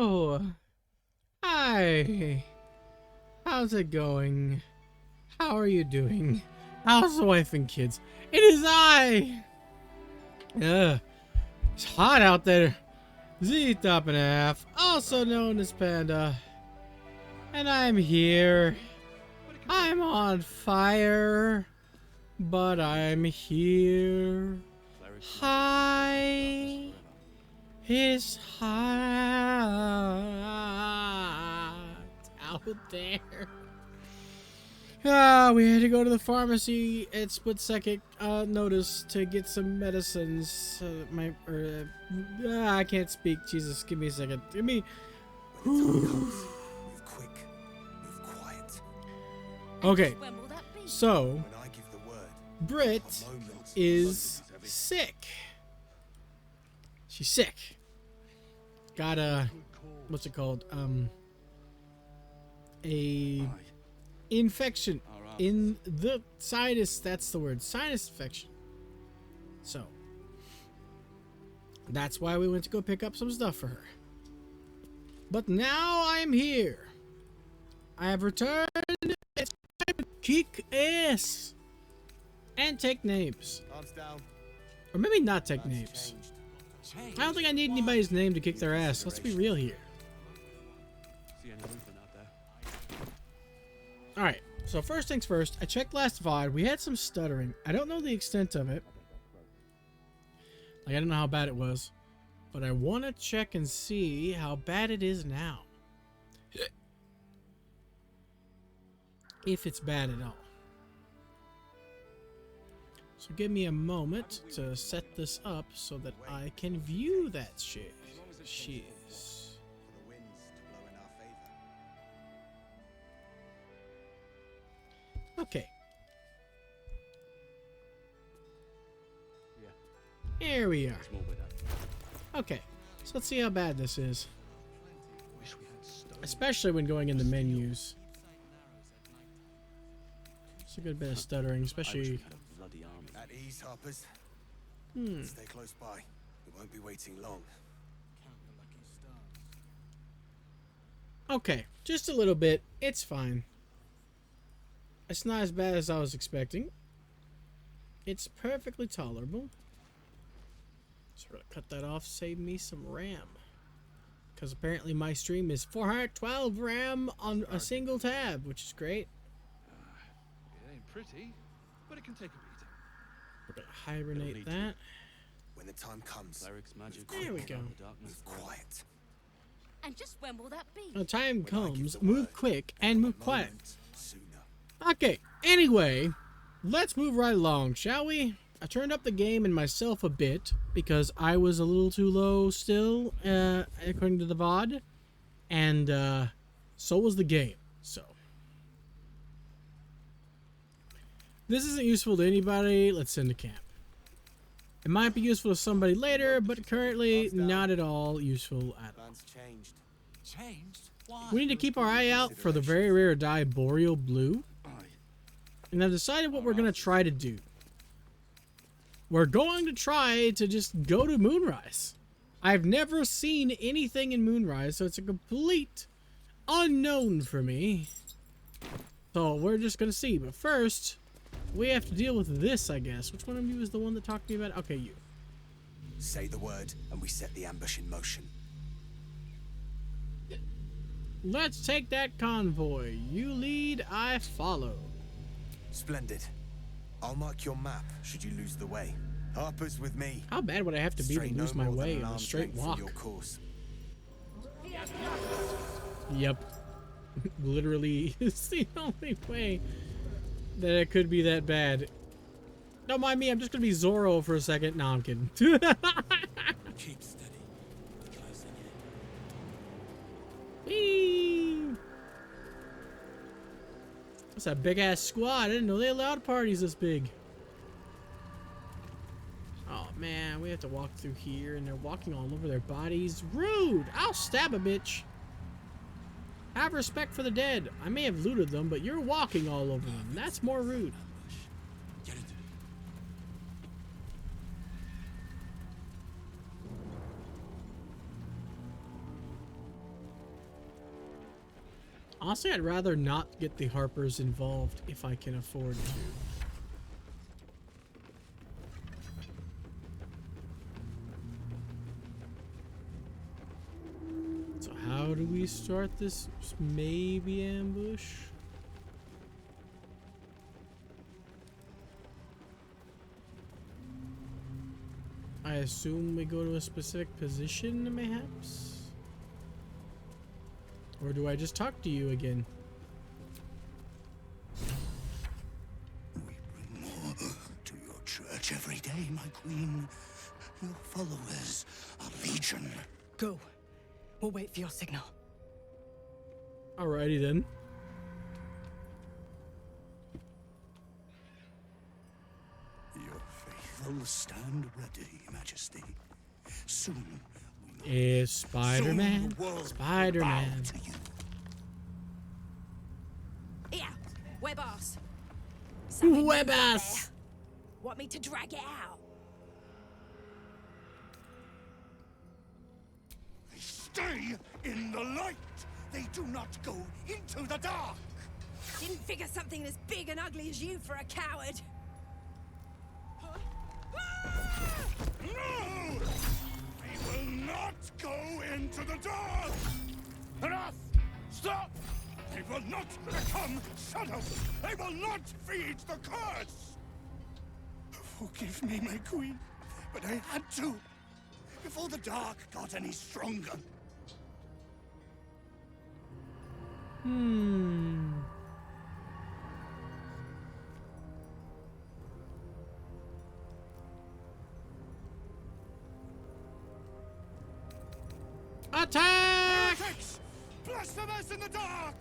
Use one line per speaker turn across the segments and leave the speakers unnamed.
Oh, hi. How's it going? How are you doing? How's the wife and kids? It is I! It's hot out there. Z top and a half, also known as Panda. And I'm here. I'm on fire. But I'm here. Hi. It's hot out there. We had to go to the pharmacy at split second notice to get some medicines. I can't speak. Jesus, give me a second. Give me.
Move quick. Move quiet.
Okay,
When will that be?
so
When I give the word,
Brit is sick. She's sick. Got a what's it called? A infection in the sinus. That's the word. Sinus infection. So that's why we went to go pick up some stuff for her. But now I'm here. I have returned. It's time to kick ass and take names,
arms down.
or maybe not take names. I don't think I need anybody's name to kick their ass. Let's be real here. Alright, so first things first, I checked last VOD. We had some stuttering. I don't know the extent of it. Like, I don't know how bad it was. But I want to check and see how bad it is now. If it's bad at all. So give me a moment to set this up so that I can view that shit. Shiz.
For the winds to blow in our favor.
Okay. Here we are. Okay, so let's see how bad this is. Especially when going in the menus. It's a good bit of stuttering, especially...
At ease, Harpers.
Hmm.
Stay close by. We won't be waiting long.
Okay, just a little bit. It's fine. It's not as bad as I was expecting. It's perfectly tolerable. So we're gonna cut that off, save me some RAM. Because apparently my stream is 412 RAM on a single tab, which is great.
It ain't pretty, but it can take a beating.
We're gonna hibernate that.
When the time comes,
There we go.
move quiet.
And just when will that be?
When the time comes, move quick and move quiet.
Moment sooner.
Okay, anyway, let's move right along, shall we? I turned up the game and myself a bit because I was a little too low still, according to the VOD, and so was the game. So this isn't useful to anybody. Let's send to camp. It might be useful to somebody later, but currently not at all useful at all.
Plans changed.
Changed? Why?
We need to keep our eye out for the very rare dye Boreal Blue, and I've decided what we're gonna try to do. We're going to try to just go to Moonrise. I've never seen anything in Moonrise, so it's a complete unknown for me. So we're just going to see. But first, we have to deal with this, I guess. Which one of you is the one that talked to me about it? Okay, you.
Say the word, and we set the ambush in motion.
Let's take that convoy. You lead, I follow.
Splendid. I'll mark your map should you lose the way. Harper's with me.
How bad would I have to be to
Stray
lose
no
my
more than
way
an
on a
arm's
straight
length from
walk?
your course.
Yep. Literally, it's the only way that it could be that bad. Don't mind me, I'm just gonna be Zorro for a second. No, I'm kidding.
Keep steady. Closing in.
Whee! That's a big ass squad. I didn't know they allowed parties this big. Oh man, we have to walk through here and they're walking all over their bodies. Rude! I'll stab a bitch. Have respect for the dead. I may have looted them, but you're walking all over them. That's more rude.
Get into it.
Honestly, I'd rather not get the Harpers involved if I can afford to. So how do we start this maybe ambush? I assume we go to a specific position, mayhaps? Or do I just talk to you again?
We bring more to your church every day, my queen. Your followers are legion.
Go. We'll wait for your signal.
Alrighty then.
Your faithful stand ready, Majesty. Soon we know.
Spider-Man.
Soon the world will
Spider-Man.
bow to you.
Here, web ass.
Web ass.
Want me to drag it out?
They stay in the light. They do not go into the dark.
Didn't figure something as big and ugly as you for a coward.
No! They will not go into the dark! Enough! Stop! They will not become shadows! They will not feed the curse! Forgive me, my queen, but I had to. Before the dark got any stronger.
Attack!
Heretics! Blasphemous in the dark!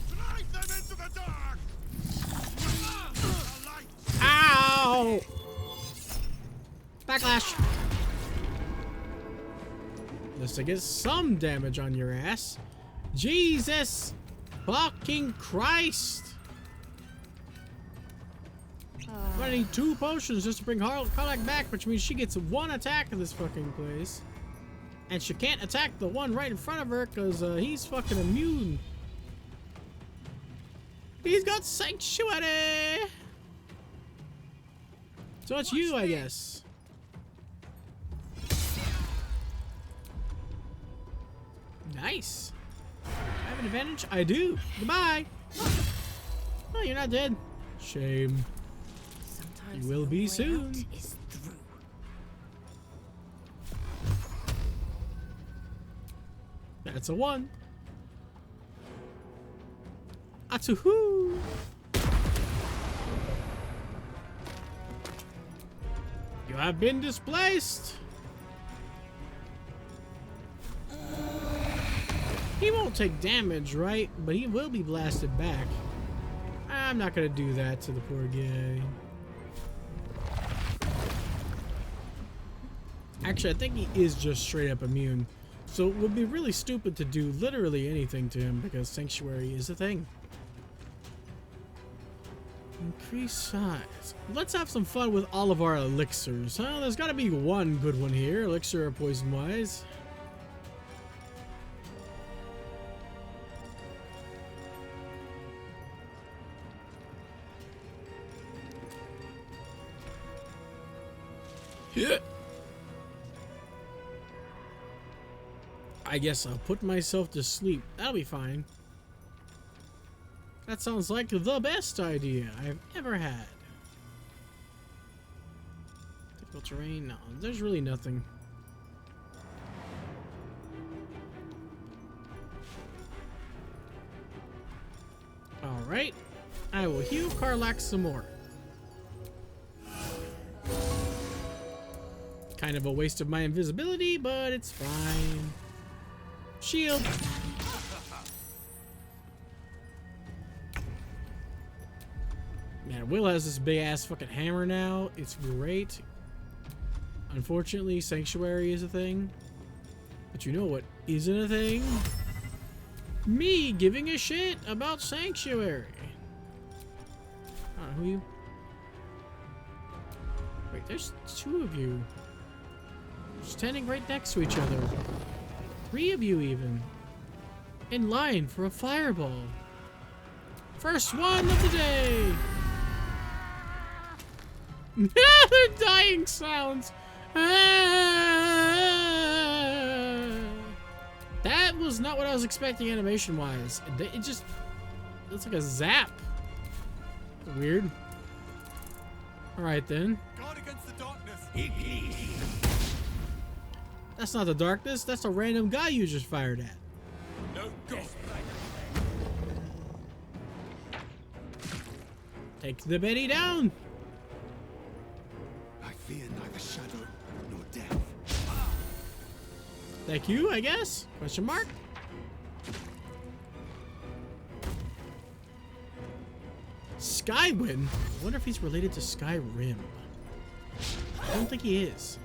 Drive them into the dark! The light!
Ow! Backlash! Just to get some damage on your ass. Jesus fucking Christ! I need 2 potions just to bring Karlak back, which means she gets 1 attack in this fucking place. And she can't attack the one right in front of her because he's fucking immune. He's got sanctuary! So it's you, I guess. Nice. I have an advantage? I do. Goodbye. Oh, you're not dead. Shame.
Sometimes
You will
the
be
way
soon.
out is through.
That's a 1. Atsuhoo! You have been displaced. He won't take damage, right? But he will be blasted back. I'm not gonna do that to the poor guy. Actually, I think he is just straight up immune. So it would be really stupid to do literally anything to him because Sanctuary is a thing. Increase size. Let's have some fun with all of our elixirs, huh? There's gotta be one good one here, elixir or poison wise. Yeah. I guess I'll put myself to sleep. That'll be fine. That sounds like the best idea I've ever had. Difficult terrain? No, there's really nothing. Alright. I will heal Karlak some more. Kind of a waste of my invisibility, but it's fine. Shield. Man, Will has this big ass fucking hammer now. It's great. Unfortunately, Sanctuary is a thing. But you know what isn't a thing? Me giving a shit about Sanctuary. Who are you? Wait, there's 2 of you. Standing right next to each other. 3 of you even. in line for a fireball. First one of the day. They're dying sounds. That was not what I was expecting animation-wise. It just looks like a zap. Weird. All right then.
Guard against the darkness.
That's not the darkness. That's a random guy you just fired at.
No ghost.
Take the Betty down.
I fear neither shadow nor death.
Thank you, I guess? Question mark? Skywind? I wonder if he's related to Skyrim. I don't think he is.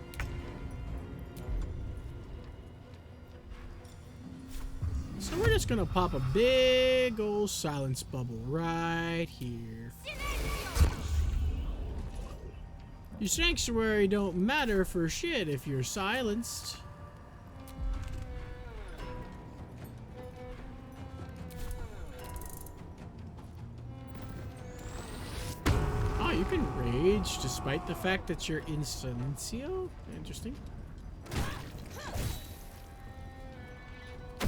So we're just gonna pop a big old silence bubble right here. Your sanctuary don't matter for shit if you're silenced. Oh, you can rage despite the fact that you're in silencio? Interesting.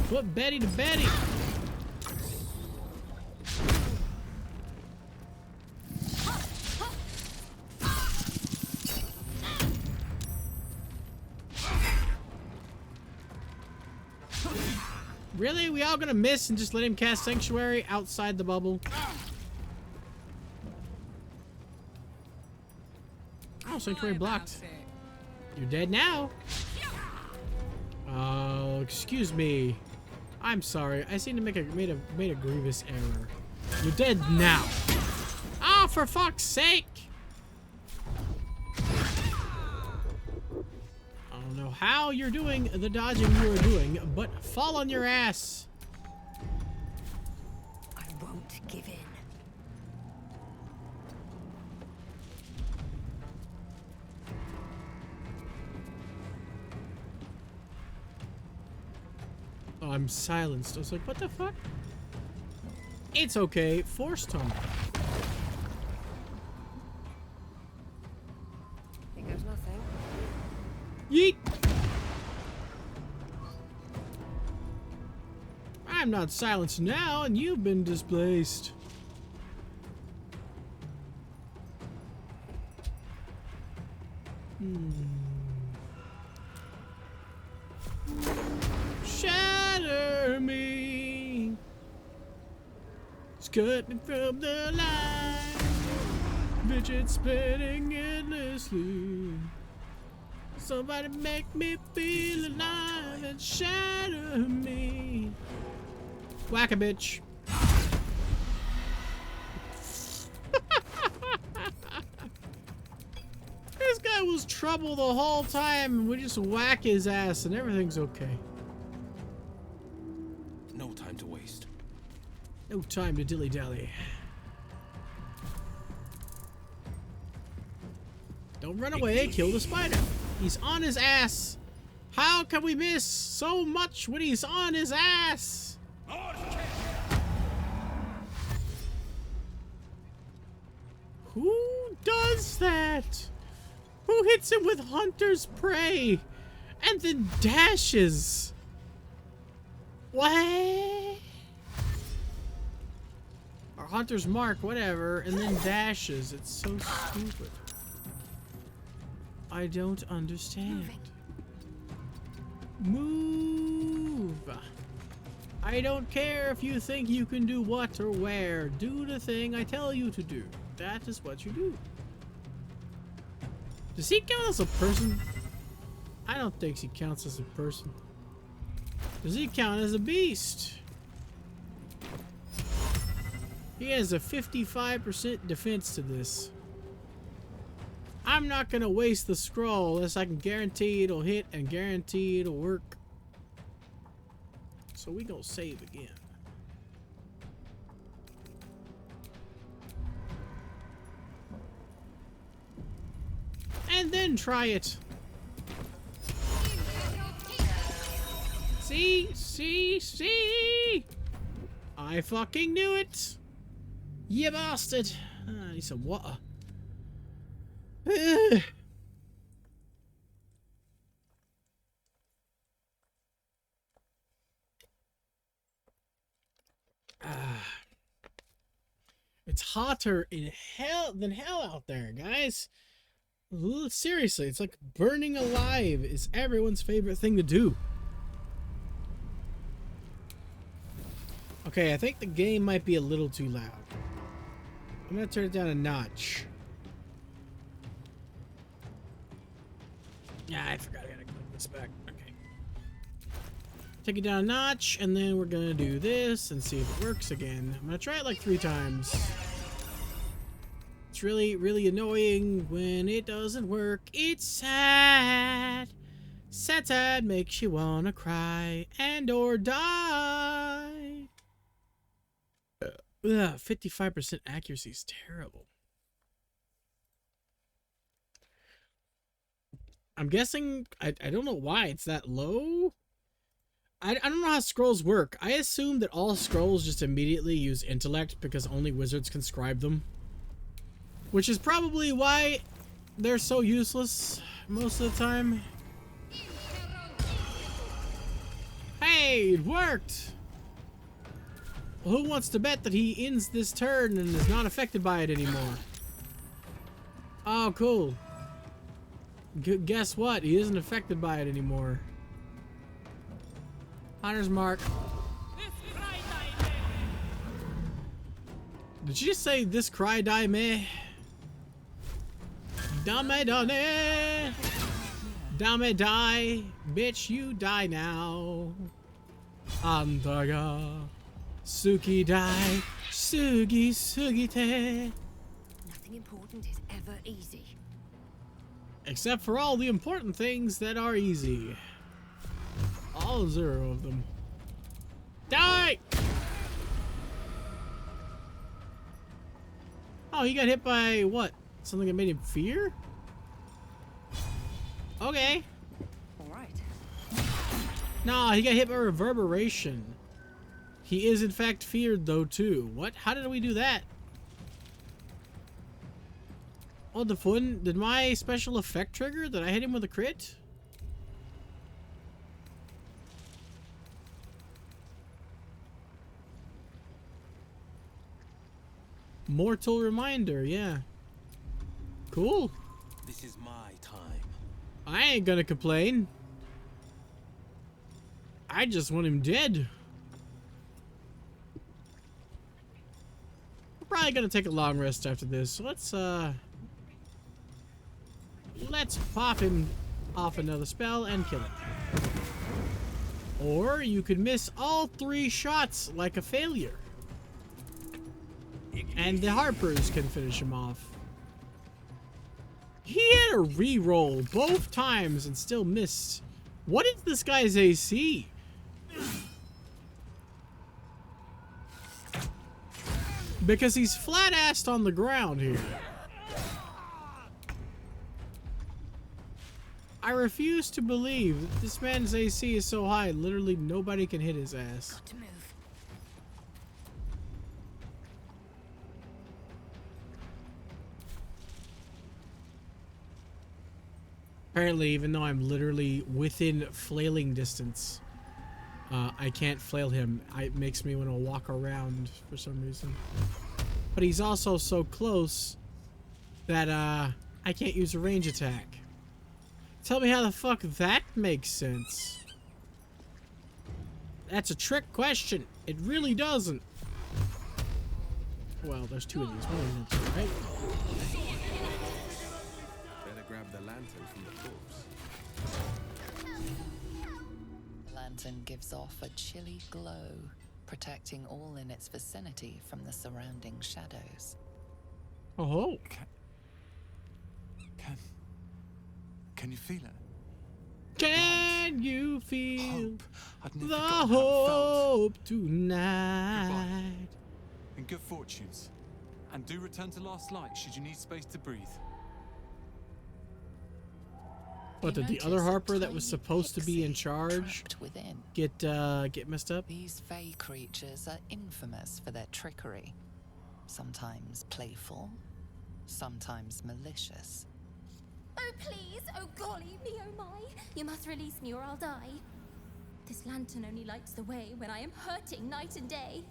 Put Betty to Betty. Really? We all gonna miss and just let him cast Sanctuary outside the bubble? Oh, Sanctuary blocked. You're dead now. Oh, excuse me. I'm sorry. I seem to made a grievous error. You're dead now. Oh, for fuck's sake! I don't know how you're doing the dodging you are doing, but fall on your ass.
I won't give in.
Oh, I'm silenced. I was like, what the fuck? It's okay. Force tunnel.
Here goes nothing.
Yeet! I'm not silenced now, and you've been displaced. Shatter me. It's cutting from the line. Vision splitting endlessly. Somebody make me feel alive and shatter me. Whack a bitch. This guy was trouble the whole time, and we just whack his ass and everything's okay.
No time to waste.
No time to dilly-dally. Don't run away, kill the spider. He's on his ass. How can we miss so much when he's on his ass? Who does that? Who hits him with Hunter's Prey and then dashes? What? Or Hunter's Mark, whatever, and then dashes. It's so stupid. I don't understand. Move. I don't care if you think you can do what or where. Do the thing I tell you to do. That is what you do. Does he count as a person? I don't think he counts as a person. Does he count as a beast? He has a 55% defense to this. I'm not gonna waste the scroll unless I can guarantee it'll hit and guarantee it'll work. So we gonna save again. And then try it. See? See? See? I fucking knew it! You bastard! I need some water. It's hotter in hell than hell out there, guys. Seriously, it's like burning alive is everyone's favorite thing to do. Okay, I think the game might be a little too loud. I'm gonna turn it down a notch. Yeah, I forgot I gotta click this back. Okay. Take it down a notch, and then we're gonna do this and see if it works again. I'm gonna try it like 3 times. It's really, really annoying when it doesn't work. It's sad. Sad, sad makes you wanna cry and or die. 55% accuracy is terrible. I'm guessing, I don't know why it's that low. I don't know how scrolls work. I assume that all scrolls just immediately use intellect because only wizards can scribe them. Which is probably why they're so useless most of the time. Hey, it worked! Well, who wants to bet that he ends this turn and is not affected by it anymore? Oh, cool. Guess what? He isn't affected by it anymore. Hunter's mark. Did you just say this cry die me? Dame dane. Dame die. Bitch, you die now. Andaga. Suki die. Sugi sugite.
Nothing important is ever easy.
Except for all the important things that are easy. All 0 of them. Die! Oh, he got hit by what? Something that made him fear? Okay.
Alright.
Nah, he got hit by reverberation. He is in fact feared though too. What? How did we do that? Oh, the fun. Did my special effect trigger? Did I hit him with a crit? Mortal reminder, yeah. Cool.
This is my time.
I ain't gonna complain. I just want him dead. We're probably gonna take a long rest after this. So let's pop him off another spell and kill him. Or you could miss all 3 shots like a failure. And the Harpers can finish him off. He had a re-roll both times and still missed. What is this guy's AC? Because he's flat-assed on the ground here. I refuse to believe that this man's AC is so high, literally nobody can hit his ass.
Got to move.
Apparently, even though I'm literally within flailing distance, I can't flail him. It makes me want to walk around for some reason. But he's also so close that I can't use a range attack. Tell me how the fuck that makes sense. That's a trick question. It really doesn't. Well, there's 2 of these. One of them, right?
Better grab the lantern from the corpse.
The lantern gives off a chilly glow, protecting all in its vicinity from the surrounding shadows.
Oh.
Can you feel it?
Can you feel
Hope. I'd never
the
forgotten how it felt.
hope tonight?
And good fortunes. And do return to Last Light should you need space to breathe.
What,
He
did the other
noticed a
Harper that was
tiny
supposed to be in
pixie
charge
trapped within.
get messed up?
These fey creatures are infamous for their trickery. Sometimes playful, sometimes malicious.
Oh, please! Oh, golly me, oh my! You must release me or I'll die. This lantern only lights the way when I am hurting night and day.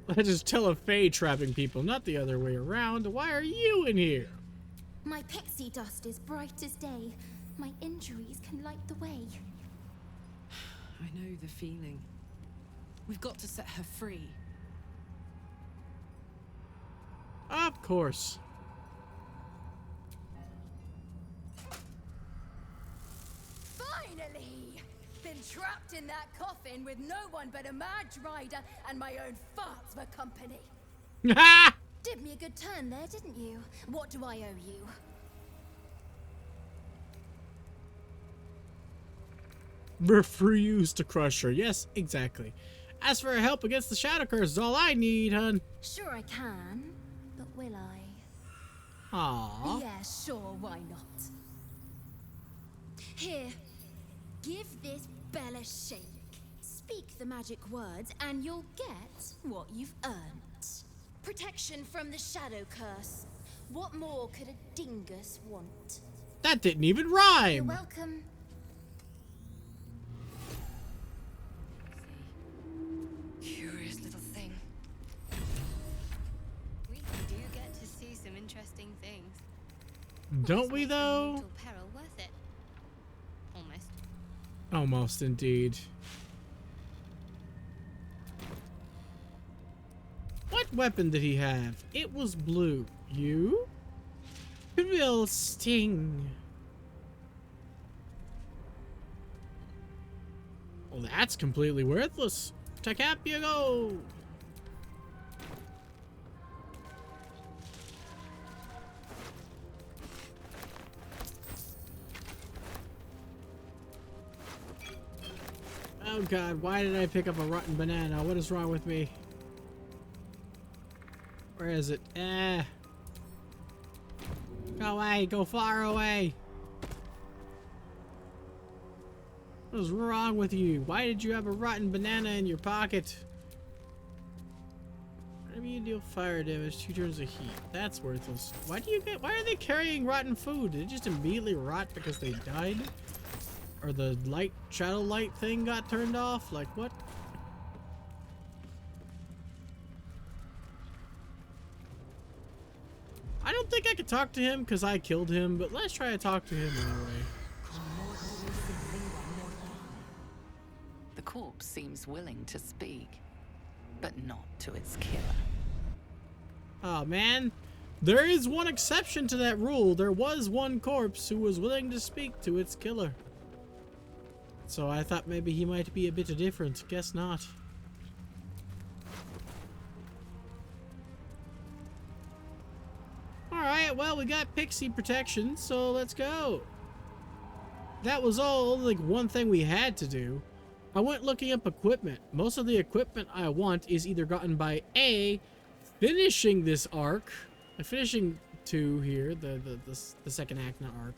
I just tell a Fae trapping people, not the other way around. Why are you in here?
My pixie dust is bright as day. My injuries can light the way.
I know the feeling. We've got to set her free.
Of course.
Finally! Been trapped in that coffin with no one but a mad rider and my own farts for company.
Ha!
Did me a good turn there, didn't you? What do I owe you?
Refuse to crush her. Yes, exactly. As for help against the Shadow Curse, is all I need, hun.
Sure I can, but will I?
Aww.
Yeah, sure, why not? Here, give this bell a shake. Speak the magic words and you'll get what you've earned. Protection from the Shadow Curse. What more could a dingus want?
That didn't even
You're
rhyme.
welcome.
Curious little thing.
We do get to see some interesting things.
Don't we,
Makes the
though?
mortal peril worth it. Almost.
Almost, indeed. What weapon did he have? It was blue. You? Will sting. Well, that's completely worthless. To cap you go. Oh god, why did I pick up a rotten banana? What is wrong with me? Where is it? Go away, go far away. What is wrong with you? Why did you have a rotten banana in your pocket? Whenever you deal fire damage, 2 turns of heat. That's worthless. Why are they carrying rotten food? Did it just immediately rot because they died? Or the shadow light thing got turned off? Like what? I don't think I could talk to him because I killed him, but let's try to talk to him anyway.
The corpse seems willing to speak, but not to its killer.
Oh man, there is one exception to that rule. There was one corpse who was willing to speak to its killer. So I thought maybe he might be a bit different. Guess not. Alright, well, we got pixie protection, so let's go. That was all, like, one thing we had to do. I went looking up equipment. Most of the equipment I want is either gotten by A, finishing this arc, finishing 2 here, the second act, not arc,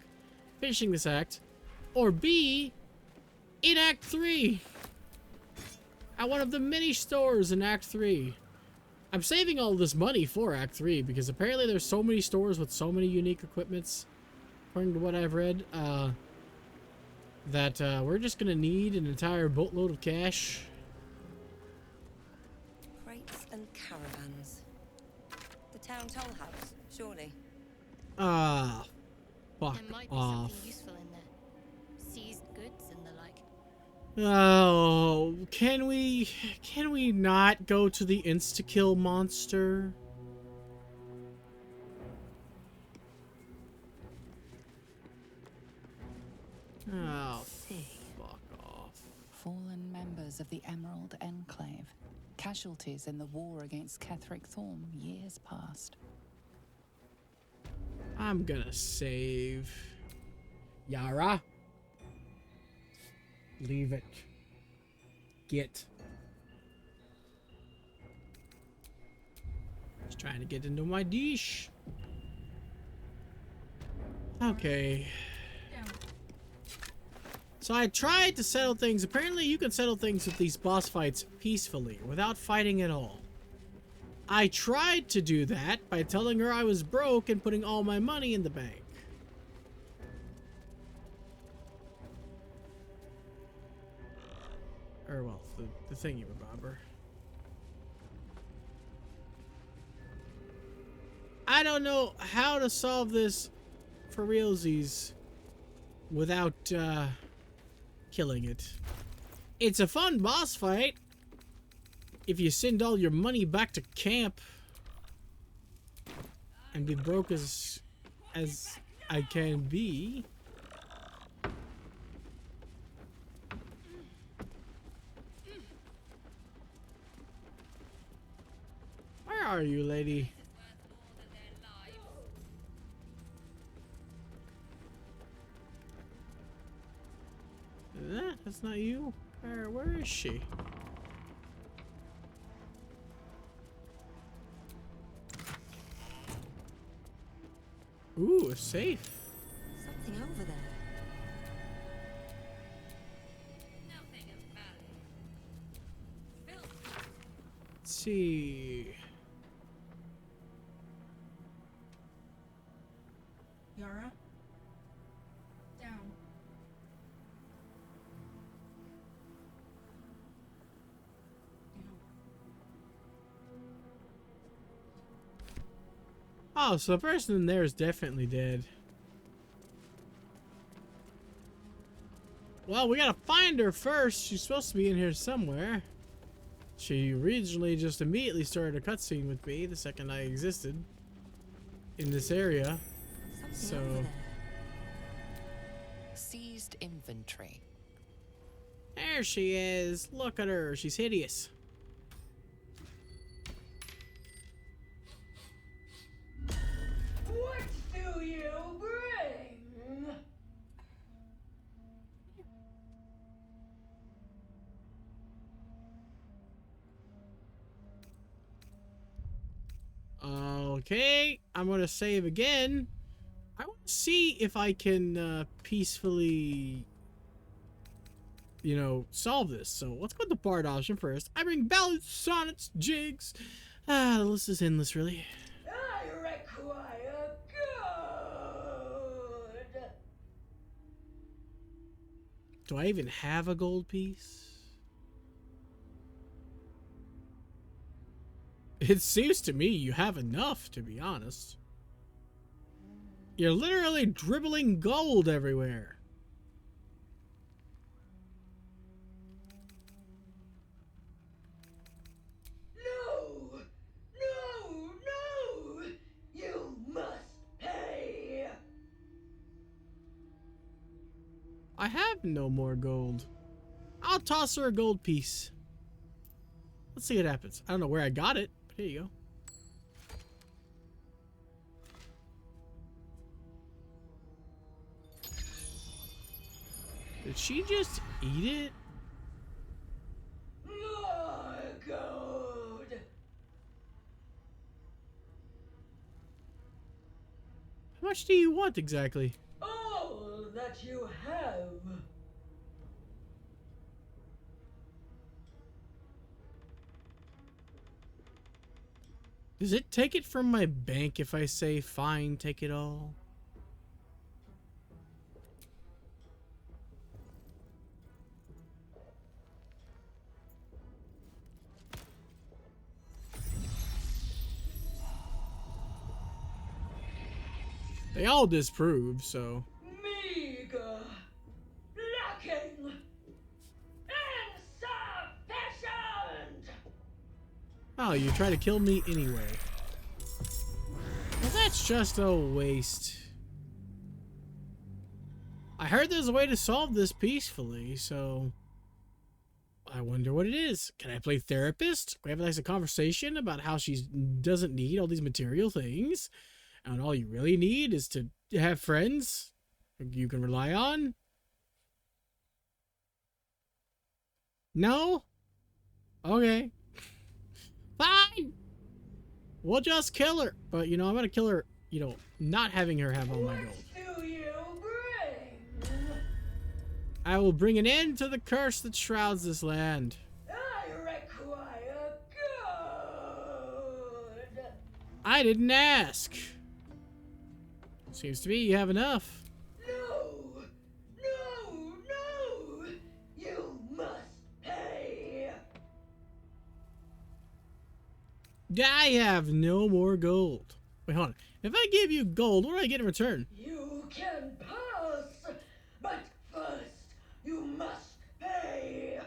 finishing this act, or B, in Act 3, at one of the many stores in Act 3. I'm saving all this money for Act 3 because apparently there's so many stores with so many unique equipments, according to what I've read, that we're just gonna need an entire boatload of cash.
Crates and caravans. The town toll house, surely.
Ah, fuck
There might be
off.
something useful in there. Seized goods and the like.
Oh, can we not go to the insta-kill monster? Oh, fuck off.
Fallen members of the Emerald Enclave. Casualties in the war against Ketheric Thorm years past.
I'm gonna save. Yara. Leave it. Get. Just trying to get into my dish. Okay. So I tried to settle things. Apparently you can settle things with these boss fights peacefully, without fighting at all. I tried to do that by telling her I was broke and putting all my money in the bank. Or, well, the thingy-mabobber. I don't know how to solve this for realsies without, killing it. It's a fun boss fight if you send all your money back to camp and be broke as I can be. Where are you, lady? That's not you. Where is she? Ooh, a safe.
Something over there.
Let's see.
Yara? Down.
Oh, so the person in there is definitely dead. Well, we gotta find her first. She's supposed to be in here somewhere. She originally just immediately started a cutscene with me the second I existed in this area.
Something over there.
Seized inventory.
There she is. Look at her. She's hideous.
What do you bring?
Okay, I'm gonna save again. I want to see if I can peacefully, you know, solve this. So let's go with the bard option first. I bring ballads, sonnets, jigs. The list is endless, really.
I require gold.
Do I even have a gold piece? It seems to me you have enough, to be honest. You're literally dribbling gold everywhere.
No! No! No! You must pay!
I have no more gold. I'll toss her a gold piece. Let's see what happens. I don't know where I got it, but here you go. Did she just eat it?
More gold!
How much do you want exactly?
All that you have.
Does it take it from my bank if I say, fine, take it all? They all disprove, so...
Meager. Lacking. Insufficient.
Oh, you try to kill me anyway. Well, that's just a waste. I heard there's a way to solve this peacefully, so... I wonder what it is. Can I play therapist? We have a conversation about how she doesn't need all these material things. And all you really need is to have friends you can rely on. No? Okay. Fine! We'll just kill her. But, you know, I'm gonna kill her, you know, not having her have all my gold.
Do you
I will bring an end to the curse that shrouds this land.
I require gold.
I didn't ask. Seems to me you have enough.
No! No! No! You must pay!
I have no more gold. Wait, hold on. If I give you gold, what do I get in return?
You can pass, but first you must pay!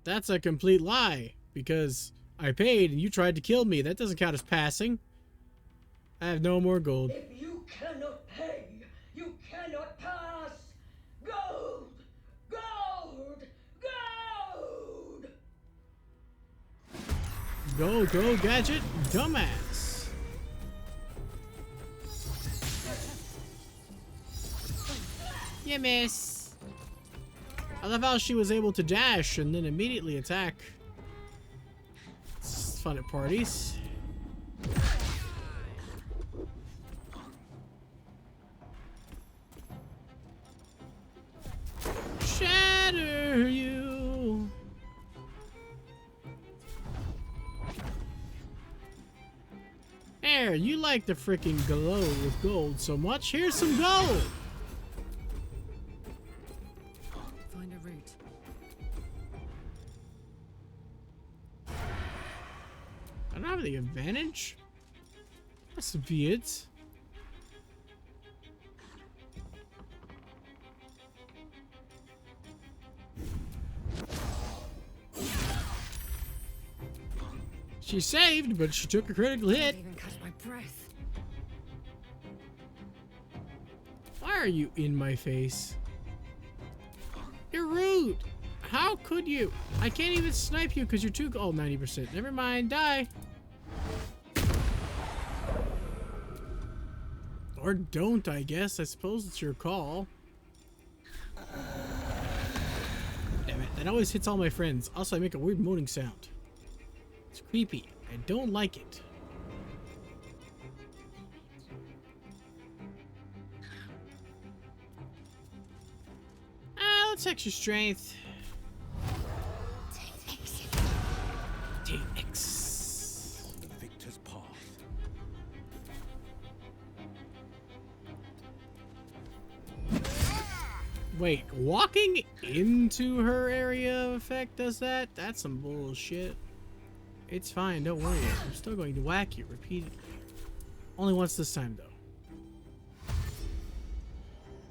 That's a complete lie, because I paid and you tried to kill me. That doesn't count as passing. I have no more gold.
If you cannot pay, you cannot pass! Gold! Gold! Gold!
Go, gadget, dumbass. You miss. I love how she was able to dash and then immediately attack. It's fun at parties. Shatter you. There, you like the freaking glow with gold so much. Here's some gold.
Find a route.
I don't have the advantage. That's weird. She saved, but she took a critical hit.
Can't even catch my breath.
Why are you in my face? You're rude. How could you? I can't even snipe you because you're too... Oh, 90%. Never mind. Die. Or don't, I guess. I suppose it's your call. Damn it. That always hits all my friends. Also, I make a weird moaning sound. It's creepy. I don't like it. Let's extra strength. Take X.
The victor's path.
Wait, walking into her area of effect does that? That's some bullshit. It's fine, don't worry. I'm still going to whack you repeatedly. Only once this time, though.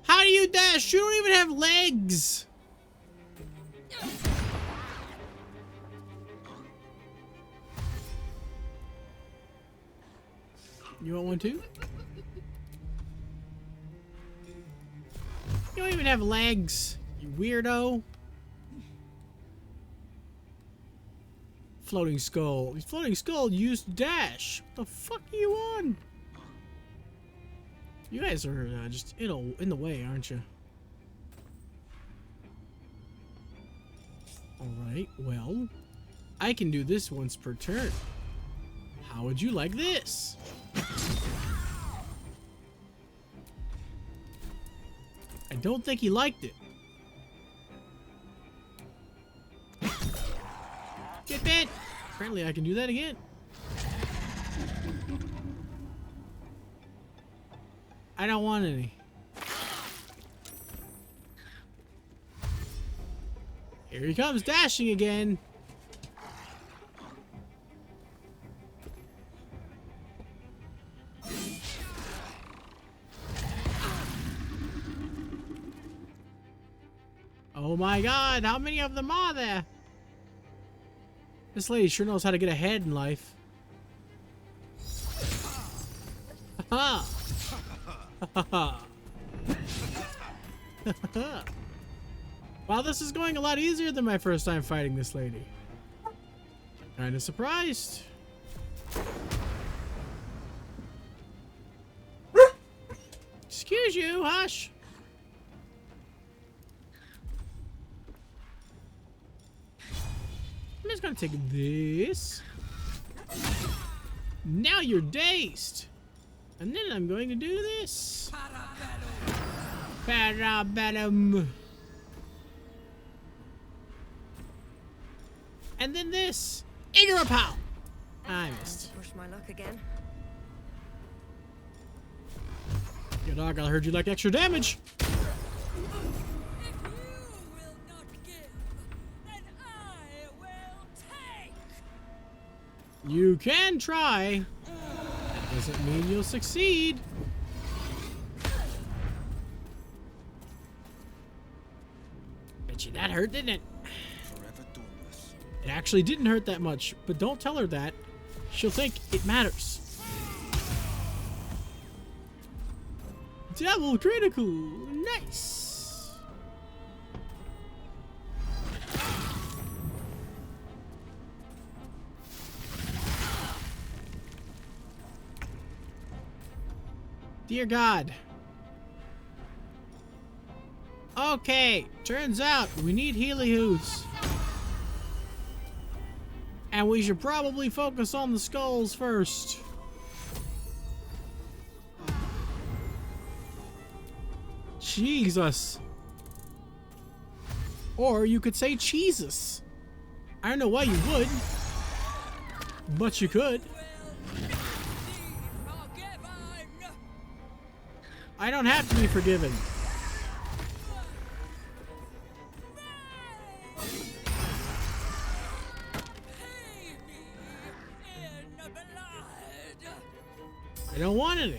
How do you dash? You don't even have legs! You want one too? You don't even have legs, you weirdo. Floating skull. Floating skull used dash. What the fuck are you on? You guys are just in the way, aren't you? Alright, well, I can do this once per turn. How would you like this? I don't think he liked it. Get bit! Apparently I can do that again. I don't want any. Here he comes, dashing again. Oh my god, how many of them are there? This lady sure knows how to get ahead in life. Ha ha! Wow, this is going a lot easier than my first time fighting this lady. Kinda surprised. Excuse you, hush. I'm just gonna take this. Now you're dazed. And then I'm going to do this. Parabellum. And then this. Igor Pow! I missed.
Push my luck again.
Your dog, I heard you like extra damage. You can try. That doesn't mean you'll succeed. Bet you that hurt, didn't it?
Forever dawnless.
It actually didn't hurt that much, but don't tell her that. She'll think it matters. Double critical. Nice. Dear God. Okay, turns out we need Healy-Hoos. And we should probably focus on the skulls first. Jesus. Or you could say Jesus. I don't know why you would, but you could. I don't have to be forgiven. I don't want any.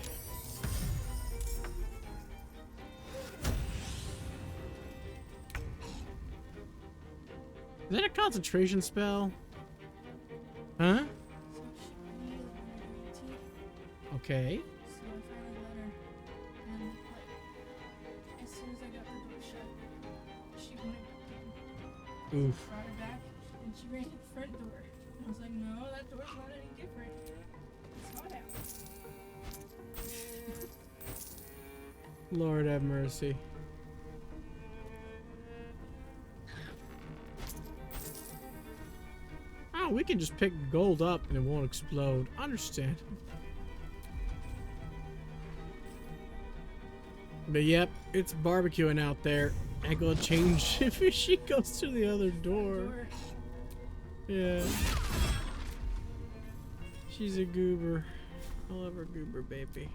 Is that a concentration spell? Huh? Okay.
So I finally let her, and like, as soon as I got the door shut, she went back in.
Oof.
Brought her back, and she ran to the front door. I was like, no, that door's not any different. It's hot out.
Lord have mercy. Oh, we can just pick gold up and it won't explode. Understand. But yep, it's barbecuing out there. I go change if she goes to the other door. Yeah. She's a goober. I love her goober baby.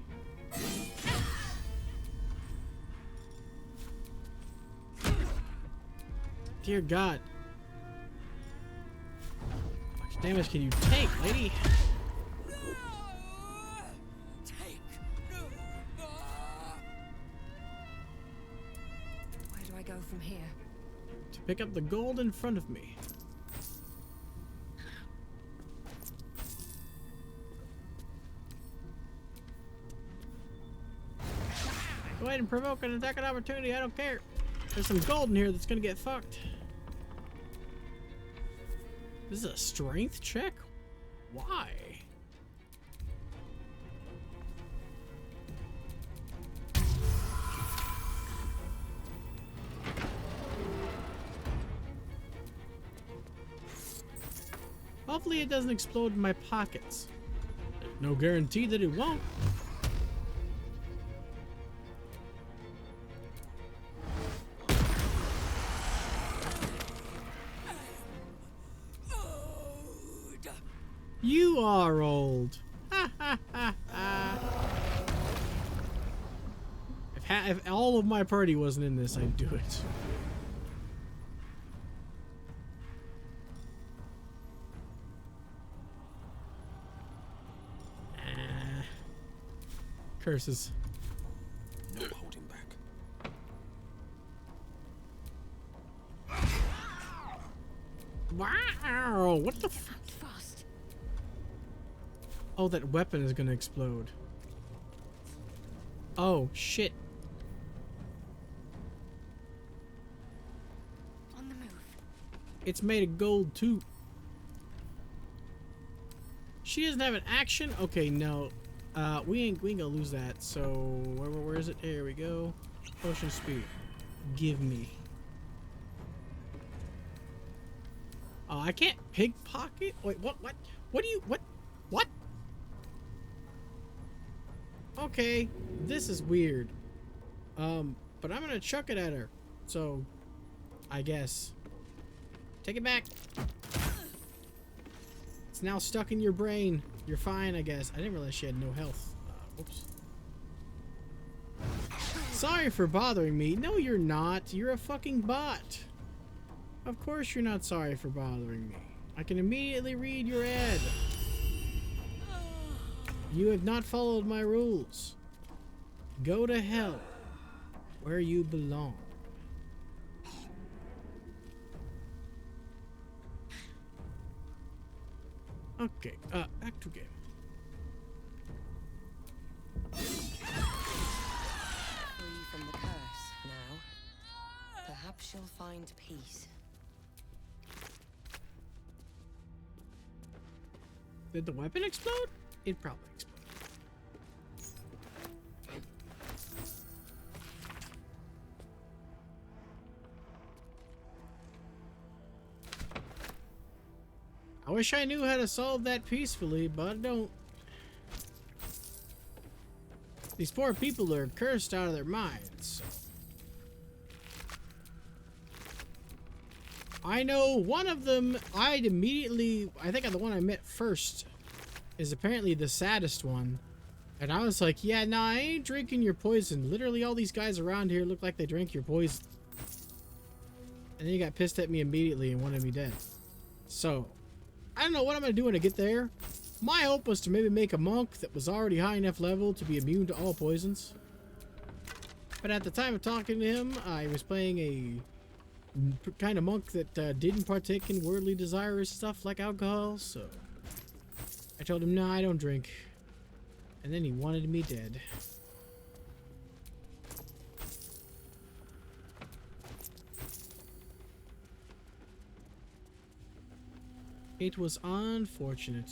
Dear God. How much damage can you take, lady?
Where do I go from here?
To pick up the gold in front of me. Go ahead and provoke an attack of opportunity. I don't care. There's some gold in here that's gonna get fucked. This is a strength check? Why? Hopefully it doesn't explode in my pockets. There's no guarantee that it won't. You are old. Ha ha ha ha. If all of my party wasn't in this, I'd do it. Curses.
No holding back.
Wow! What the f-
Fast.
Oh, that weapon is gonna explode. Oh, shit.
On the move.
It's made of gold, too. She doesn't have an action? Okay, no. We ain't gonna lose that, so... Where is it? Here we go. Potion speed. Give me. Oh, I can't pickpocket? Wait, what? What do you... What? Okay, this is weird. But I'm gonna chuck it at her. So, I guess. Take it back. It's now stuck in your brain. You're fine, I guess. I didn't realize she had no health. Whoops. Sorry for bothering me. No, you're not. You're a fucking bot. Of course you're not sorry for bothering me. I can immediately read your ad. You have not followed my rules. Go to hell, where you belong. Okay, back to game.
Free from the curse now. Perhaps you'll find peace.
Did the weapon explode? It probably exploded. I wish I knew how to solve that peacefully, but I don't. These poor people are cursed out of their minds. So. I know one of them, I think the one I met first is apparently the saddest one. And I was like, yeah, nah, I ain't drinking your poison. Literally all these guys around here look like they drank your poison. And then he got pissed at me immediately and wanted me dead. So, I don't know what I'm going to do when I get there. My hope was to maybe make a monk that was already high enough level to be immune to all poisons. But at the time of talking to him, I was playing a kind of monk that didn't partake in worldly desirous stuff like alcohol, so I told him, no, I don't drink. And then he wanted me dead. It was unfortunate.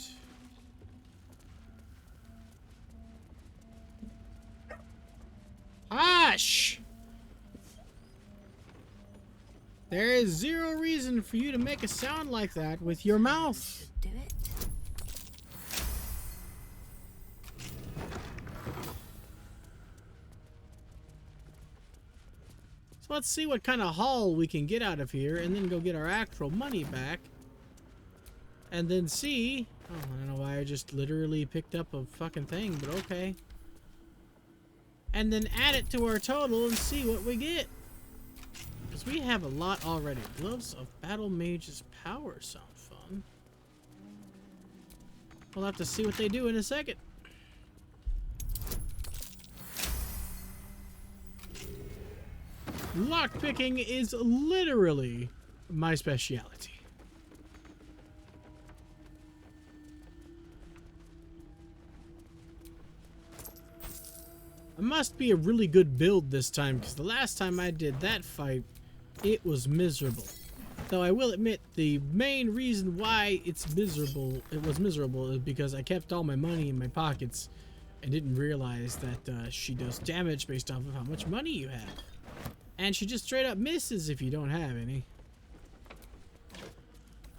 Hush! There is zero reason for you to make a sound like that with your mouth.
Do it.
So let's see what kind of haul we can get out of here and then go get our actual money back. And then see... Oh, I don't know why I just literally picked up a fucking thing, but okay. And then add it to our total and see what we get. Because we have a lot already. Gloves of Battle Mage's Power sound fun. We'll have to see what they do in a second. Lockpicking is literally my speciality. It must be a really good build this time, because the last time I did that fight, it was miserable. Though I will admit, the main reason why it was miserable, is because I kept all my money in my pockets and didn't realize that she does damage based off of how much money you have. And she just straight up misses if you don't have any.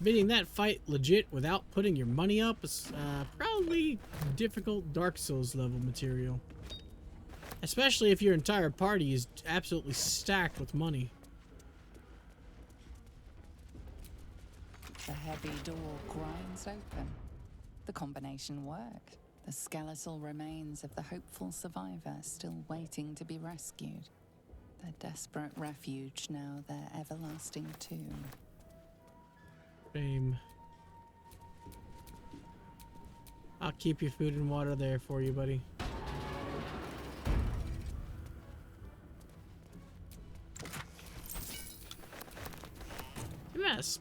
Beating that fight legit without putting your money up is probably difficult Dark Souls level material. Especially if your entire party is absolutely stacked with money.
The heavy door grinds open. The combination worked. The skeletal remains of the hopeful survivor still waiting to be rescued. Their desperate refuge now their everlasting tomb.
Shame. I'll keep your food and water there for you, buddy.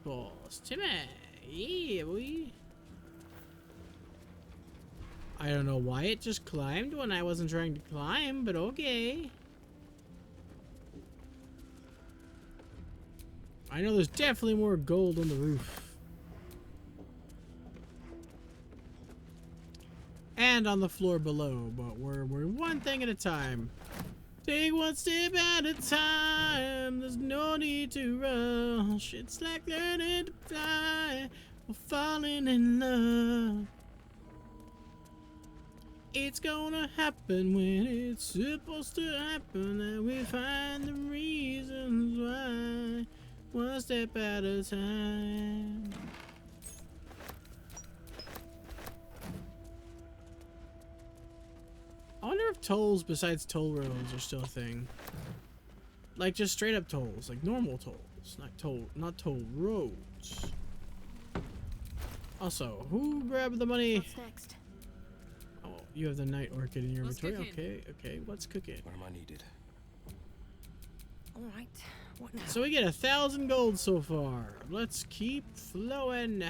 Balls, Timmy. Yeah, boy. I don't know why it just climbed when I wasn't trying to climb, but okay. I know there's definitely more gold on the roof. And on the floor below, but we're one thing at a time. Take one step at a time, there's no need to rush. It's like learning to fly or falling in love. It's gonna happen when it's supposed to happen, and we find the reasons why. One step at a time. if tolls besides toll roads are still a thing. Like just straight up tolls, like normal tolls, not toll roads. Also, who grabbed the money?
What's next?
Oh, you have the night orchid in your
What's
inventory.
cooking?
Okay, what's cooking?
Where am I needed?
All right. What now?
So we get 1,000 gold so far. Let's keep flowing.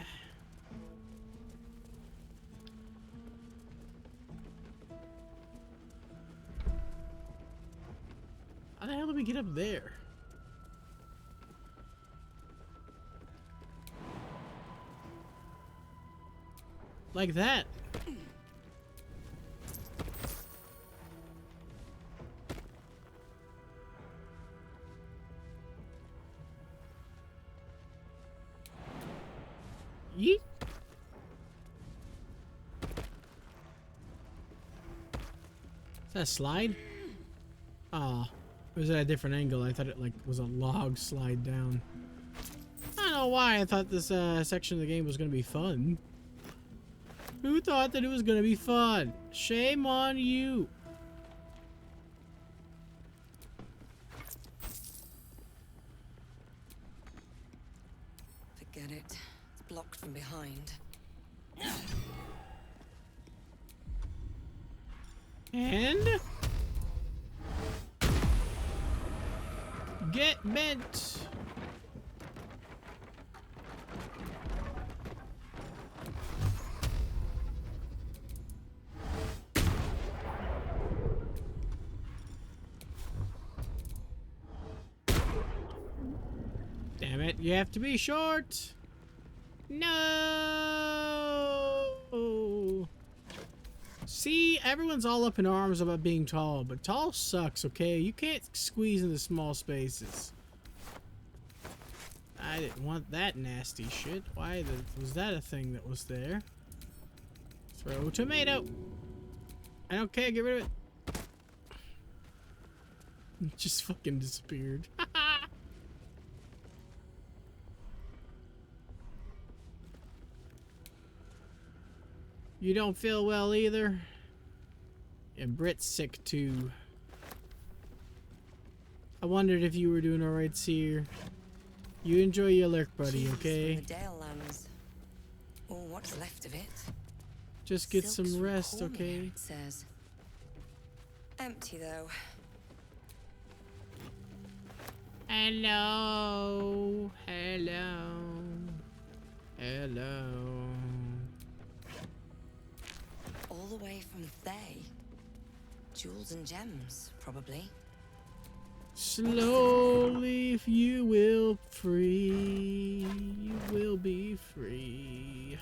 How the hell do we get up there? Like that. Yeet. Is that a slide? Ah, it was at a different angle. I thought it like was a log slide down. I don't know why I thought this section of the game was gonna be fun. Who thought that it was gonna be fun? Shame on you.
Forget it. It's blocked from behind.
And get bent. Damn it, you have to be short. No. See, everyone's all up in arms about being tall, but tall sucks, okay? You can't squeeze into small spaces. I didn't want that nasty shit. Why was that a thing that was there? Throw tomato. I don't care, get rid of it. It just fucking disappeared. You don't feel well either? And Brit's sick too. I wondered if you were doing alright, Seer. You enjoy your lurk, buddy,
Keys
okay?
from the Dale lands. Or what's left of it.
Just get
Silks
some
from
rest,
Cormier,
okay?
it says. Empty though.
Hello. Hello. Hello.
All the way from Thay. Jewels and gems, probably.
Slowly, if you will free, you will be free.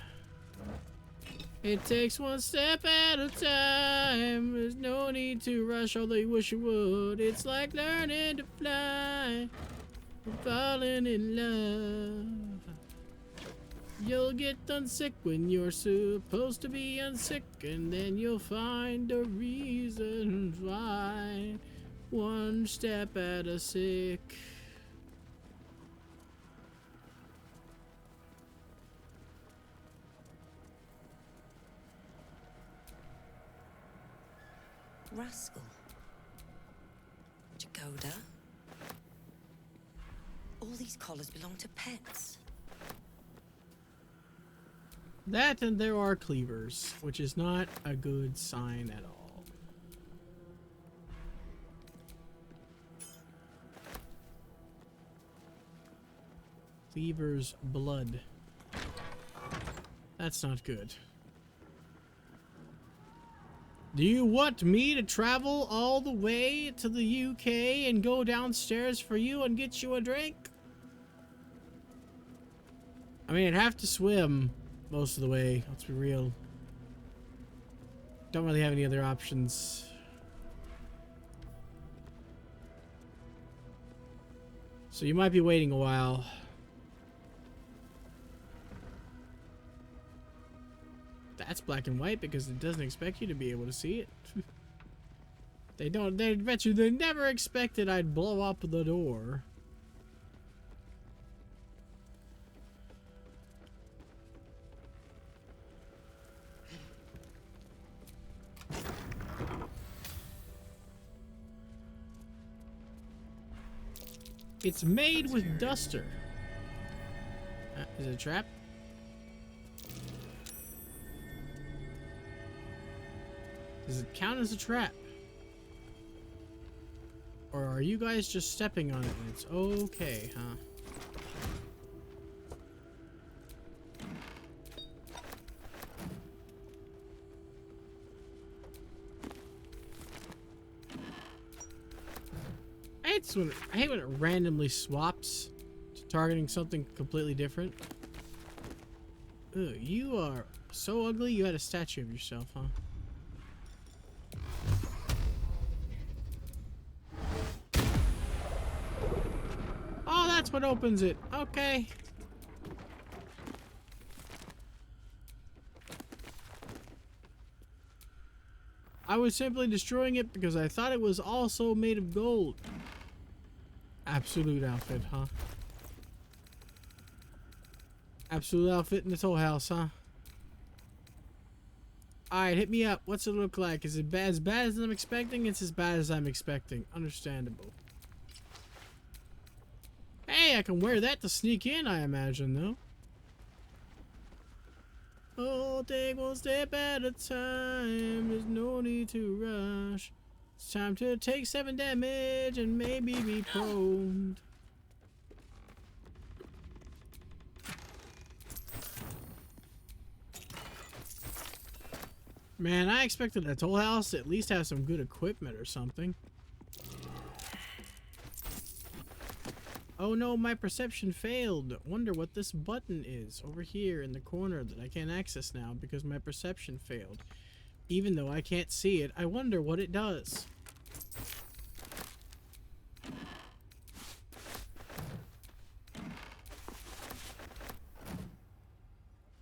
It takes one step at a time. There's no need to rush, although you wish you would. It's like learning to fly, falling in love. You'll get unsick when you're supposed to be unsick, and then you'll find a reason why. One step at a sick.
Rascal. Jagoda. All these collars belong to pets.
That and there are cleavers, which is not a good sign at all. Cleaver's blood. That's not good. Do you want me to travel all the way to the UK and go downstairs for you and get you a drink? I mean, I'd have to swim most of the way, let's be real. Don't really have any other options. So you might be waiting a while. That's black and white because it doesn't expect you to be able to see it. They bet you they never expected I'd blow up the door. It's made with duster. Is it a trap? Does it count as a trap? Or are you guys just stepping on it and it's okay, huh? I hate when it randomly swaps to targeting something completely different. Ugh, you are so ugly you had a statue of yourself, huh? Oh, that's what opens it. Okay. I was simply destroying it because I thought it was also made of gold. Absolute outfit, huh? Absolute outfit in this whole house, huh? Alright, hit me up. What's it look like? Is it as bad as I'm expecting? It's as bad as I'm expecting. Understandable. Hey, I can wear that to sneak in, I imagine, though. Oh, take one step at a time. There's no need to rush. It's time to take 7 damage and maybe be prone. Man, I expected a toll house to at least have some good equipment or something. Oh no, my perception failed. Wonder what this button is over here in the corner that I can't access now because my perception failed. Even though I can't see it, I wonder what it does.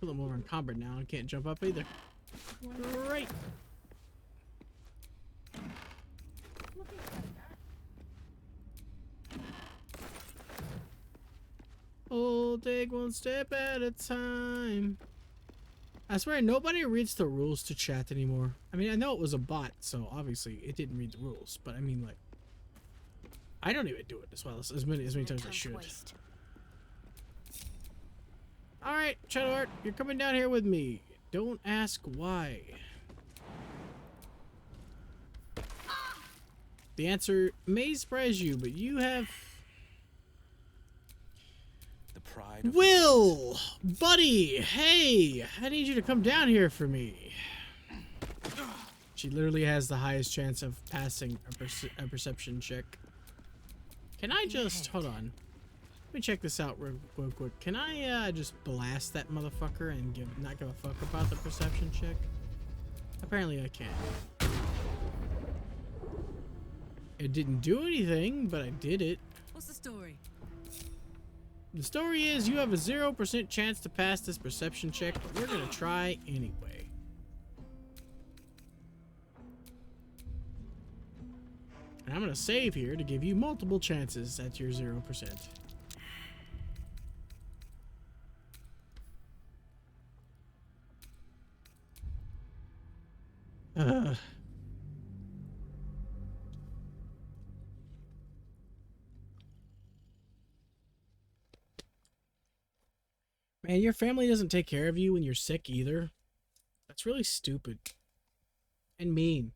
A little more encumbered now. I can't jump up either. Great. Oh, take one step at a time. I swear nobody reads the rules to chat anymore. I mean, I know it was a bot, so obviously it didn't read the rules. But I mean, like, I don't even do it as well as many times as I should. All right, Shadowheart, you're coming down here with me. Don't ask why. The answer may surprise you, but you have. Will, buddy, hey, I need you to come down here for me. She literally has the highest chance of passing a perception check. Can I just hold on? Let me check this out real quick. Can I just blast that motherfucker and not give a fuck about the perception check? Apparently I can. It didn't do anything, but I did it.
What's the story?
The story is you have a 0% chance to pass this perception check, but we're gonna try anyway. And I'm gonna save here to give you multiple chances at your 0%. Man, your family doesn't take care of you when you're sick either. That's really stupid. And mean.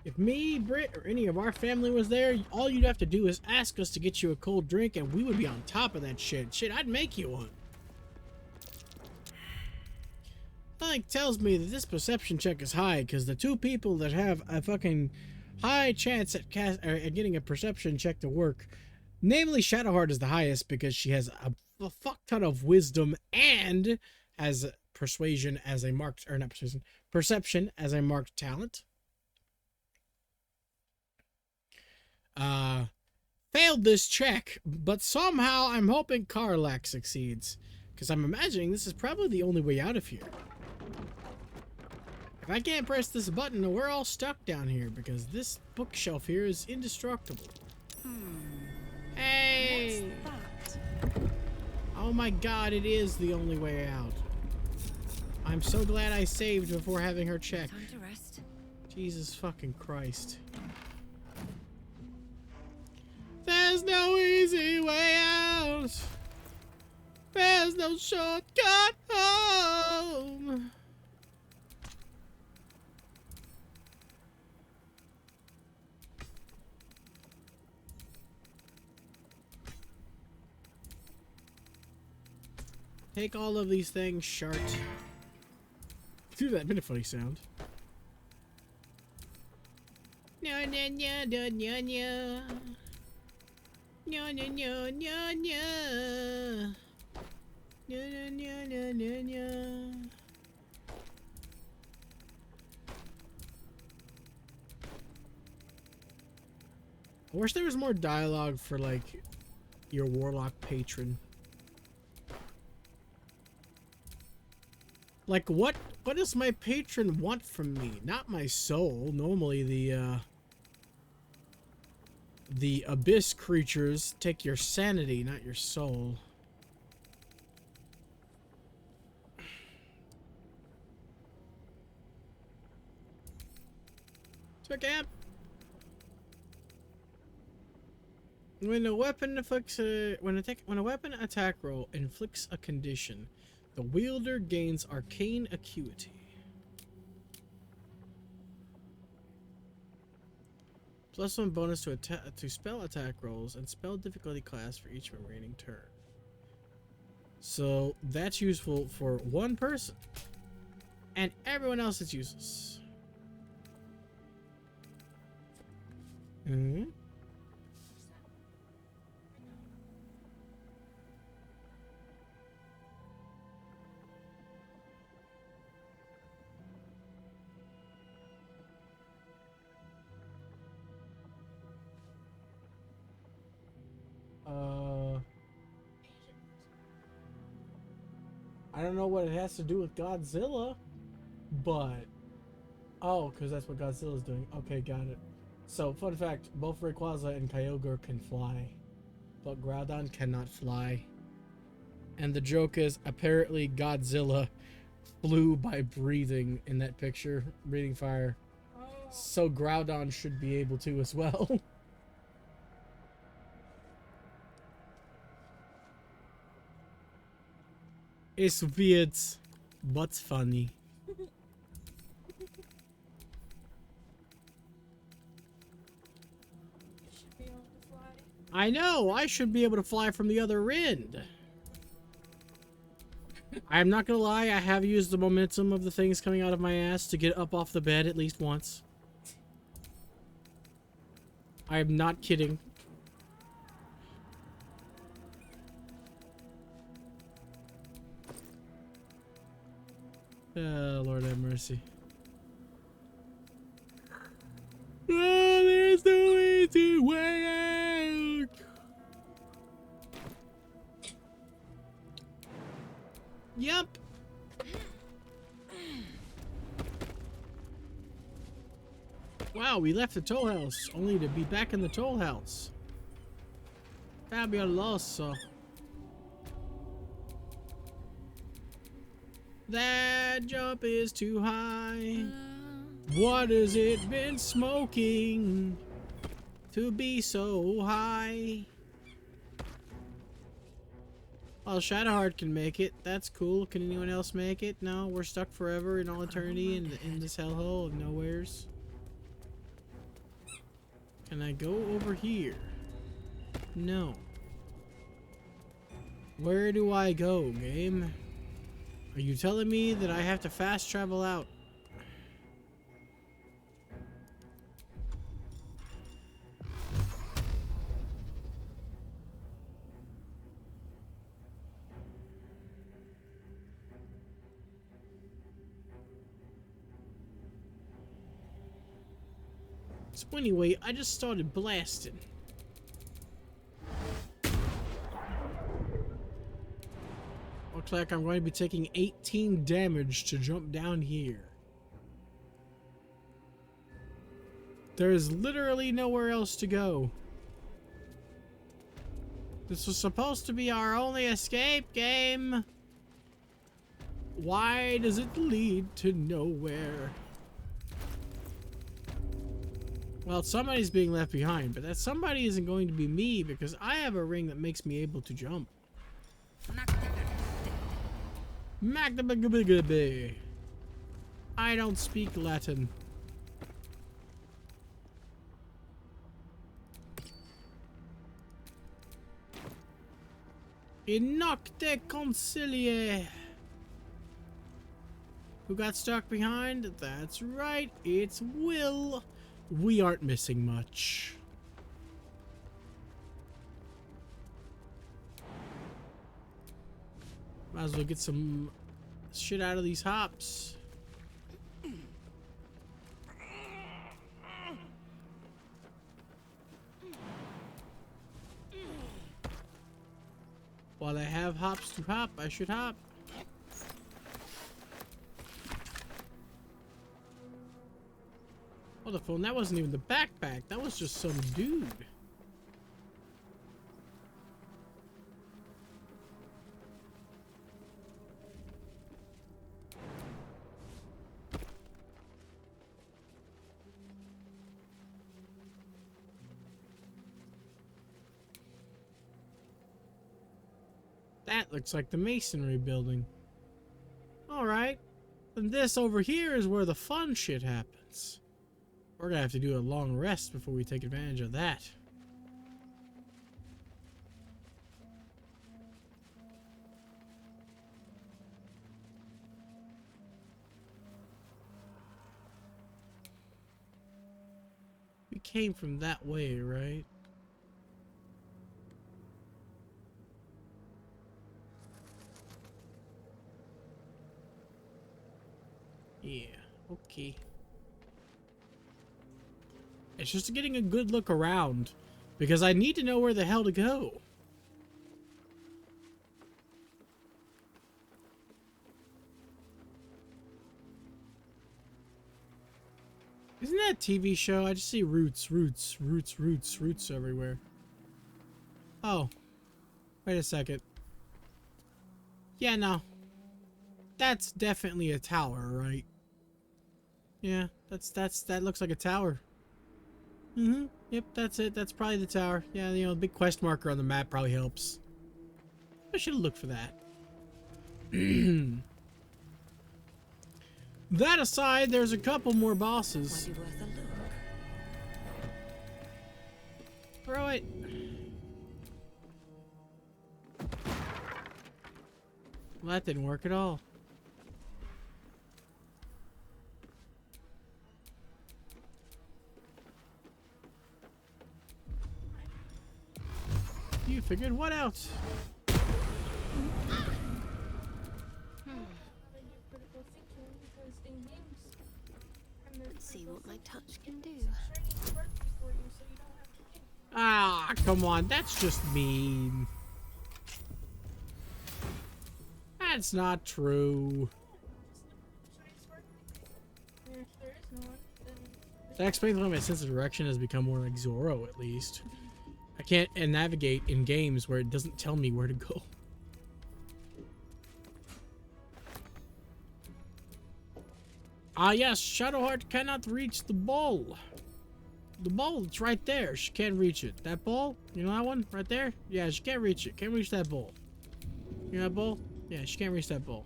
If me, Britt, or any of our family was there, all you'd have to do is ask us to get you a cold drink and we would be on top of that shit. Shit, I'd make you one. Something tells me that this perception check is high because the two people that have a fucking high chance at getting a perception check to work, namely Shadowheart is the highest because she has a fuck ton of wisdom and has persuasion as a marked, or not persuasion, perception as a marked talent. Failed this check, but somehow I'm hoping Karlak succeeds because I'm imagining this is probably the only way out of here. If I can't press this button, we're all stuck down here because this bookshelf here is indestructible. Hey!
What's that?
Oh my god, it is the only way out. I'm so glad I saved before having her check.
Time to rest.
Jesus fucking Christ. There's no easy way out. There's no shortcut home. Take all of these things, Shart. Do that, been a funny sound. No, no, no, no, no, no. No, no, no, no, no. No, no, no, no, no, no. I wish there was more dialogue for, like, your warlock patron. Like, what does my patron want from me? Not my soul. Normally, the abyss creatures take your sanity, not your soul. Took out. When a weapon inflicts when a weapon attack roll inflicts a condition, the wielder gains arcane acuity. +1 bonus to spell attack rolls and spell difficulty class for each remaining turn. So that's useful for one person, and everyone else is useless. Hmm. I don't know what it has to do with Godzilla, but... Oh, because that's what Godzilla's doing. Okay, got it. So, fun fact, both Rayquaza and Kyogre can fly, but Groudon cannot fly. And the joke is, apparently Godzilla flew by breathing in that picture, breathing fire. So Groudon should be able to as well. It's weird, but funny. I know, I should be able to fly from the other end. I'm not gonna lie, I have used the momentum of the things coming out of my ass to get up off the bed at least once. I am not kidding. Oh, Lord have mercy. Oh, there's no easy way out. Yep. Wow, we left the toll house only to be back in the toll house. Fabuloso. That jump is too high. What has it been smoking to be so high? Well, Shadowheart can make it. That's cool. Can anyone else make it? No, we're stuck forever in all eternity in this hellhole of nowheres. Can I go over here? No. Where do I go, game? Are you telling me that I have to fast travel out? So anyway, I just started blasting. Looks like I'm going to be taking 18 damage to jump down here. There is literally nowhere else to go. This was supposed to be our only escape game. Why does it lead to nowhere? Well, somebody's being left behind, but that somebody isn't going to be me because I have a ring that makes me able to jump. Magdabagababe. I don't speak Latin. Inocte concilie. Who got stuck behind? That's right, it's Will. We aren't missing much. Might as well get some shit out of these hops. While I have hops to hop, I should hop. Oh, the phone, that wasn't even the backpack. That was just some dude. That looks like the masonry building. Alright. And this over here is where the fun shit happens. We're gonna have to do a long rest before we take advantage of that. We came from that way, right? Yeah, okay. It's just getting a good look around because I need to know where the hell to go. Isn't that a TV show? I just see roots everywhere. Oh. Wait a second. Yeah, no. That's definitely a tower, right? Yeah, that looks like a tower. Mm-hmm. Yep, that's it. That's probably the tower. Yeah, you know, the big quest marker on the map probably helps. I should have looked for that. That aside, there's a couple more bosses.
Might be worth a look.
Throw it. Well, that didn't work at all. You figured what else?
Let's see what my touch can do.
Ah, come on. That's just mean. That's not true. That explains why my sense of direction has become more like Zorro, at least. I can't navigate in games where it doesn't tell me where to go. Ah, yes, Shadowheart cannot reach the ball. The ball, it's right there. She can't reach it. That ball? You know that one? Right there? Yeah, she can't reach it. Can't reach that ball. You know that ball? Yeah, she can't reach that ball.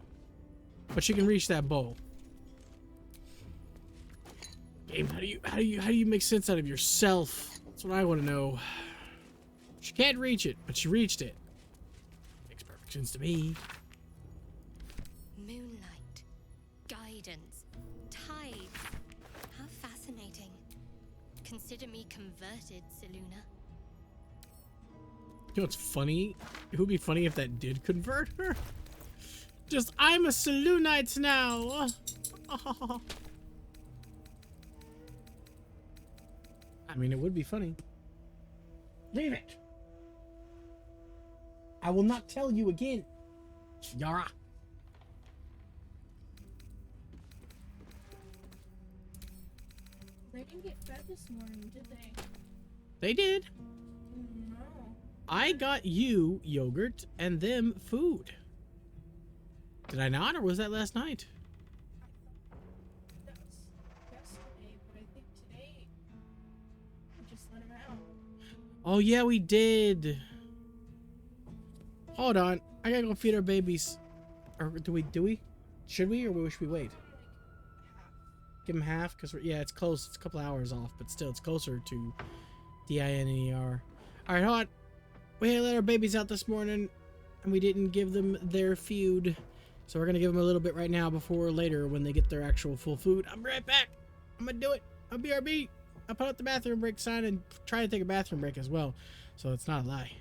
But she can reach that ball. Game, how do you make sense out of yourself? That's what I want to know. She can't reach it, but she reached it. Makes perfect sense to me.
Moonlight, guidance, tides. How fascinating. Consider me converted, Seluna.
You know what's funny? It would be funny if that did convert her. Just, I'm a Selunite now. Oh. I mean, it would be funny. Leave it. I will not tell you again. Yara.
They didn't get fed this morning, did they?
They did.
No.
I got you yogurt and them food. Did I not, or was that last night?
That was yesterday, but I think today we just let him out.
Oh yeah, we did. Hold on, I gotta go feed our babies. Or do we? Should we, or should we wait? Give them half, because yeah, it's close. It's a couple hours off, but still, it's closer to DINER. All right, hold on. We had to let our babies out this morning, and we didn't give them their food. So we're going to give them a little bit right now before later when they get their actual full food. I'll be right back. I'm going to do it. I'll BRB. I'll put out the bathroom break sign and try to take a bathroom break as well. So it's not a lie.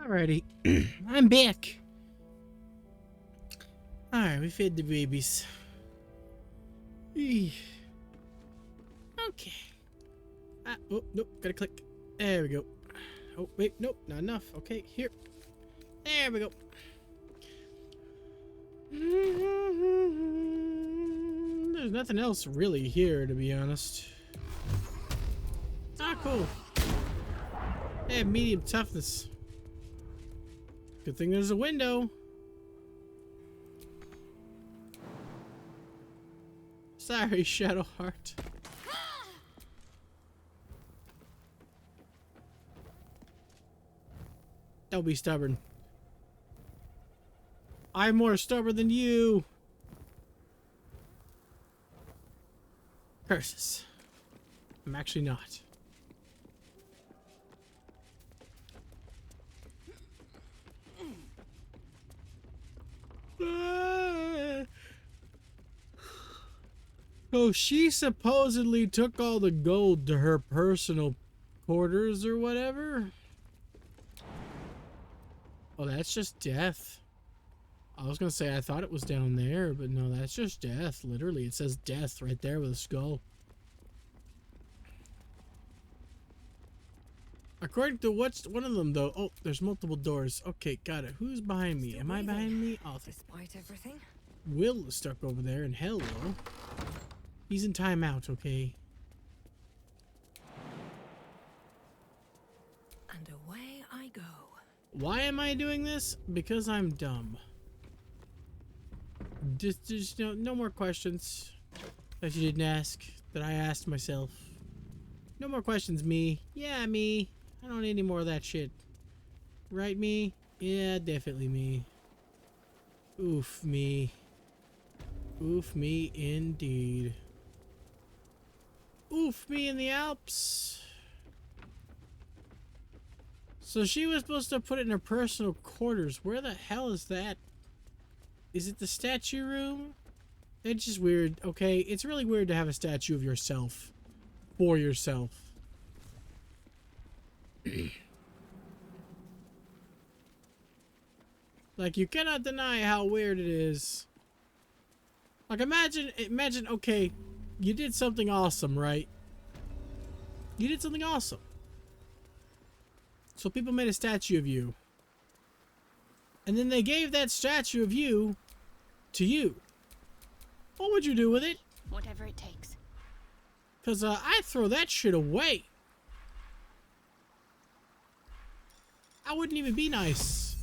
Alrighty, I'm back. Alright, we fed the babies. Okay. Oh, nope, gotta click. There we go. Oh, wait, nope, not enough. Okay, here. There we go. There's nothing else really here, to be honest. Ah, cool. They have medium toughness. Good thing there's a window. Sorry, Shadowheart. Don't be stubborn. I'm more stubborn than you. Curses. I'm actually not. So she supposedly took all the gold to her personal quarters or whatever. Oh, that's just death. I was gonna say I thought it was down there, but no, that's just death. Literally, it says death right there with a skull. According to what's one of them though? Oh, there's multiple doors. Okay, got it. Who's behind me? Am I behind me? Oh,
despite everything.
Will is stuck over there, and hello. He's in timeout, okay?
And away I go.
Why am I doing this? Because I'm dumb. Just no more questions that you didn't ask, that I asked myself. No more questions, me. Yeah, me. I don't need any more of that shit. Right, me? Yeah, definitely me. Oof, me. Oof, me indeed. Oof, me in the Alps. So she was supposed to put it in her personal quarters. Where the hell is that? Is it the statue room? It's just weird, okay? It's really weird to have a statue of yourself. For yourself. Like, you cannot deny how weird it is. Like, imagine, okay, you did something awesome, right? You did something awesome. So people made a statue of you. And then they gave that statue of you to you. What would you do with it?
Whatever it takes.
Because I'd throw that shit away. I wouldn't even be nice.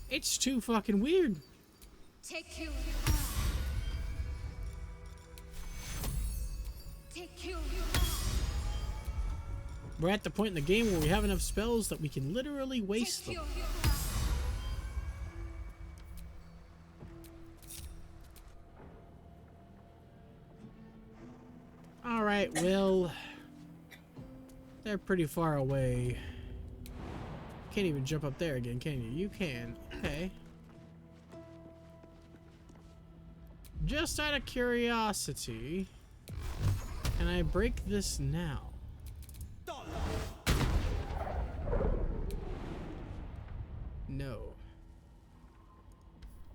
It's too fucking weird.
Take you. Take you.
We're at the point in the game where we have enough spells that we can literally waste them. Alright, well... they're pretty far away. Can't even jump up there again, can you? You can. Okay. Just out of curiosity, can I break this now? No.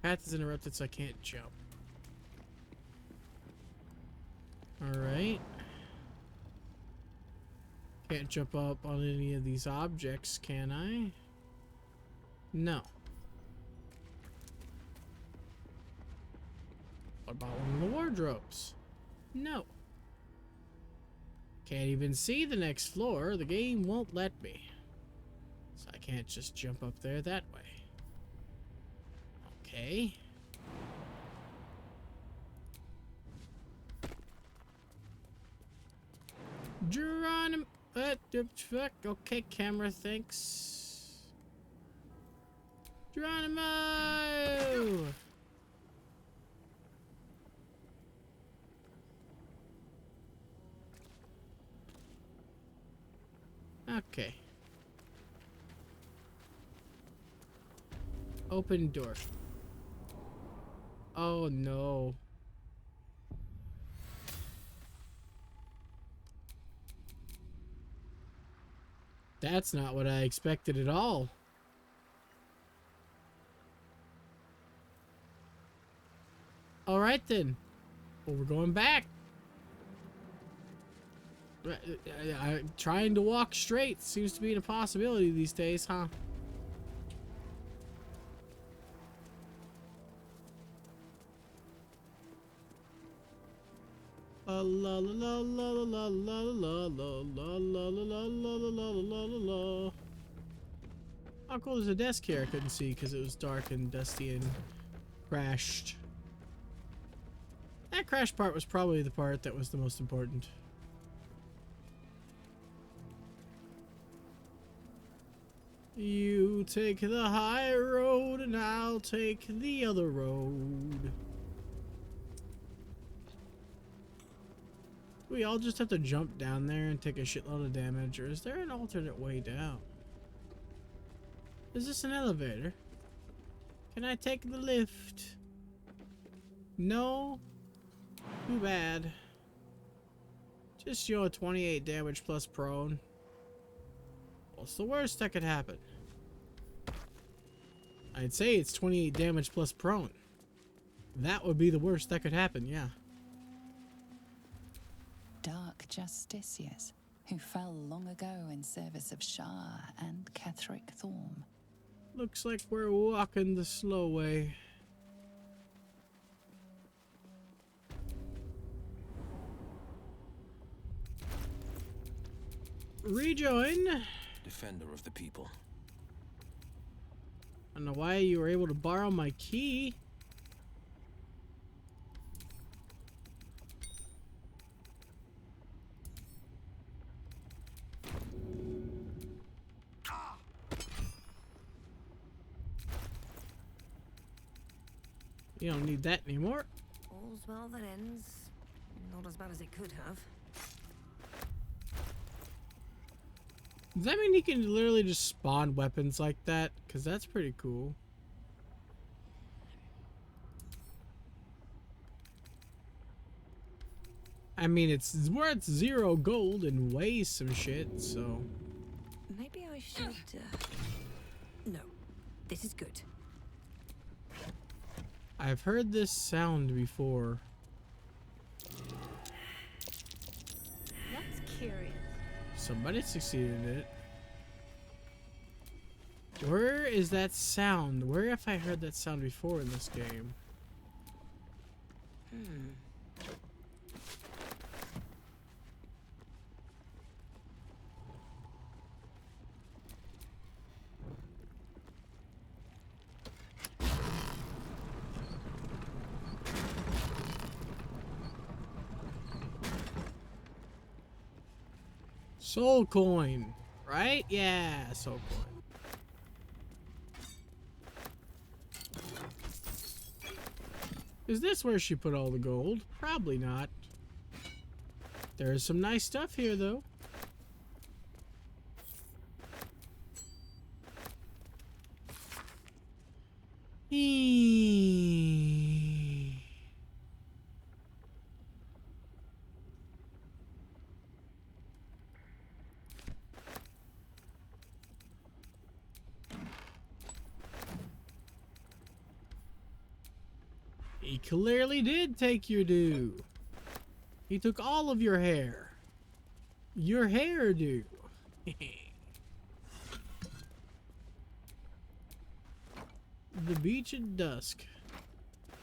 Path is interrupted, so I can't jump. Alright. Can't jump up on any of these objects, can I? No. What about one of the wardrobes? No. Can't even see the next floor. The game won't let me. So I can't just jump up there that way. Okay. Geronimo. Fuck. Okay, camera, thanks. Geronimo! Okay. Open door. Oh no. That's not what I expected at all. Alright then. Well, we're going back. Trying to walk straight seems to be a possibility these days, huh? La la la la la la la la la la la la la la la. How cool is a desk here? I couldn't see because it was dark and dusty and crashed. That crash part was probably the part that was the most important. You take the high road and I'll take the other road. We all just have to jump down there and take a shitload of damage, or is there an alternate way down? Is this an elevator? Can I take the lift? No? Too bad. Just show 28 damage plus prone. What's the worst that could happen? I'd say it's 28 damage plus prone. That would be the worst that could happen, yeah.
Dark justiciars who fell long ago in service of Shah and Ketheric Thorm.
Looks like we're walking the slow way. Rejoin.
Defender of the people.
I don't know why you were able to borrow my key. You don't need that anymore.
All's well that ends. Not as bad as it could have.
Does that mean he can literally just spawn weapons like that? Because that's pretty cool. I mean, it's worth 0 gold and weighs some shit, so...
Maybe I should... No. This is good.
I've heard this sound before.
That's curious.
Somebody succeeded in it. Where is that sound? Where have I heard that sound before in this game? Soul coin, right? Yeah, soul coin. Is this where she put all the gold? Probably not. There's some nice stuff here, though. He clearly did take your due. He took all of your hair. Your hairdo. The beach at dusk.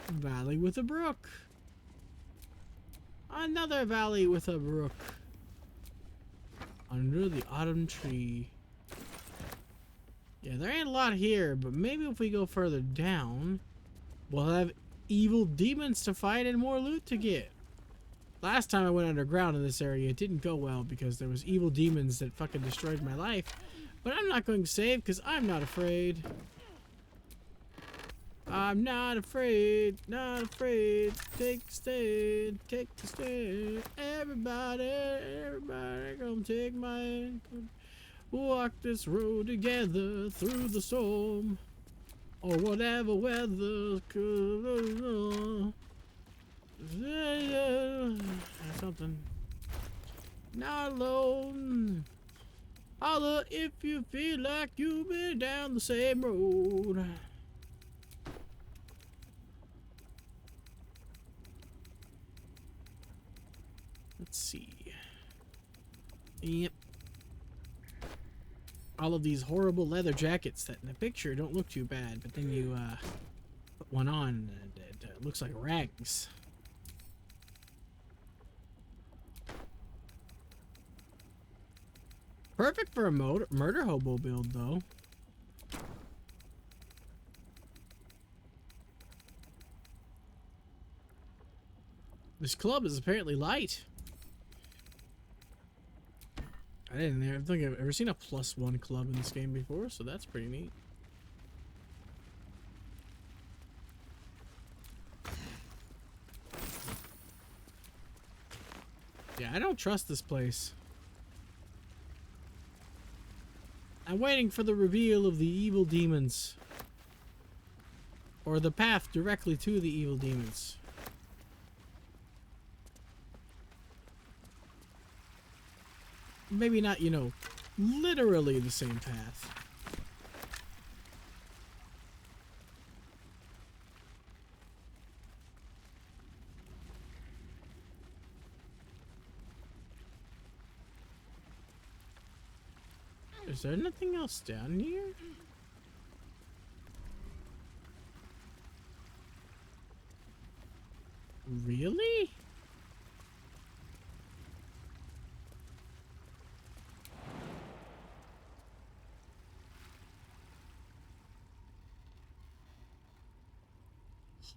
Valley with a brook. Another valley with a brook. Under the autumn tree. Yeah, there ain't a lot here, but maybe if we go further down, we'll have evil demons to fight and more loot to get. Last time I went underground in this area, it didn't go well because there was evil demons that fucking destroyed my life. But I'm not going to save because I'm not afraid. I'm not afraid, not afraid. Take the stand, take the stand. Everybody, everybody gonna take my hand. Walk this road together through the storm. Or whatever weather could. Something. Not alone. Holla if you feel like you've been down the same road. Let's see. Yep. All of these horrible leather jackets that in the picture don't look too bad, but then you put one on and it looks like rags. Perfect for a murder hobo build, though. This club is apparently light. I don't think I've ever seen a +1 club in this game before, so that's pretty neat. Yeah, I don't trust this place. I'm waiting for the reveal of the evil demons. Or the path directly to the evil demons. Maybe not, you know, literally the same path. Is there nothing else down here? Really?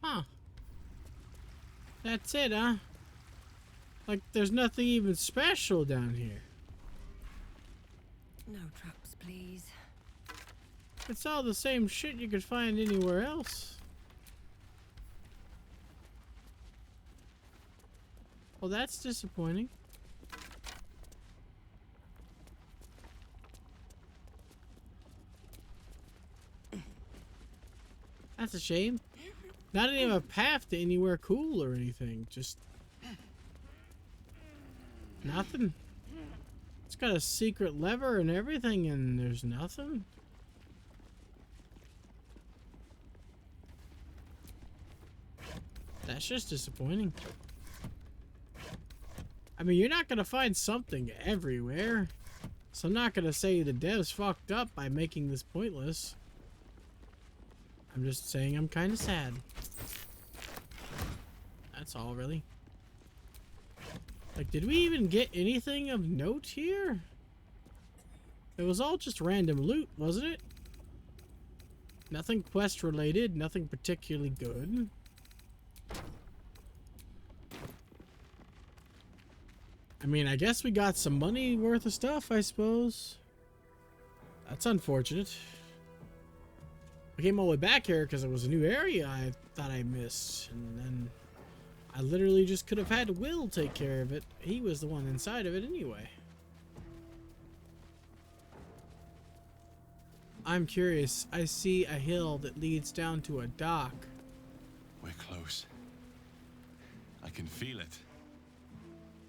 Huh. That's it, huh? Like, there's nothing even special down here.
No traps, please.
It's all the same shit you could find anywhere else. Well, that's disappointing. That's a shame. Not even a path to anywhere cool or anything. Just nothing. It's got a secret lever and everything, and there's nothing. That's just disappointing. I mean, you're not gonna find something everywhere. So I'm not gonna say the devs fucked up by making this pointless. I'm just saying I'm kind of sad. That's all, really. Like, did we even get anything of note here? It was all just random loot, wasn't it? Nothing quest related, nothing particularly good. I mean, I guess we got some money worth of stuff, I suppose. That's unfortunate. I came all the way back here because it was a new area I thought I missed. And then I literally just could have had Will take care of it. He was the one inside of it anyway. I'm curious. I see a hill that leads down to a dock.
We're close. I can feel it.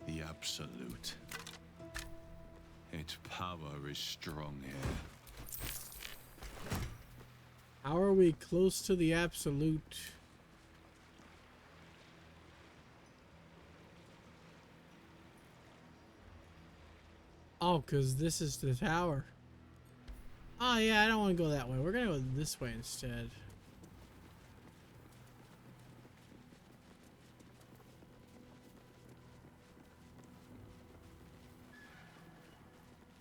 The absolute. Its power is strong here.
How are we close to the absolute? Oh, because this is the tower. Oh, yeah, I don't want to go that way. We're going to go this way instead.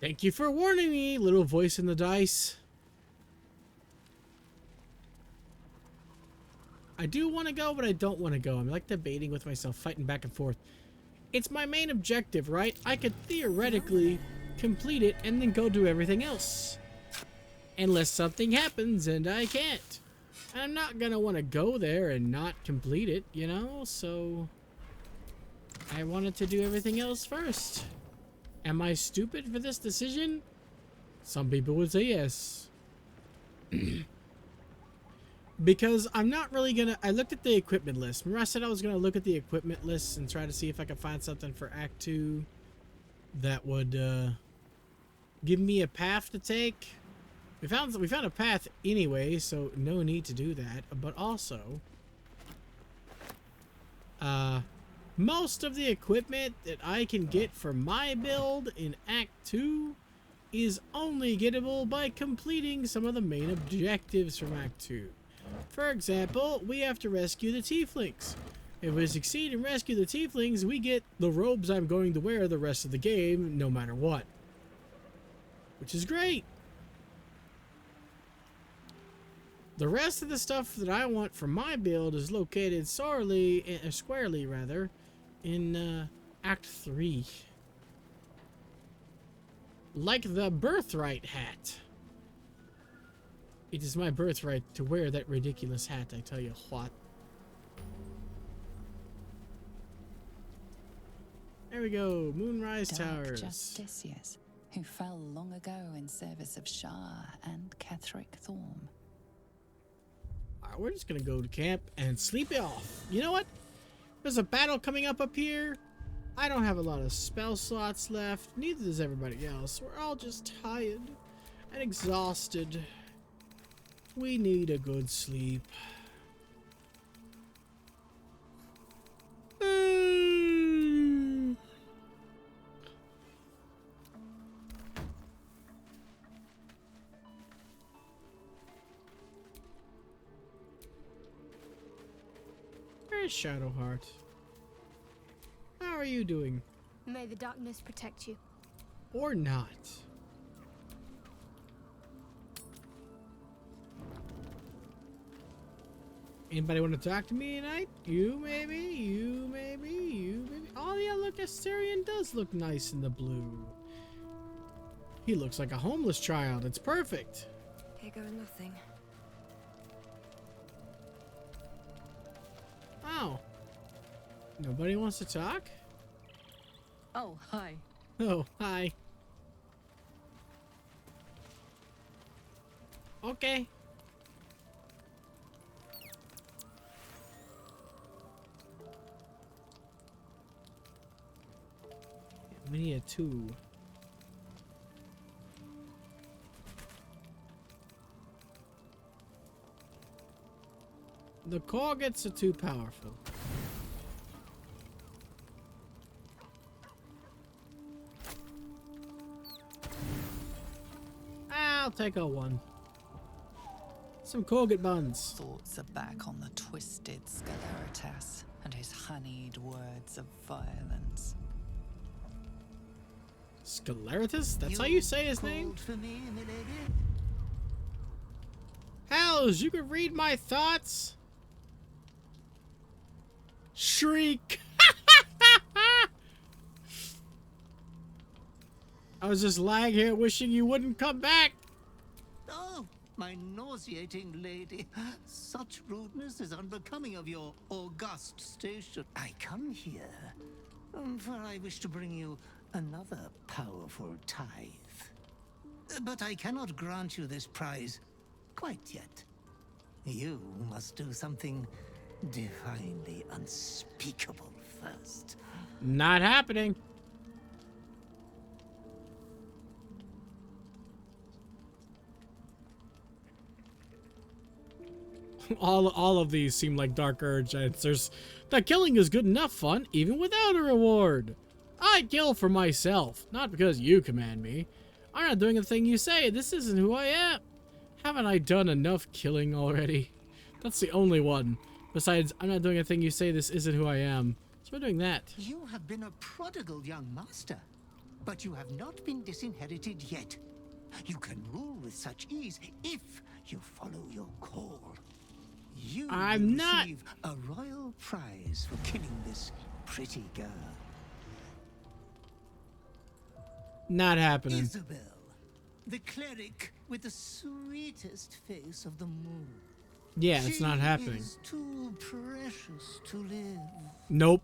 Thank you for warning me, little voice in the dice. I do want to go, but I don't want to go. I'm like debating with myself, fighting back and forth. It's my main objective, right? I could theoretically complete it and then go do everything else. Unless something happens and I can't. And I'm not going to want to go there and not complete it, you know? So I wanted to do everything else first. Am I stupid for this decision? Some people would say yes. Because I'm not really gonna... I looked at the equipment list. Remember I said I was gonna look at the equipment list and try to see if I could find something for Act 2 that would give me a path to take. We found a path anyway, so no need to do that. But also, Most of the equipment that I can get for my build in Act 2 is only gettable by completing some of the main objectives from Act 2. For example, we have to rescue the tieflings. If we succeed and rescue the tieflings, we get the robes I'm going to wear the rest of the game, no matter what. Which is great. The rest of the stuff that I want for my build is located squarely in Act 3. Like the birthright hat. It is my birthright to wear that ridiculous hat, I tell you what. There we go, Moonrise
Dark
Towers.
Justicius, who fell long ago in service of Shah and Ketheric Thorm.
Alright, we're just gonna go to camp and sleep it off. You know what? There's a battle coming up here. I don't have a lot of spell slots left. Neither does everybody else. We're all just tired and exhausted. We need a good sleep. Where's Shadowheart? How are you doing?
May the darkness protect you.
Or not? Anybody want to talk to me tonight? You maybe? You maybe? You maybe? Oh yeah, look, Astarion does look nice in the blue. He looks like a homeless child. It's perfect.
Here goes nothing.
Oh. Nobody wants to talk?
Oh, hi.
Oh, hi. Okay. We need a 2. The core gets a 2 powerful. I'll take a 1. Some Corget buns.
Thoughts are back on the twisted Scaleritas and his honeyed words of violence.
Scaleritas? That's how you say his name?
For me, milady?
Hells, you can read my thoughts? Shriek! I was just lying here wishing you wouldn't come back.
Oh, my nauseating lady. Such rudeness is unbecoming of your august station. I come here, for I wish to bring you another powerful tithe. But I cannot grant you this prize quite yet. You must do something divinely unspeakable first.
Not happening. All of these seem like Dark Urge answers. The killing is good enough fun, even without a reward. I kill for myself, not because you command me. I'm not doing the thing you say. This isn't who I am. Haven't I done enough killing already? That's the only one. Besides, I'm not doing a thing you say. This isn't who I am. So we're doing that.
You have been a prodigal young master, but you have not been disinherited yet. You can rule with such ease if you follow your call. You
I'm
will
not.
receive a royal prize for killing this pretty girl.
Not happening.
Isabel, the cleric with the sweetest face of them all.
Yeah, it's not happening.
She is too precious to live.
Nope.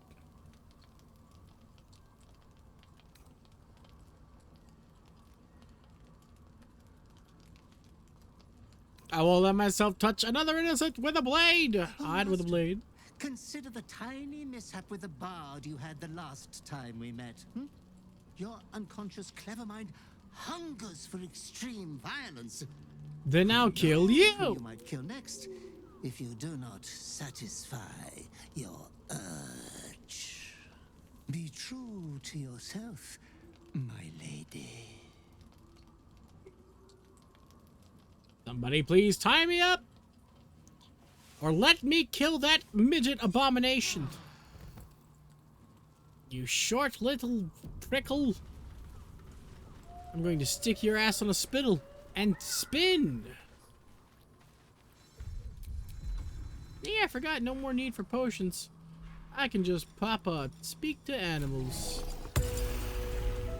I will let myself touch another innocent with a blade. I'd with a blade.
Consider the tiny mishap with the bard you had the last time we met. Your unconscious clever mind hungers for extreme violence.
Then I'll kill you.
You might kill next, if you do not satisfy your urge. true to yourself, my lady.
Somebody please tie me up! Or let me kill that midget abomination! You short little prickle! I'm going to stick your ass on a spittle and spin! Yeah, I forgot, no more need for potions. I can just speak to animals.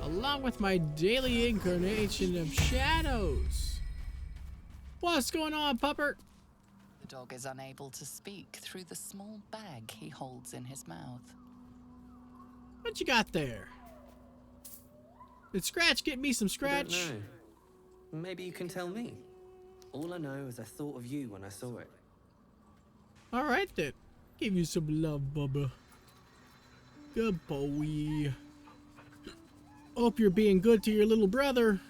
Along with my daily incarnation of shadows. What's going on, pupper?
The dog is unable to speak through the small bag he holds in his mouth.
What you got there? Did Scratch get me some scratch?
I don't know. Maybe you can tell me. All I know is I thought of you when I saw it.
Alright then. Give you some love, Bubba. Good boy. Hope you're being good to your little brother.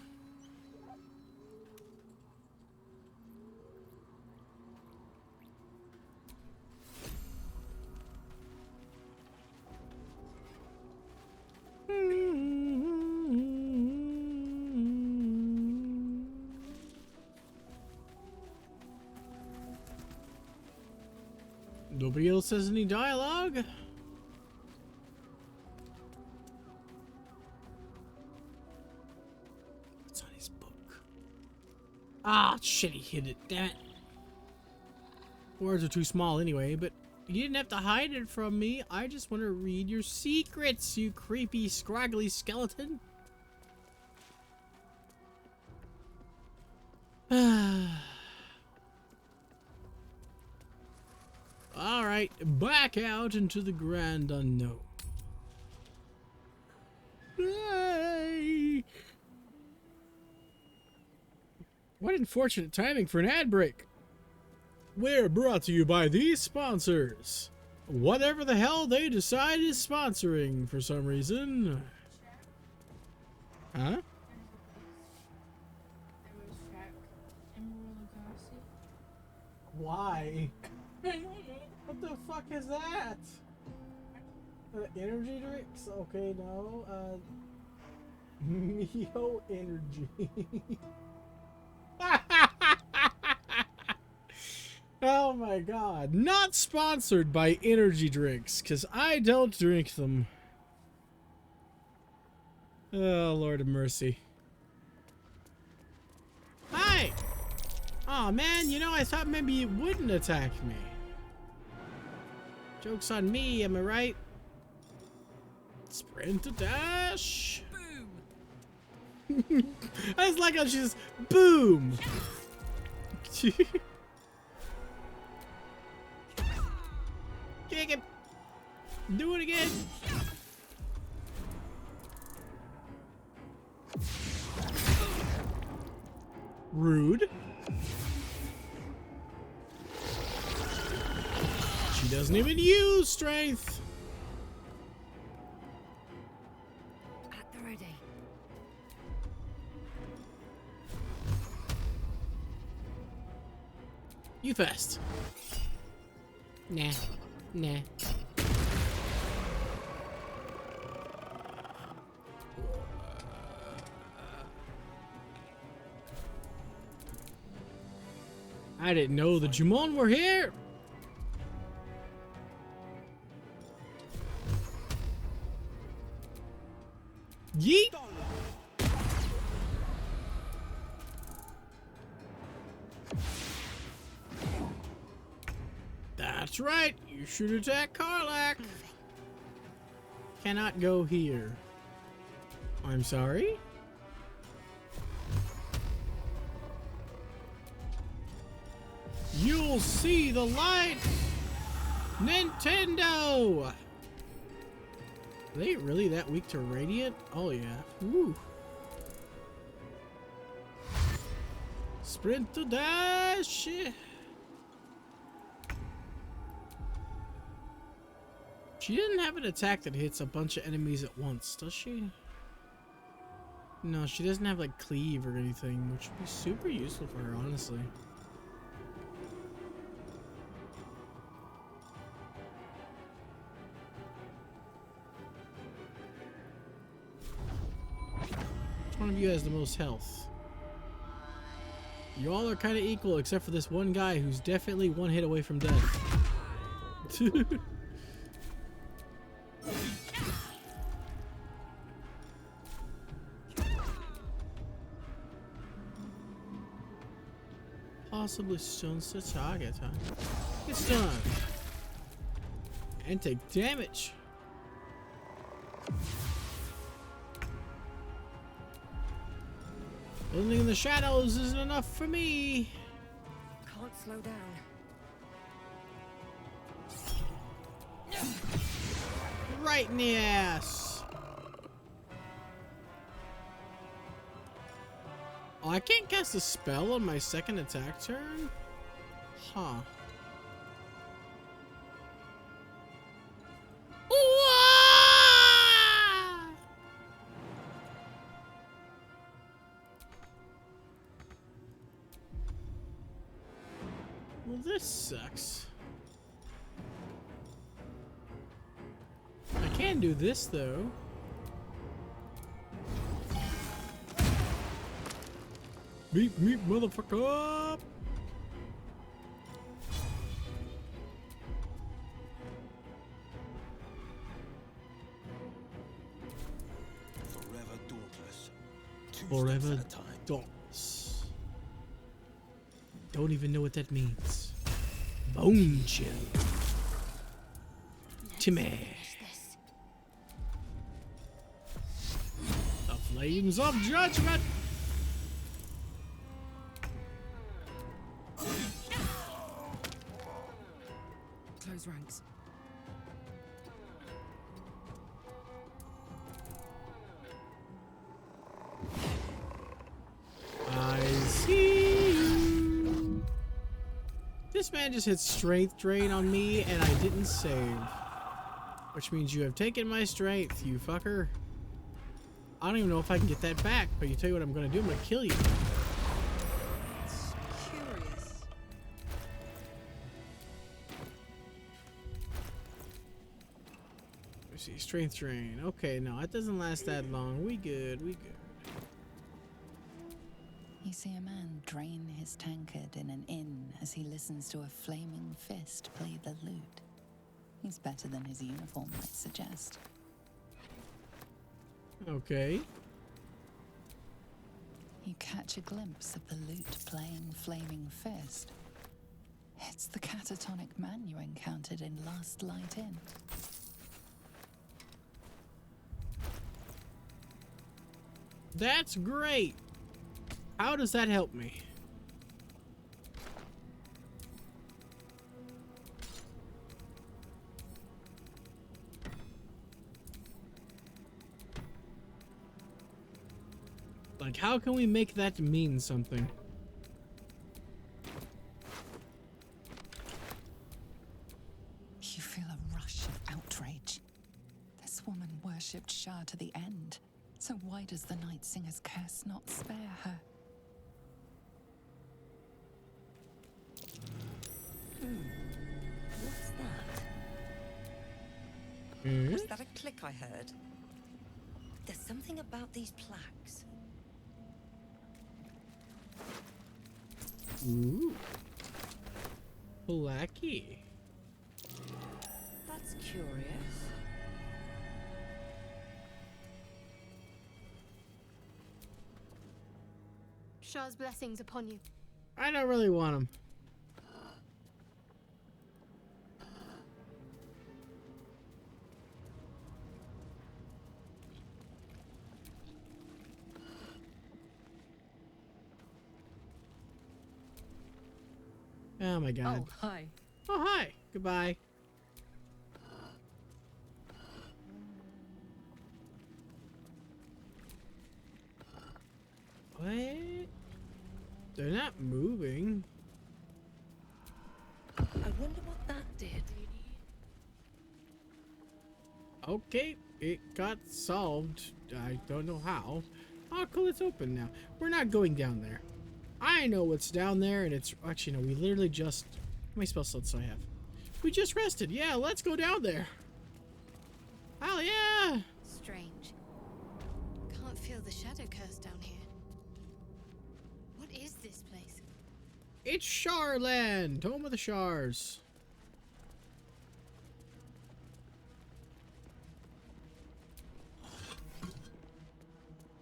Nobody else has any dialogue? What's on his book? Ah, shit, he hid it. Damn it. Words are too small anyway, but you didn't have to hide it from me. I just want to read your secrets, you creepy, scraggly skeleton. Alright, back out into the grand unknown. Yay! What unfortunate timing for an ad break. We're brought to you by these sponsors. Whatever the hell they decide is sponsoring for some reason. Huh? Why? What the fuck is that? Energy drinks? Okay, no. Mio Energy. Oh my god. Not sponsored by energy drinks, because I don't drink them. Oh, Lord of mercy. Hi! Aw, man, you know, I thought maybe you wouldn't attack me. Joke's on me, am I right? Sprint to dash! Boom! I just like how she's boom! Kick him! Do it again! Rude. She doesn't even use strength.
At the ready.
You first. Nah. Nah. I didn't know the Jumon were here. Yeet. That's right. You should attack Karlach. Cannot go here. I'm sorry? You'll see the light! Nintendo! Are they really that weak to Radiant? Oh yeah. Woo. Sprint to dash! She didn't have an attack that hits a bunch of enemies at once, does she? No, she doesn't have like cleave or anything, which would be super useful for her, honestly. Which one of you has the most health? You all are kind of equal, except for this one guy who's definitely one hit away from death. Possibly stuns the target, huh? Get stunned. And take damage. Building in the shadows isn't enough for me.
Can't slow down.
Right in the ass. Oh, I can't cast a spell on my second attack turn? Huh. Well, this sucks. I can do this, though. Beep, meep, motherfucker!
Forever dauntless.
Forever dauntless. Don't even know what that means. Bone chill. Timmy. The flames of judgment.
Close ranks.
I see you. This man just hit strength drain on me and I didn't save. Which means you have taken my strength, you fucker. I don't even know if I can get that back, but you tell you what I'm gonna do, I'm gonna kill you.
Curious.
Let's see, strength drain. Okay, no, it doesn't last that long. We good, we good.
You see a man drain his tankard in an inn as he listens to a flaming fist play the lute. He's better than his uniform might suggest.
Okay.
You catch a glimpse of the lute playing Flaming Fist. It's the catatonic man you encountered in Last Light Inn.
That's great. How does that help me? Like, how can we make that mean something?
You feel a rush of outrage. This woman worshipped Shah to the end. So why does the Night Singer's curse not spare her?
What's that?
Hmm?
Was that a click I heard? There's something about these plaques.
Ooh. Blackie.
That's curious.
Shah's blessings upon you.
I don't really want him. Oh my god.
Oh, hi.
Oh, hi. Goodbye. What? They're not moving.
I wonder what that did.
Okay, it got solved. I don't know how. Oh, cool, it's open now. We're not going down there. I know what's down there, and it's... Actually, no, we literally just... How many spell slots do I have? We just rested. Yeah, let's go down there. Hell yeah!
Strange. Can't feel the shadow curse down here. What is this place?
It's Sharland, home of the Shars.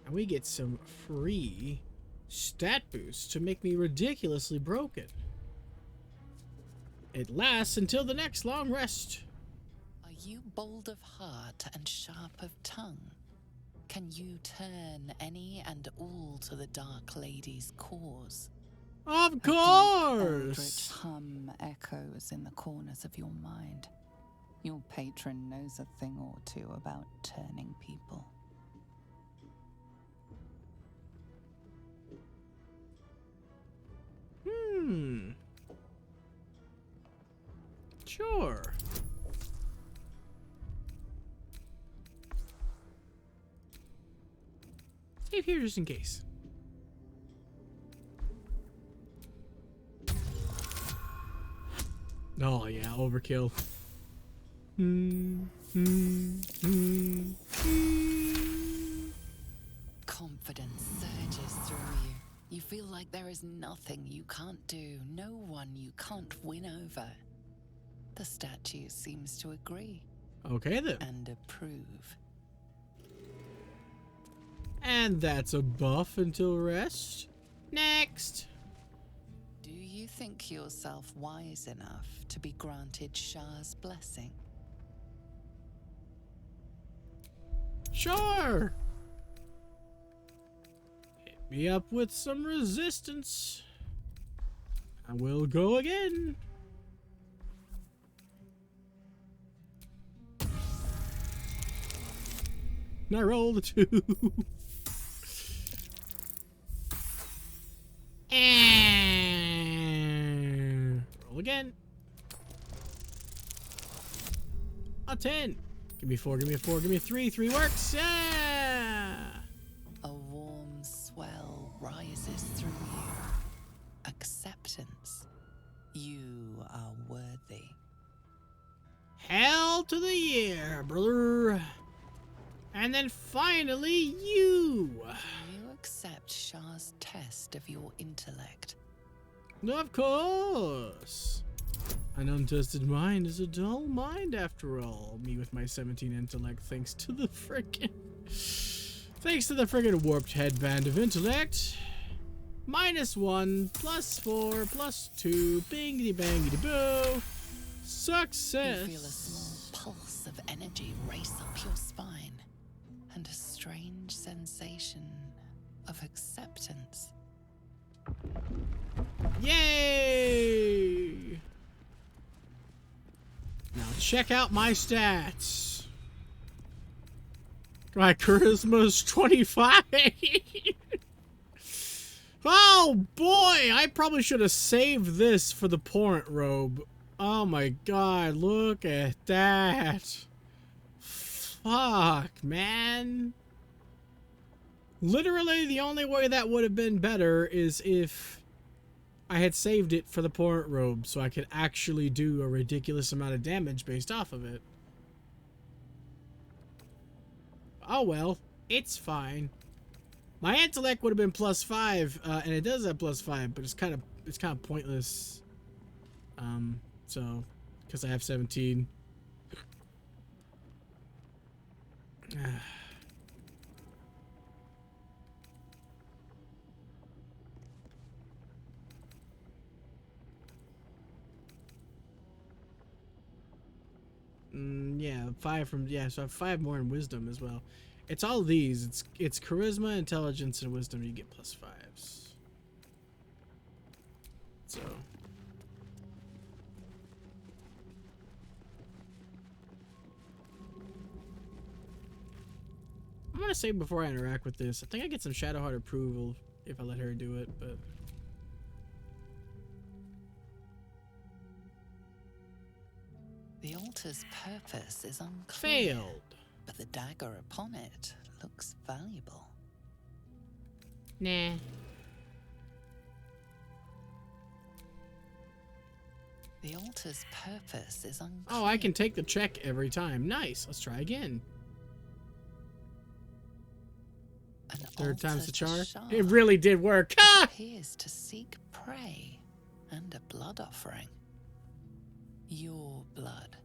And we get some free stat boosts to make me ridiculously broken. It lasts until the next long rest.
Are you bold of heart and sharp of tongue? Can you turn any and all to the Dark Lady's cause?
Of
Eldritch
course!
hum echoes in the corners of your mind. Your patron knows a thing or two about turning people.
Sure. Save here just in case. Oh yeah, overkill.
Confidence surges through you. You feel like there is nothing you can't do, no one you can't win over. The statue seems to agree.
Okay then.
And approve.
And that's a buff until rest. Next.
Do you think yourself wise enough to be granted Shah's blessing?
Sure. Hit me up with some resistance. I will go again. And I rolled a 2. And roll again. A 10. Give me 4, give me a 4, give me a 3. 3 works. Yeah.
A warm swell rises through you. Acceptance. You are worthy.
Hell to the year, brother. And then finally, you.
You accept Shah's test of your intellect.
Of course. An untested mind is a dull mind after all. Me with my 17 intellect thanks to the frickin' warped headband of intellect. -1, +4, +2, bingity bangity boo. Success.
You feel a small pulse of energy race up your spine, and a strange sensation of acceptance.
Yay! Now check out my stats. My charisma's 25. Oh boy, I probably should have saved this for the Porrent robe. Oh my god, look at that. Fuck, man. Literally, the only way that would have been better is if I had saved it for the Porrent robe so I could actually do a ridiculous amount of damage based off of it. Oh well, it's fine. My intellect would have been +5, and it does have +5, but it's kind of pointless. So, because I have 17. Yeah, 5 from, yeah, so I have 5 more in wisdom as well. It's all these. It's charisma, intelligence, and wisdom. You get +5s. So. I'm gonna say before I interact with this, I think I get some Shadowheart approval if I let her do it, but.
The altar's purpose is unclear.
Failed.
But the dagger upon it looks valuable.
Nah.
The altar's purpose is unclear.
Oh, I can take the check every time. Nice. Let's try again. Third time's the charm.
Shard
It really did work. Ah!
appears to seek prey and a blood offering. Your blood.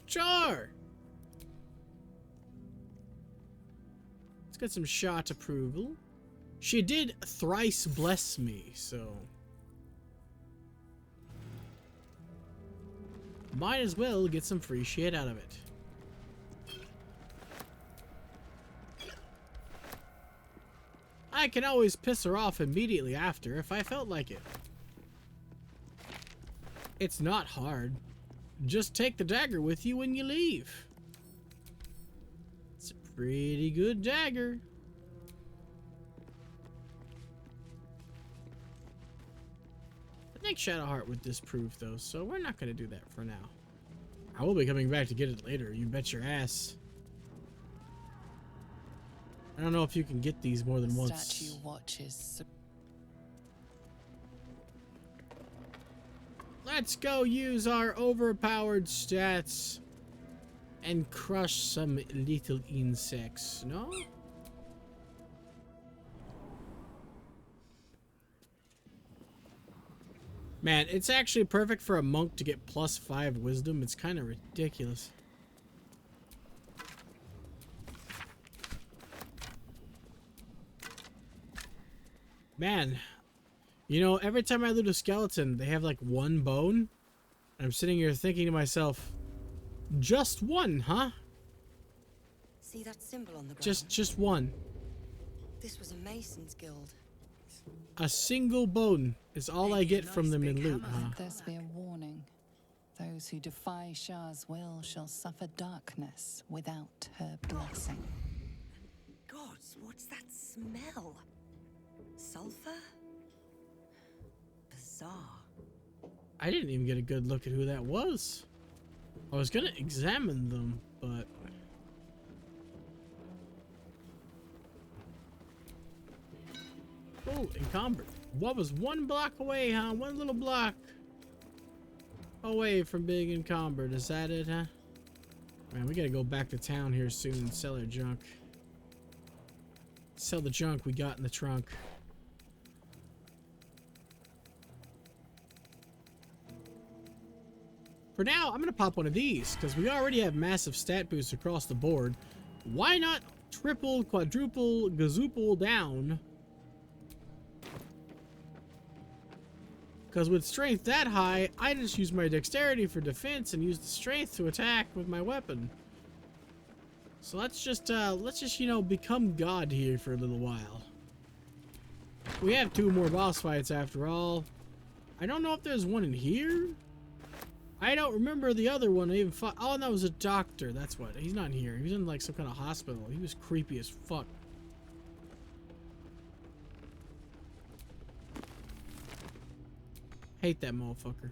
Char! Let's get some shot approval. She did thrice bless me, so... might as well get some free shit out of it. I can always piss her off immediately after if I felt like it. It's not hard. Just take the dagger with you when you leave. It's a pretty good dagger. I think Shadowheart would disprove though, so we're not going to do that for now. I will be coming back to get it later, you bet your ass. I don't know if you can get these more than once.
Statue watches.
Let's go use our overpowered stats and crush some little insects, no? Man, it's actually perfect for a monk to get +5 wisdom. It's kind of ridiculous. Man, you know, every time I loot a skeleton, they have like one bone. And I'm sitting here thinking to myself, just one, huh?
See that symbol on the ground?
Just one.
This was a Mason's guild.
A single bone is all I get from them in loot, huh?
Let this be a warning. Those who defy Shah's will shall suffer darkness without her blessing.
Gods, what's that smell? Sulfur? Bizarre.
I didn't even get a good look at who that was. I was gonna examine them, but... oh, encumbered. What was one block away, huh? One little block away from being encumbered. Is that it, huh? Man, we gotta go back to town here soon and sell our junk. Sell the junk we got in the trunk. For now, I'm gonna pop one of these, because we already have massive stat boosts across the board. Why not triple, quadruple, gazoople down? Because with strength that high, I just use my dexterity for defense and use the strength to attack with my weapon. So let's just you know, become God here for a little while. We have 2 more boss fights after all. I don't know if there's one in here. I don't remember the other one I even fought. Oh, and that was a doctor. That's what. He's not here. He was in like some kind of hospital. He was creepy as fuck. Hate that motherfucker.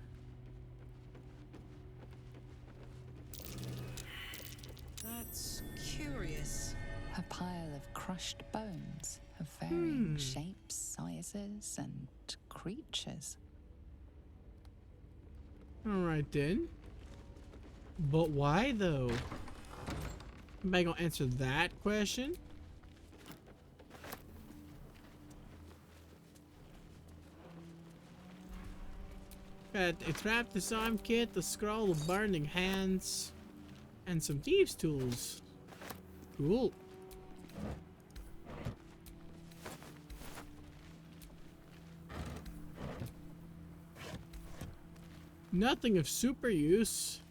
That's curious.
A pile of crushed bones of varying shapes, sizes, and creatures.
Alright then. But why though? Anybody gonna answer that question? Got a trap disarm kit, the scroll of burning hands, and some thieves' tools. Cool. Nothing of super use.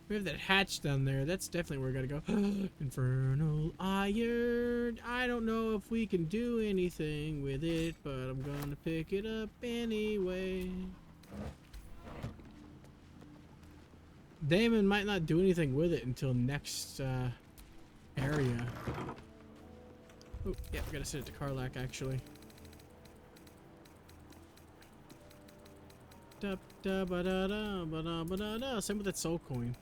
We have that hatch down there. That's definitely where we gotta go. Infernal iron. I don't know if we can do anything with it, but I'm gonna pick it up anyway. Damon might not do anything with it until next area. Oh, yeah, we gotta send it to Karlak actually. Same with that soul coin.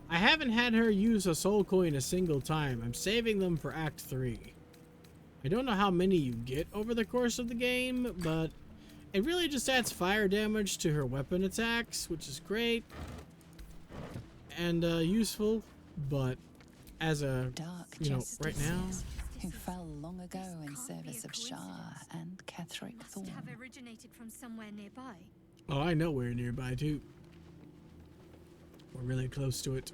I haven't had her use a soul coin a single time. I'm saving them for Act 3. I don't know how many you get over the course of the game, but it really just adds fire damage to her weapon attacks, which is great and useful, but as a,
Dark
you know, right now.
who fell long ago in service of Shah and Ketheric
Must
Thorn.
have originated from somewhere nearby.
Oh, I know we're nearby too. We're really close to it.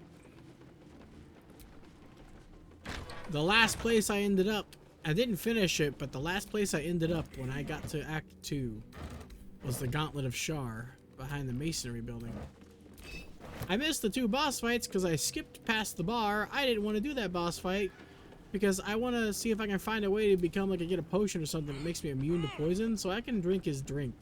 The last place I ended up, I didn't finish it, but the last place I ended up when I got to Act 2 was the Gauntlet of Shar behind the masonry building. I missed the 2 boss fights because I skipped past the bar. I didn't want to do that boss fight because I want to see if I can find a way to become like, get a potion or something that makes me immune to poison so I can drink his drink.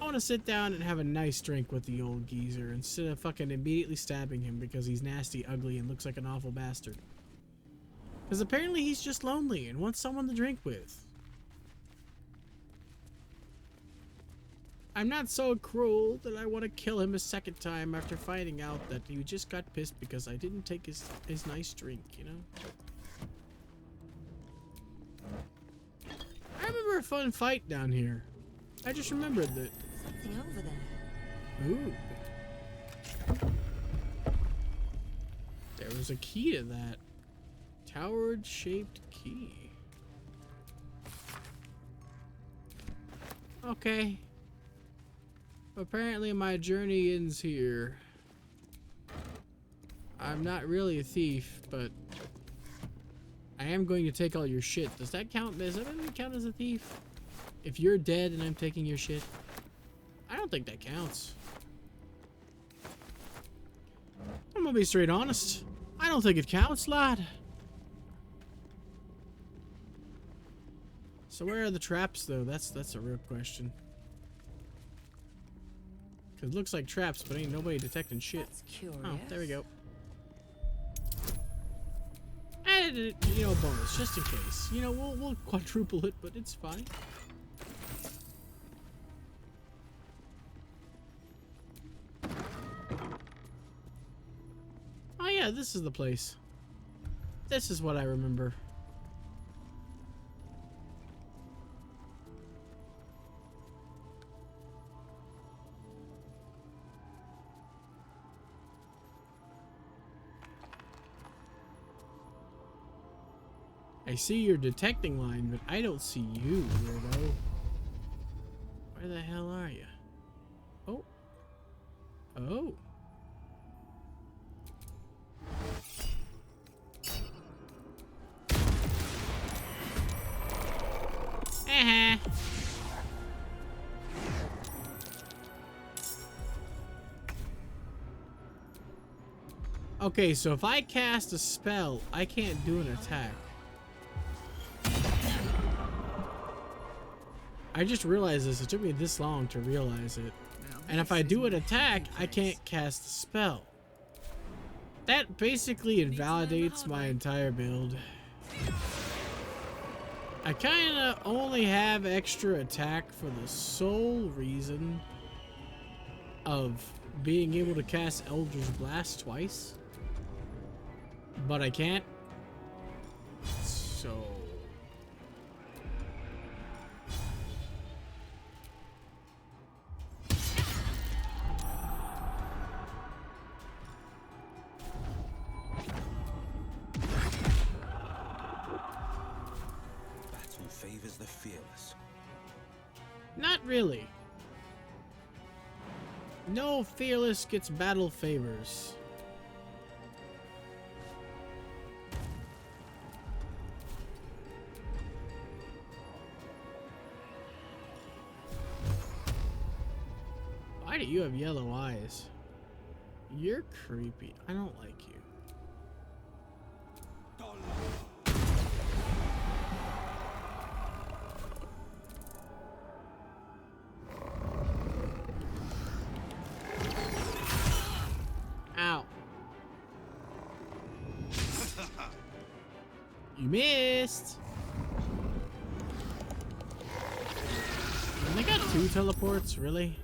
I want to sit down and have a nice drink with the old geezer instead of fucking immediately stabbing him because he's nasty, ugly, and looks like an awful bastard. Because apparently he's just lonely and wants someone to drink with. I'm not so cruel that I want to kill him a second time after finding out that he just got pissed because I didn't take his nice drink, you know? I remember a fun fight down here. I just remembered that.
Something over there.
Ooh. There was a key to that. Towered-shaped key. Okay. Apparently my journey ends here. I'm not really a thief, but I am going to take all your shit. Does that count? Does that even count as a thief? If you're dead and I'm taking your shit? I don't think that counts. I'm gonna be straight honest. I don't think it counts, lad. So where are the traps, though? That's a real question. Cause it looks like traps, but ain't nobody detecting shit. Oh, there we go. And you know, bonus just in case. You know, we'll quadruple it, but it's fine. Oh yeah, this is the place. This is what I remember. I see your detecting line, but I don't see you, weirdo. Where the hell are you? Oh. Oh. Okay, so if I cast a spell, I can't do an attack. I just realized this. It took me this long to realize it. And if I do an attack, I can't cast a spell. That basically invalidates my entire build. I kinda only have extra attack for the sole reason of being able to cast Eldritch Blast twice. But I can't. So...
favors the fearless.
Not really. No fearless gets battle favors. Why do you have yellow eyes? You're creepy. I don't like you. Ow. You missed. And they got 2 teleports, really?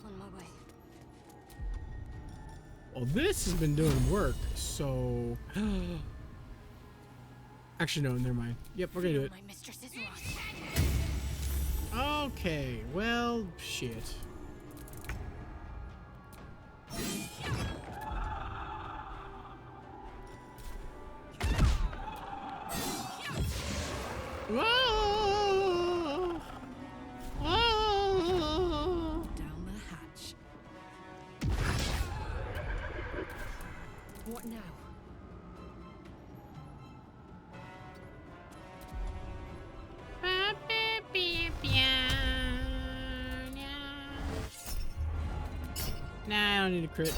On my way.
Well, this has been doing work, so... Actually, no, never mind. Yep, we're gonna do it.
My mistress is right.
Okay, well, shit.
What now?
Nah, I don't need a crit.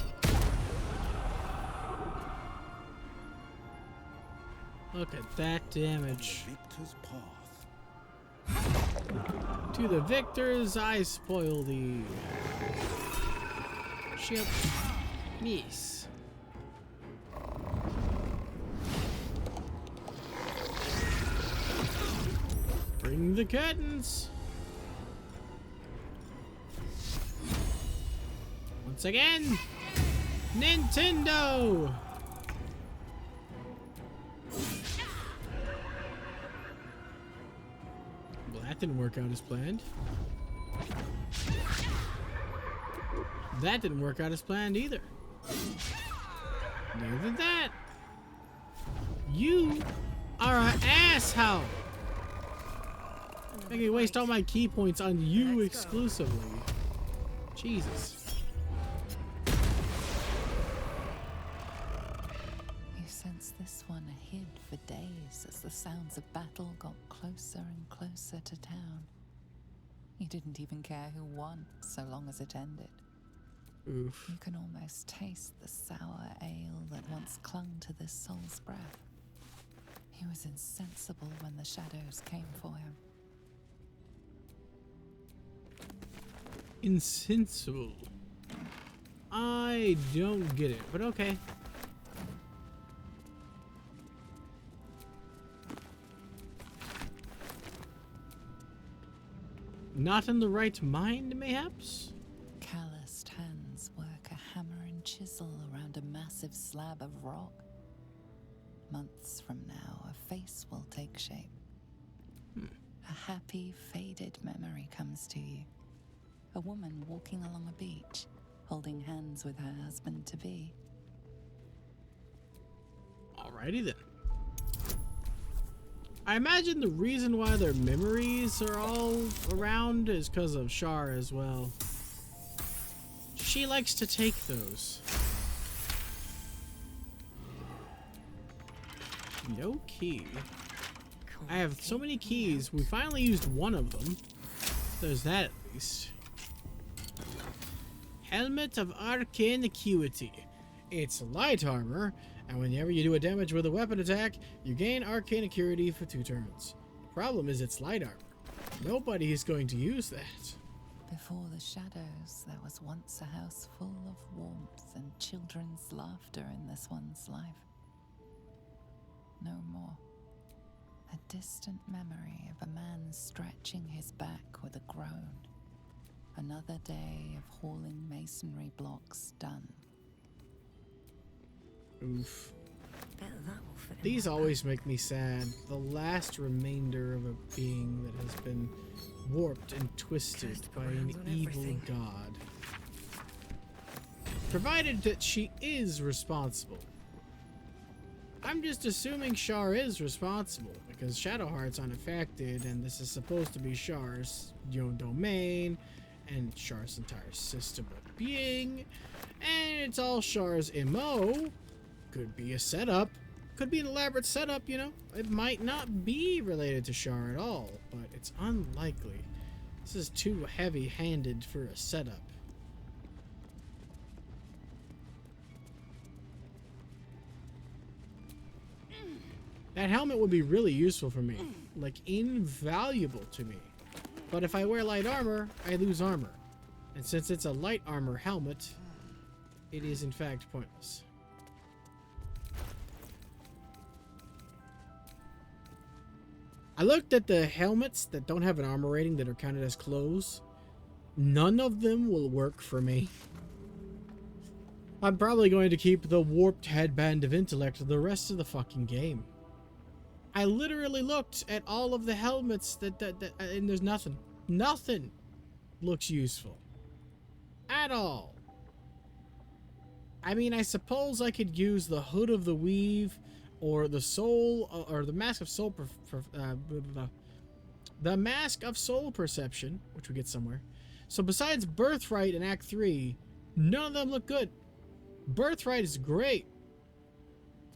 Look at that damage.
Victor's path.
To the victors, I spoil thee. Ship. Yes. Bring the curtains. Once again, Nintendo. Well, that didn't work out as planned. That didn't work out as planned either. Neither did that. You are an asshole. Making me waste all my key points on you exclusively. Jesus.
You sensed this one hid for days as the sounds of battle got closer and closer to town. You didn't even care who won, so long as it ended.
Oof.
You can almost taste the sour ale that once clung to this soul's breath. He was insensible when the shadows came for him.
Insensible. I don't get it, but okay. Not in the right mind, mayhaps?
Calloused hands work a hammer and chisel around a massive slab of rock. Months from now, a face will take shape. A happy, faded memory comes to you. A woman walking along a beach, holding hands with her husband-to-be.
Alrighty then. I imagine the reason why their memories are all around is because of Shar as well. She likes to take those. No key. I have so many keys. We finally used one of them. There's that at least. Helmet of Arcane Acuity. It's light armor, and whenever you do a damage with a weapon attack, you gain Arcane Acuity for 2 turns. The problem is it's light armor. Nobody is going to use that.
Before the shadows, there was once a house full of warmth and children's laughter in this one's life. No more. A distant memory of a man stretching his back with a groan. Another day of hauling masonry blocks done.
Oof. These always make me sad. The last remainder of a being that has been warped and twisted by an evil god. Provided that she is responsible. I'm just assuming Shar is responsible because Shadowheart's unaffected and this is supposed to be Shar's domain and Shar's entire system of being, and it's all Shar's MO. Could be a setup, could be an elaborate setup, you know. It might not be related to Shar at all, but it's unlikely. This is too heavy-handed for a setup. That helmet would be really useful for me, like invaluable to me. But if I wear light armor, I lose armor. And since it's a light armor helmet, it is in fact pointless. I looked at the helmets that don't have an armor rating that are counted as clothes. None of them will work for me. I'm probably going to keep the warped headband of intellect the rest of the fucking game. I literally looked at all of the helmets and there's nothing. Nothing looks useful. At all. I mean, I suppose I could use the Hood of the Weave or the Soul, or the Mask of Soul, the Mask of Soul Perception, which we get somewhere. So besides Birthright and Act 3, none of them look good. Birthright is great.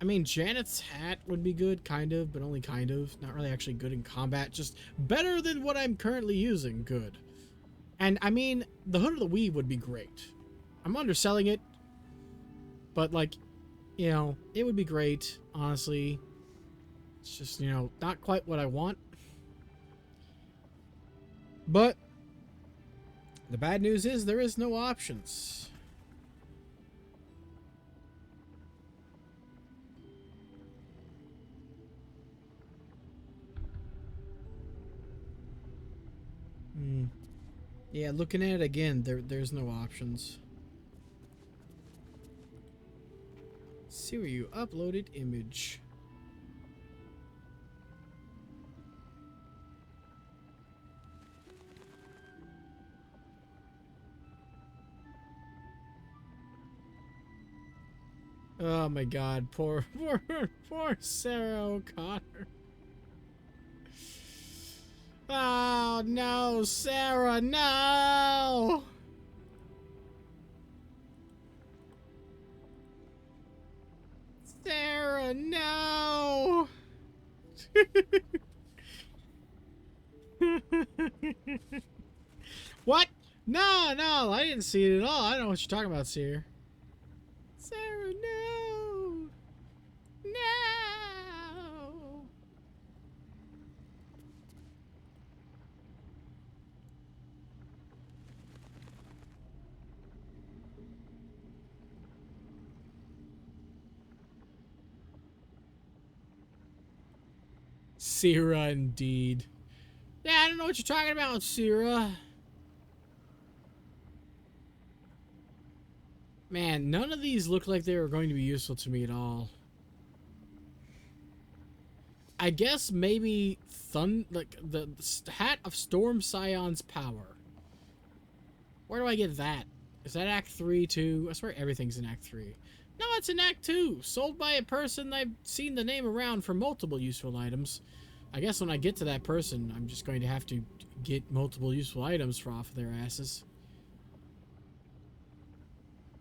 I mean, Janet's hat would be good, kind of, but only kind of. Not really actually good in combat, just better than what I'm currently using, good. And, I mean, the Hood of the Weave would be great. I'm underselling it, but, like, you know, it would be great, honestly. It's just, you know, not quite what I want. But the bad news is there is no options. Yeah, looking at it again, there's no options. See where you uploaded image. Oh my god, poor Sarah O'Connor. Oh no, Sarah, no! Sarah, no! What? No, no, I didn't see it at all. I don't know what you're talking about, Sarah. Sarah, no! No! Sierra, indeed. Yeah, I don't know what you're talking about, Sierra. Man, none of these look like they were going to be useful to me at all. I guess maybe like the Hat of Storm Scion's power. Where do I get that? Is that Act 3 too? I swear everything's in Act 3. No, it's in Act 2. Sold by a person I've seen the name around for multiple useful items. I guess when I get to that person, I'm just going to have to get multiple useful items for off of their asses.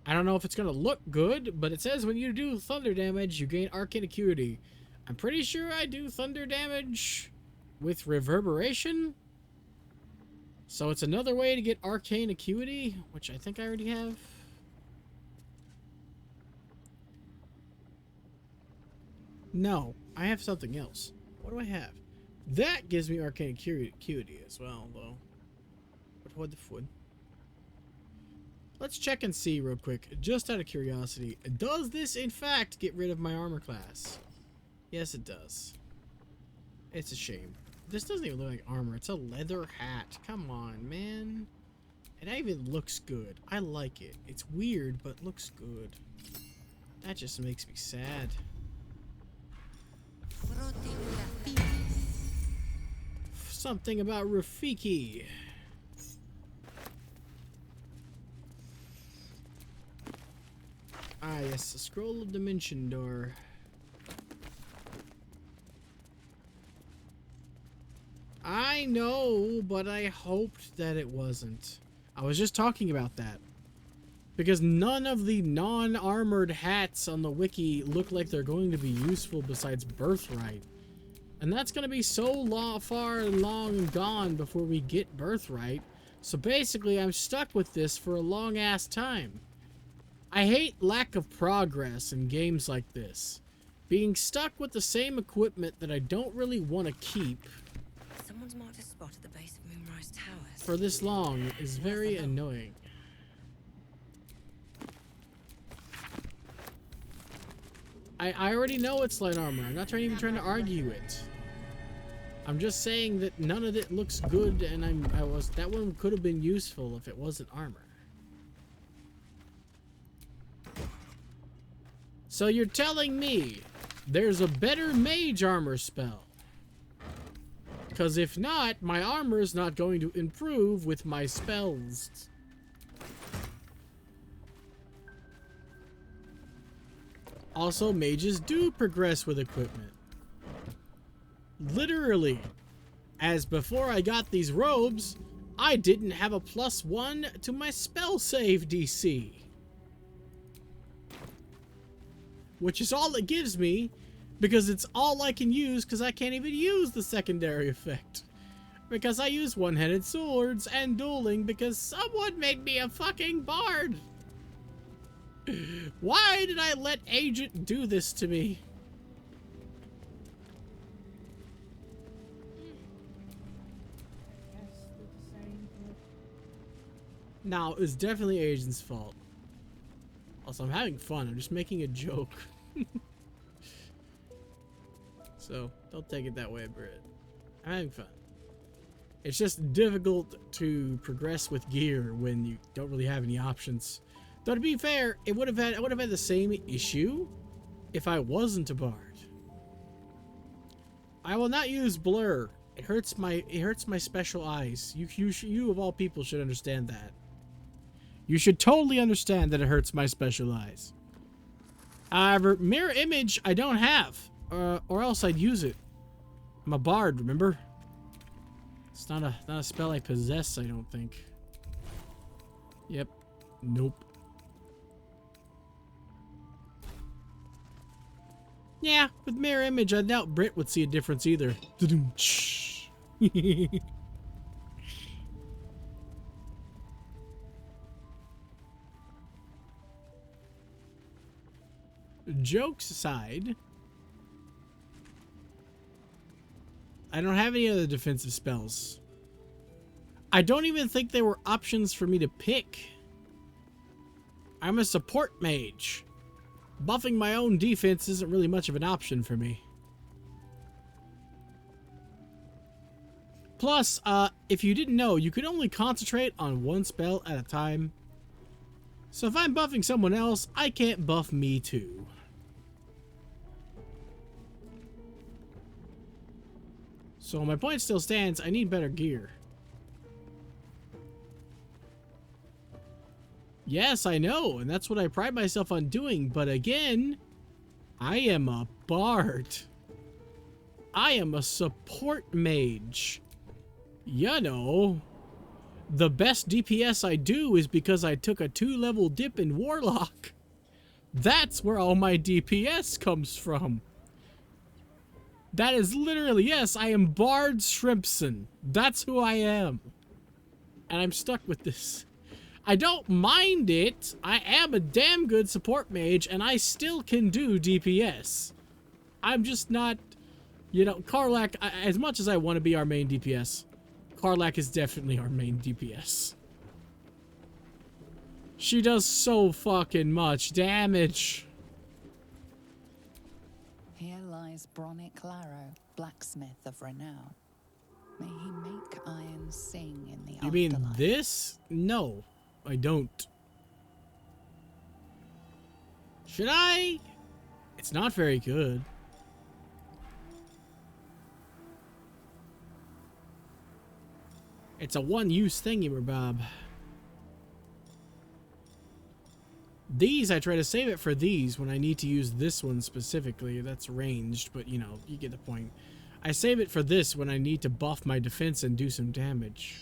I don't know if it's going to look good, but it says when you do thunder damage, you gain arcane acuity. I'm pretty sure I do thunder damage with reverberation. So it's another way to get arcane acuity, which I think I already have. No, I have something else. What do I have? That gives me arcane acuity as well, though. But what the foot? Let's check and see real quick, just out of curiosity. Does this, in fact, get rid of my armor class? Yes, it does. It's a shame. This doesn't even look like armor. It's a leather hat. Come on, man. It even looks good. I like it. It's weird, but looks good. That just makes me sad. Something about Rafiki. Ah, yes, the Scroll of Dimension Door. I know, but I hoped that it wasn't. I was just talking about that. Because none of the non-armored hats on the wiki look like they're going to be useful besides Birthright. And that's going to be so far and long and gone before we get Birthright. So basically, I'm stuck with this for a long-ass time. I hate lack of progress in games like this. Being stuck with the same equipment that I don't really want to keep
Someone's marked a spot at the base of Moonrise Towers.
for this long is very annoying. I already know it's light armor. I'm not even trying to argue it. I'm just saying that none of it looks good, and that one could have been useful if it wasn't armor. So you're telling me there's a better mage armor spell? Because if not, my armor is not going to improve with my spells. Also, mages do progress with equipment. Literally. As before I got these robes, I didn't have a +1 to my spell save DC. which is all it gives me, because it's all I can use, because I can't even use the secondary effect. Because I use one-handed swords and dueling because someone made me a fucking bard. Why did I let Agent do this to me? Now, it's definitely Agent's fault. Also, I'm having fun. I'm just making a joke. So, don't take it that way, Britt. I'm having fun. It's just difficult to progress with gear when you don't really have any options. Though to be fair, I would have had the same issue if I wasn't a bard. I will not use blur. It hurts my special eyes. You of all people should understand that. You should totally understand that it hurts my special eyes. However, mirror image I don't have, or else I'd use it. I'm a bard, remember? It's not a spell I possess, I don't think. Yep. Nope. Yeah, with mirror image, I doubt Britt would see a difference either. Jokes aside, I don't have any other defensive spells. I don't even think there were options for me to pick. I'm a support mage. Buffing my own defense isn't really much of an option for me. Plus, if you didn't know, you could only concentrate on one spell at a time. So if I'm buffing someone else, I can't buff me too. So my point still stands, I need better gear. Yes, I know, and that's what I pride myself on doing, but again, I am a bard. I am a support mage. You know, the best DPS I do is because I took a 2-level dip in Warlock. That's where all my DPS comes from. That is literally, yes, I am Bard Shrimpson. That's who I am. And I'm stuck with this. I don't mind it. I am a damn good support mage, and I still can do DPS. I'm just not, you know, Karlach, as much as I want to be our main DPS, Karlach is definitely our main DPS. She does so fucking much damage.
Here lies Bronick Larrow, blacksmith of renown. May he make iron sing in the
You mean
afterlife.
this? No, I don't. Should I? It's not very good. It's a one-use thingy-mabob. These, I try to save it for these when I need to use this one specifically. That's ranged, but you know, you get the point. I save it for this when I need to buff my defense and do some damage.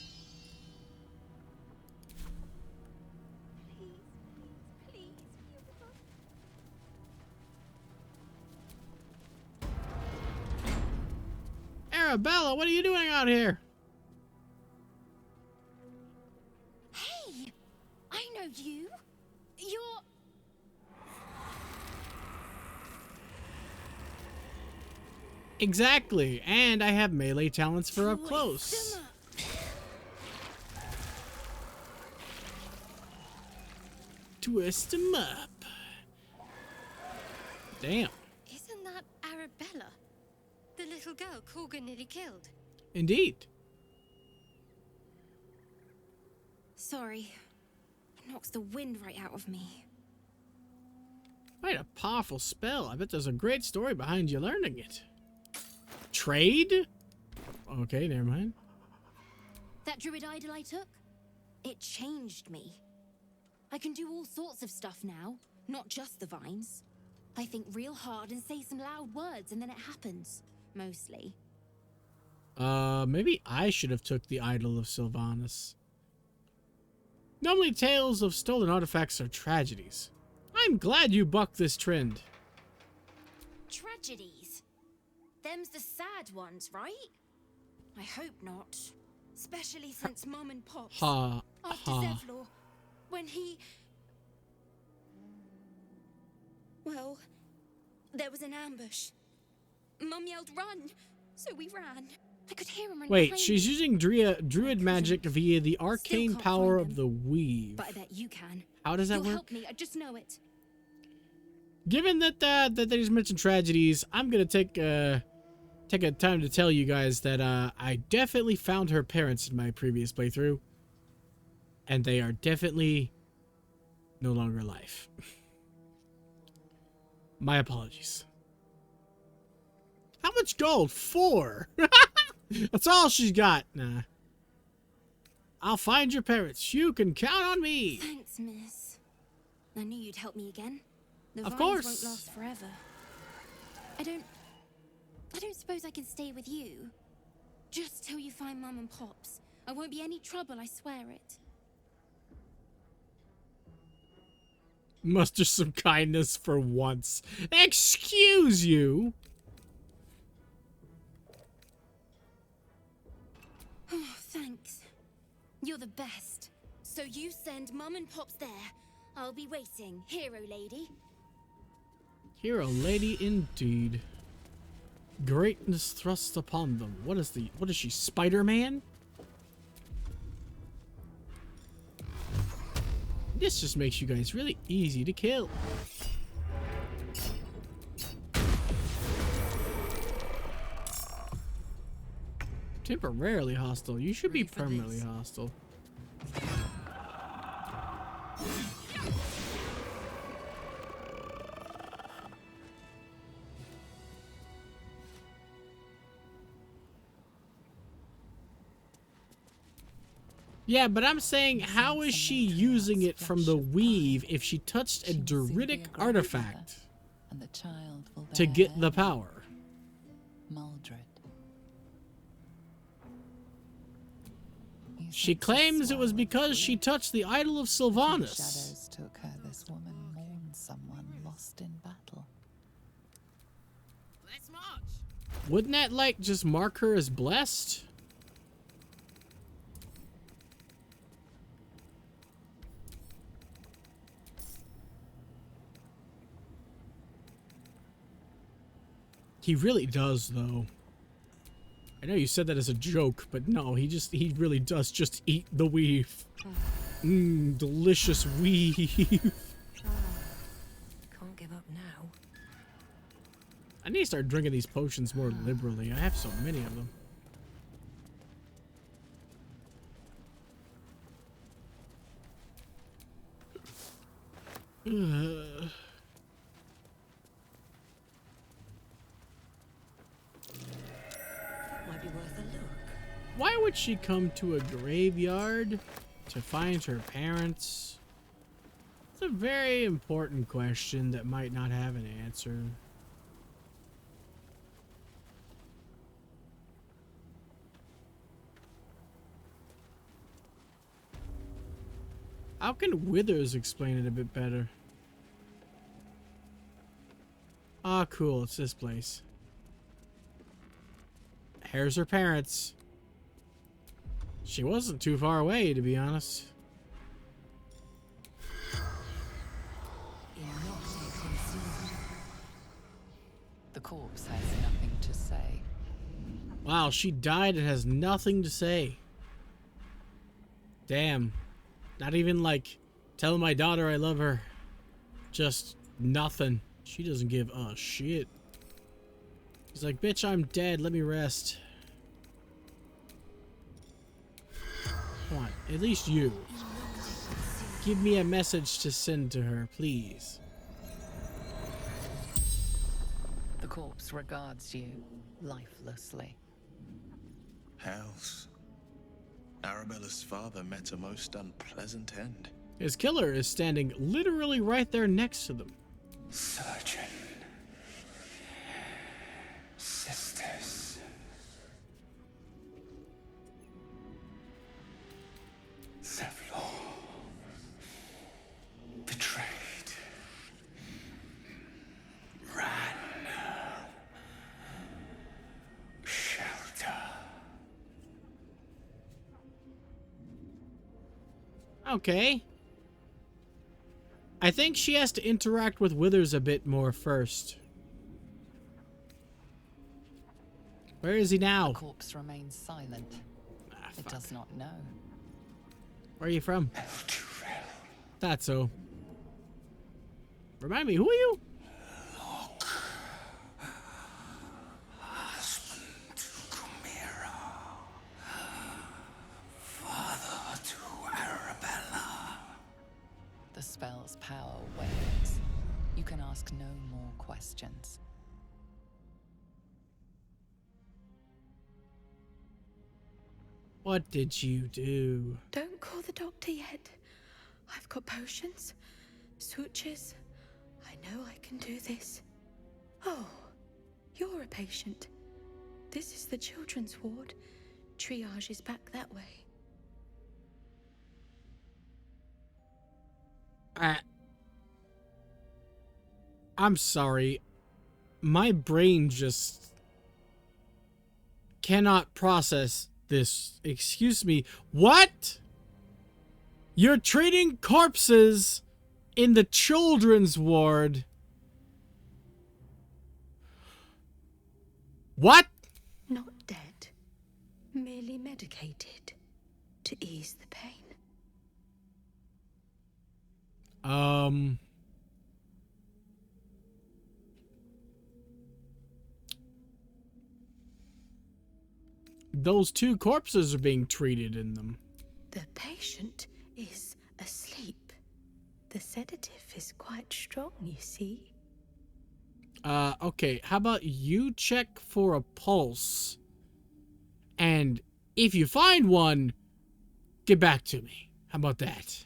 Arabella, what are you doing out here?
Hey! I know you! You're...
Exactly, and I have melee talents for up close. Twist 'em up. Damn.
Isn't that Arabella? The little girl Corgan nearly killed.
Indeed.
Sorry. It knocks the wind right out of me.
Quite a powerful spell. I bet there's a great story behind you learning it. Trade? Okay, never mind.
That druid idol I took? It changed me. I can do all sorts of stuff now, not just the vines. I think real hard and say some loud words and then it happens. Mostly.
Maybe I should have took the Idol of Sylvanas. Normally tales of stolen artifacts are tragedies. I'm glad you bucked this trend.
tragedies. Them's the sad ones, right? I hope not. Especially since Mum and Pops, after Zevlor, when he... Well, there was an ambush. Mum yelled, "Run!" So we ran. I could hear him.
Wait, she's using druid magic via the arcane power of the weave.
But I bet you can.
How does that work?
Help me, I just know it.
Given that they just mentioned tragedies, I'm gonna take a time to tell you guys that I definitely found her parents in my previous playthrough, and they are definitely no longer alive. My apologies. How much gold? 4. That's all she's got. Nah. I'll find your parents. You can count on me.
Thanks, miss. I knew you'd help me again. The
Of
vines
course.
won't last forever. I don't suppose I can stay with you. Just till you find Mum and Pops. I won't be any trouble, I swear it.
Muster some kindness for once. Excuse you.
Oh, thanks. You're the best. So you send Mum and Pops there. I'll be waiting, hero lady.
Hero lady indeed. Greatness thrust upon them. What is she, Spider-Man? This just makes you guys really easy to kill. Temporarily hostile. You should be permanently hostile. Yeah, but I'm saying, how is she using it from the weave if she touched a druidic artifact
and the child will
to get the power?
Maldred.
She claims it was because she touched the idol of Sylvanas.
Shadows took her. This woman mourned someone lost in battle.
Let's march. Wouldn't that, like, just mark her as blessed? He really does, though. I know you said that as a joke, but no, he really does just eat the weave. Mmm, delicious weave.
Can't give up now.
I need to start drinking these potions more liberally. I have so many of them.
Might be worth a look.
Why would she come to a graveyard to find her parents? It's a very important question that might not have an answer. How can Withers explain it a bit better? Ah, cool. It's this place. Here's her parents. She wasn't too far away, to be honest.
The corpse has nothing to say.
Wow, she died and has nothing to say. Damn. Not even like, tell my daughter I love her. Just nothing. She doesn't give a shit. He's like, bitch, I'm dead. Let me rest. Come on, at least you. Give me a message to send to her, please.
The corpse regards you lifelessly.
House. Arabella's father met a most unpleasant end.
His killer is standing literally right there next to them.
Surgeon. Sisters. Zevlor. Betrayed. Ran.
Okay. I think she has to interact with Withers a bit more first. Where is he now?
The corpse remains silent. It does not know.
Where are you from? That's so. Remind me, who are you?
Father to Arabella.
The spell's power wanes. You can ask no more questions.
What did you do?
Don't call the doctor yet. I've got potions, sutures. I know I can do this. Oh, you're a patient. This is the children's ward. Triage is back that way.
I'm sorry. My brain just cannot process this. Excuse me. What? You're treating corpses in the children's ward. What?
Not dead. Merely medicated to ease the pain.
Those two corpses are being treated in them.
The patient is asleep. The sedative is quite strong, you see.
Okay, how about you check for a pulse? And if you find one, get back to me. How about that?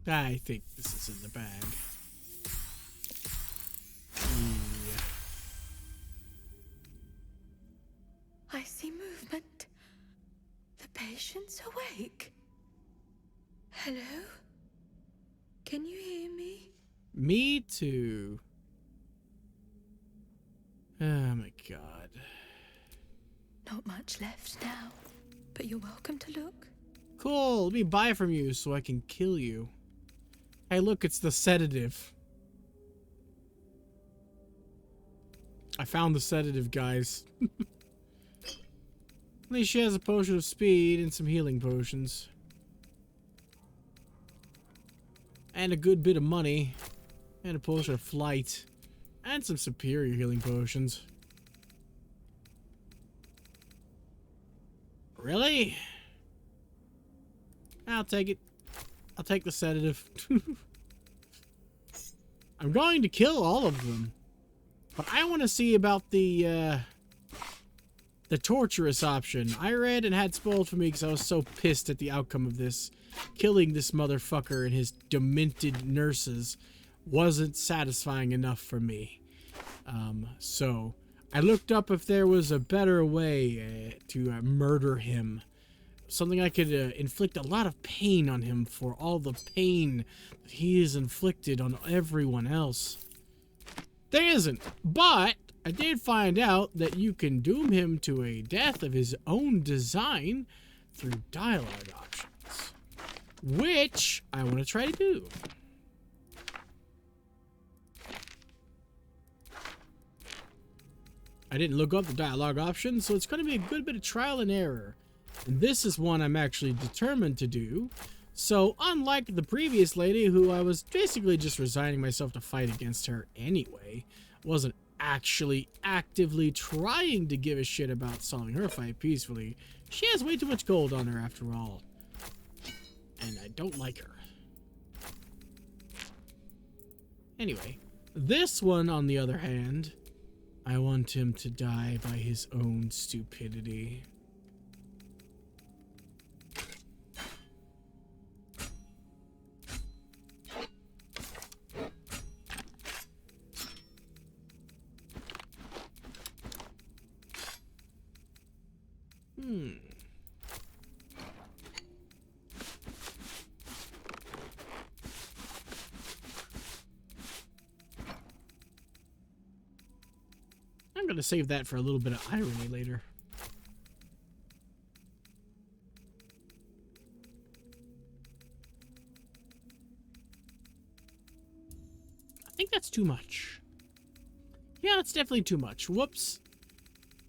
I think this is in the bag. Yeah.
I see movement. The patient's awake. Hello? Can you hear me?
Me too. Oh my god.
Not much left now, but you're welcome to look.
Cool, let me buy from you so I can kill you. Hey look, it's the sedative. I found the sedative, guys. At least she has a potion of speed and some healing potions. And a good bit of money. And a potion of flight. And some superior healing potions. Really? I'll take it. I'll take the sedative. I'm going to kill all of them. But I want to see about the torturous option. I read and had spoiled for me because I was so pissed at the outcome of this. Killing this motherfucker and his demented nurses wasn't satisfying enough for me. So I looked up if there was a better way to murder him. Something I could inflict a lot of pain on him for all the pain that he has inflicted on everyone else. There isn't, but I did find out that you can doom him to a death of his own design through dialogue options, which I want to try to do. I didn't look up the dialogue options, so it's going to be a good bit of trial and error. And this is one I'm actually determined to do. So, unlike the previous lady, who I was basically just resigning myself to fight against her anyway, wasn't actually actively trying to give a shit about solving her fight peacefully. She has way too much gold on her after all. And I don't like her. Anyway, this one, on the other hand, I want him to die by his own stupidity. I'm gonna save that for a little bit of irony later. think that's too much. Yeah, that's definitely too much. Whoops.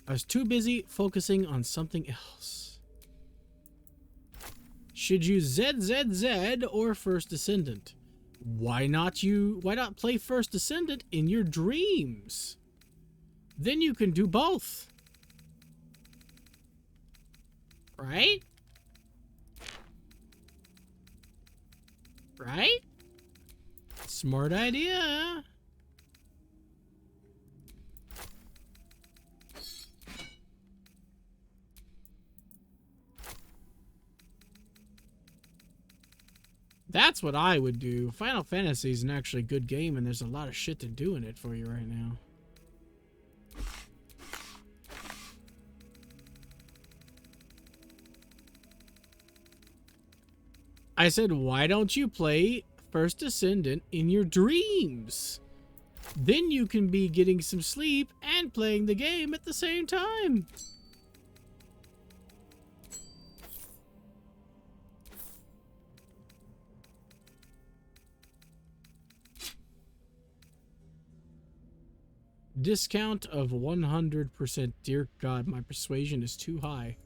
I was too busy focusing on something else. Should you ZZZ or First Descendant? Why not play First Descendant in your dreams? Then you can do both. Right? Right? Smart idea. That's what I would do. Final Fantasy is an actually good game, and there's a lot of shit to do in it for you right now. I said, why don't you play First Descendant in your dreams? Then you can be getting some sleep and playing the game at the same time. Discount of 100%. Dear God, my persuasion is too high.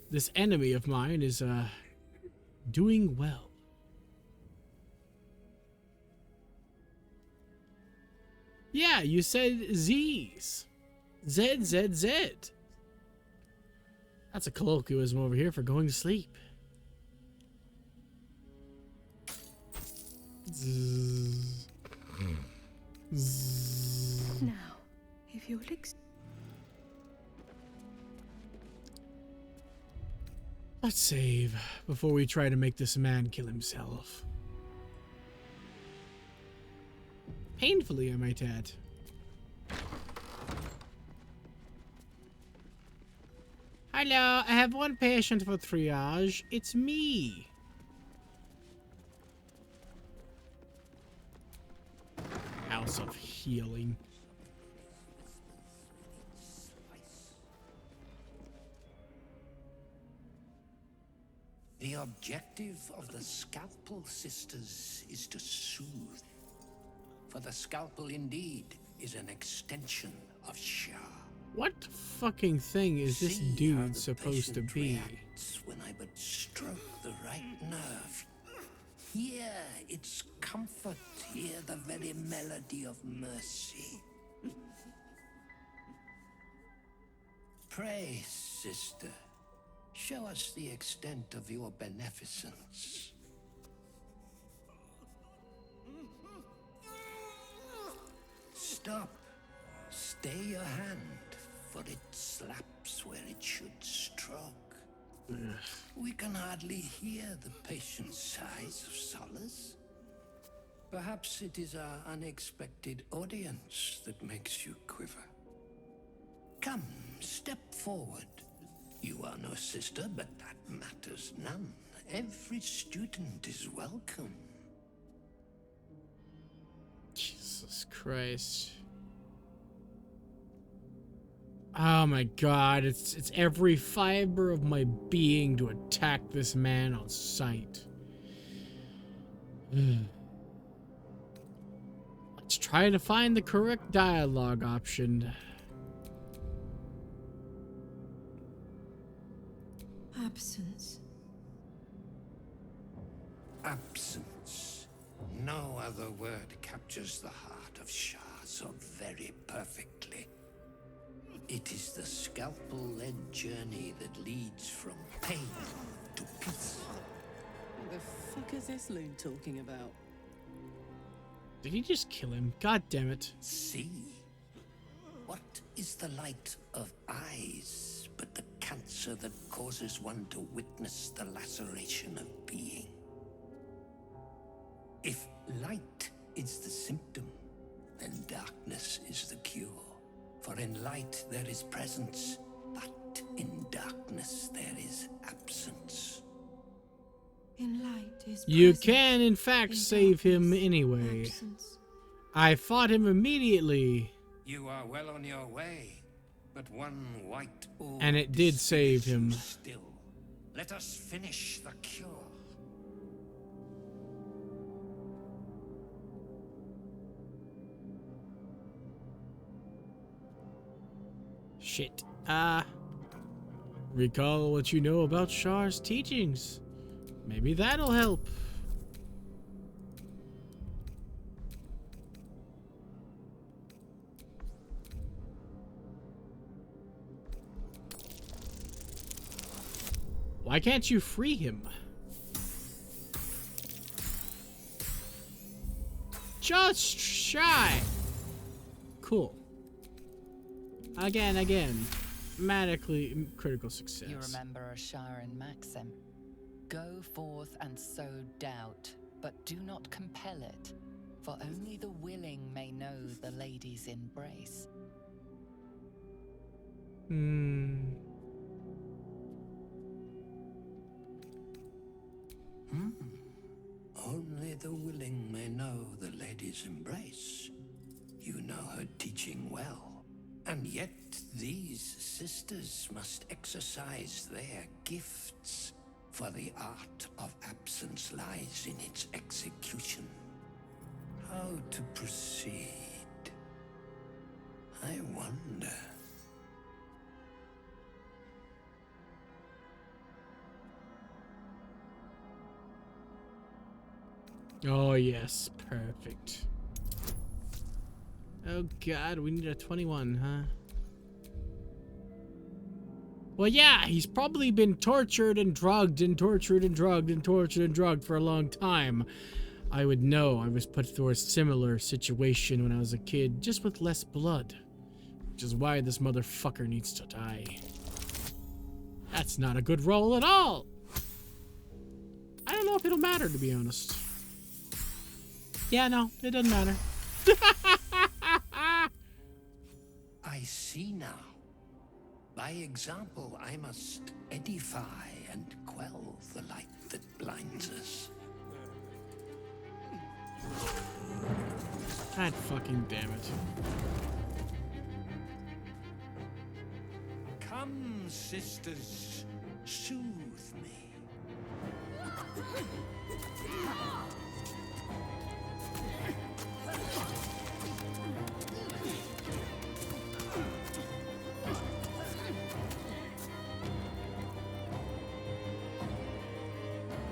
This enemy of mine is, doing well. Yeah, you said Z's. Z, Z, Z. That's a colloquialism over here for going to sleep. Zzz. Zzz.
Now, if you'll
Let's save before we try to make this man kill himself. Painfully, I might add. Hello, I have one patient for triage. It's me. House of Healing.
The objective of the Scalpel Sisters is to soothe. For the Scalpel indeed is an extension of Shah.
What fucking thing is this dude supposed to be?
When I but stroke the right nerve. Hear its comfort, hear the very melody of mercy. Pray, sister, show us the extent of your beneficence. Stop. Stay your hand, for it slaps where it should stroke. We can hardly hear the patient's sighs of solace. Perhaps it is our unexpected audience that makes you quiver. Come, step forward. You are no sister, but that matters none. Every student is welcome.
Jesus Christ. Oh my God, it's every fiber of my being to attack this man on sight. Let's try to find the correct dialogue option.
Absence.
Absence. No other word captures the heart of Shah so very perfectly. It is the scalpel-led journey that leads from pain to peace.
What the fuck is this loon talking about?
Did he just kill him? God damn it.
See? What is the light of eyes but the cancer that causes one to witness the laceration of being? If light is the symptom, then darkness is the cure. For in light there is presence, but in darkness there is absence.
In light is
You
presence,
can, in fact, save him anyway.
absence.
I fought him immediately.
You are well on your way, but one white orb
And it did save him.
still. Let us finish the cure.
Shit. Recall what you know about Shar's teachings. Maybe that'll help. Why can't you free him? Just shy. Cool. Again. Mathematically critical success.
You remember a Sharon maxim. Go forth and sow doubt, but do not compel it, for only the willing may know the lady's embrace.
Only the willing may know the lady's embrace. You know her teaching well. And yet these sisters must exercise their gifts, for the art of absence lies in its execution. How to proceed? I wonder.
Oh, yes. Perfect. Oh, God. We need a 21, huh? Well, yeah. He's probably been tortured and drugged and tortured and drugged and tortured and drugged for a long time. I would know. I was put through a similar situation when I was a kid, just with less blood. Which is why this motherfucker needs to die. That's not a good roll at all. I don't know if it'll matter, to be honest. Yeah, no, it doesn't matter.
I see now. By example, I must edify and quell the light that blinds us.
God fucking damn it.
Come, sisters, soothe me.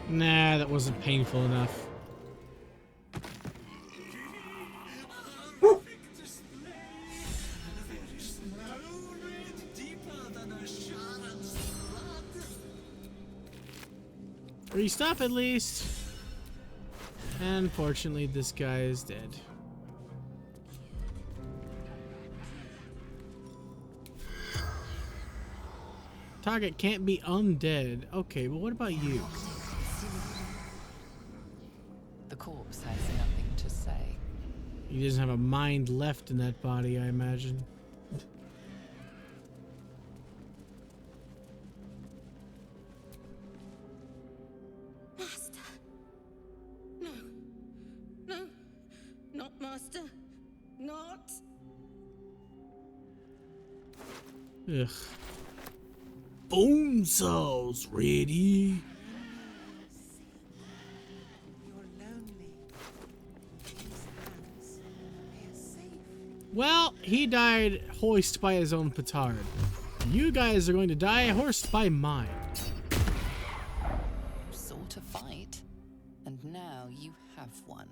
Nah, that wasn't painful enough. Free stuff at least. And unfortunately, this guy is dead. Target can't be undead. Okay, but what about you?
The corpse has nothing to say.
He doesn't have a mind left in that body, I imagine.
Master. No. No. Not Master. Not.
Ugh. Bone saws ready. Well, he died hoist by his own petard. You guys are going to die horsed by mine.
Sort of fight. And now you have one.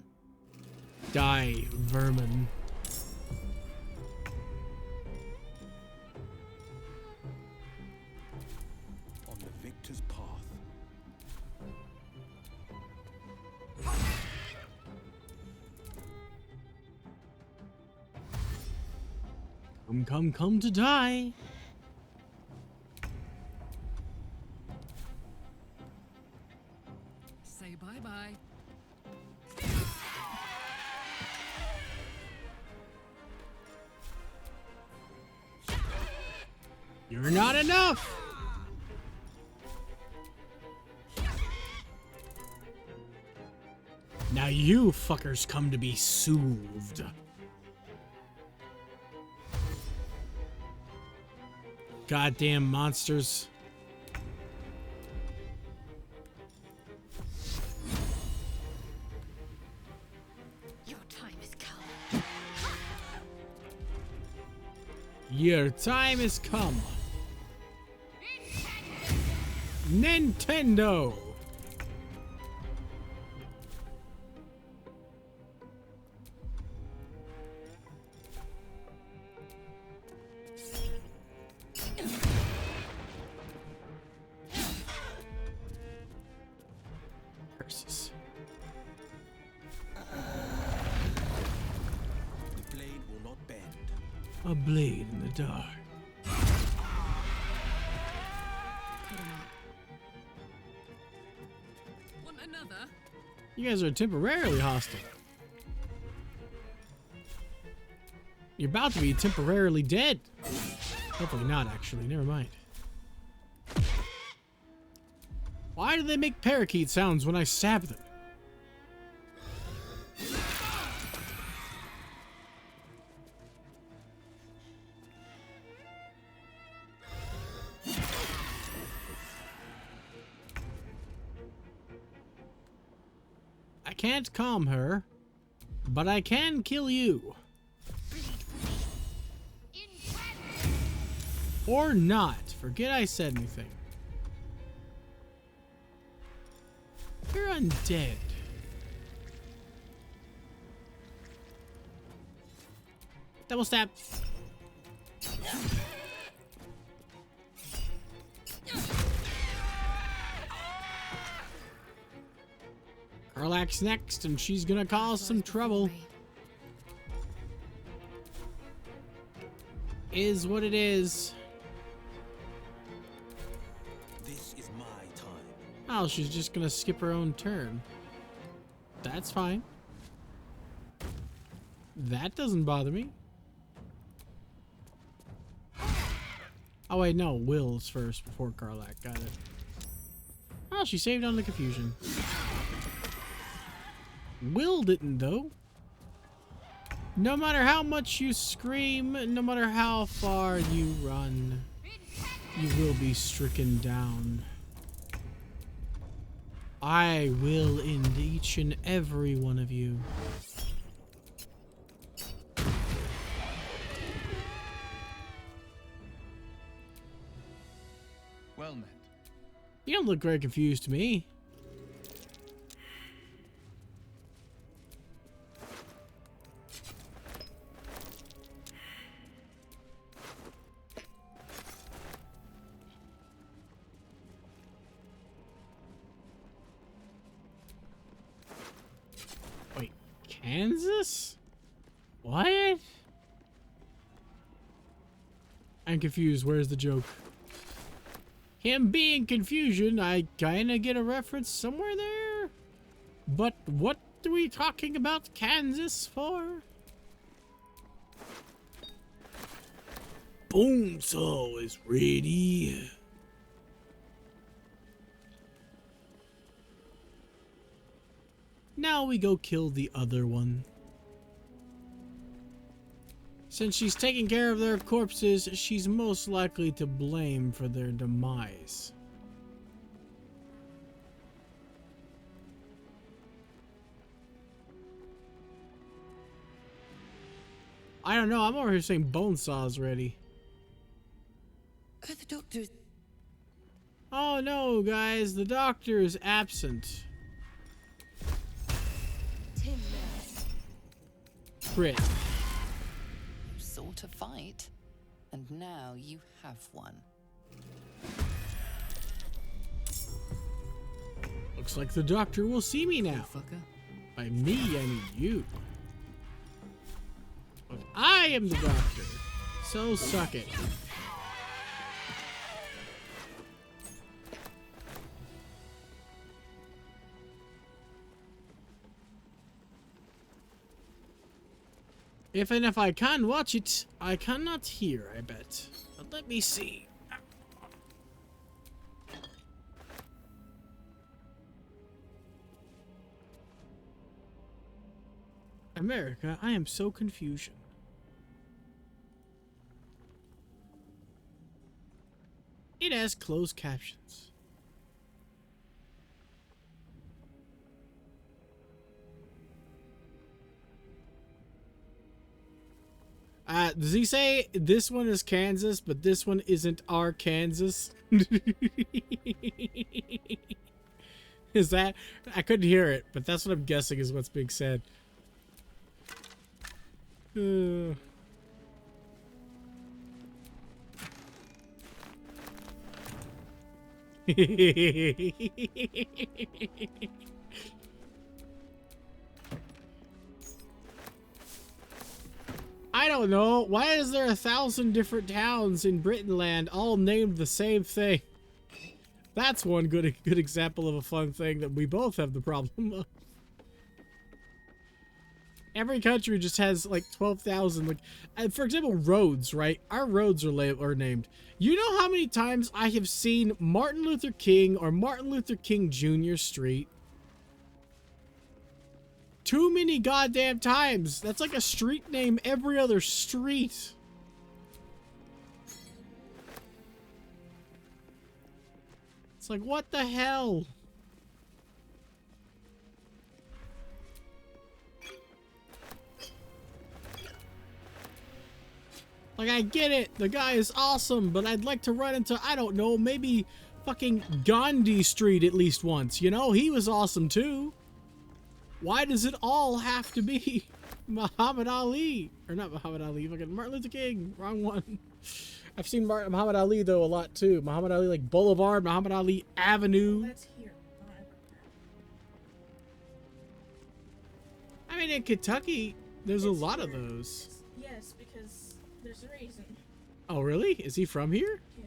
Die, vermin.
On the victor's path.
Come to die.
Say bye-bye.
You're not enough. Now you fuckers come to be soothed. Goddamn monsters.
Your time has come.
Your time has come. Nintendo. Curses.
The blade will not bend.
A blade in the dark.
Want another?
You guys are temporarily hostile. You're about to be temporarily dead. Hopefully not, actually. Never mind. Why do they make parakeet sounds when I stab them? I can't calm her, but I can kill you. Or not. Forget I said anything. You're undead. Double stab. Karlak's next, and she's gonna cause some trouble. Is what it is.
This is my time.
Oh, she's just gonna skip her own turn. That's fine. That doesn't bother me. Oh wait, no, Will's first before Karlak. Got it. Oh, she saved on the confusion. Will didn't, though. No matter how much you scream, no matter how far you run, you will be stricken down. I will end each and every one of you.
Well met.
You don't look very confused to me. Wait, Kansas? What? I'm confused. Where's the joke? Him being confusion, I kinda get a reference somewhere there. But what are we talking about Kansas for? Bonesaw is ready. Now we go kill the other one. Since she's taking care of their corpses, she's most likely to blame for their demise. I don't know, I'm over here saying Bonesaw's ready.
Are the doctors...
Oh no, guys, the doctor is absent. Crit.
You sought a fight, and now you have one.
Looks like the doctor will see me now. By me, I mean you. But I am the doctor, so suck it. If I can watch it, I cannot hear, I bet. But let me see. America, I am so confusion. It has closed captions. Does he say this one is Kansas, but this one isn't our Kansas? Is that? I couldn't hear it, but that's what I'm guessing is what's being said. I don't know. Why is there 1,000 different towns in Britainland all named the same thing? That's one good example of a fun thing that we both have the problem of. Every country just has like 12,000. Like, for example, roads, right? Our roads are named. You know how many times I have seen Martin Luther King or Martin Luther King Jr. Street? Too many goddamn times. That's like a street name every other street. It's like, what the hell? Like, I get it. The guy is awesome, but I'd like to run into, I don't know, maybe fucking Gandhi Street at least once. You know, he was awesome too. Why does it all have to be Muhammad Ali? Or not Muhammad Ali, fucking Martin Luther King. Wrong one. I've seen Muhammad Ali, though, a lot, too. Muhammad Ali, like, Boulevard, Muhammad Ali Avenue.
That's here.
I mean, in Kentucky, there's a lot of those.
Yes, because there's a reason.
Oh, really? Is he from here?
Yeah.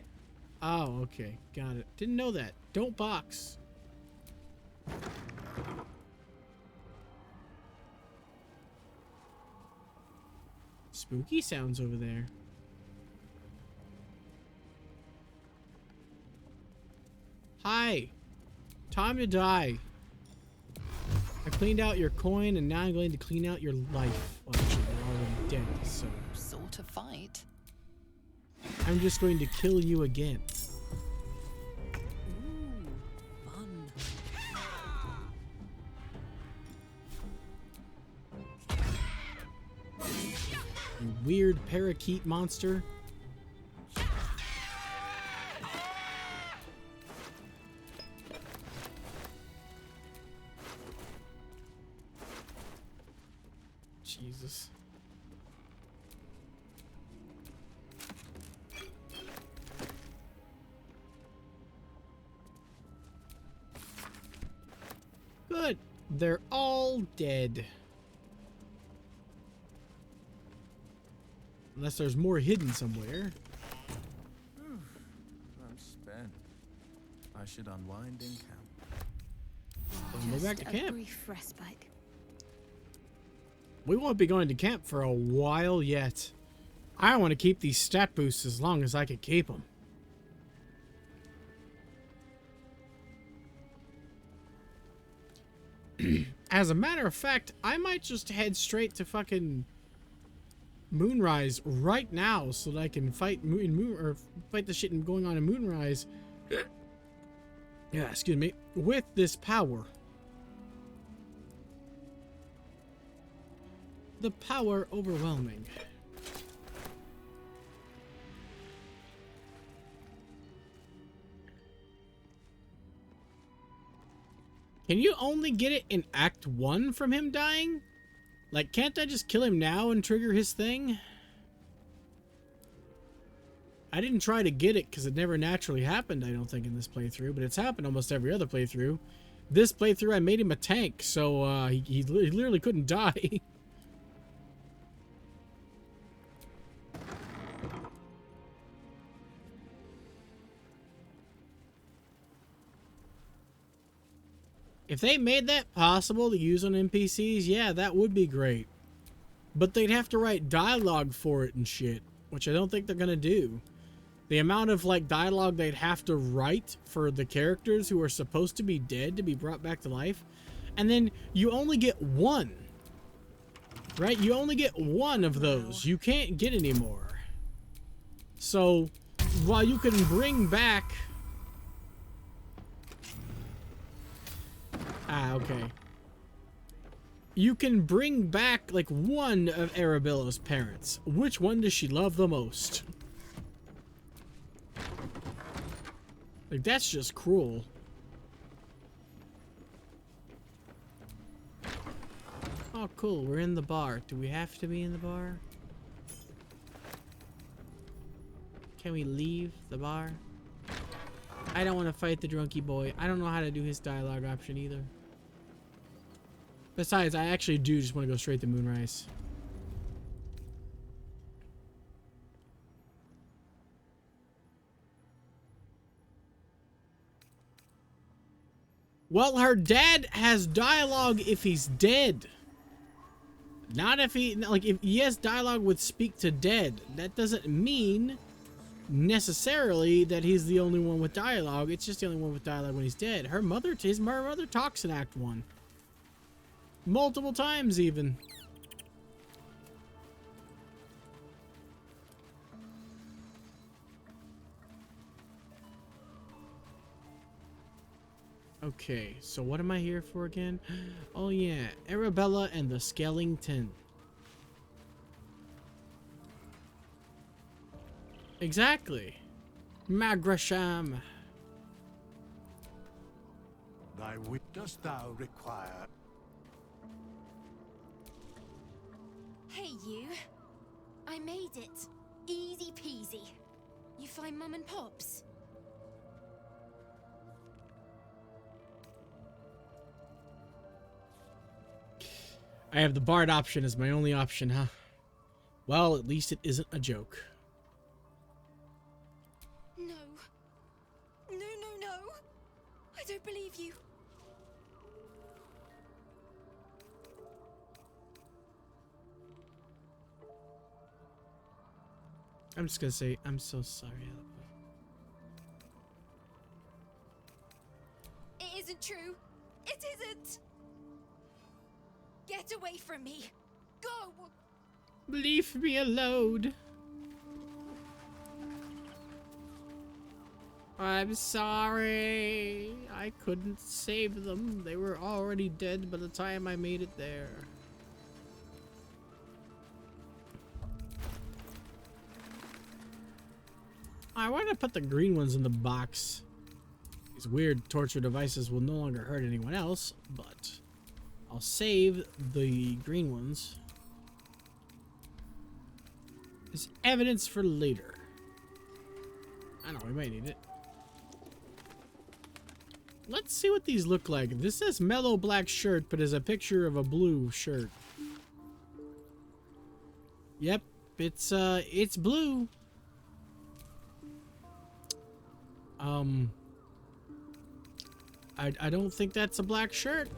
Oh, okay. Got it. Didn't know that. Don't box. Spooky sounds over there. Hi. Time to die. I cleaned out your coin and now I'm going to clean out your life. Well, actually, you're already dead, so...
Sort of fight.
I'm just going to kill you again.
Ooh, fun.
You weird parakeet monster. Jesus. Good. They're all dead. Unless there's more hidden somewhere.
I'm spent. I should unwind in camp.
We'll go back to camp.
A brief respite.
We won't be going to camp for a while yet. I want to keep these stat boosts as long as I can keep them. As a matter of fact, I might just head straight to fucking Moonrise right now so that I can fight fight the shit going on in Moonrise. Yeah, excuse me. With this power. The power overwhelming. Can you only get it in Act 1 from him dying? Like, can't I just kill him now and trigger his thing? I didn't try to get it because it never naturally happened, I don't think, in this playthrough, but it's happened almost every other playthrough. This playthrough, I made him a tank, so he literally couldn't die. If they made that possible to use on NPCs, yeah, that would be great. But they'd have to write dialogue for it and shit, which I don't think they're gonna do. The amount of, like, dialogue they'd have to write for the characters who are supposed to be dead to be brought back to life. And then you only get one. Right? You only get one of those. You can't get any more. So, while you can bring back... Ah, okay. You can bring back, like, one of Arabella's parents. Which one does she love the most? Like, that's just cruel. Oh, cool. We're in the bar. Do we have to be in the bar? Can we leave the bar? I don't want to fight the drunky boy. I don't know how to do his dialogue option either. Besides, I actually do just want to go straight to Moonrise. Well, her dad has dialogue if he's dead. Not if he, like, if he has dialogue with speak to dead. That doesn't mean necessarily that he's the only one with dialogue. It's just the only one with dialogue when he's dead. His mother talks in Act 1. Multiple times, even. Okay, so what am I here for again? Oh yeah, Arabella and the Skellington. Exactly. Magrasham.
Thy wit dost thou require?
Hey, you. I made it. Easy peasy. You find Mum and Pops?
I have the Bard option as my only option, huh? Well, at least it isn't a joke.
No. No, no, no. I don't believe you.
I'm just gonna say, I'm so sorry.
It isn't true. It isn't. Get away from me. Go.
Leave me alone. I'm sorry. I couldn't save them. They were already dead by the time I made it there. I want to put the green ones in the box. These weird torture devices will no longer hurt anyone else, but I'll save the green ones as evidence for later. I don't know, we might need it. Let's see what these look like. This says mellow black shirt, but is a picture of a blue shirt. Yep, it's blue. I don't think that's a black shirt.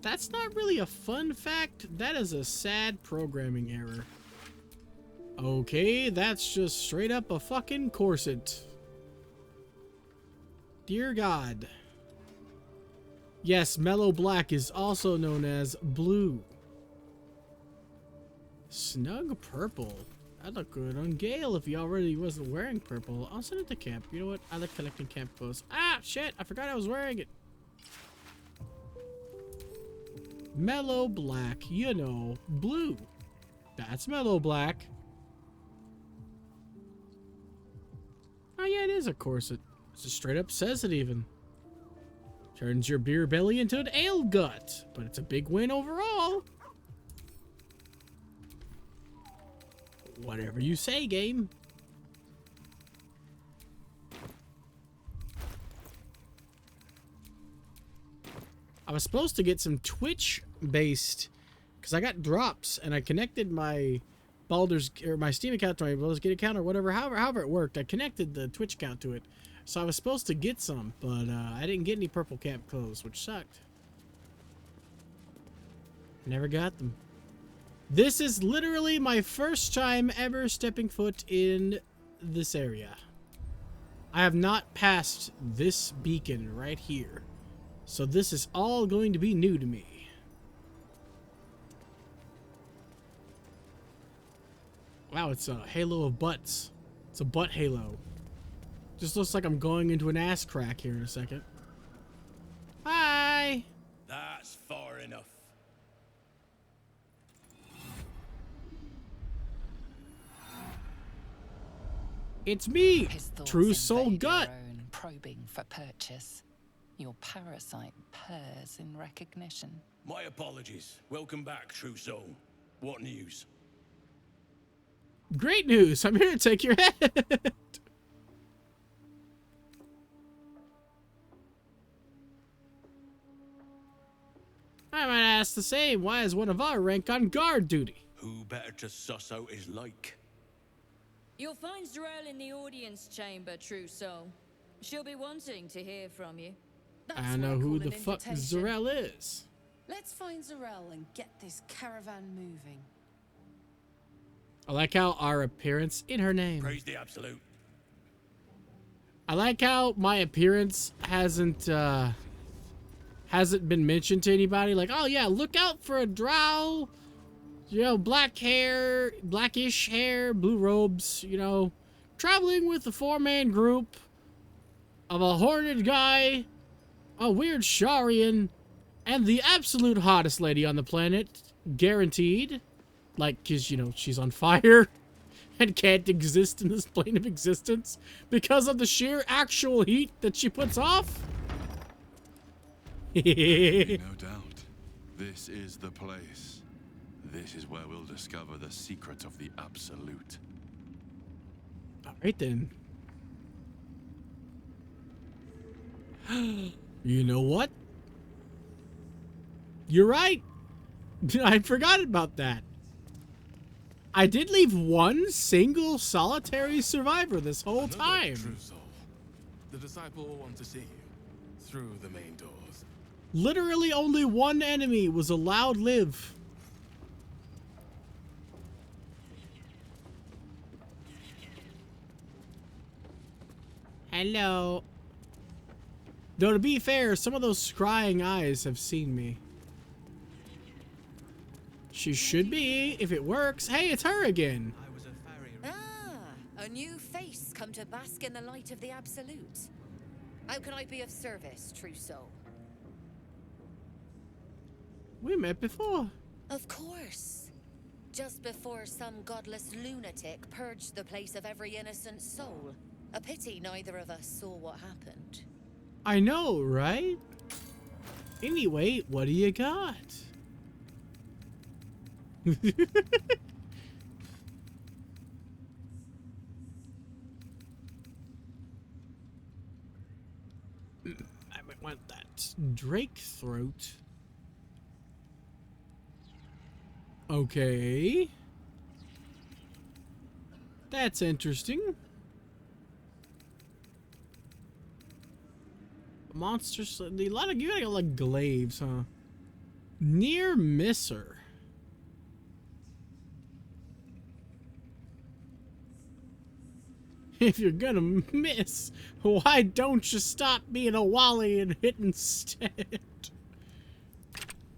That's not really a fun fact. That is a sad programming error. Okay, that's just straight up a fucking corset. Dear God. Yes, mellow black is also known as blue. Snug purple. That'd look good on Gale if he already wasn't wearing purple. I'll send it to camp. You know what? I like collecting camp clothes. Ah, shit. I forgot I was wearing it. Mellow black. You know, blue. That's mellow black. Oh, yeah, it is a corset. It just straight up says it even. Turns your beer belly into an ale gut. But it's a big win overall. Whatever you say, game. I was supposed to get some Twitch-based, because I got drops, and I connected my my Steam account to my Baldur's Gate account, or whatever, however it worked. I connected the Twitch account to it, so I was supposed to get some, but I didn't get any purple camp clothes, which sucked. Never got them. This is literally my first time ever stepping foot in this area. I have not passed this beacon right here. So this is all going to be new to me. Wow, it's a halo of butts. It's a butt halo. Just looks like I'm going into an ass crack here in a second. Hi!
That's far enough.
It's me,
His thoughts
True Soul
invade your
Gut.
own, probing for purchase. Your parasite purrs in recognition.
My apologies. Welcome back, True Soul. What news?
Great news! I'm here to take your head! I might ask the same. Why is one of our rank on guard duty?
Who better to suss out his like?
You'll find Zarel in the audience chamber, True Soul. She'll be wanting to hear from you.
I know who the fuck Zarel is.
Let's find Zarel and get this caravan moving.
I like how our appearance in her name.
Praise the absolute.
I like how my appearance hasn't been mentioned to anybody. Like, oh yeah, look out for a drow. You know, black hair, blackish hair, blue robes, you know, traveling with a 4-man group of a horned guy, a weird Sharian, and the absolute hottest lady on the planet, guaranteed. Like, 'cause, you know, she's on fire and can't exist in this plane of existence because of the sheer actual heat that she puts off.
No doubt. This is the place. This is where we'll discover the secret of the absolute.
Alright then. You know what? You're right. I forgot about that. I did leave one single solitary survivor this whole time.
True Soul. The disciple will want to see you through the main doors.
Literally only one enemy was allowed live. Hello. Though to be fair, some of those scrying eyes have seen me. She should be, if it works. Hey, it's her again.
A new face come to bask in the light of the absolute. How can I be of service, True Soul?
We met before.
Of course. Just before some godless lunatic purged the place of every innocent soul. A pity neither of us saw what happened.
I know, right? Anyway, what do you got? I might want that Drake throat. Okay. That's interesting. Monsters, a lot of you got like glaives, huh? Near misser. If you're gonna miss, why don't you stop being a wally and hit instead?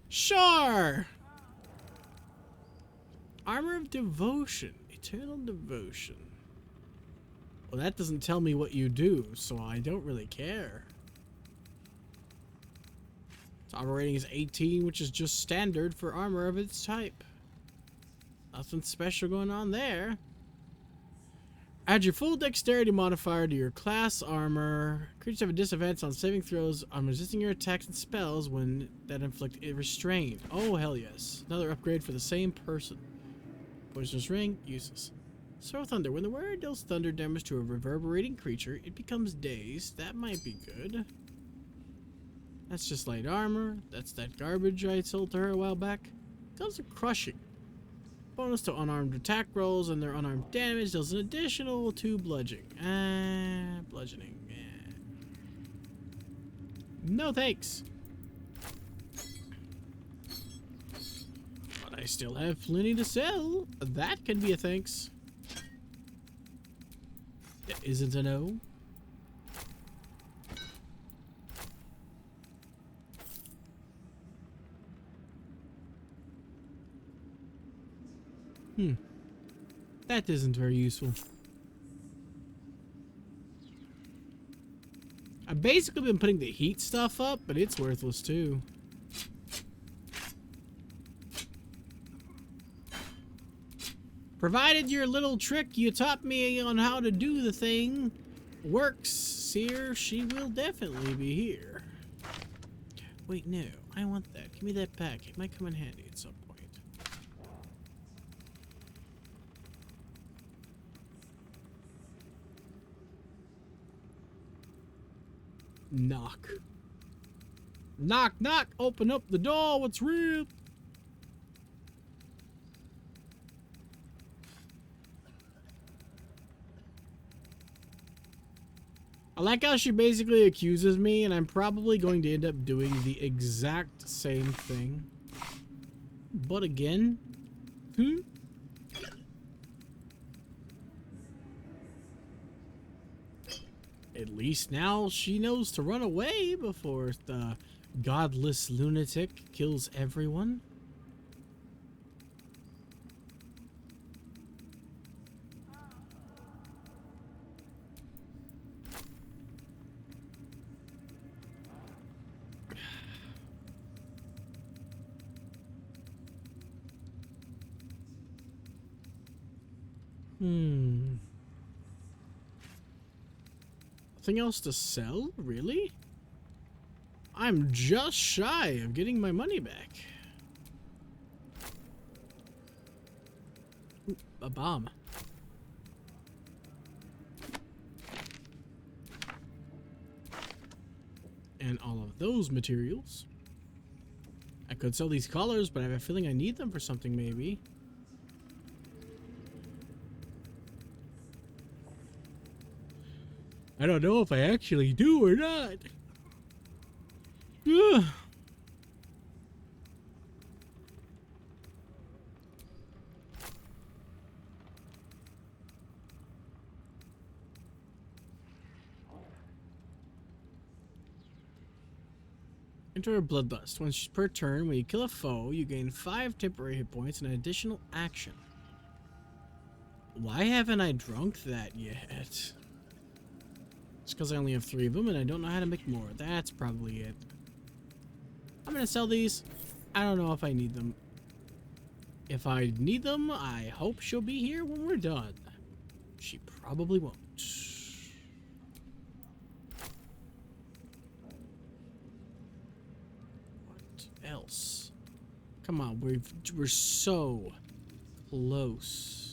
Sure. Armor of Devotion. Eternal Devotion. Well, that doesn't tell me what you do, so I don't really care. Its armor rating is 18, which is just standard for armor of its type. Nothing special going on there. Add your full dexterity modifier to your class armor. Creatures have a disadvantage on saving throws on resisting your attacks and spells when that inflict a restraint. Oh, hell yes. Another upgrade for the same person. Poisonous Ring, useless. Throw Thunder. When the wearer deals thunder damage to a reverberating creature, it becomes dazed. That might be good. That's just light armor. That's that garbage I sold to her a while back. Comes to Crushing. Bonus to unarmed attack rolls and their unarmed damage deals an additional 2 bludgeoning. Bludgeoning. No thanks. But I still have plenty to sell. That can be a thanks. That isn't a no. That isn't very useful. I've basically been putting the heat stuff up, but it's worthless too. Provided your little trick you taught me on how to do the thing works, Seer, she will definitely be here. Wait, no. I want that. Give me that back. It might come in handy at some point. Knock. Knock, knock. Open up the door. What's real? I like how she basically accuses me, and I'm probably going to end up doing the exact same thing. But again, At least now she knows to run away before the godless lunatic kills everyone. Nothing else to sell? Really? I'm just shy of getting my money back. Ooh, a bomb. And all of those materials. I could sell these collars, but I have a feeling I need them for something, maybe. I don't know if I actually do or not. Ugh. Enter a bloodlust. Once per turn, when you kill a foe, you gain 5 temporary hit points and an additional action. Why haven't I drunk that yet? It's because I only have 3 of them and I don't know how to make more. That's probably it. I'm gonna sell these. I don't know if I need them. If I need them, I hope she'll be here when we're done. She probably won't. What else? Come on, we're so close.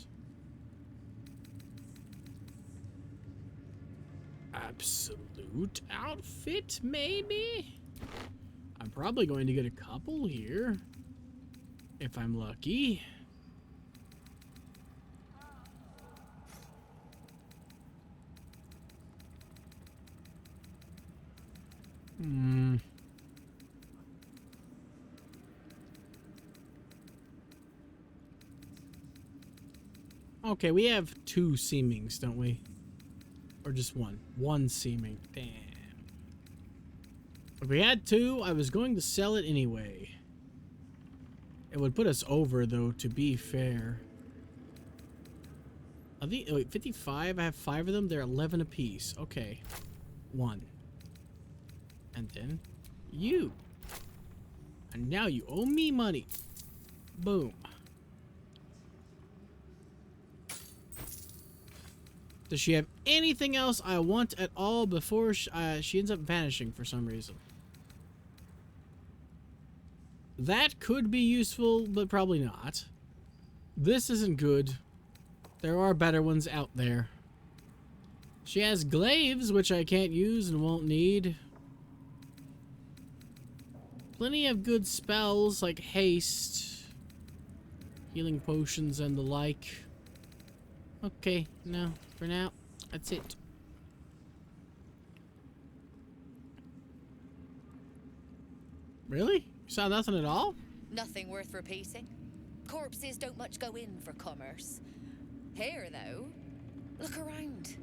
Absolute outfit, maybe? I'm probably going to get a couple here. If I'm lucky. Okay, we have 2 seemings, don't we? Or just 1? 1 seeming. Damn. If we had 2, I was going to sell it anyway. It would put us over, though, to be fair. Are the, wait, 55? I have 5 of them. They're 11 apiece. Okay. 1. And then you. And now you owe me money. Boom. Does she have anything else I want at all before she ends up vanishing for some reason? That could be useful, but probably not. This isn't good. There are better ones out there. She has glaives, which I can't use and won't need. Plenty of good spells like haste, healing potions, and the like. Okay, no, for now, that's it. Really? You saw nothing at all?
Nothing worth repeating. Corpses don't much go in for commerce. Here, though, look around.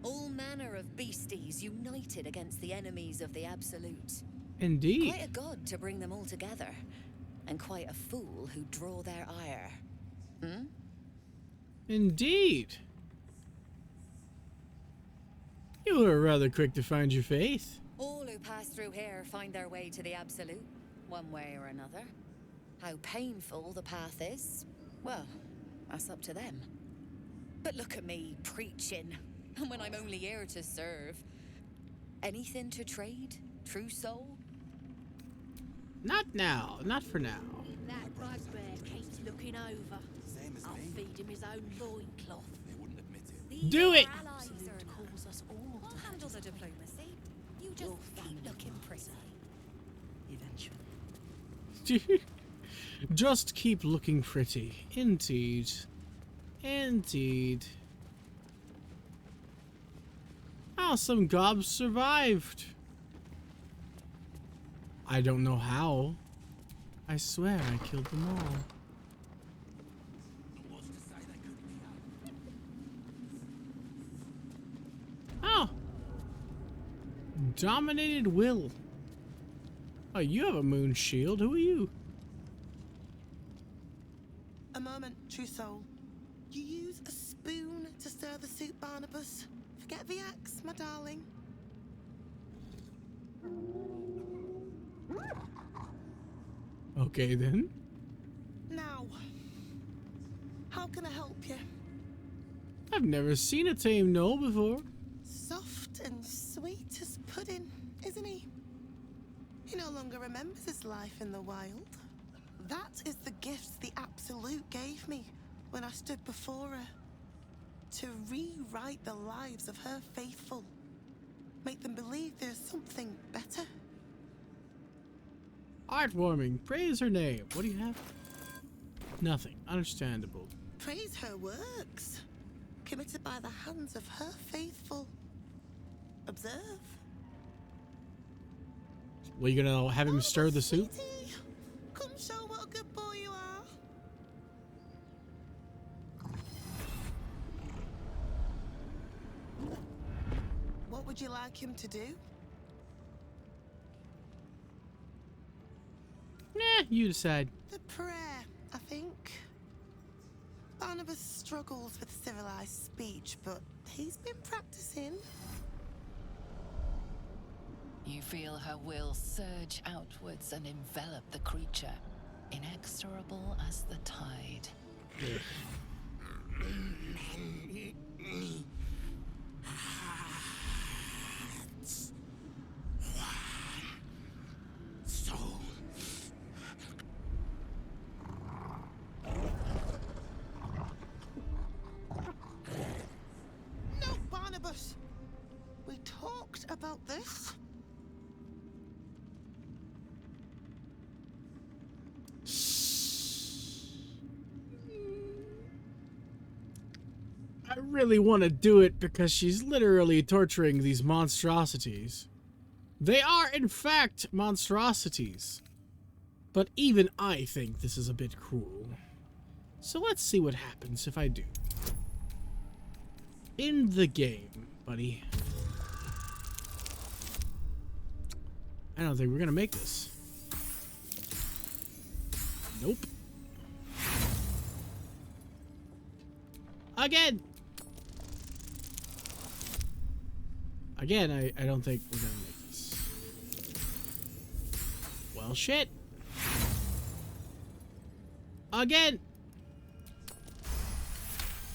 All manner of beasties united against the enemies of the Absolute.
Indeed.
Quite a god to bring them all together, and quite a fool who draw their ire. Hmm?
Indeed. You were rather quick to find your faith.
All who pass through here find their way to the Absolute, one way or another. How painful the path is, well, that's up to them. But look at me preaching, and when I'm only here to serve. Anything to trade, true soul?
Not now, not for now.
That bugbear keeps looking over. I'll feed him his own loincloth.
They wouldn't admit it.
Do it!
Absolute calls us all.
I'll handle the diplomacy. You just keep looking pretty.
Eventually.
Just keep looking pretty. Indeed. Indeed. Oh, some gobs survived. I don't know how. I swear I killed them all. Oh! Dominated will. Oh, you have a moon shield. Who are you?
A moment, true soul. You use a spoon to stir the soup, Barnabas. Forget the axe, my darling.
Okay, then.
Now, how can I help you?
I've never seen a tame gnoll before.
Soft and sweet as pudding, isn't he? He no longer remembers his life in the wild. That is the gift the Absolute gave me when I stood before her. To rewrite the lives of her faithful. Make them believe there's something better.
Heartwarming. Praise her name. What do you have? Nothing. Understandable.
Praise her works. Committed by the hands of her faithful. Observe.
Well, you gonna have him stir the soup?
Sweetie, come show what a good boy you are. What would you like him to do?
Nah, you decide.
The prayer, I think. Barnabas struggles with civilized speech, but he's been practicing.
You feel her will surge outwards and envelop the creature, inexorable as the tide.
Soul.
No, Barnabas. We talked about this.
I really want to do it because she's literally torturing these monstrosities. They are, in fact, monstrosities. But even I think this is a bit cruel. So let's see what happens if I do. In the game, buddy. I don't think we're gonna make this. Nope. Again! Again, I don't think we're gonna make this. Well, shit. Again!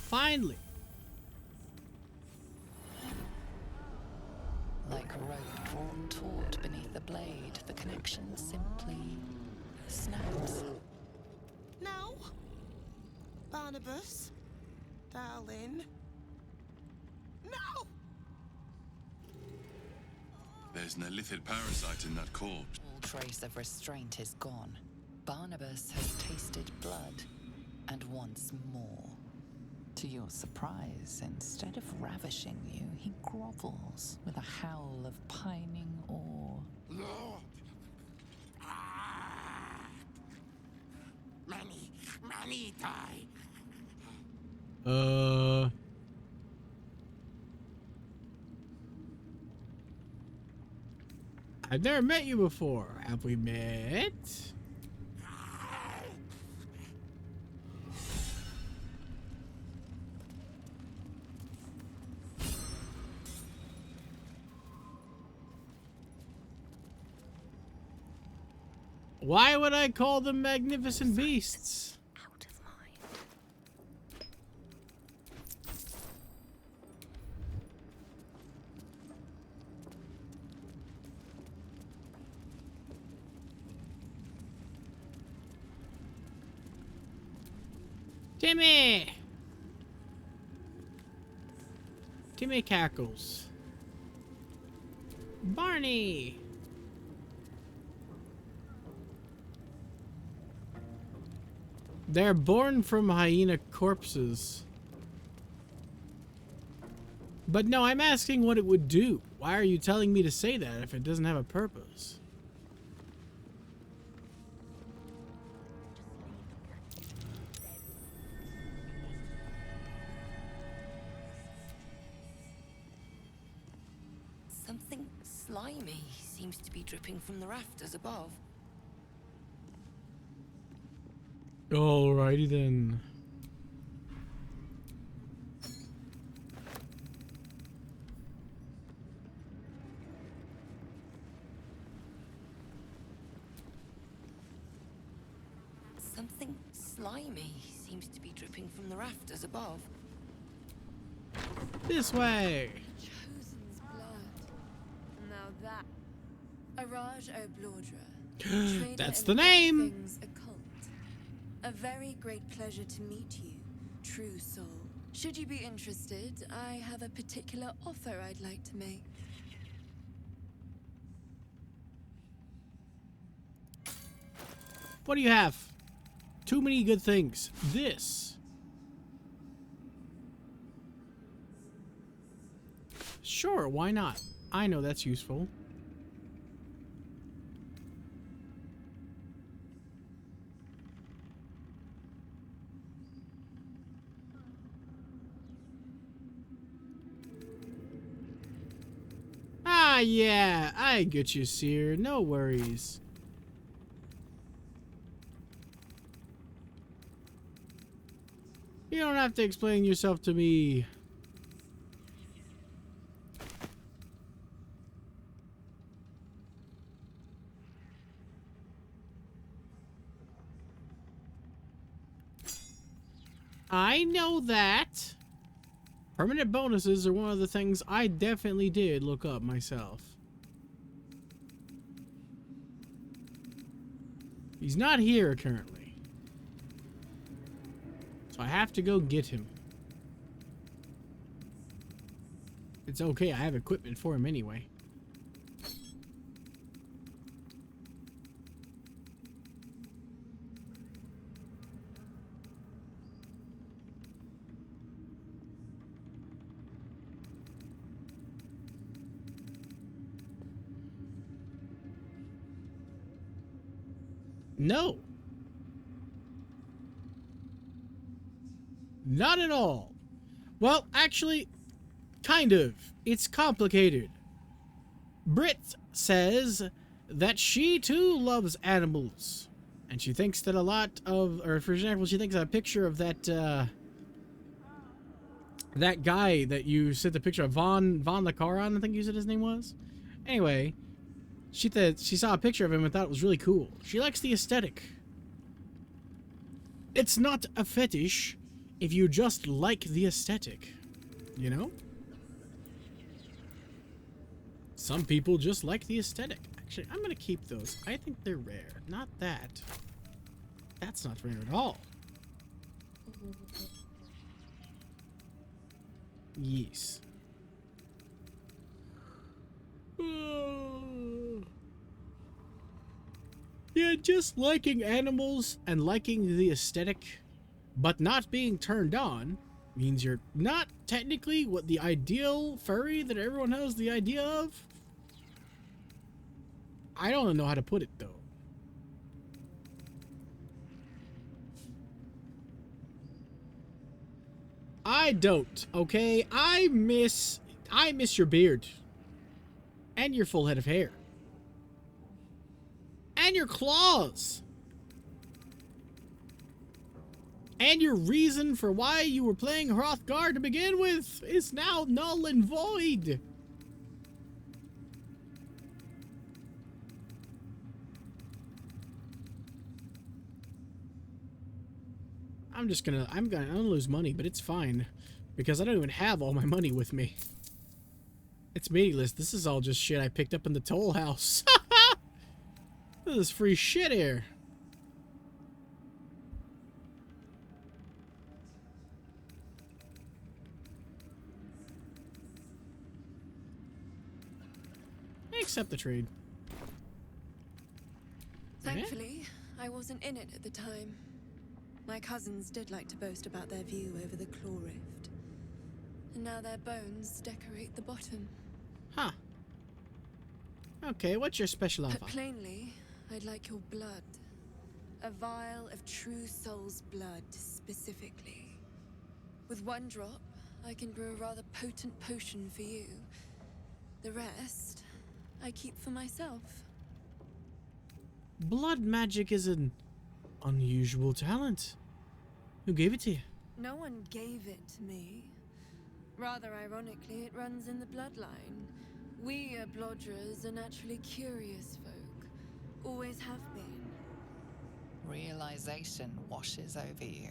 Finally.
Like a rope drawn taut beneath the blade, the connection simply snaps.
No. Barnabas. Darling. No!
There's an illithid parasite in that corpse.
All trace of restraint is gone. Barnabas has tasted blood, and wants more. To your surprise, instead of ravishing you, he grovels with a howl of pining awe.
Lord! Many die.
I've never met you before. Have we met? Why would I call them magnificent beasts?
Out of mind.
Timmy! Timmy cackles. Barney! They're born from hyena corpses. But no, I'm asking what it would do. Why are you telling me to say that if it doesn't have a purpose?
Something slimy seems to be dripping from the rafters above.
Alrighty then.
Something slimy seems to be dripping from the rafters above.
This way.
Chosen's blood. Now that. Araj O'Blodra.
That's the name.
Things occult. A very great pleasure to meet you, true soul. Should you be interested, I have a particular offer I'd like to make.
What do you have? Too many good things. This. Sure, why not? I know that's useful. Ah, yeah, I get you, Seer. No worries. You don't have to explain yourself to me. I know that. Permanent bonuses are one of the things I definitely did look up myself. He's not here currently. So I have to go get him. It's okay, I have equipment for him anyway. No. Not at all. Well, actually, kind of. It's complicated. Brit says that she too loves animals. And she thinks that a lot of, or for example, she thinks a picture of that, that guy that you sent the picture of, Von Lakaran, I think you said his name was. Anyway, she saw a picture of him and thought it was really cool. She likes the aesthetic. It's not a fetish if you just like the aesthetic, you know? Some people just like the aesthetic. Actually, I'm gonna keep those. I think they're rare. Not that. That's not rare at all. Yes. Yeah, just liking animals and liking the aesthetic, but not being turned on, means you're not technically what the ideal furry that everyone has the idea of. I don't know how to put it, though. I don't, okay? I miss your beard. And your full head of hair. And your claws. And your reason for why you were playing Hrothgar to begin with is now null and void. I'm gonna lose money, but it's fine. Because I don't even have all my money with me. It's meaningless. This is all just shit I picked up in the toll house. This is free shit here. Accept the trade.
Thankfully, I wasn't in it at the time. My cousins did like to boast about their view over the claw rift. And now their bones decorate the bottom.
Huh. Okay, what's your special offer?
Put plainly, I'd like your blood. A vial of true soul's blood, specifically. With one drop, I can brew a rather potent potion for you. The rest, I keep for myself.
Blood magic is an unusual talent. Who gave it to you?
No one gave it to me. Rather ironically, it runs in the bloodline. We Ablodras are naturally curious folk. Always have been.
Realization washes over you.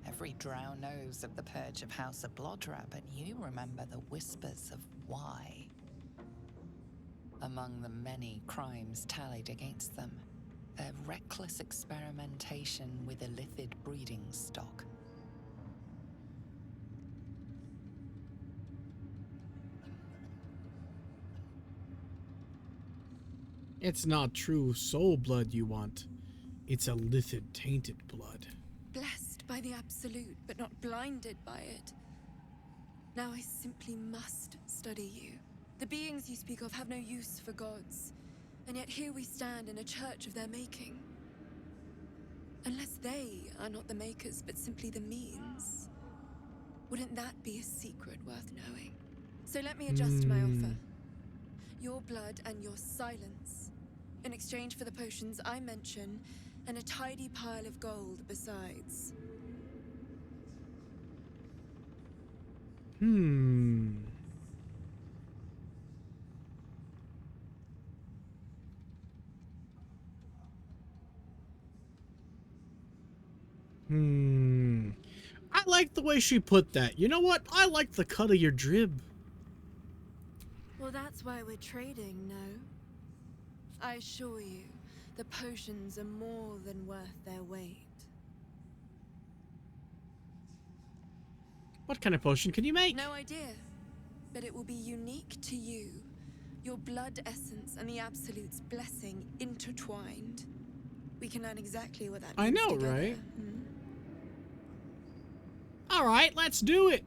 Every drow knows of the purge of House Ablodra, but you remember the whispers of why. Among the many crimes tallied against them, their reckless experimentation with illithid breeding stock.
It's not true soul blood you want. It's illithid tainted blood.
Blessed by the absolute, but not blinded by it. Now I simply must study you. The beings you speak of have no use for gods, and yet here we stand in a church of their making. Unless they are not the makers, but simply the means, wouldn't that be a secret worth knowing? So let me adjust my offer. Your blood and your silence, in exchange for the potions I mention, and a tidy pile of gold besides.
I like the way she put that. You know what? I like the cut of your drib.
Well, that's why we're trading, no? I assure you, the potions are more than worth their weight.
What kind of potion can you make?
No idea, but it will be unique to you. Your blood essence and the Absolute's blessing intertwined. We can learn exactly what that means.
I know,
together.
right? All right, let's do it.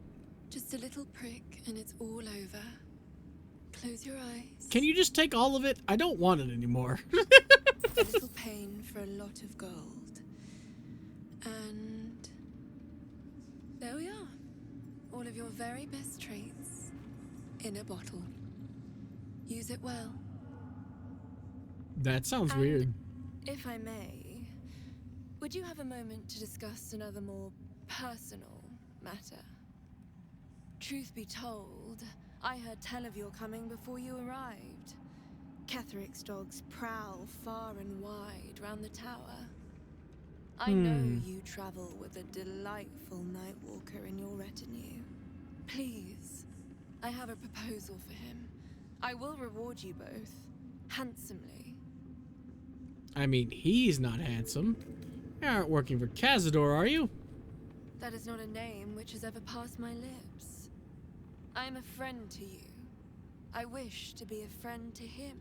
Just a little prick and it's all over. Close your eyes.
Can you just take all of it? I don't want it anymore.
A little pain for a lot of gold. And there we are. All of your very best traits in a bottle. Use it well.
That sounds
And
weird.
If I may, would you have a moment to discuss another more personal matter? Truth be told, I heard tell of your coming before you arrived. Ketheric's dogs prowl far and wide round the tower. I know you travel with a delightful Nightwalker in your retinue. Please, I have a proposal for him. I will reward you both, handsomely.
I mean, he's not handsome. You aren't working for Cazador, are you?
That is not a name which has ever passed my lips. I am a friend to you. I wish to be a friend to him.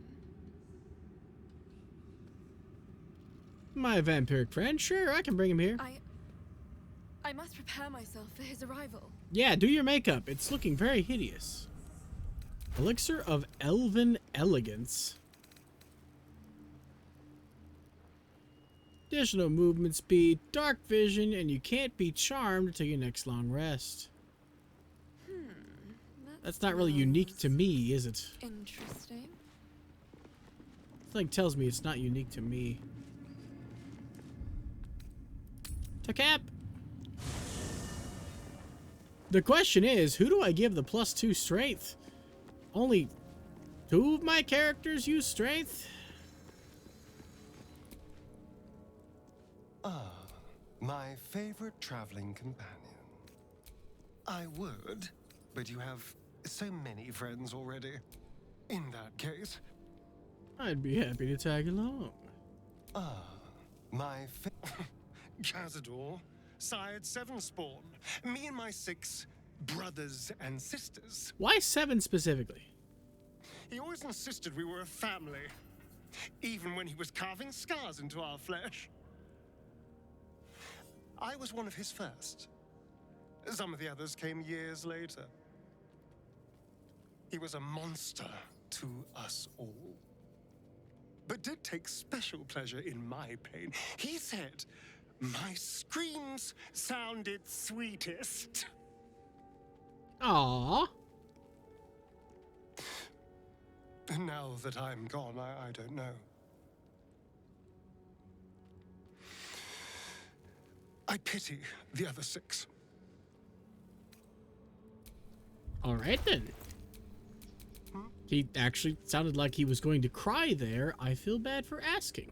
My vampiric friend? Sure, I can bring him here.
I must prepare myself for his arrival.
Yeah, do your makeup. It's looking very hideous. Elixir of Elven Elegance. Additional movement speed, dark vision, and you can't be charmed until your next long rest. That's not really unique to me, is it?
Interesting.
Something tells me it's not unique to me. To cap. The question is, who do I give the +2 strength? Only 2 of my characters use strength?
My favorite traveling companion. I would, but you have so many friends already. In that case,
I'd be happy to tag along.
My Cazador, sired 7 spawn. Me and my 6 brothers and sisters.
Why 7 specifically?
He always insisted we were a family, even when he was carving scars into our flesh. I was one of his first. Some of the others came years later. He was a monster to us all, but did take special pleasure in my pain. He said my screams sounded sweetest.
Aww.
Now that I'm gone, I don't know. I pity the other 6.
All right then. He actually sounded like he was going to cry there. I feel bad for asking.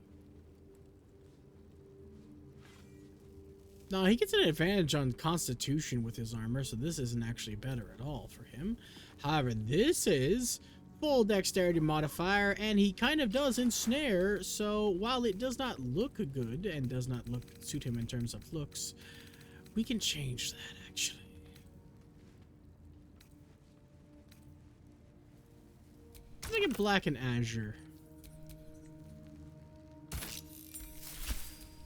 No, he gets an advantage on Constitution with his armor, so this isn't actually better at all for him. However, this is full dexterity modifier, and he kind of does ensnare, so while it does not look good and does not suit him in terms of looks, we can change that actually. Let's make it black and azure.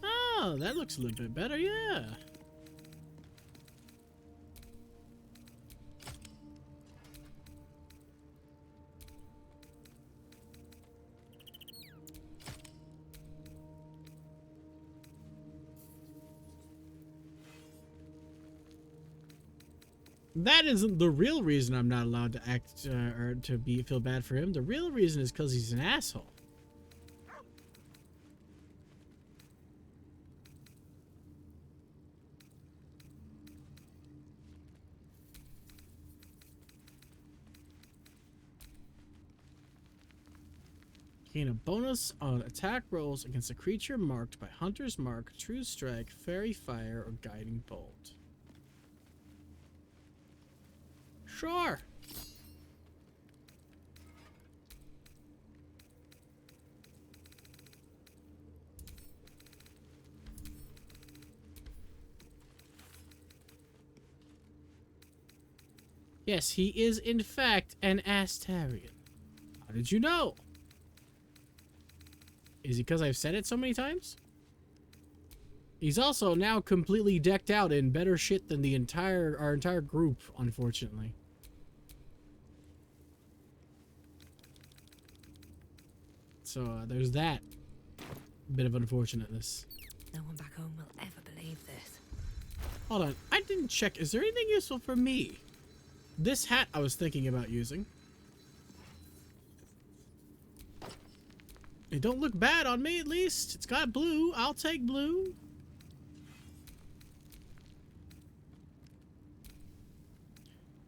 Oh, that looks a little bit better, yeah. That isn't the real reason I'm not allowed to act or to feel bad for him. The real reason is because he's an asshole. Gain a bonus on attack rolls against a creature marked by Hunter's Mark, True Strike, Fairy Fire, or Guiding Bolt. Sure. Yes, he is in fact an Astarian. How did you know? Is it because I've said it so many times? He's also now completely decked out in better shit than our entire group, unfortunately. So there's that bit of unfortunateness.
No one back home will ever believe this.
Hold on, I didn't check. Is there anything useful for me? This hat I was thinking about using. It don't look bad on me, at least. It's got blue. I'll take blue.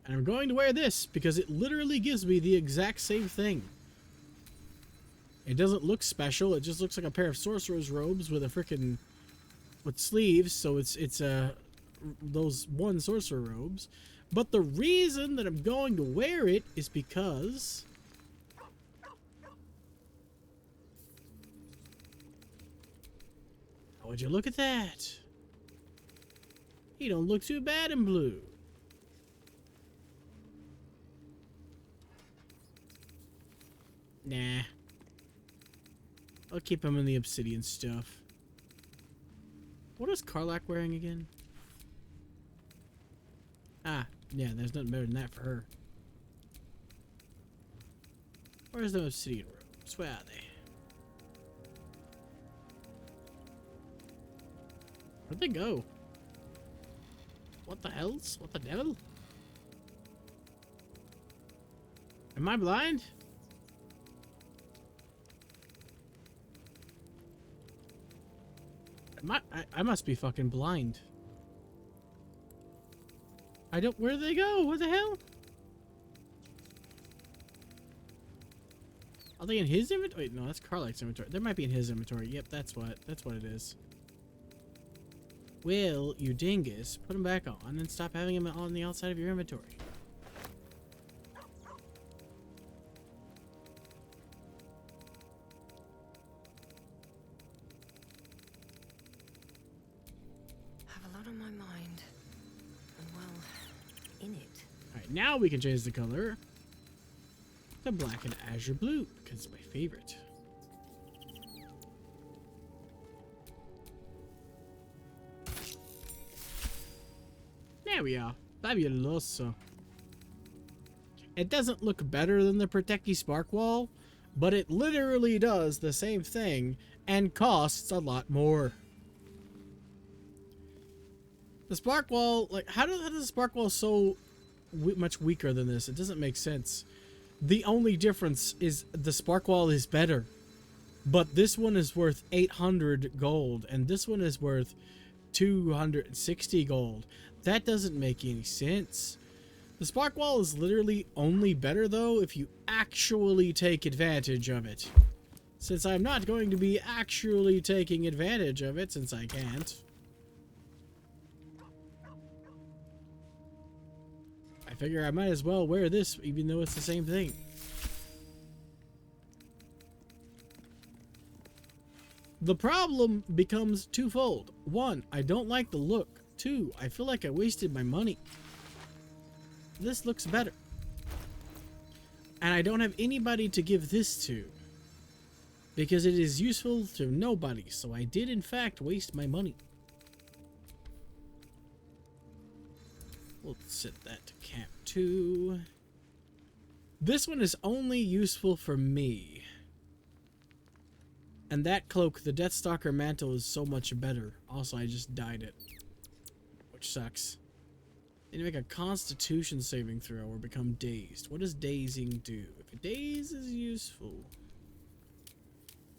And I'm going to wear this because it literally gives me the exact same thing. It doesn't look special. It just looks like a pair of sorcerer's robes with a freaking with sleeves. So it's those one sorcerer robes. But the reason that I'm going to wear it is because would you look at that? He don't look too bad in blue. Nah. I'll keep him in the obsidian stuff. What is Karlak wearing again? Ah, yeah, there's nothing better than that for her. Where's the obsidian robes? Where are they? Where'd they go? What the hells? What the devil? Am I blind? I must be fucking blind. I don't... Where do they go? What the hell? Are they in his inventory? Wait, no, that's Karlak's inventory. They might be in his inventory. Yep, that's what it is. Will you dingus put them back on and stop having them on the outside of your inventory?
I have a lot on my mind. And well, in it.
Alright, now we can change the color to black and azure blue, because it's my favorite. There we are. Fabuloso. It doesn't look better than the Protecty Spark Wall, but it literally does the same thing and costs a lot more. The Spark Wall, like, how does the Spark Wall so much weaker than this? It doesn't make sense. The only difference is the Spark Wall is better, but this one is worth 800 gold, and this one is worth 260 gold. That doesn't make any sense. The Spark Wall is literally only better, though, if you actually take advantage of it. Since I'm not going to be actually taking advantage of it, since I can't. I figure I might as well wear this, even though it's the same thing. The problem becomes twofold. One, I don't like the look. Two, I feel like I wasted my money. This looks better. And I don't have anybody to give this to, because it is useful to nobody, so I did in fact waste my money. We'll set that to camp 2. This one is only useful for me. And that cloak, the Deathstalker mantle, is so much better. Also, I just dyed it, which sucks. Need to make a Constitution saving throw or become dazed. What does dazing do? If a daze is useful.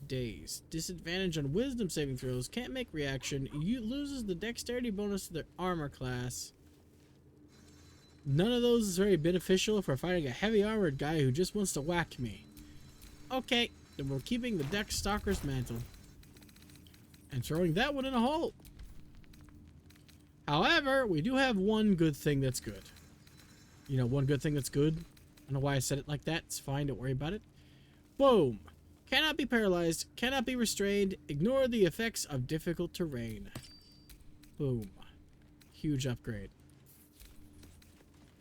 Daze. Disadvantage on Wisdom saving throws. Can't make reaction. Loses the Dexterity bonus to their armor class. None of those is very beneficial for fighting a heavy armored guy who just wants to whack me. Okay, then we're keeping the Deathstalker's mantle. And throwing that one in a hole. However, we do have one good thing that's good. You know, one good thing that's good. I don't know why I said it like that. It's fine, don't worry about it. Boom. Cannot be paralyzed. Cannot be restrained. Ignore the effects of difficult terrain. Boom. Huge upgrade.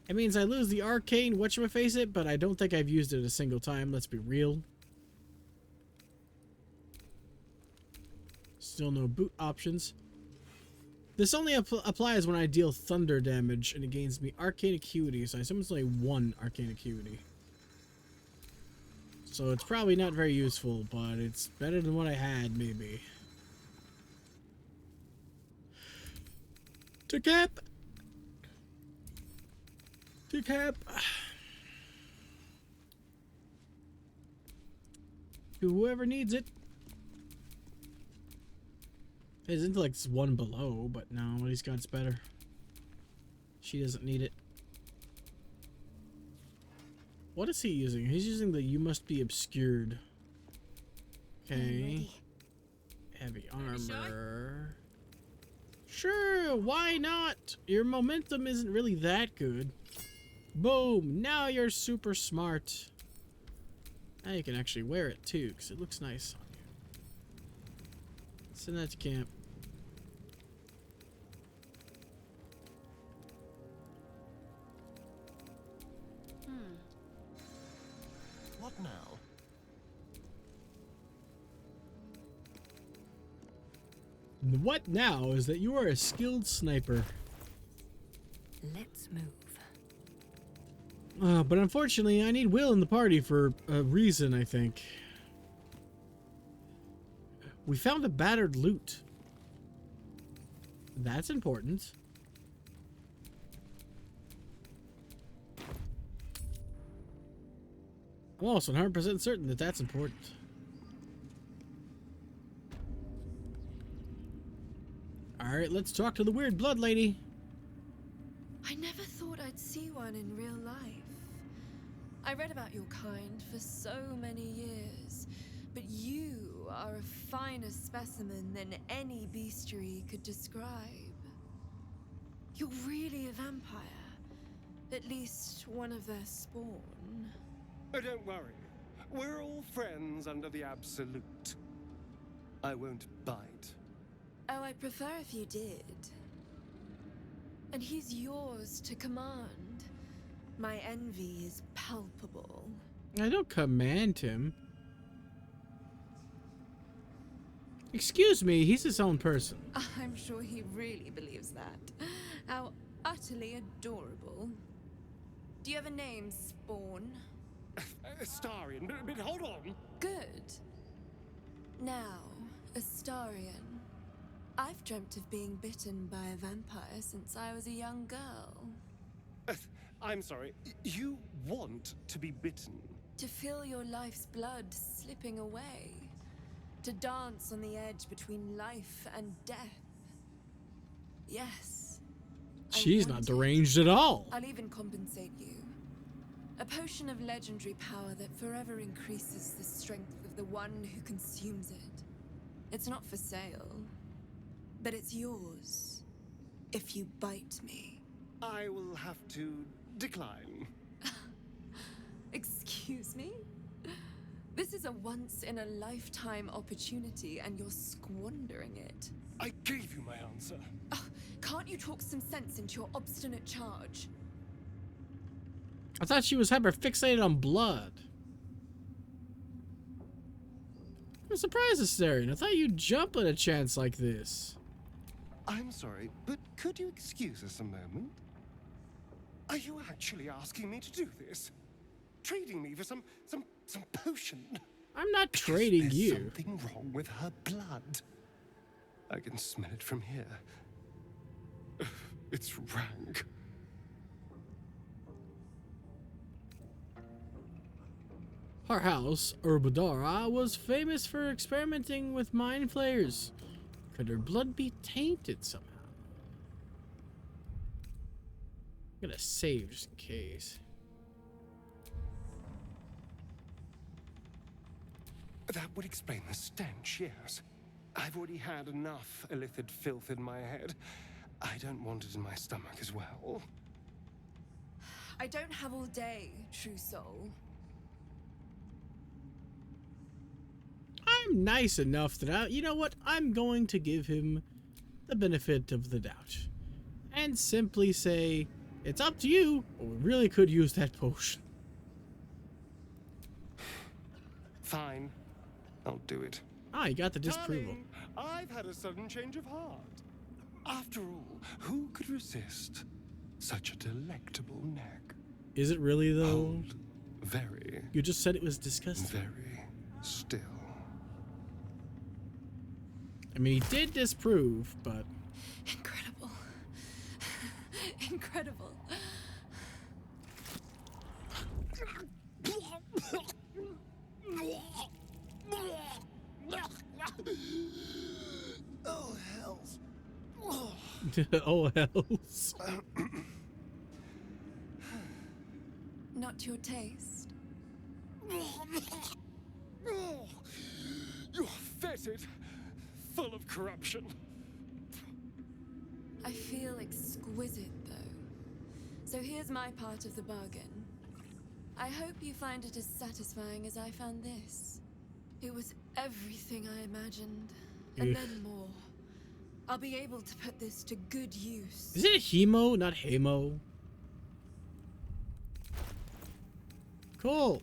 It means I lose the arcane whatchamaface, but I don't think I've used it a single time. Let's be real. Still no boot options. This only applies when I deal thunder damage, and it gains me arcane acuity, so I assume it's only 1 arcane acuity. So it's probably not very useful, but it's better than what I had, maybe. To cap! To cap! To whoever needs it. His intellect's 1 below, but no, what he's got's better. She doesn't need it. What is he using? He's using the you must be obscured. Okay. Heavy armor. Sure, why not? Your momentum isn't really that good. Boom, now you're super smart. Now you can actually wear it too, because it looks nice on you. Send that to camp.
What now?
What now is that you are a skilled sniper.
Let's move.
But unfortunately, I need Will in the party for a reason, I think. We found a battered loot. That's important. I'm also 100% certain that that's important. Alright, let's talk to the weird blood lady.
I never thought I'd see one in real life. I read about your kind for so many years, but you are a finer specimen than any bestiary could describe. You're really a vampire. At least one of their spawn.
Oh, don't worry. We're all friends under the Absolute. I won't bite.
Oh, I'd prefer if you did. And he's yours to command. My envy is palpable.
I don't command him. Excuse me, he's his own person.
I'm sure he really believes that. How utterly adorable. Do you have a name, Spawn?
Astarion, but hold on.
Good. Now, Astarion. I've dreamt of being bitten by a vampire since I was a young girl.
I'm sorry, you want to be bitten?
To feel your life's blood slipping away. To dance on the edge between life and death. Yes.
She's not deranged at all.
I'll even compensate you. A potion of legendary power that forever increases the strength of the one who consumes it. It's not for sale, but it's yours if you bite me.
I will have to decline.
Excuse me? This is a once-in-a-lifetime opportunity, and you're squandering it.
I gave you my answer.
Can't you talk some sense into your obstinate charge?
I thought she was hyper fixated on blood. I'm surprised, Astarion. I thought you'd jump at a chance like this.
I'm sorry, but could you excuse us a moment? Are you actually asking me to do this? Trading me for some potion?
I'm not trading
there's
you.
Something wrong with her blood. I can smell it from here. It's rank.
Her house, Urbadara, was famous for experimenting with mind flayers. Could her blood be tainted somehow? I'm gonna save just in case.
That would explain the stench, yes. I've already had enough illithid filth in my head. I don't want it in my stomach as well.
I don't have all day, true soul.
I'm nice enough that you know what? I'm going to give him the benefit of the doubt. And simply say, it's up to you, but we really could use that potion.
Fine. I'll do it.
Ah, you got the disapproval.
Darling, I've had a sudden change of heart. After all, who could resist such a delectable neck?
Is it really, though?
Hold very.
You just said it was disgusting.
Very still.
I mean, he did disprove, but...
Incredible. Incredible.
Oh, hells.
Oh, hells.
Not your taste.
You're fetid, full of corruption.
I feel exquisite, though. So here's my part of the bargain. I hope you find it as satisfying as I found this. It was everything I imagined, and then more. I'll be able to put this to good use.
Is it a hemo, not hemo? Cool.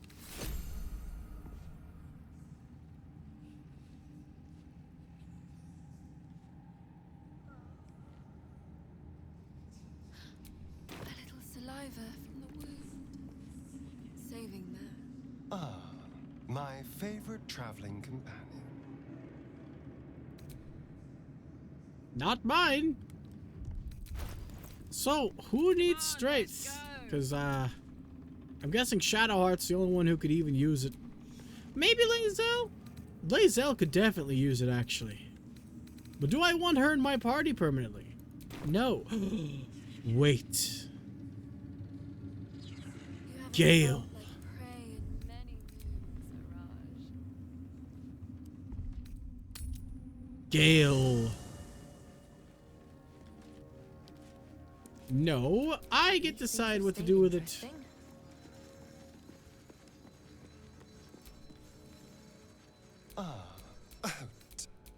A little saliva from the wound. Saving that.
Ah, my favorite traveling companion.
Not mine. So, who needs strength? Because, I'm guessing Shadowheart's the only one who could even use it. Maybe Lae'zel? Lae'zel could definitely use it, actually. But do I want her in my party permanently? No. Wait. Gale. Gale. No, I get to decide what to do with it.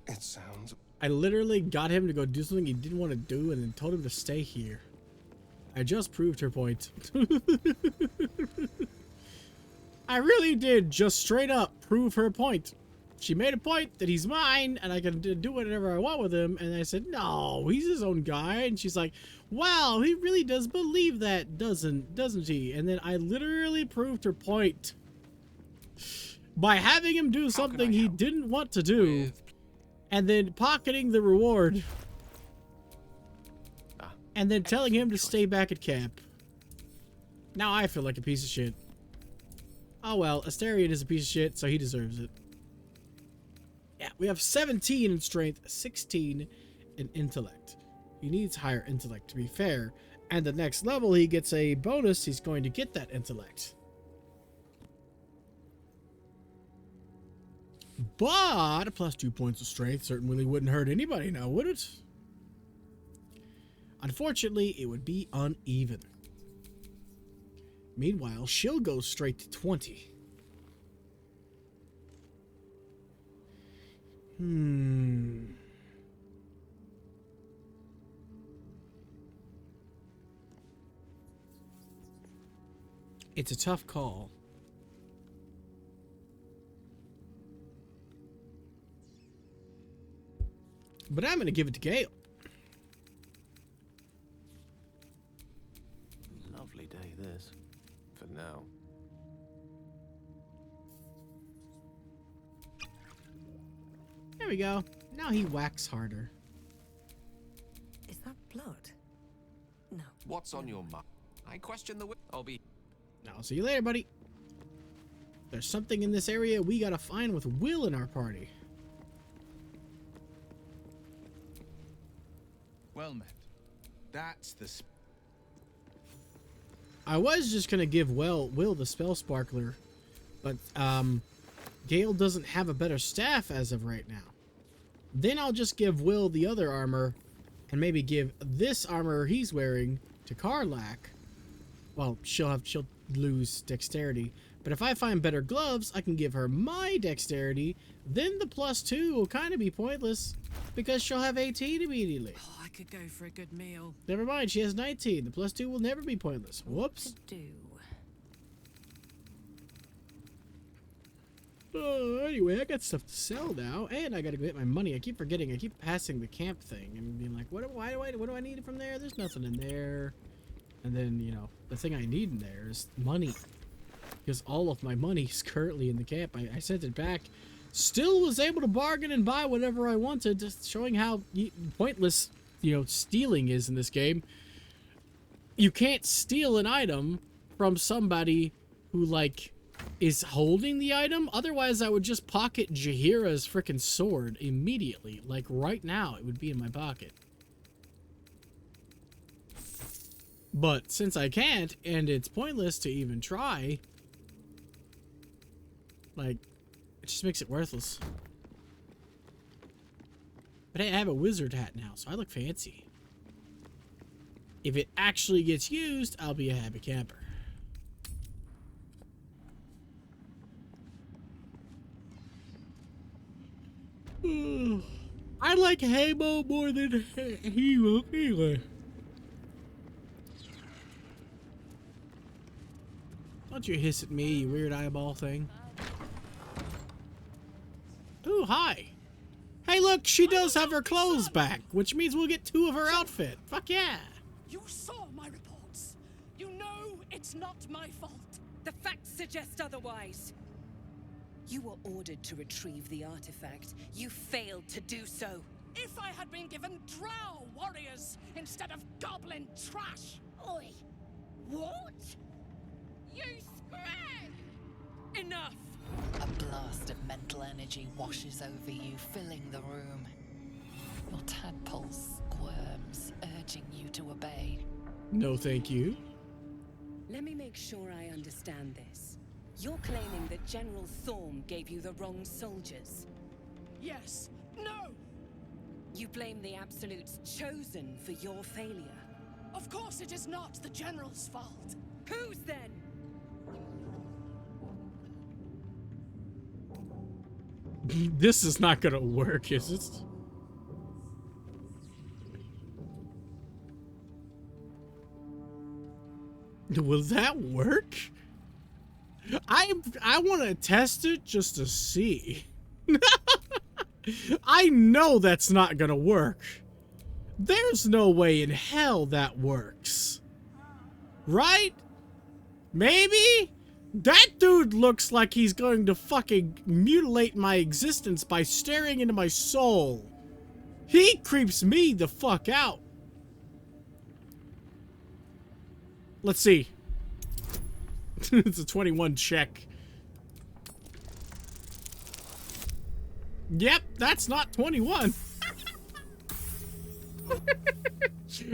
It sounds...
I literally got him to go do something he didn't want to do and then told him to stay here. I just proved her point. I really did just straight up prove her point. She made a point that he's mine and I can do whatever I want with him. And I said, no, he's his own guy. And she's like, wow, he really does believe that, doesn't he? And then I literally proved her point by having him do something he didn't want to do and then pocketing the reward and then telling him to stay back at camp. Now I feel like a piece of shit. Oh well, Astarion is a piece of shit, so he deserves it. Yeah, we have 17 in strength, 16 in intellect. He needs higher intellect, to be fair. And the next level, he gets a bonus. He's going to get that intellect. But a plus 2 points of strength certainly wouldn't hurt anybody now, would it? Unfortunately, it would be uneven. Meanwhile, she'll go straight to 20. It's a tough call. But I'm going to give it to Gale.
Lovely day, this. For now.
There we go. Now he whacks harder.
Is that blood? No.
What's on your mind? I question the... I'll be...
I'll see you later, buddy. There's something in this area we gotta find with Will in our party.
Well met. That's the...
I was just gonna give Will the spell sparkler, but Gale doesn't have a better staff as of right now. Then I'll just give Will the other armor, and maybe give this armor he's wearing to Karlach. Well, she'll lose dexterity, but if I find better gloves, I can give her my dexterity. Then the +2 will kind of be pointless because she'll have 18 immediately.
Oh, I could go for a good meal.
Never mind, she has 19. The +2 will never be pointless. Whoops. Anyway, I got stuff to sell now, and I gotta go get my money. I keep forgetting. I keep passing the camp thing and being like, what do I need from there? There's nothing in there. And then, you know, the thing I need in there is money. Because all of my money is currently in the camp. I sent it back. Still was able to bargain and buy whatever I wanted, just showing how pointless, you know, stealing is in this game. You can't steal an item from somebody who, like, is holding the item. Otherwise, I would just pocket Jaheira's freaking sword immediately. Like, right now, it would be in my pocket. But since I can't, and it's pointless to even try, like, it just makes it worthless. But hey, I have a wizard hat now, so I look fancy. If it actually gets used, I'll be a happy camper. I like Hamo more than Hemo anyway. Don't you hiss at me, you weird eyeball thing. Ooh, hi. Hey, look, she does have her clothes back, which means we'll get 2 of her outfit. Fuck yeah.
You saw my reports. You know it's not my fault. The facts suggest otherwise. You were ordered to retrieve the artifact. You failed to do so. If I had been given drow warriors instead of goblin trash.
Oi. What? You scram!
Enough!
A blast of mental energy washes over you, filling the room. Your tadpole squirms, urging you to obey.
No, thank you.
Let me make sure I understand this. You're claiming that General Thorm gave you the wrong soldiers? Yes. No! You blame the Absolute's Chosen for your failure? Of course it is not the General's fault. Whose then?
This is not gonna work, is it? Will that work? I want to test it just to see. I know that's not gonna work. There's no way in hell that works. Right? Maybe? That dude looks like he's going to fucking mutilate my existence by staring into my soul. He creeps me the fuck out. Let's see. It's a 21 check. Yep, that's not 21.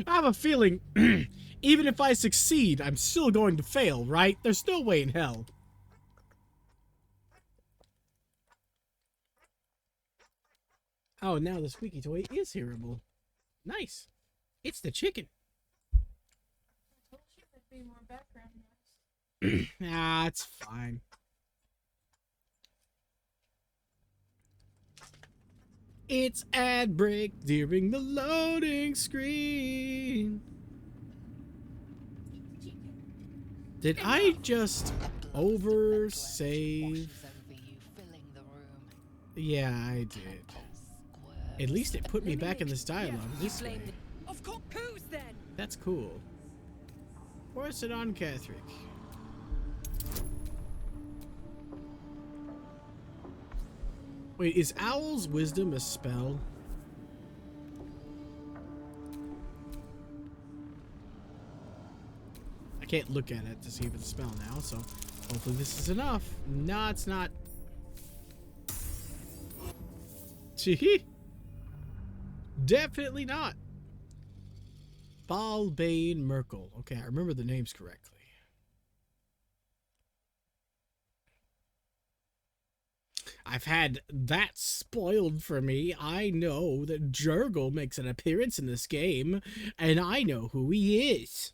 I have a feeling even if I succeed, I'm still going to fail, right? There's no way in hell. Oh, now the squeaky toy is hearable. Nice. It's the chicken.
I told you there'd be more background noise.
Nah, it's fine. It's ad break during the loading screen. Did I just oversave? Yeah, I did. At least it put me back in this dialogue this way.
Of course, whose then?
That's cool. Force it on Catherick. Wait, is Owl's Wisdom a spell? I can't look at it to see if it's a spell now, so hopefully this is enough. No, it's not. Gee. Definitely not. Balbane Merkel. Okay, I remember the names correctly. I've had that spoiled for me. I know that Jurgle makes an appearance in this game, and I know who he is.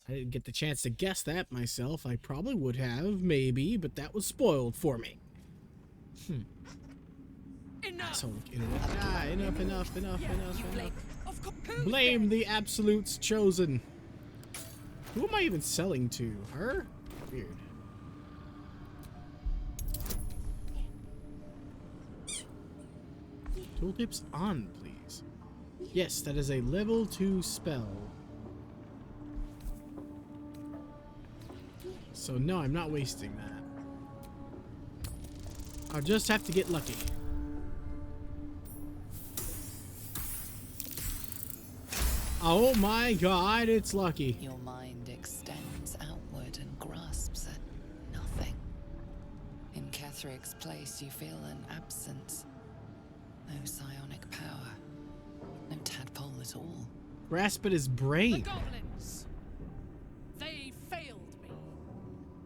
I didn't get the chance to guess that myself. I probably would have, maybe, but that was spoiled for me.
Enough.
Enough. Blame the absolutes chosen. Who am I even selling to? Her? Weird. Tooltips on, please. Yes, that is a level 2 spell. So no, I'm not wasting that. I'll just have to get lucky. Oh my god, it's lucky.
Your mind extends outward and grasps at nothing. In Catherick's place, you feel an absence. No psionic power. No tadpole at all.
Grasp at his brain.
The goblins. They failed me.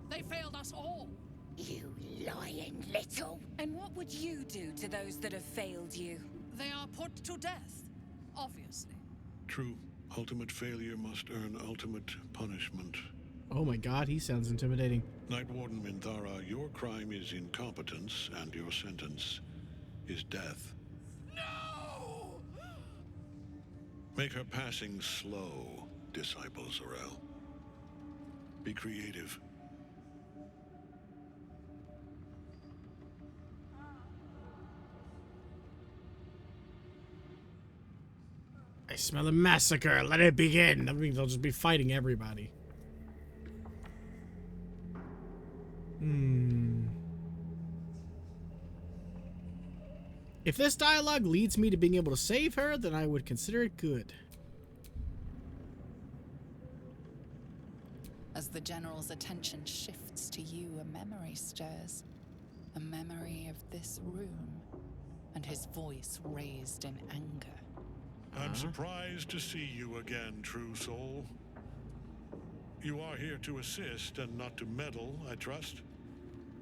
They failed us all.
You lying little.
And what would you do to those that have failed you? They are put to death, obviously.
True. Ultimate failure must earn ultimate punishment.
Oh my god, he sounds intimidating.
Night Warden Minthara, your crime is incompetence, and your sentence is death.
No!
Make her passing slow, Disciple Zorel. Be creative.
I smell a massacre. Let it begin. That means I'll just be fighting everybody. If this dialogue leads me to being able to save her, then I would consider it good.
As the General's attention shifts to you, a memory stirs. A memory of this room, and his voice raised in anger.
I'm surprised to see you again, true soul. You are here to assist and not to meddle, I trust.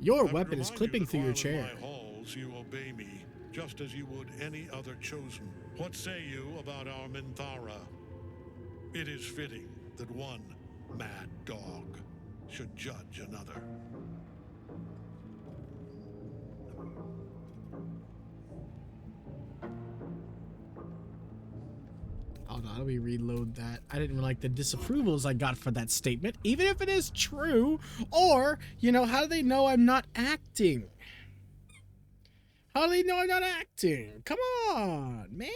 Your weapon is clipping through your chair.
In my halls, you obey me, just as you would any other chosen. What say you about our Minthara? It is fitting that one mad dog should judge another.
Hold on, let me reload that. I didn't like the disapprovals I got for that statement, even if it is true. Or, you know, how do they know I'm not acting? How do they know I'm not acting? Come on, man.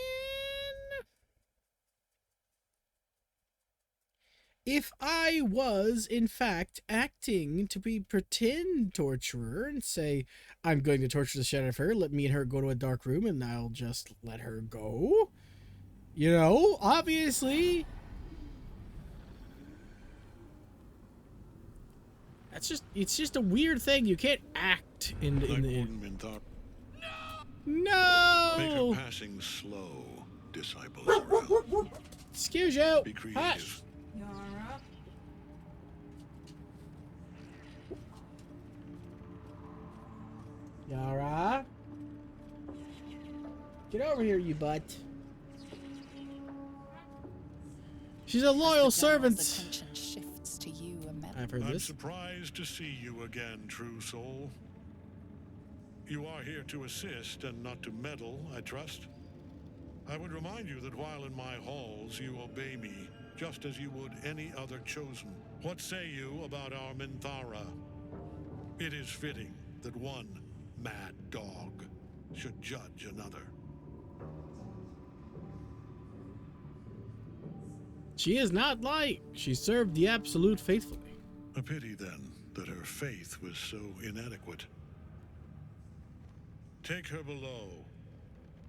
If I was, in fact, acting to be pretend torturer and say, I'm going to torture the shit out of her, let me and her go to a dark room and I'll just let her go. You know, obviously. It's just a weird thing. You can't act in the... No!
Make her passing slow, disciples.
Excuse you.
Be creative.
Hush. Yara? Get over here, you butt. She's a loyal servant.
Shifts to you,
I've heard
I'm
this.
surprised to see you again, true soul. You are here to assist and not to meddle, I trust. I would remind you that while in my halls, you obey me, just as you would any other chosen. What say you about our Minthara? It is fitting that one mad dog should judge another.
She is not light. She served the Absolute faithfully.
A pity, then, that her faith was so inadequate. Take her below.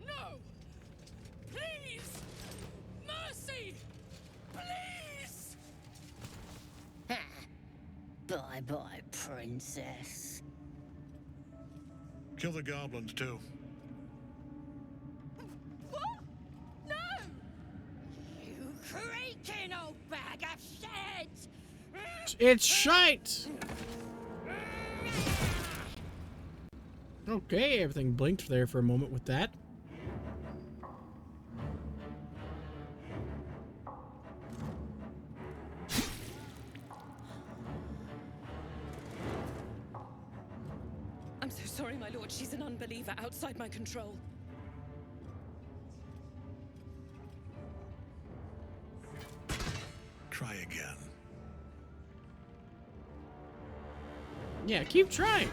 No! Please! Mercy! Please!
Bye-bye, princess.
Kill the goblins, too.
What? No! You creaking old bag of shit!
It's shite! Okay, everything blinked there for a moment with that.
I'm so sorry, my lord. She's an unbeliever outside my control.
Try again.
Yeah, keep trying.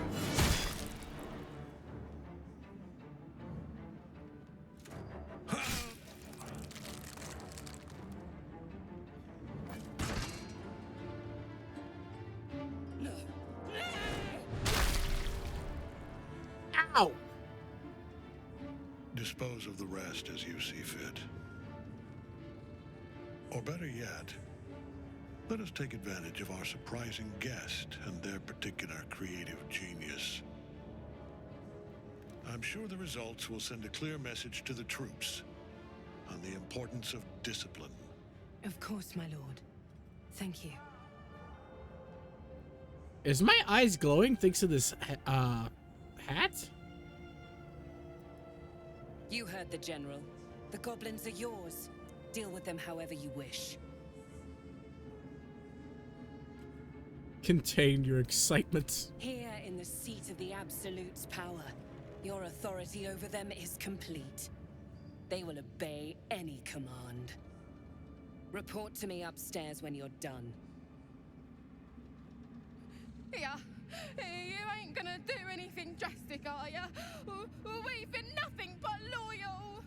Ow!
Dispose of the rest as you see fit. Or better yet, let us take advantage of our surprising guest and their particular creative genius. I'm sure the results will send a clear message to the troops on the importance of discipline.
Of course, my lord. Thank you.
Is my eyes glowing thanks to this hat?
You heard the general. The goblins are yours. Deal with them however you wish.
Contain your excitement.
Here in the seat of the Absolute's power, your authority over them is complete. They will obey any command. Report to me upstairs when you're done.
Yeah, you ain't gonna do anything drastic, are ya? We've been nothing but loyal.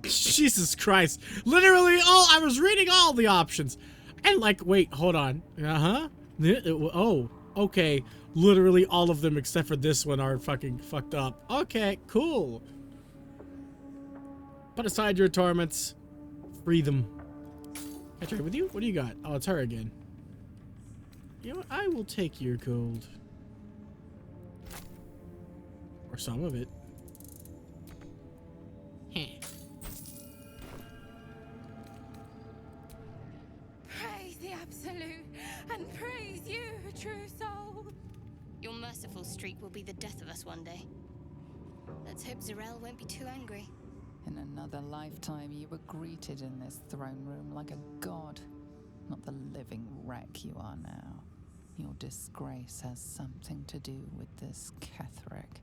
Jesus Christ. Literally I was reading all the options. And like, wait, hold on. Oh, okay. Literally all of them except for this one are fucking fucked up. Okay, cool. Put aside your torments. Free them. Can I trade with you? What do you got? Oh, it's her again. You know what? I will take your gold. Or some of it. Heh.
Praise the Absolute and praise
death of us one day. Let's hope Zarel won't be too angry.
In another lifetime, you were greeted in this throne room like a god, not the living wreck you are now. Your disgrace has something to do with this Ketheric.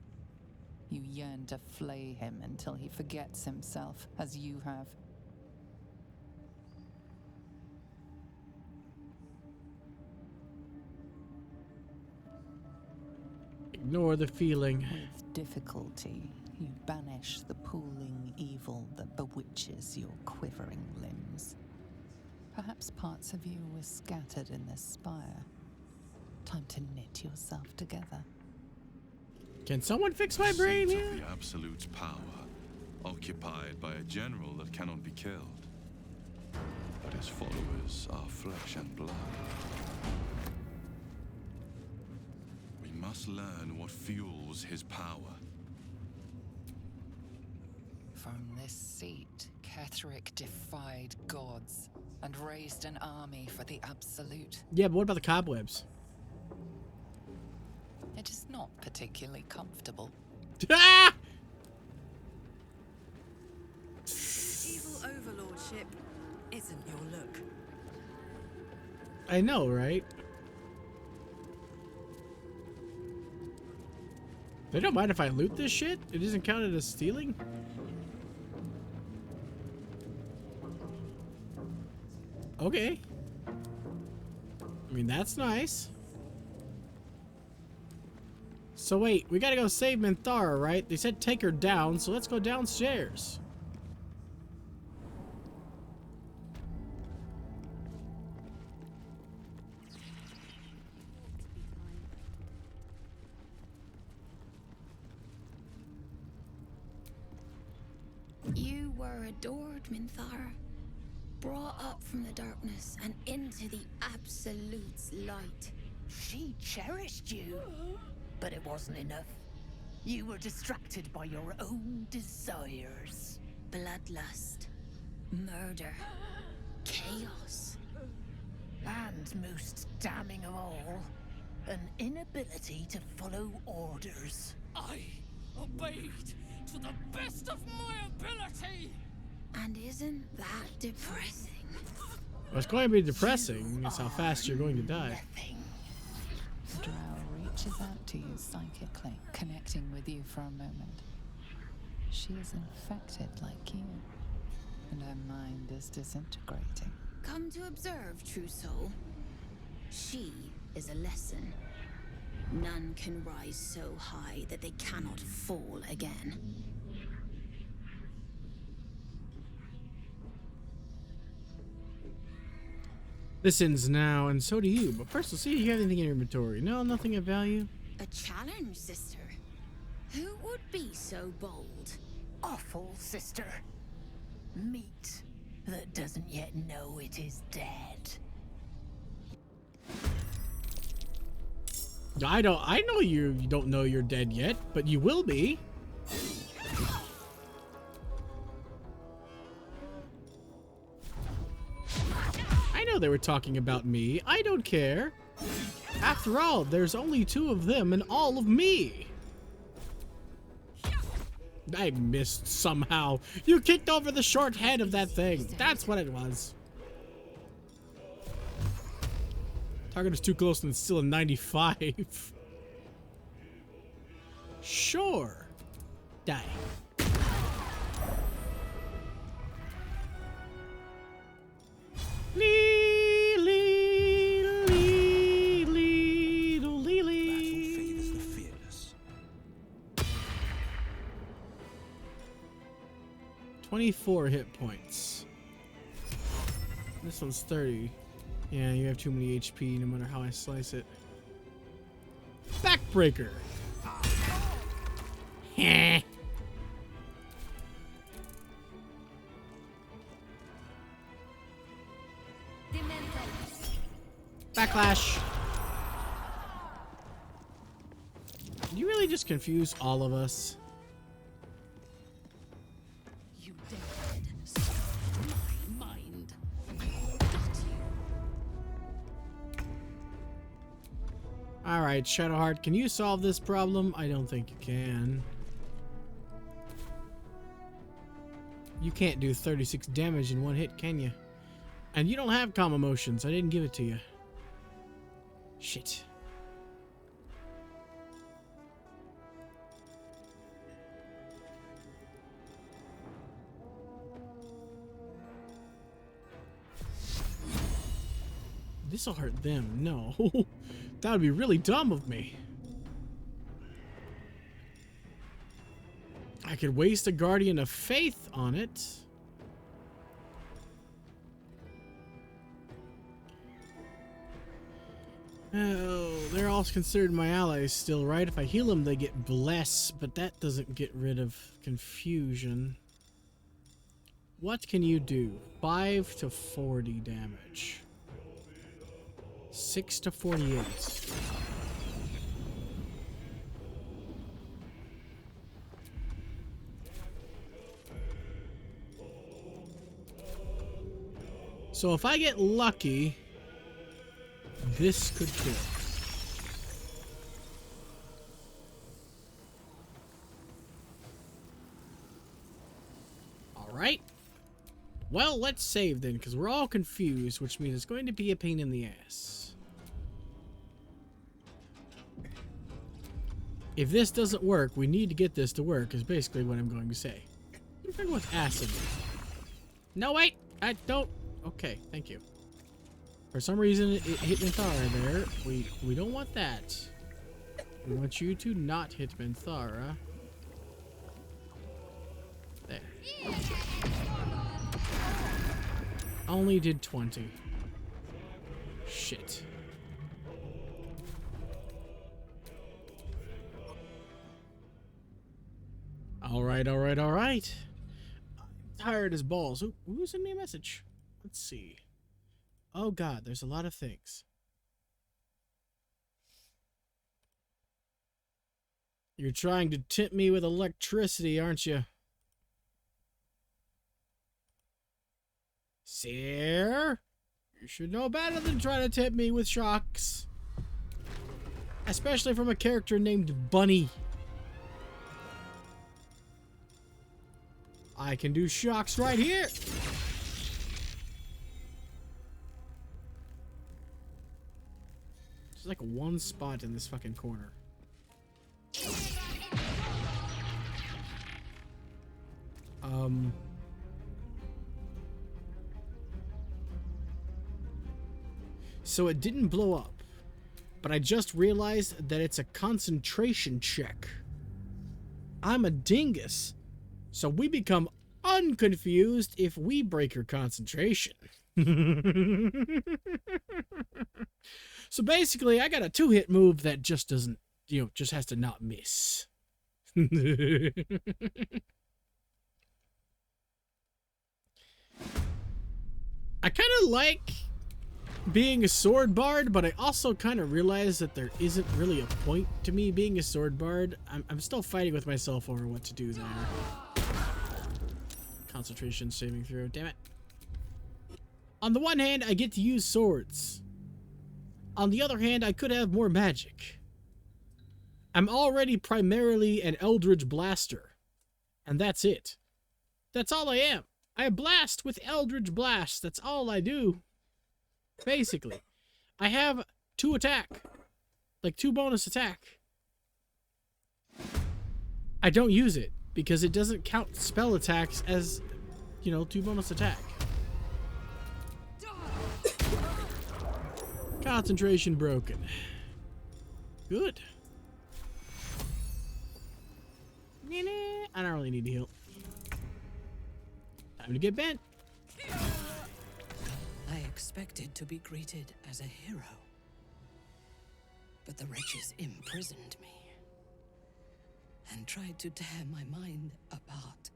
You yearn to flay him until he forgets himself, as you have.
Ignore the feeling.
With difficulty, you banish the pooling evil that bewitches your quivering limbs. Perhaps parts of you were scattered in this spire. Time to knit yourself together.
Can someone fix my brain
Seat
here?
of the Absolute's power, occupied by a general that cannot be killed. But his followers are flesh and blood. We must learn what fuels his power.
From this seat, Ketheric defied gods and raised an army for the Absolute.
Yeah, but what about the cobwebs?
It is not particularly comfortable.
Ah!
Evil overlordship isn't your look.
I know, right? They don't mind if I loot this shit? It isn't counted as stealing? Okay. I mean, that's nice. So wait, we gotta go save Minthara, right? They said take her down, so let's go downstairs.
You were adored, Minthara. Brought up from the darkness and into the Absolute's light.
She cherished you, but it wasn't enough. You were distracted by your own desires.
Bloodlust, murder, chaos.
And most damning of all, an inability to follow orders.
I obeyed to the best of my ability!
And isn't that depressing?
What's going to be depressing is how fast you're going to die.
Drow reaches out to you psychically, connecting with you for a moment. She is infected like you, and her mind is disintegrating.
Come to observe, true soul. She is a lesson. None can rise so high that they cannot fall again.
This ends now, and so do you. But first, we'll see if you have anything in your inventory. No, nothing of value.
A challenge, sister. Who would be so bold?
Awful, sister. Meat that doesn't yet know it is dead.
I know you don't know you're dead yet, but you will be. I know they were talking about me. I don't care. After all, there's only two of them and all of me. I missed somehow. You kicked over the short head of that thing. That's what it was. Target is too close and it's still a 95. Sure. Die. Lee, lee, lee, lee, lee, lee.
Favors the fearless.
24 hit points. This one's 30. Yeah, you have too many HP no matter how I slice it. Backbreaker. Heh. Backlash. Did you really just confuse all of us?
You dead. My mind.
Alright, Shadowheart, can you solve this problem? I don't think you can. You can't do 36 damage in one hit, can you? And you don't have calm emotions. I didn't give it to you. Shit. This'll hurt them. No. That would be really dumb of me. I could waste a Guardian of Faith on it. Oh, they're all considered my allies still, right? If I heal them, they get Bless, but that doesn't get rid of confusion. What can you do? 5 to 40 damage. 6 to 48. So if I get lucky, this could kill. Alright. Well, let's save then, because we're all confused, which means it's going to be a pain in the ass. If this doesn't work, we need to get this to work, is basically what I'm going to say. I'm going with acid. No, wait! I don't... Okay, thank you. For some reason, it hit Minthara there. We don't want that. We want you to not hit Minthara. There. Only did 20. Shit. Alright, alright, alright. I'm tired as balls. Who sent me a message? Let's see. Oh god, there's a lot of things. You're trying to tempt me with electricity, aren't you? Sir? You should know better than try to tempt me with shocks. Especially from a character named Bunny. I can do shocks right here. There's like one spot in this fucking corner. So it didn't blow up, but I just realized that it's a concentration check. I'm a dingus, so we become unconfused if we break her concentration. So basically, I got a 2-hit move that just doesn't, just has to not miss. I kind of like being a sword bard, but I also kind of realize that there isn't really a point to me being a sword bard. I'm still fighting with myself over what to do there. Concentration saving throw, damn it. On the one hand, I get to use swords. On the other hand, I could have more magic. I'm already primarily an Eldritch Blaster. And that's it. That's all I am. I blast with Eldritch Blast. That's all I do. Basically. I have 2 attack. Like 2 bonus attack. I don't use it because it doesn't count spell attacks as, 2 bonus attack. Concentration broken. Good. I don't really need to heal. Time to get bent.
I expected to be greeted as a hero, but the wretches imprisoned me and tried to tear my mind apart.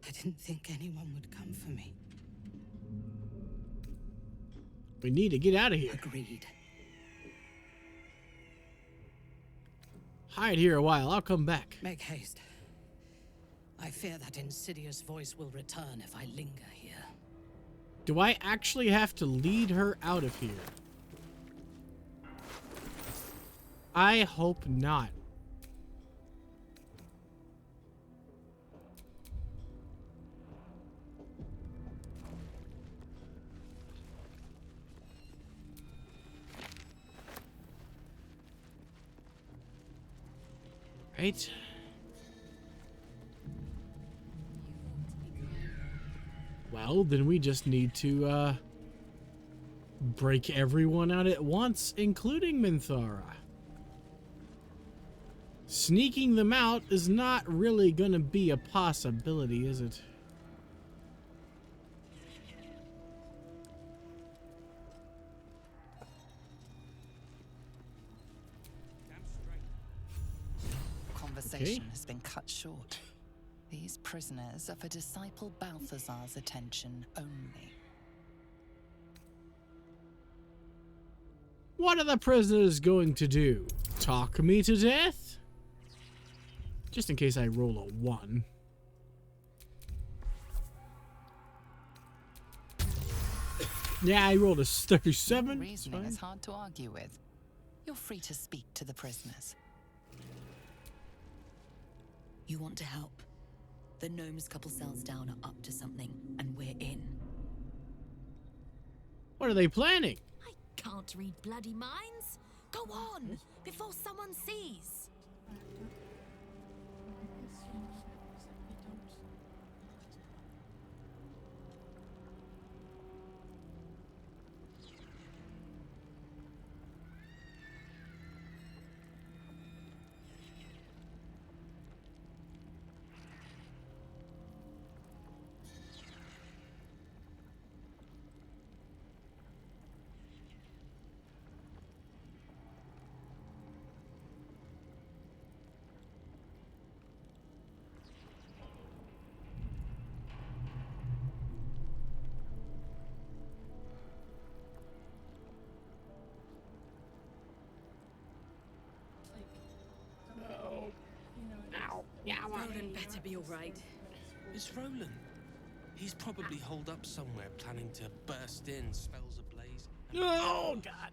I didn't think anyone would come for me.
We need to get out of here.
Agreed.
Hide here a while. I'll come back.
Make haste. I fear that insidious voice will return if I linger here.
Do I actually have to lead her out of here? I hope not. Right. Well, then we just need to break everyone out at once, including Minthara. Sneaking them out is not really gonna be a possibility, is it?
Conversation has been cut short. These prisoners are for Disciple Balthazar's attention only.
What are the prisoners going to do? Talk me to death? Just in case I roll a 1. Yeah, I rolled a 37.
Reasoning is hard to argue with. You're free to speak to the prisoners.
You want to help? The gnomes couple cells down are up to something, and we're in.
What are they planning?
I can't read bloody minds. Go on, before someone sees.
Roland better be all right.
It's Roland. He's probably holed up somewhere, planning to burst in, spells ablaze.
Oh, God.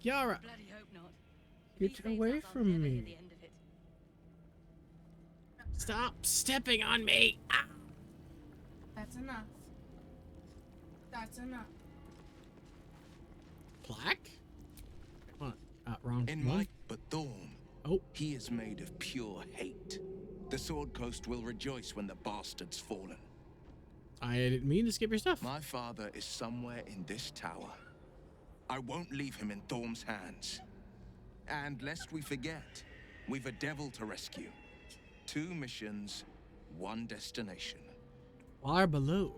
Yara.
Bloody hope not.
Get away from me. Stop stepping on me. Ah.
That's enough. That's enough.
Plaque? What? Wrong.
In my but Thorn.
Oh.
He is made of pure hate. The Sword Coast will rejoice when the bastard's fallen.
I didn't mean to skip your stuff.
My father is somewhere in this tower. I won't leave him in Thorm's hands. And lest we forget, we've a devil to rescue. 2 missions, 1 destination.
Far below.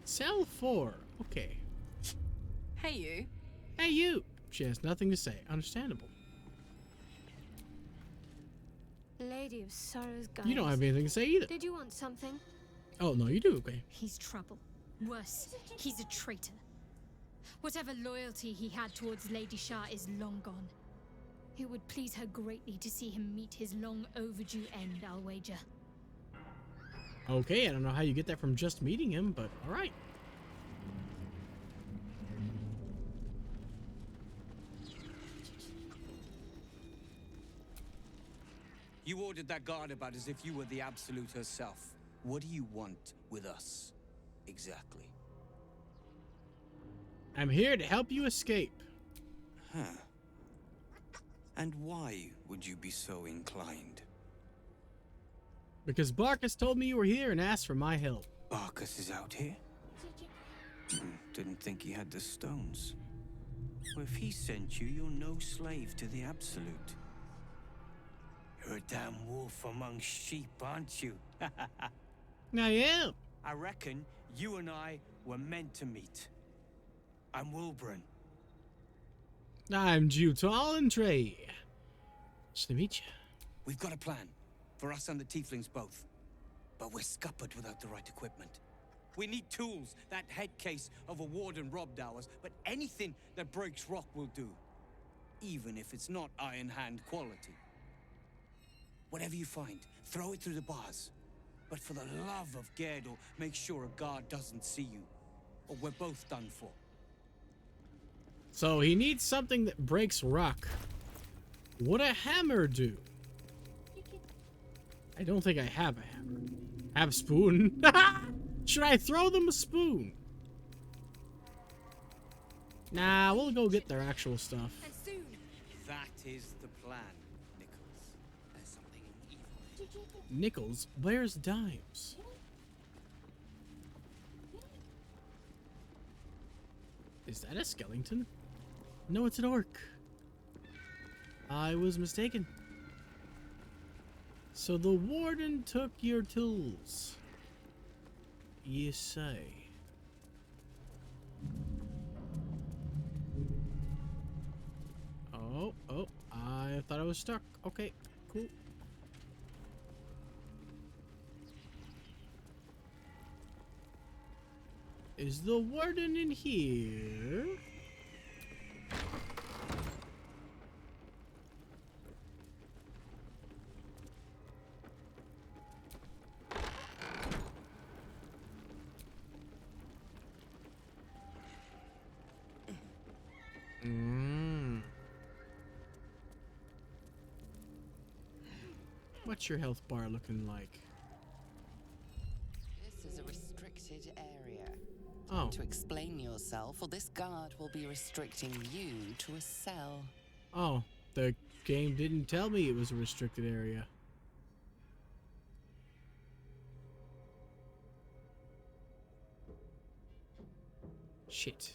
Cell 4. Okay.
Hey, you.
Hey, you. She has nothing to say. Understandable.
Lady of Sorrows, guys.
You don't have anything to say either.
Did you want something?
Oh, no, you do. Okay.
He's trouble. Worse, he's a traitor. Whatever loyalty he had towards Lady Shah is long gone. It would please her greatly to see him meet his long overdue end, I'll wager.
Okay, I don't know how you get that from just meeting him, but alright.
You ordered that guard about as if you were the Absolute herself. What do you want with us, exactly?
I'm here to help you escape.
Huh. And why would you be so inclined?
Because Barkus told me you were here and asked for my help.
Barkus is out here? Didn't think he had the stones. Well, if he sent you, you're no slave to the Absolute. You're a damn wolf among sheep, aren't you?
I am.
I reckon you and I were meant to meet. I'm Wilburn.
I'm Jutal and Trey. Nice to meet you.
We've got a plan. For us and the tieflings both. But we're scuppered without the right equipment. We need tools. That head case of a warden robbed ours. But anything that breaks rock will do. Even if it's not Iron Hand quality. Whatever you find, throw it through the bars. But for the love of Gerdor, make sure a guard doesn't see you. Or we're both done for.
So he needs something that breaks rock. Would a hammer do? I don't think I have a hammer. Have a spoon? Should I throw them a spoon? Nah, we'll go get their actual stuff.
That is the plan, Nichols. There's something evil.
Nichols, where's Dimes? Is that a skeleton? No, it's an orc. I was mistaken. So the warden took your tools. You say. Oh, I thought I was stuck. Okay, cool. Is the warden in here? What's your health bar looking like?
This is a restricted area.
Oh.
To explain yourself, or this guard will be restricting you to a cell.
Oh, the game didn't tell me it was a restricted area. Shit.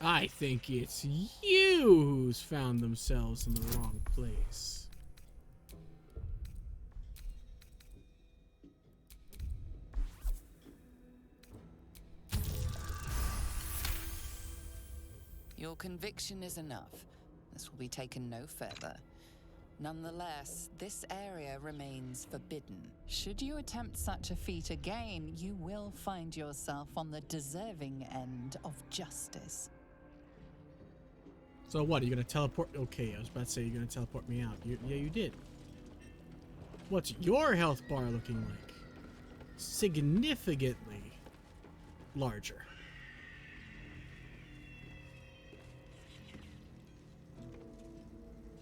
I think it's you who's found themselves in the wrong place.
Your conviction is enough. This will be taken no further. Nonetheless, this area remains forbidden. Should you attempt such a feat again, you will find yourself on the deserving end of justice.
So what, are you gonna teleport? Okay, I was about to say you're gonna teleport me out. Yeah, you did. What's your health bar looking like? Significantly larger.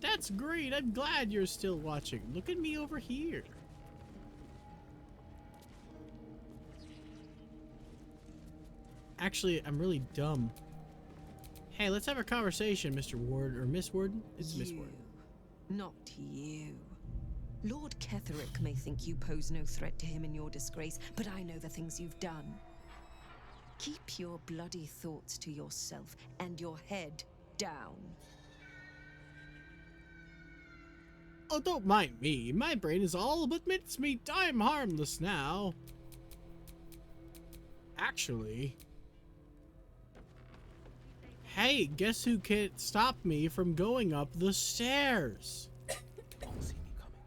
That's great. I'm glad you're still watching. Look at me over here. Actually, I'm really dumb. Hey, let's have a conversation, Mr. Ward, or Miss Warden. It's Miss Warden.
Not you. Lord Ketherick may think you pose no threat to him in your disgrace, but I know the things you've done. Keep your bloody thoughts to yourself and your head down.
Oh, don't mind me. My brain is all but mincemeat. I'm harmless now. Actually... Hey, guess who can't stop me from going up the stairs?
They won't see me coming.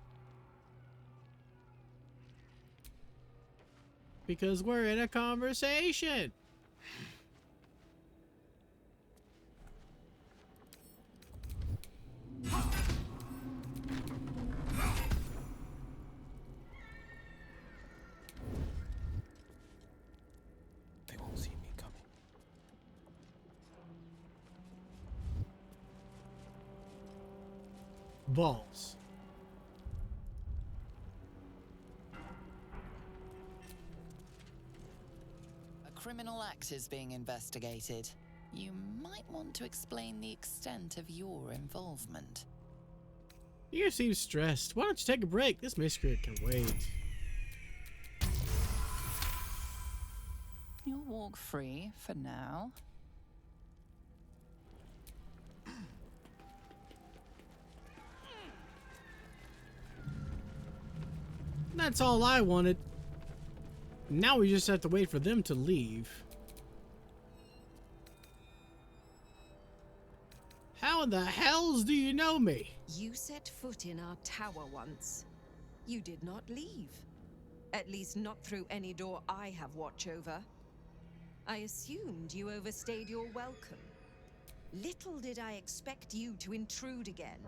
Because we're in a conversation.
They won't see me coming.
Balls.
A criminal act is being investigated. You might want to explain the extent of your involvement.
You seem stressed. Why don't you take a break? This miscreant can wait.
You'll walk free for now.
That's all I wanted. Now we just have to wait for them to leave. How in the hells do you know me?
You set foot in our tower once. You did not leave. At least not through any door I have watch over. I assumed you overstayed your welcome. Little did I expect you to intrude again.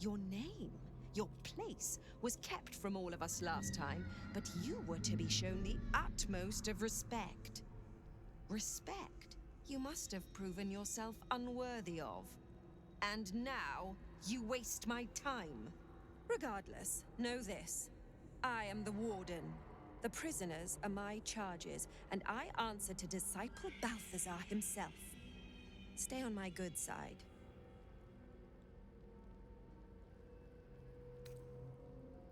Your name, your place, was kept from all of us last time, but you were to be shown the utmost of respect. Respect you must have proven yourself unworthy of. And now, you waste my time. Regardless, know this. I am the Warden. The prisoners are my charges, and I answer to Disciple Balthazar himself. Stay on my good side.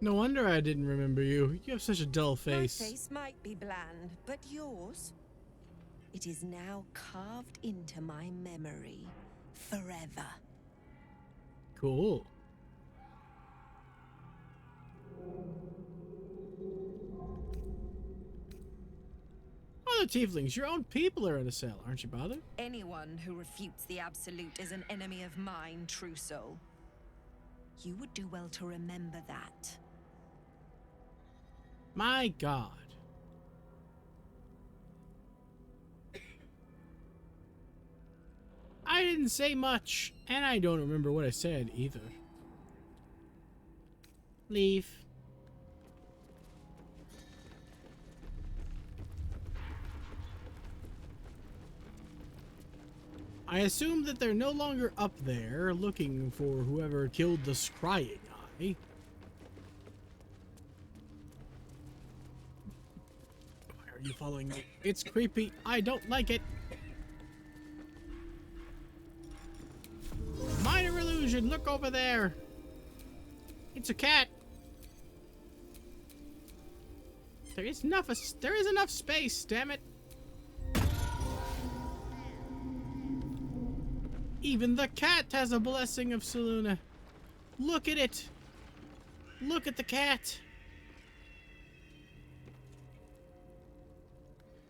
No wonder I didn't remember you. You have such a dull face.
My face might be bland, but yours? It is now carved into my memory forever.
Cool. Oh, the tieflings, your own people are in a cell. Aren't you bothered?
Anyone who refutes the Absolute is an enemy of mine, true soul. You would do well to remember that.
My God. I didn't say much, and I don't remember what I said either. Leave. I assume that they're no longer up there looking for whoever killed the scrying eye. Why are you following me? It's creepy. I don't like it. Minor illusion. Look over there. It's a cat. There is enough space, damn it. Even the cat has a blessing of Selûne. Look at it. Look at the cat.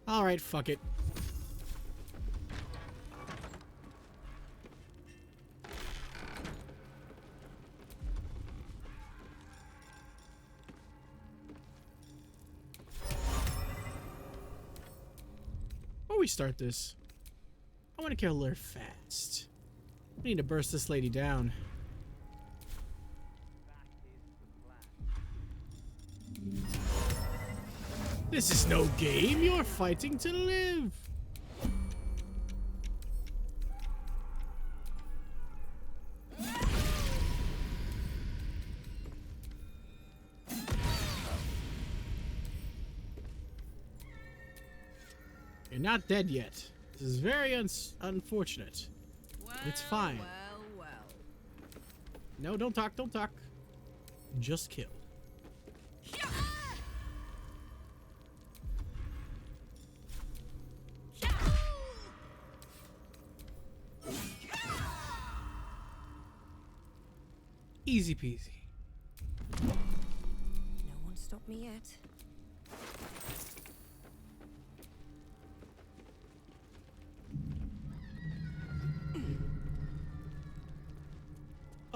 Alright, fuck it. Before we start this, I want to kill her fast. We need to burst this lady down. This is no game. You're fighting to live. You're not dead yet. This is very unfortunate. It's fine.
Well.
No, don't talk, don't talk. Just kill. Easy peasy.
No one stopped me yet.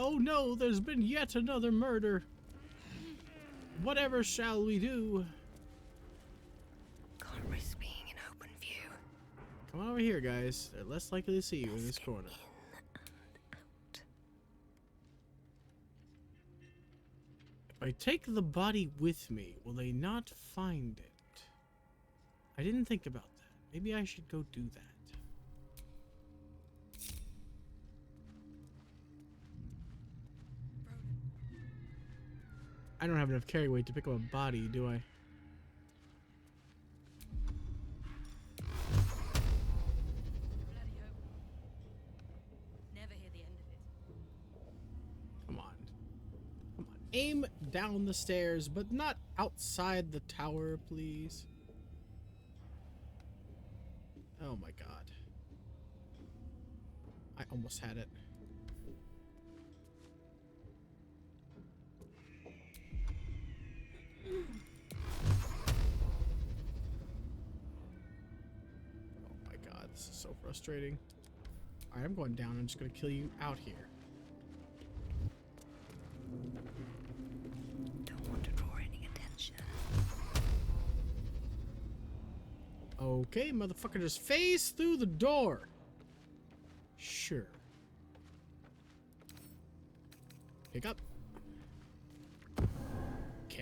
Oh no, there's been yet another murder. Whatever shall we do?
Can't risk being in open view.
Come on over here, guys. They're less likely to see you in this corner. If I take the body with me, will they not find it? I didn't think about that. Maybe I should go do that. I don't have enough carry weight to pick up a body, do I?
Never hear the end of it.
Come on. Come on. Aim down the stairs, but not outside the tower, please. Oh my god. I almost had it. Oh my god, this is so frustrating. Alright, I'm going down. I'm just gonna kill you out here.
Don't want to draw any attention.
Okay, motherfucker, just phase through the door. Sure. Pick up.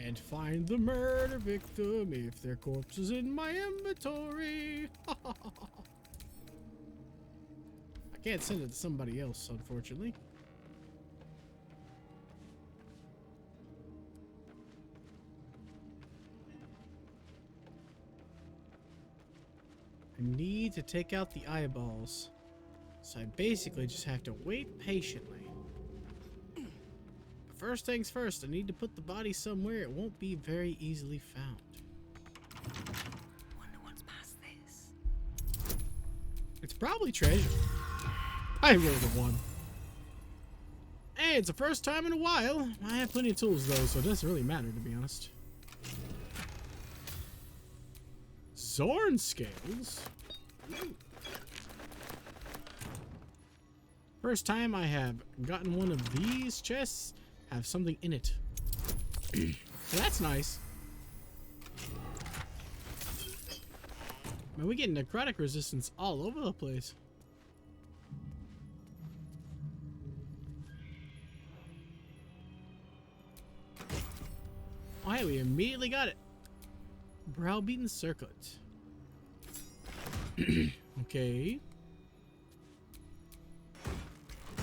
Can't find the murder victim if their corpse is in my inventory. I can't send it to somebody else, unfortunately. I need to take out the eyeballs. So I basically just have to wait patiently. But first things first, I need to put the body somewhere it won't be very easily found.
Wonder what's past this.
It's probably treasure. I rolled a 1. Hey, it's the first time in a while. I have plenty of tools though, so it doesn't really matter to be honest. Zorn scales? First time I have gotten one of these chests have something in it. So that's nice. Man, we get necrotic resistance all over the place. Oh, hey, we immediately got it. Browbeaten circlet. Okay.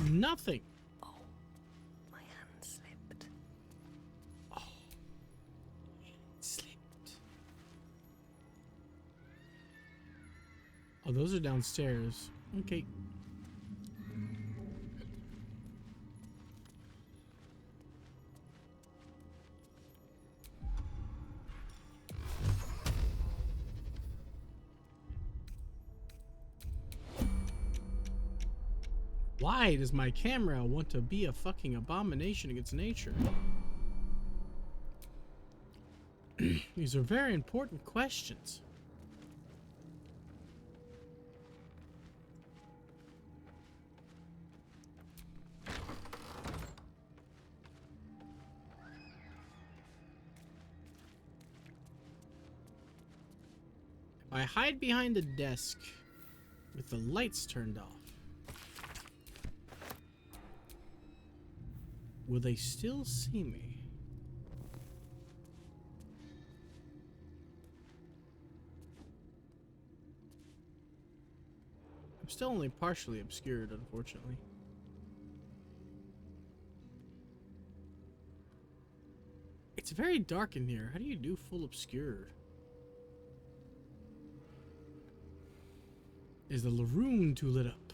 Nothing.
Oh, my hand slipped.
Oh, it slipped. Oh, those are downstairs. Okay. Why does my camera want to be a fucking abomination against nature? These are very important questions. If I hide behind a desk with the lights turned off, will they still see me? I'm still only partially obscured, unfortunately. It's very dark in here. How do you do full obscured? Is the room too lit up?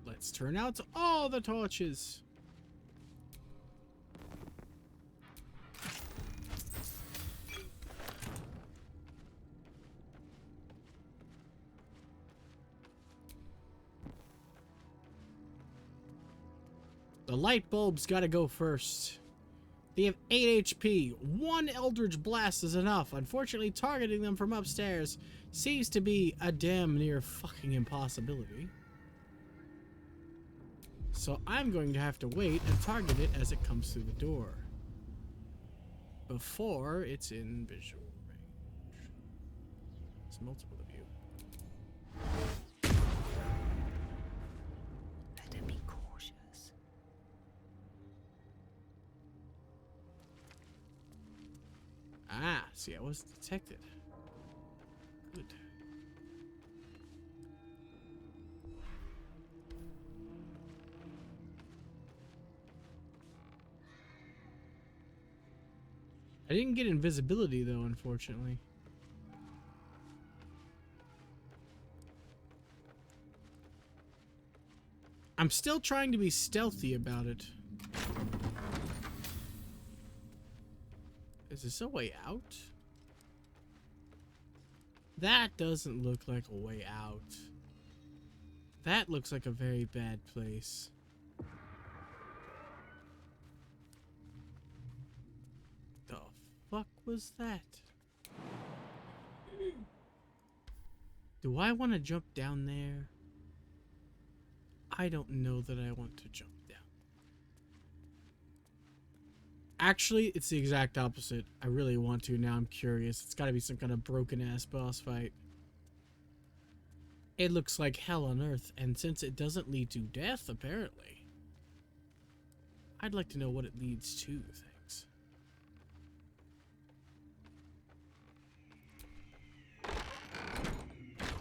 Let's turn out all the torches. The light bulb's gotta go first. They have 8 HP. 1 Eldritch Blast is enough. Unfortunately, targeting them from upstairs seems to be a damn near fucking impossibility. So I'm going to have to wait and target it as it comes through the door, before it's in visual range. There's multiple of you.
Better be cautious.
Ah, see, I was detected. Good. I didn't get invisibility though, unfortunately. I'm still trying to be stealthy about it. Is this a way out? That doesn't look like a way out. That looks like a very bad place. The fuck was that? Do I want to jump down there? I don't know that I want to jump down. Actually, it's the exact opposite. I really want to now. I'm curious. It's got to be some kind of broken ass boss fight. It looks like hell on earth, and since it doesn't lead to death, apparently, I'd like to know what it leads to, thanks.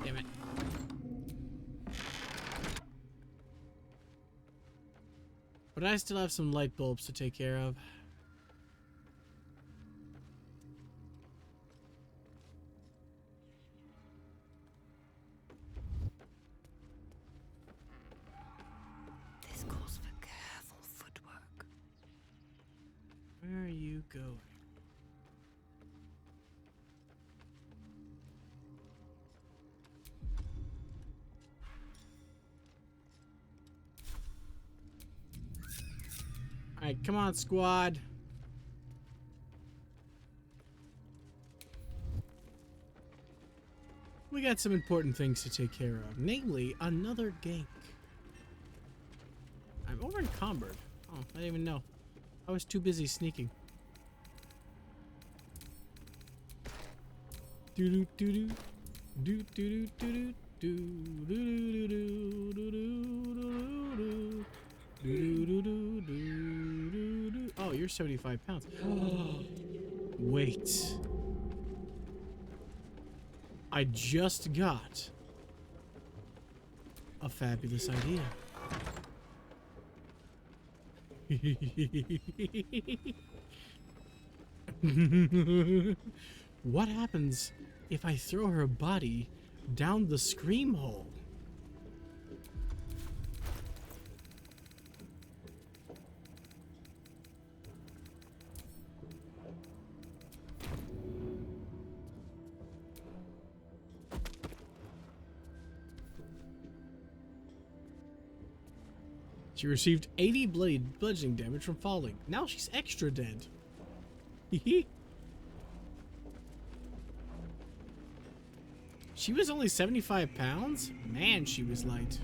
Damn it. But I still have some light bulbs to take care of.
This calls for careful footwork.
Where are you going? Alright, come on, squad. We got some important things to take care of, namely another gank. I'm over encumbered. Oh, I didn't even know. I was too busy sneaking. Do do do do do do do do do. Oh, you're 75 pounds. Wait. I just got a fabulous idea. What happens if I throw her body down the scream hole? She received 80 bludgeoning damage from falling. Now she's extra dead. She was only 75 pounds? Man, she was light.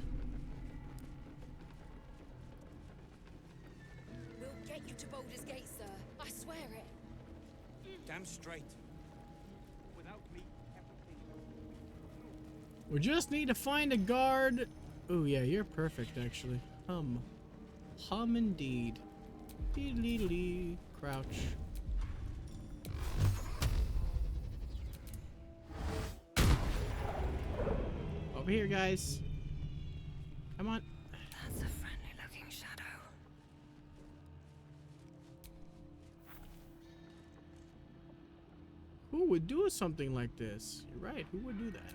We'll get you to Baldur's Gate, sir. I swear it.
Damn straight. Without me, everything.
We just need to find a guard. Oh yeah, you're perfect actually. Hum indeed. Dee-dee-dee-dee. Crouch. Over here, guys. Come on.
That's a friendly-looking shadow.
Who would do something like this? You're right, who would do that?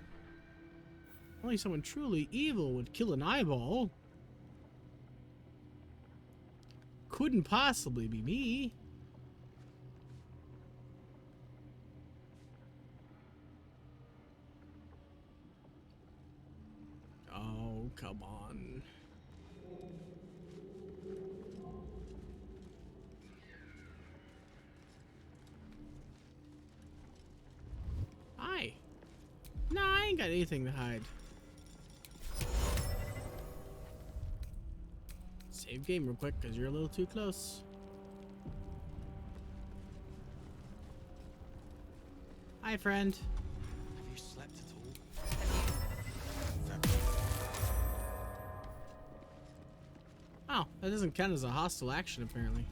Only someone truly evil would kill an eyeball. Couldn't possibly be me. Oh, come on. Hi. No, I ain't got anything to hide. Save game real quick, because you're a little too close. Hi, friend.
Have you slept at all?
Oh, that doesn't count as a hostile action, apparently.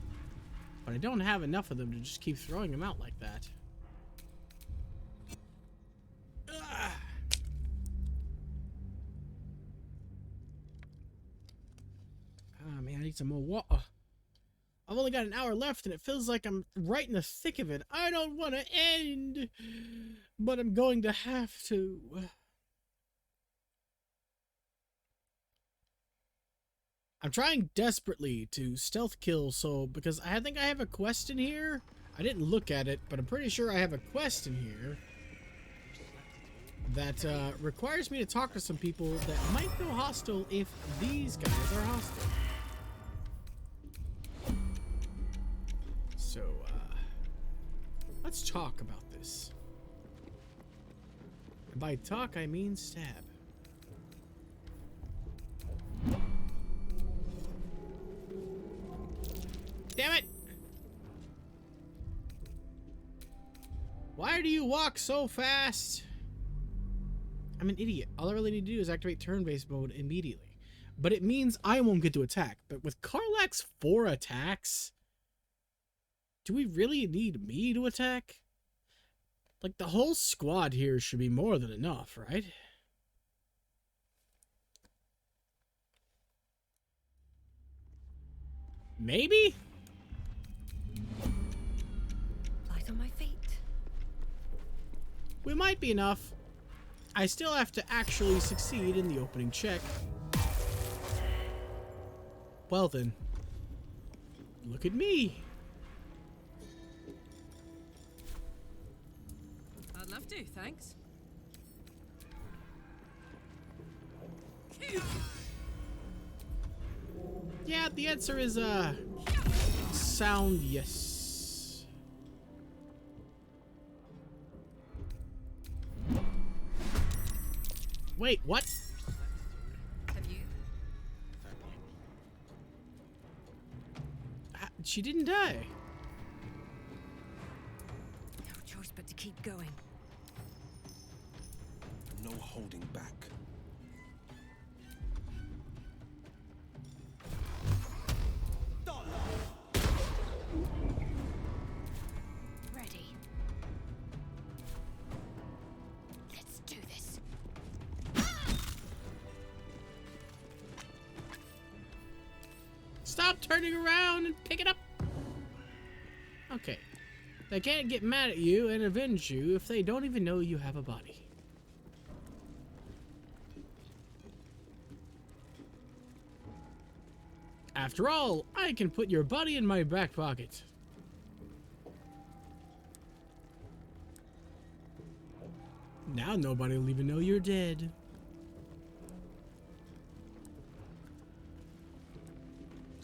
But I don't have enough of them to just keep throwing them out like that. Ugh. Ah, man, I need some more water. I've only got an hour left and it feels like I'm right in the thick of it. I don't want to end, but I'm going to have to. I'm trying desperately to stealth kill, because I think I have a quest in here. I didn't look at it, but I'm pretty sure I have a quest in here that requires me to talk to some people that might go hostile if these guys are hostile. So, let's talk about this. And by talk, I mean stab. Damn it! Why do you walk so fast? I'm an idiot. All I really need to do is activate turn-based mode immediately. But it means I won't get to attack. But with Karlach's 4 attacks, do we really need me to attack? Like, the whole squad here should be more than enough, right? Maybe?
Light on my feet.
We might be enough. I still have to actually succeed in the opening check. Well then. Look at me.
I'd love to, thanks.
Yeah, the answer is, sound yes. Wait, what?
Have you?
She didn't die.
No choice but to keep going.
No holding back.
Ready. Let's do this.
Stop turning around and pick it up. Okay. They can't get mad at you and avenge you if they don't even know you have a body. After all, I can put your body in my back pocket. Now nobody will even know you're dead.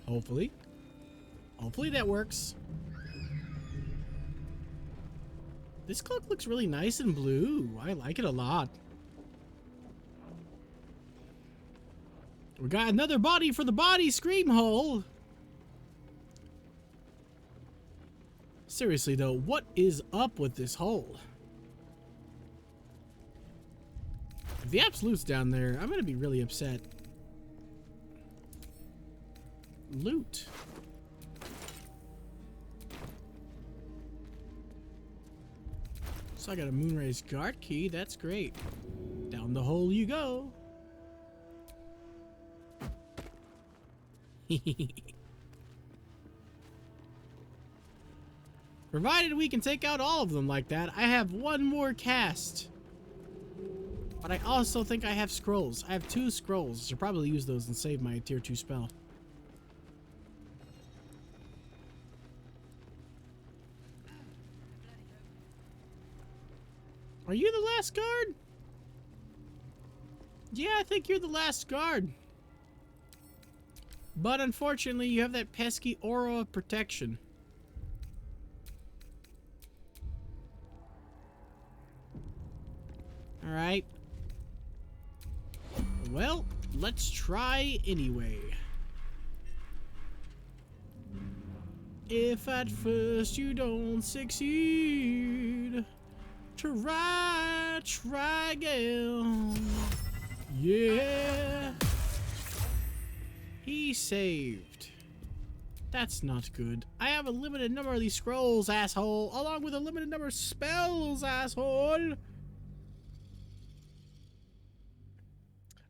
Hopefully. Hopefully that works. This cloak looks really nice and blue. I like it a lot. We got another body for the body scream hole. Seriously though, what is up with this hole? If the Absolute's down there, I'm gonna be really upset. Loot. So I got a Moonraze guard key, that's great. Down the hole you go. Provided we can take out all of them like that, I have one more cast. But I also think I have scrolls. I have 2 scrolls. I should probably use those and save my tier 2 spell. Are you the last guard? Yeah, I think you're the last guard. But unfortunately, you have that pesky aura of protection. Alright. Well, let's try anyway. If at first you don't succeed, try again. Yeah. He saved. That's not good. I have a limited number of these scrolls, asshole, along with a limited number of spells, asshole.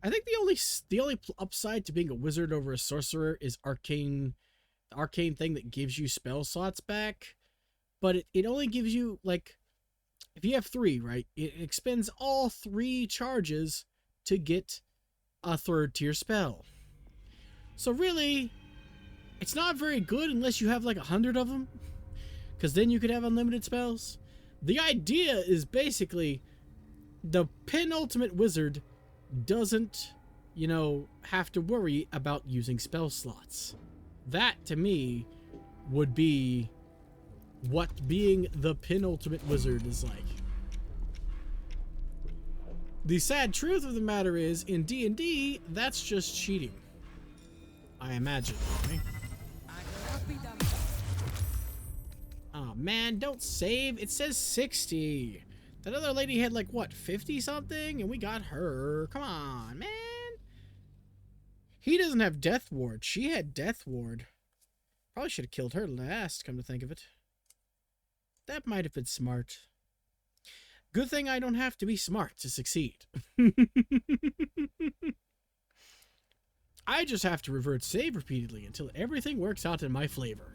I think the only upside to being a wizard over a sorcerer is arcane, the arcane thing that gives you spell slots back. But it only gives you, like, if you have 3, right, it expends all 3 charges to get a 3rd tier spell. So really, it's not very good unless you have like 100 of them, because then you could have unlimited spells. The idea is basically the penultimate wizard doesn't, you know, have to worry about using spell slots. That, to me, would be what being the penultimate wizard is like. The sad truth of the matter is, in D&D, that's just cheating. I imagine, right? Oh man, don't save. It says 60. That other lady had like, what, 50 something? And we got her. Come on, man. He doesn't have Death Ward. She had Death Ward. Probably should have killed her last, come to think of it. That might have been smart. Good thing I don't have to be smart to succeed. I just have to revert save repeatedly until everything works out in my flavor.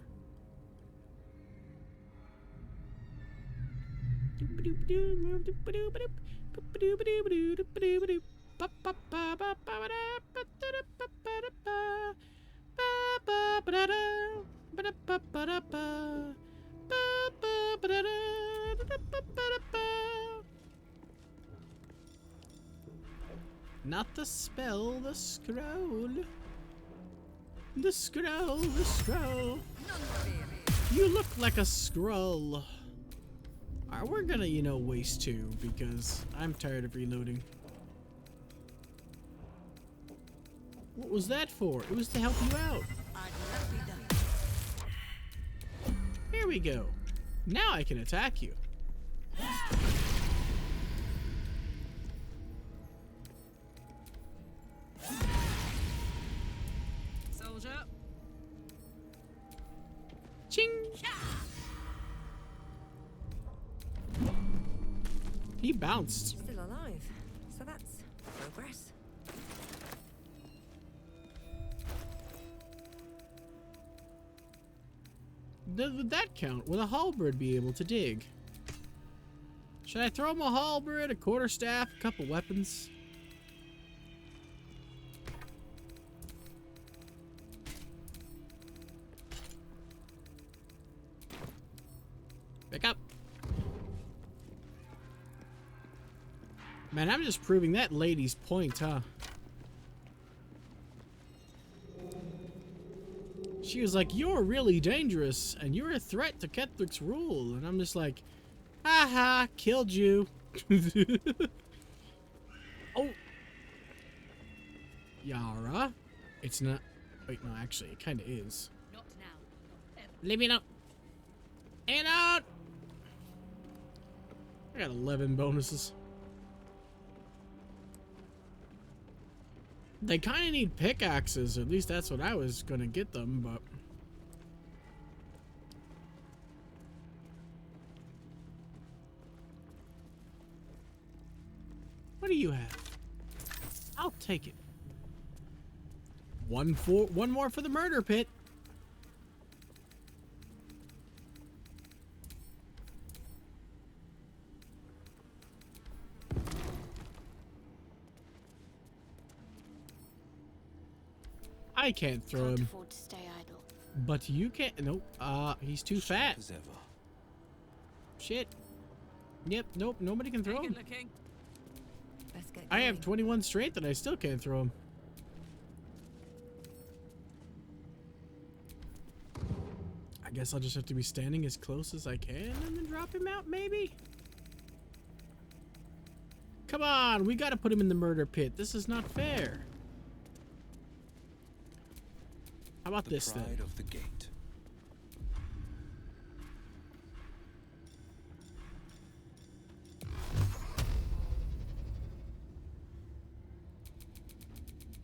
Not the spell, the scroll. The scroll, the scroll. You look like a scroll. Alright, we're gonna, waste 2 because I'm tired of reloading. What was that for? It was to help you out. Here we go. Now I can attack you.
Soldier.
Ching. He bounced.
Still alive, so that's progress.
Would that count? Would a halberd be able to dig? Should I throw him a halberd, a quarterstaff, a couple weapons? Pick up. Man, I'm just proving that lady's point, huh? She was like, "You're really dangerous, and you're a threat to Ketherick's rule." And I'm just like, haha, killed you. Oh. Yara. It's not. Wait, no, actually, it kind of is.
Not now.
Leave me alone. And out. I got 11 bonuses. They kind of need pickaxes. At least that's what I was going to get them, but... What do you have? I'll take it. One more for the murder pit. I can't throw him.
Afford to stay idle.
But you can't. Nope. He's too fat.
As ever.
Shit. Yep. Nope. Nobody can throw him.
Let's get
I have
going.
21 strength and I still can't throw him. I guess I'll just have to be standing as close as I can and then drop him out, maybe? Come on, we gotta put him in the murder pit. This is not fair. How about this then?
Pride of the gate.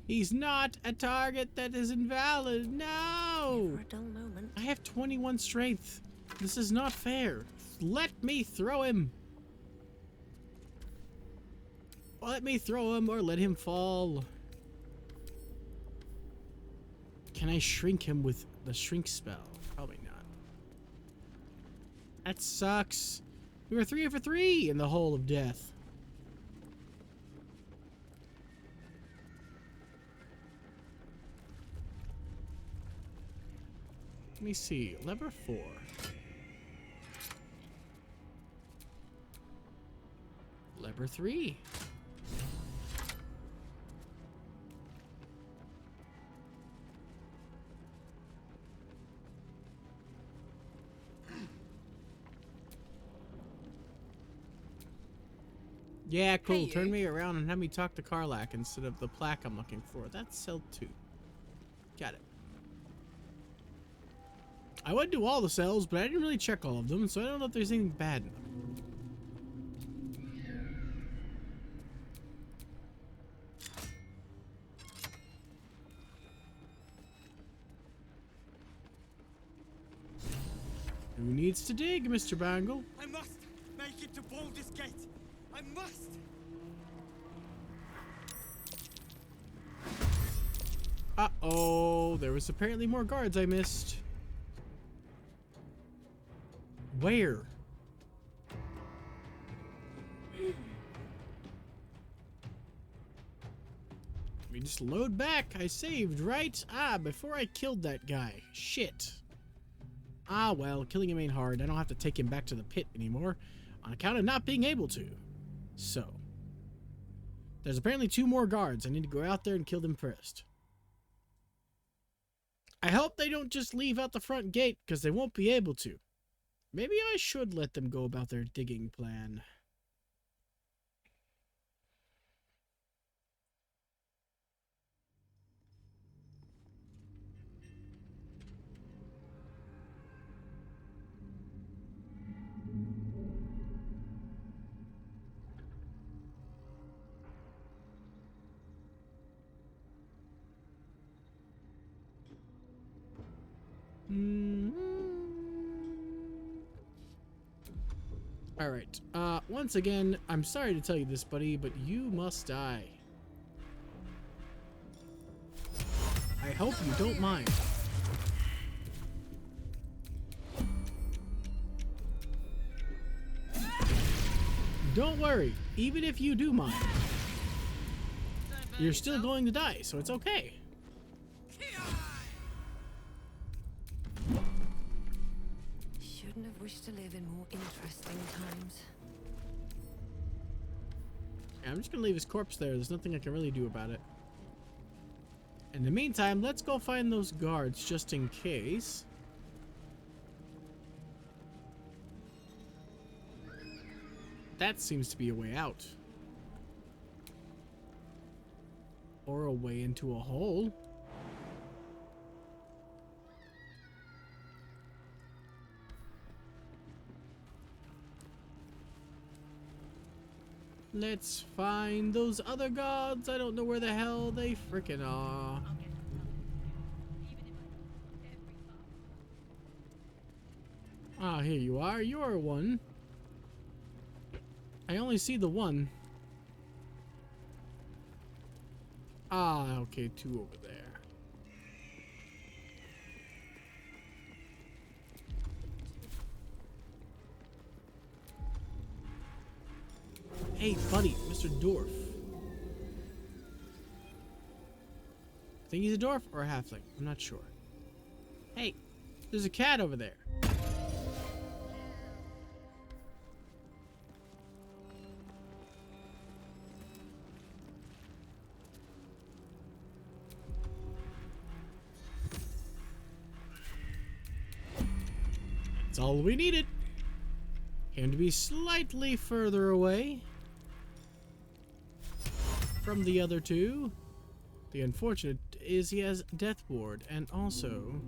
He's not a target that is invalid. No!
For a dull moment.
I have 21 strength. This is not fair. Let me throw him. Let me throw him or let him fall. Can I shrink him with the shrink spell? Probably not. That sucks. We were 3 for 3 in the hole of death. Let me see. Lever 4. Lever 3. Yeah, cool.
Hey,
Turn
you.
me around and have me talk to Karlach instead of the plaque I'm looking for. That's cell 2. Got it. I would do all the cells, but I didn't really check all of them, so I don't know if there's anything bad in them. needs to dig, Mr. Bangle?
I must make it to Baldur's Gate. I must.
Uh-oh, there was apparently more guards I missed. Where? We just load back. I saved, right? Ah, before I killed that guy. Shit. Ah, well, killing him ain't hard. I don't have to take him back to the pit anymore on account of not being able to. So, there's apparently 2 more guards. I need to go out there and kill them first. I hope they don't just leave out the front gate, because they won't be able to. Maybe I should let them go about their digging plan. Alright, once again, I'm sorry to tell you this, buddy, but you must die. I hope you don't mind. Don't worry, even if you do mind, you're still going to die, so it's okay.
Shouldn't have wished to live in more interesting times.
Yeah, I'm just gonna leave his corpse there. There's nothing I can really do about it. In the meantime, let's go find those guards just in case. That seems to be a way out. Or a way into a hole. Let's find those other gods. I don't know where the hell they frickin' are. Ah, here you are. You're one. I only see the one. Ah, okay, 2 over there. Hey, buddy, Mr. Dwarf. I think he's a dwarf or a halfling. I'm not sure. Hey, there's a cat over there. That's all we needed. Him to be slightly further away from the other 2. The unfortunate is he has Death Ward, and also...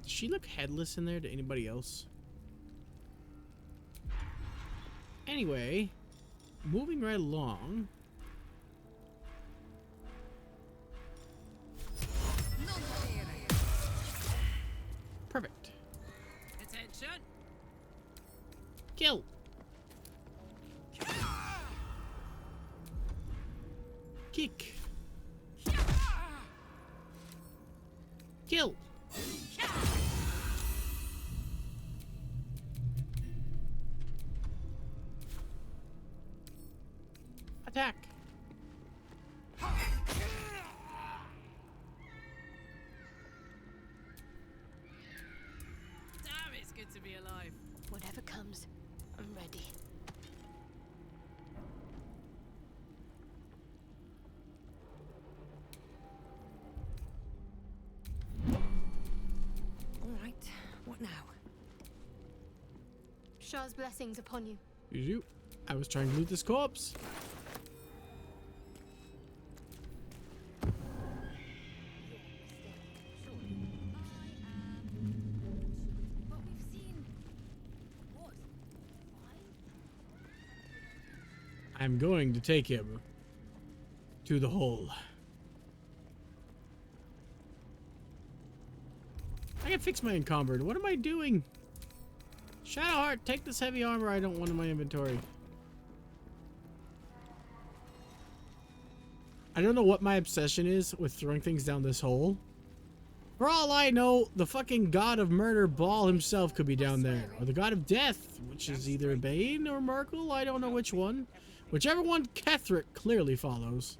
Does she look headless in there to anybody else? Anyway, moving right along. Perfect.
Attention!
Kill! Kick! Kill! Attack!
Damn, it's good to be alive.
Whatever comes, I'm ready. All right, what now?
Shah's blessings upon you.
You. I was trying to loot this corpse. I'm going to take him to the hole. I can fix my encumbered. What am I doing? Shadowheart, take this heavy armor I don't want in my inventory. I don't know what my obsession is with throwing things down this hole. For all I know, the fucking god of murder, Baal himself, could be down there. Or the god of death, which is either Bane or Merkel. I don't know which one. Whichever one Ketherick clearly follows.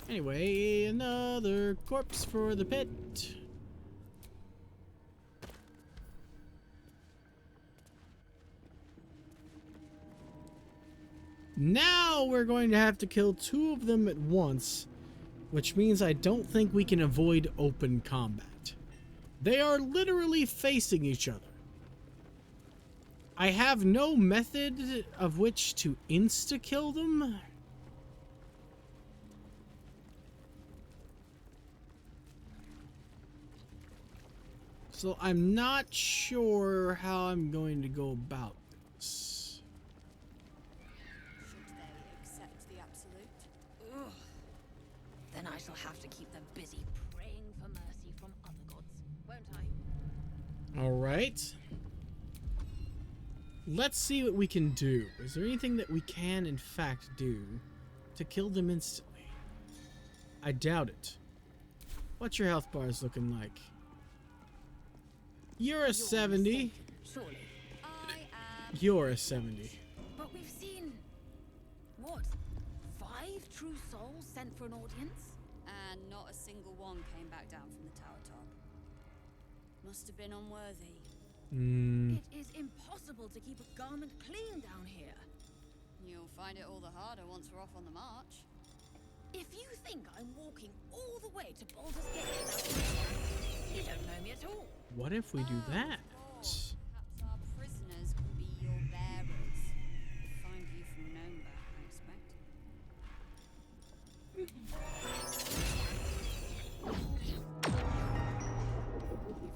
Anyway, another corpse for the pit. Now we're going to have to kill 2 of them at once, which means I don't think we can avoid open combat. They are literally facing each other. I have no method of which to insta-kill them. So I'm not sure how I'm going to go about this.
Should they accept the absolute? Ugh. Then I shall have to keep them busy praying for mercy from other gods, won't I?
Alright. Let's see what we can do. Is there anything that we can, in fact, do to kill them instantly? I doubt it. What's your health bars looking like? You're a 70.
Surely.
You're a 70.
But we've seen... what? 5 true souls sent for an audience?
And not a single one came back down from the tower top. Must have been unworthy.
It is impossible to keep a garment clean down here.
You'll find it all the harder once we're off on the march.
If you think I'm walking all the way to Baldur's Gate, you don't know me at all.
What if we do that?
Perhaps our prisoners could be your bearers. Find you from Noma, I expect.
You've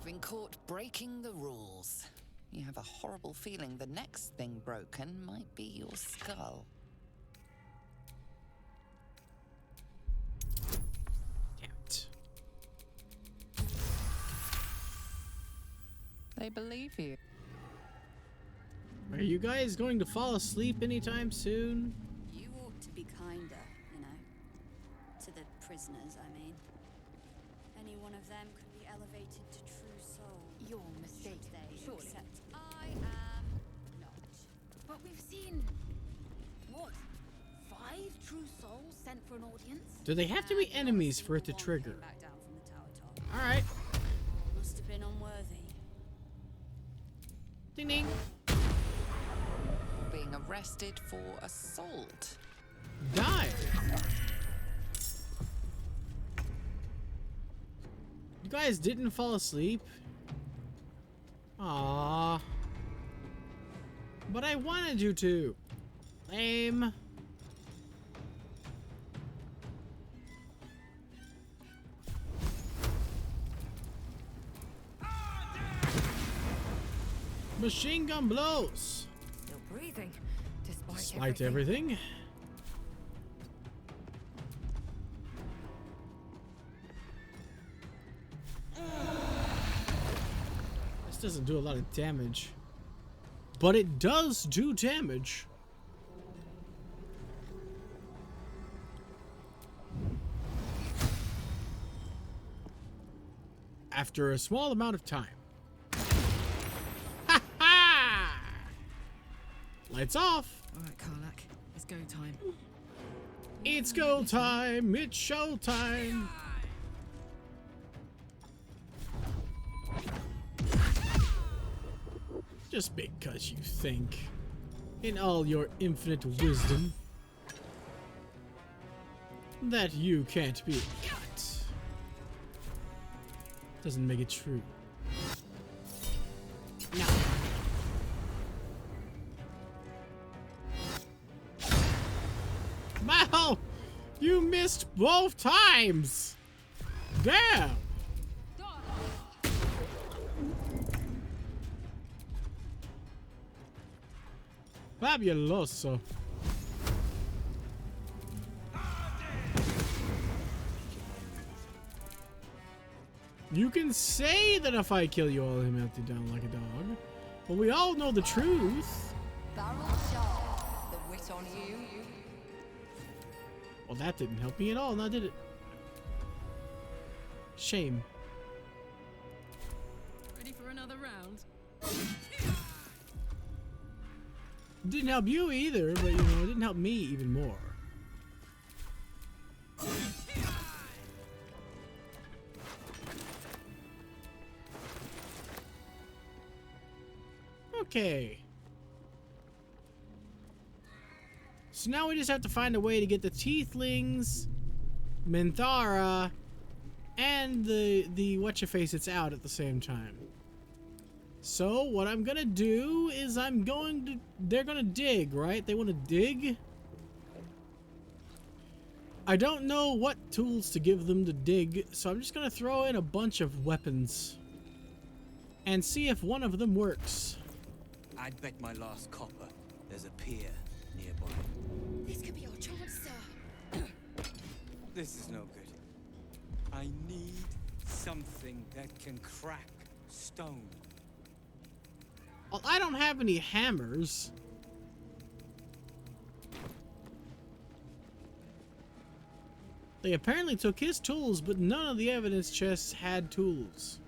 been caught breaking the rules. You have a horrible feeling the next thing broken might be your skull.
Damn it.
They believe you.
Are you guys going to fall asleep anytime soon?
You ought to be kinder, you know. To the prisoners, I mean. Any one of them could be elevated to true soul.
Your mistake,
they
surely.
accept I am not.
But we've seen... what? 5 true souls sent for an audience?
Do they have to be enemies for it to trigger?
Back down from the tower top.
Alright.
Must have been unworthy.
Ding ding.
Being arrested for assault.
Die. You guys didn't fall asleep? Aww. But I wanted you to. Lame. Machine gun blows.
Still breathing,
Despite everything. This doesn't do a lot of damage. But it does do damage. After a small amount of time. Ha ha! Lights off.
Alright, Karlak, it's go time.
It's go time. It's show time. Just because you think, in all your infinite wisdom, that you can't be a cat, doesn't make it true. No. Wow! You missed both times! Damn! Fabuloso. You can say that if I kill you, I'll melt you down like a dog. But we all know the truth.
Barrel sharp. The wit on you.
Well, that didn't help me at all, now did it? Shame.
Ready for another round?
Didn't help you either, but you know, it didn't help me even more. Okay. So now we just have to find a way to get the Tieflings, Minthara, and the whatcha-face it's out at the same time. So what I'm gonna do is they're gonna dig, right? They want to dig? I don't know what tools to give them to dig, so I'm just gonna throw in a bunch of weapons and see if one of them works.
I'd bet my last copper there's a pier nearby.
This could be our chance, sir.
This is no good. I need something that can crack stone.
Well, I don't have any hammers. They apparently took his tools, but none of the evidence chests had tools.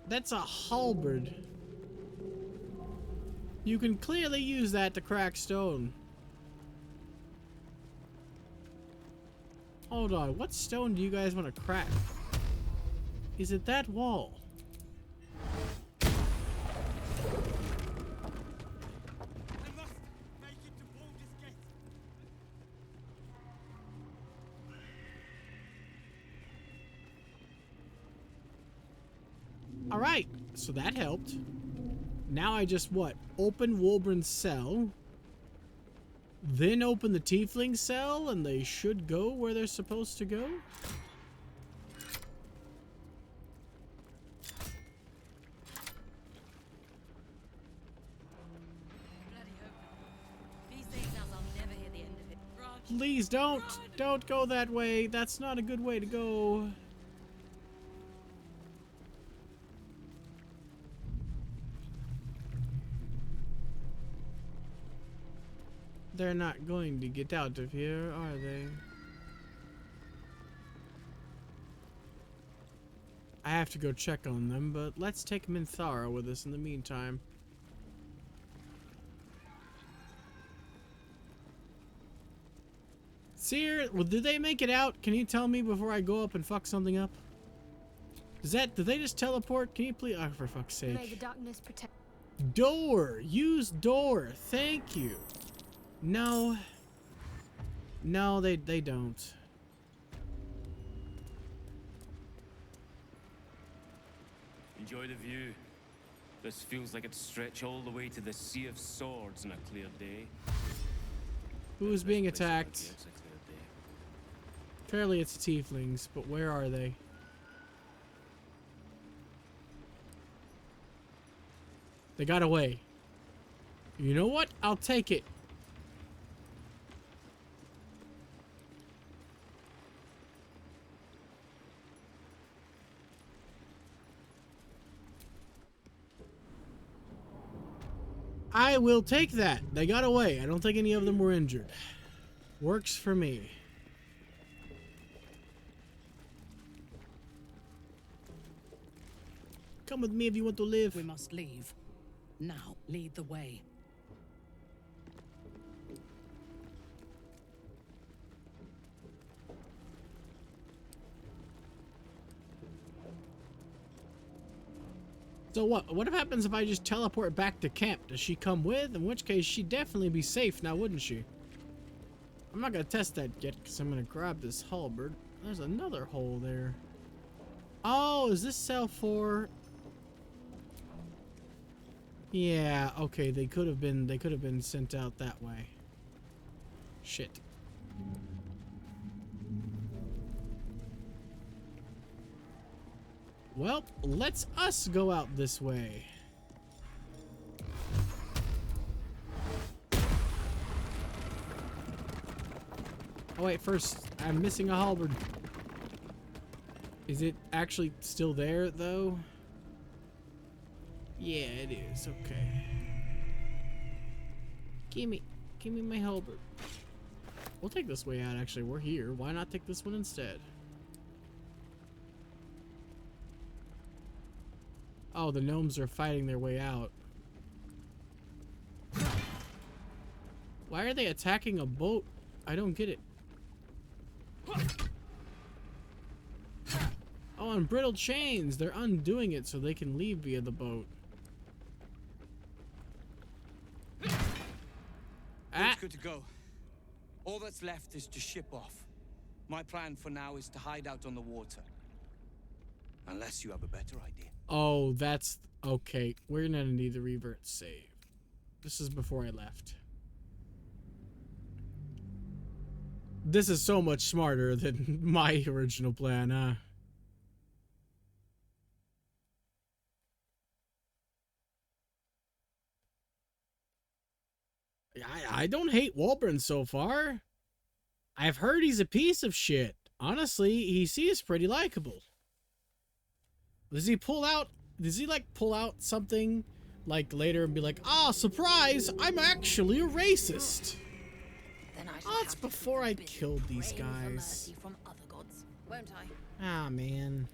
That's a halberd. You can clearly use that to crack stone. Hold on, what stone do you guys want to crack? Is it that wall? Alright, so that helped. Now I just, what? Open Wolbran's cell. Then open the Tiefling cell, and they should go where they're supposed to go? Please don't! Don't go that way! That's not a good way to go. They're not going to get out of here, are they? I have to go check on them, but let's take Minthara with us in the meantime. Seer, well, did they make it out? Can you tell me before I go up and fuck something up? Did they just teleport? Can you please? Oh, for fuck's sake.
May the darkness protect.
Door! Use door! Thank you! No. No, they don't.
Enjoy the view. This feels like it stretch all the way to the Sea of Swords on a clear day.
Who's being attacked? Apparently it's Tieflings, but where are they? They got away. You know what? I'll take it. I will take that. They got away. I don't think any of them were injured. Works for me. Come with me if you want to live.
We must leave. Now, lead the way.
So what? What happens if I just teleport back to camp? Does she come with? In which case, she'd definitely be safe now, wouldn't she? I'm not gonna test that yet, because I'm gonna grab this halberd. There's another hole there. Oh, is this cell 4? Yeah, okay, they could have been sent out that way. Shit. Well, let's us go out this way. Oh wait, first, I'm missing a halberd. Is it actually still there, though? Yeah, it is. Okay. Give me my halberd. We'll take this way out, actually. We're here. Why not take this one instead? Oh, the gnomes are fighting their way out. Why are they attacking a boat? I don't get it. Oh, on brittle chains. They're undoing it so they can leave via the boat.
It's good to go. All that's left is to ship off. My plan for now is to hide out on the water. Unless you have a better idea.
Oh, that's... Okay, we're gonna need the revert save. This is before I left. This is so much smarter than my original plan, huh? I don't hate Walburn so far. I've heard he's a piece of shit. Honestly, he seems pretty likable. Does he pull out something like later and be like, "Ah, surprise, I'm actually a racist." Oh, it's before I killed these guys.
From other gods, won't I?
Ah, man.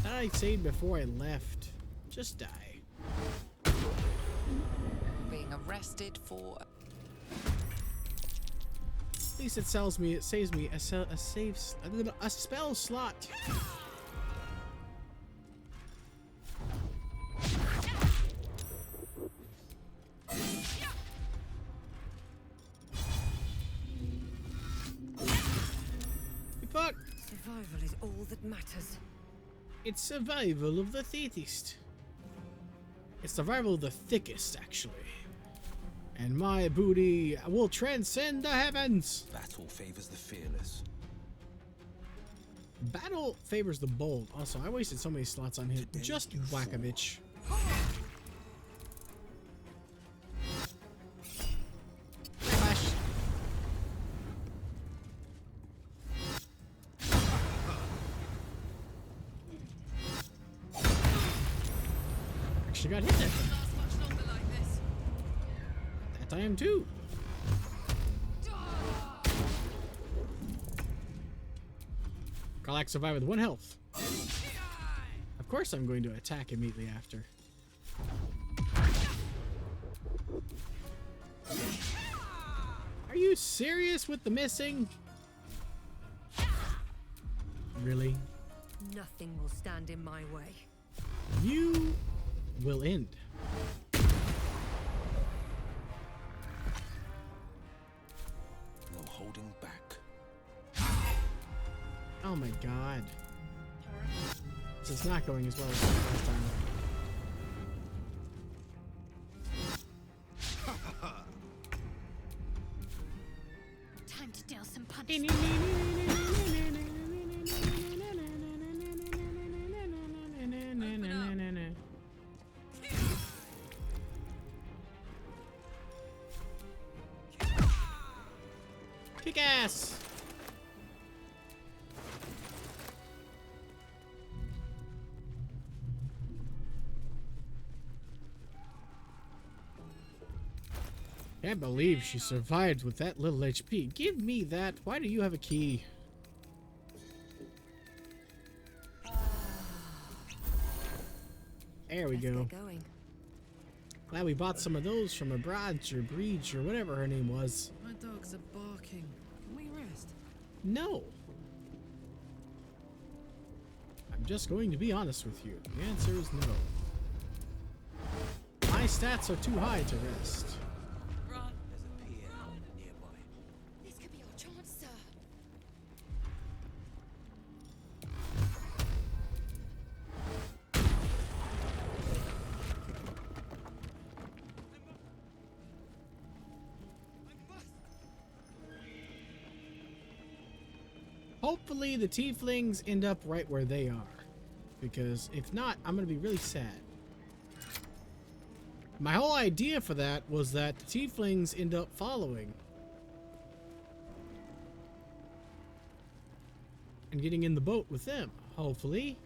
That I saved before I left. Just die.
Being arrested for...
At least it saves me a spell slot. Fuck.
Survival is all that matters.
It's survival of the thickest. It's survival of the thickest, actually. And my booty will transcend the heavens.
Battle favors the fearless.
Battle favors the bold. Also, I wasted so many slots on him. Just whack a bitch. Flash. Actually got hit that time. That time too. Karlach survived with 1 health. Of course I'm going to attack immediately after. Are you serious with the missing? Really?
Nothing will stand in my way.
You will end.
No holding back.
Oh my god. This is not going as well as the last time.
Time to deal some punishment.
Kick ass! Can't believe she survived with that little HP. Give me that. Why do you have a key? There we go. Glad we bought some of those from a Brodge or Breach or whatever her name was.
My dogs are barking. Can we rest?
No. I'm just going to be honest with you. The answer is no. My stats are too high to rest.
This could be our chance, sir.
Hopefully the tieflings end up right where they are. because if not, I'm gonna be really sad. My whole idea for that was that the tieflings end up following and getting in the boat with them. Hopefully.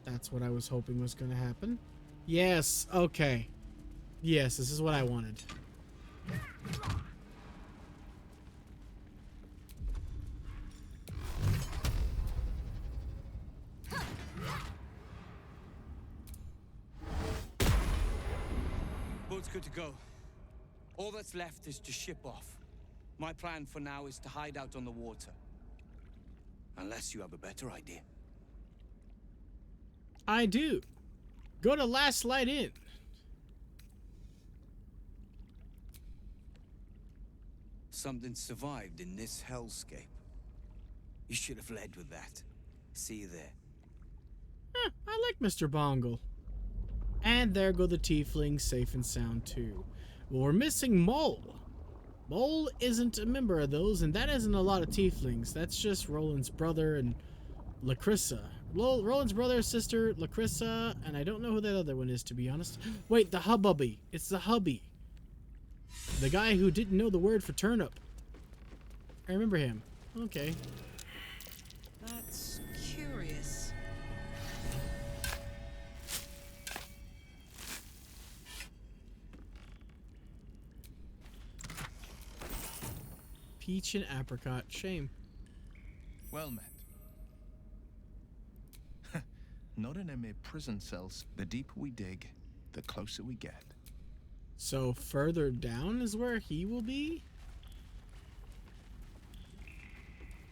That's what I was hoping was going to happen. Yes, okay. Yes, this is what I wanted.
Boat's good to go. All that's left is to ship off. My plan for now is to hide out on the water. Unless you have a better idea.
I do. Go to Last Light Inn.
Something survived in this hellscape. You should have led with that. See you there.
I like Mr. Bongle. And there go the tieflings, safe and sound too. Well, we're missing Mole. Mole isn't a member of those, and that isn't a lot of tieflings. That's just Roland's brother and Lacrissa. Roland's brother, sister, Lacrissa, and I don't know who that other one is, to be honest. Wait, the Hubbubby. It's the hubby. The guy who didn't know the word for turnip. I remember him. Okay.
That's curious.
Peach and apricot. Shame.
Well met. Not in mere prison cells. The deeper we dig, the closer we get.
So further down is where he will be?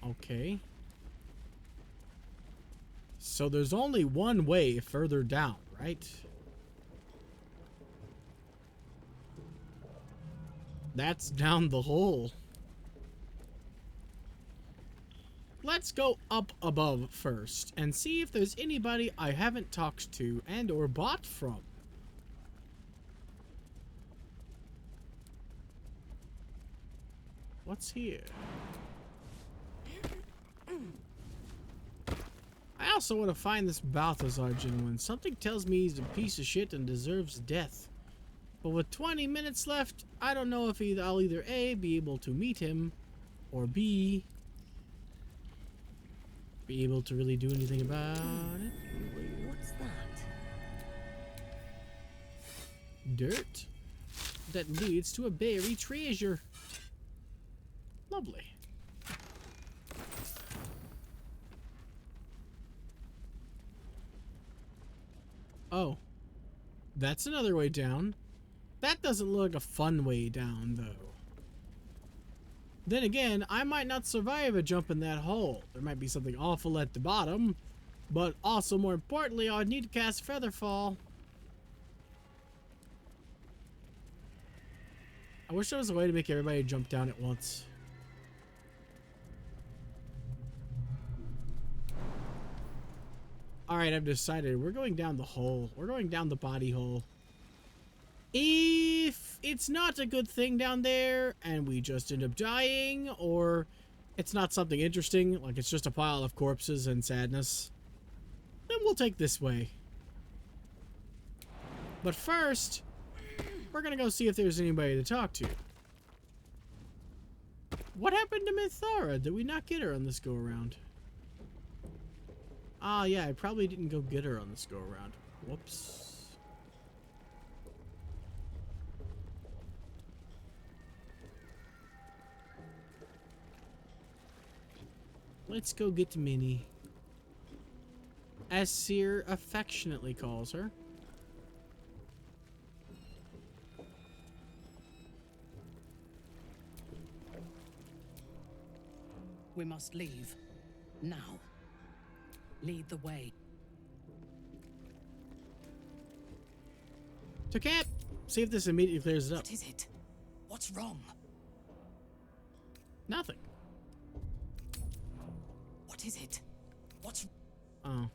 Okay. So there's only one way further down, right? That's down the hole. Let's go up above first and see if there's anybody I haven't talked to and or bought from. What's here? I also want to find this Balthazar gentleman. Something tells me he's a piece of shit and deserves death. But with 20 minutes left, I don't know if I'll either A, be able to meet him, or B, be able to really do anything about it.
What's that?
Dirt that leads to a buried treasure. Lovely. Oh, that's another way down. That doesn't look like a fun way down, though. Then again, I might not survive a jump in that hole. There might be something awful at the bottom, but also more importantly, I would need to cast Featherfall. I wish there was a way to make everybody jump down at once. Alright, I've decided. We're going down the hole. We're going down the body hole. If it's not a good thing down there, and we just end up dying, or it's not something interesting, like it's just a pile of corpses and sadness, then we'll take this way. But first, we're gonna go see if there's anybody to talk to. What happened to Mithara? Did we not get her on this go-around? Ah, yeah, I probably didn't go get her on this go-around. Whoops. Let's go get Minnie, as Seer affectionately calls her.
We must leave. Now. Lead the way.
To camp! See if this immediately clears it up.
What is it? What's wrong?
Nothing.
What is it? What's...
Oh.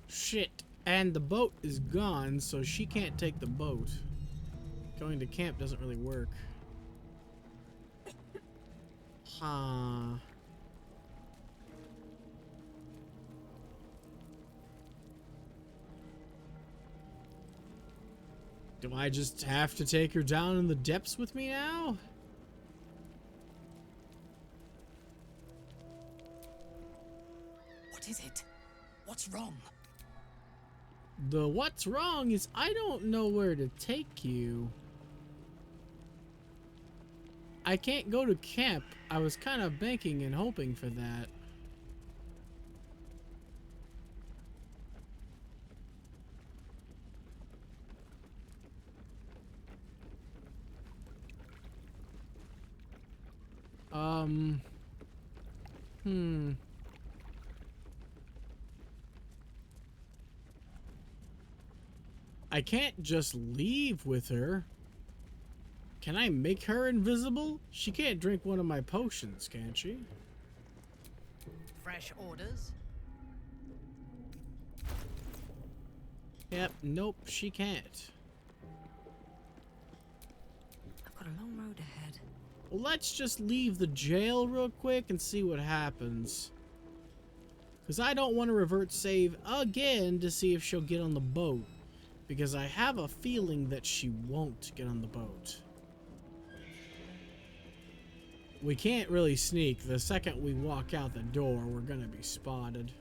Shit. And the boat is gone, so she can't take the boat. Going to camp doesn't really work. Huh. Do I just have to take her down in the depths with me now?
What is it? What's wrong?
The what's wrong is I don't know where to take you. I can't go to camp. I was kind of banking and hoping for that. I can't just leave with her. Can I make her invisible? She can't drink one of my potions, can she?
Fresh orders?
Yep, nope, she can't.
I've got a long road ahead.
Well, let's just leave the jail real quick and see what happens. Because I don't want to revert save again to see if she'll get on the boat. Because I have a feeling that she won't get on the boat. We can't really sneak. The second we walk out the door, we're gonna be spotted.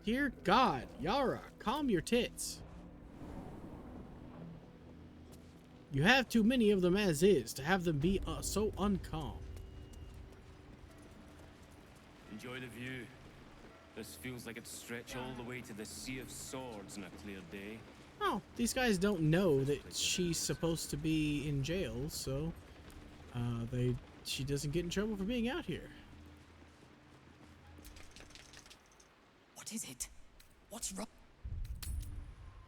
Dear God, Yara, calm your tits. You have too many of them as is to have them be so uncalm.
Enjoy the view. This feels like it stretch all the way to the Sea of Swords on a clear day.
Oh, these guys don't know that she's supposed to be in jail, so she doesn't get in trouble for being out here.
What is it? What's wrong?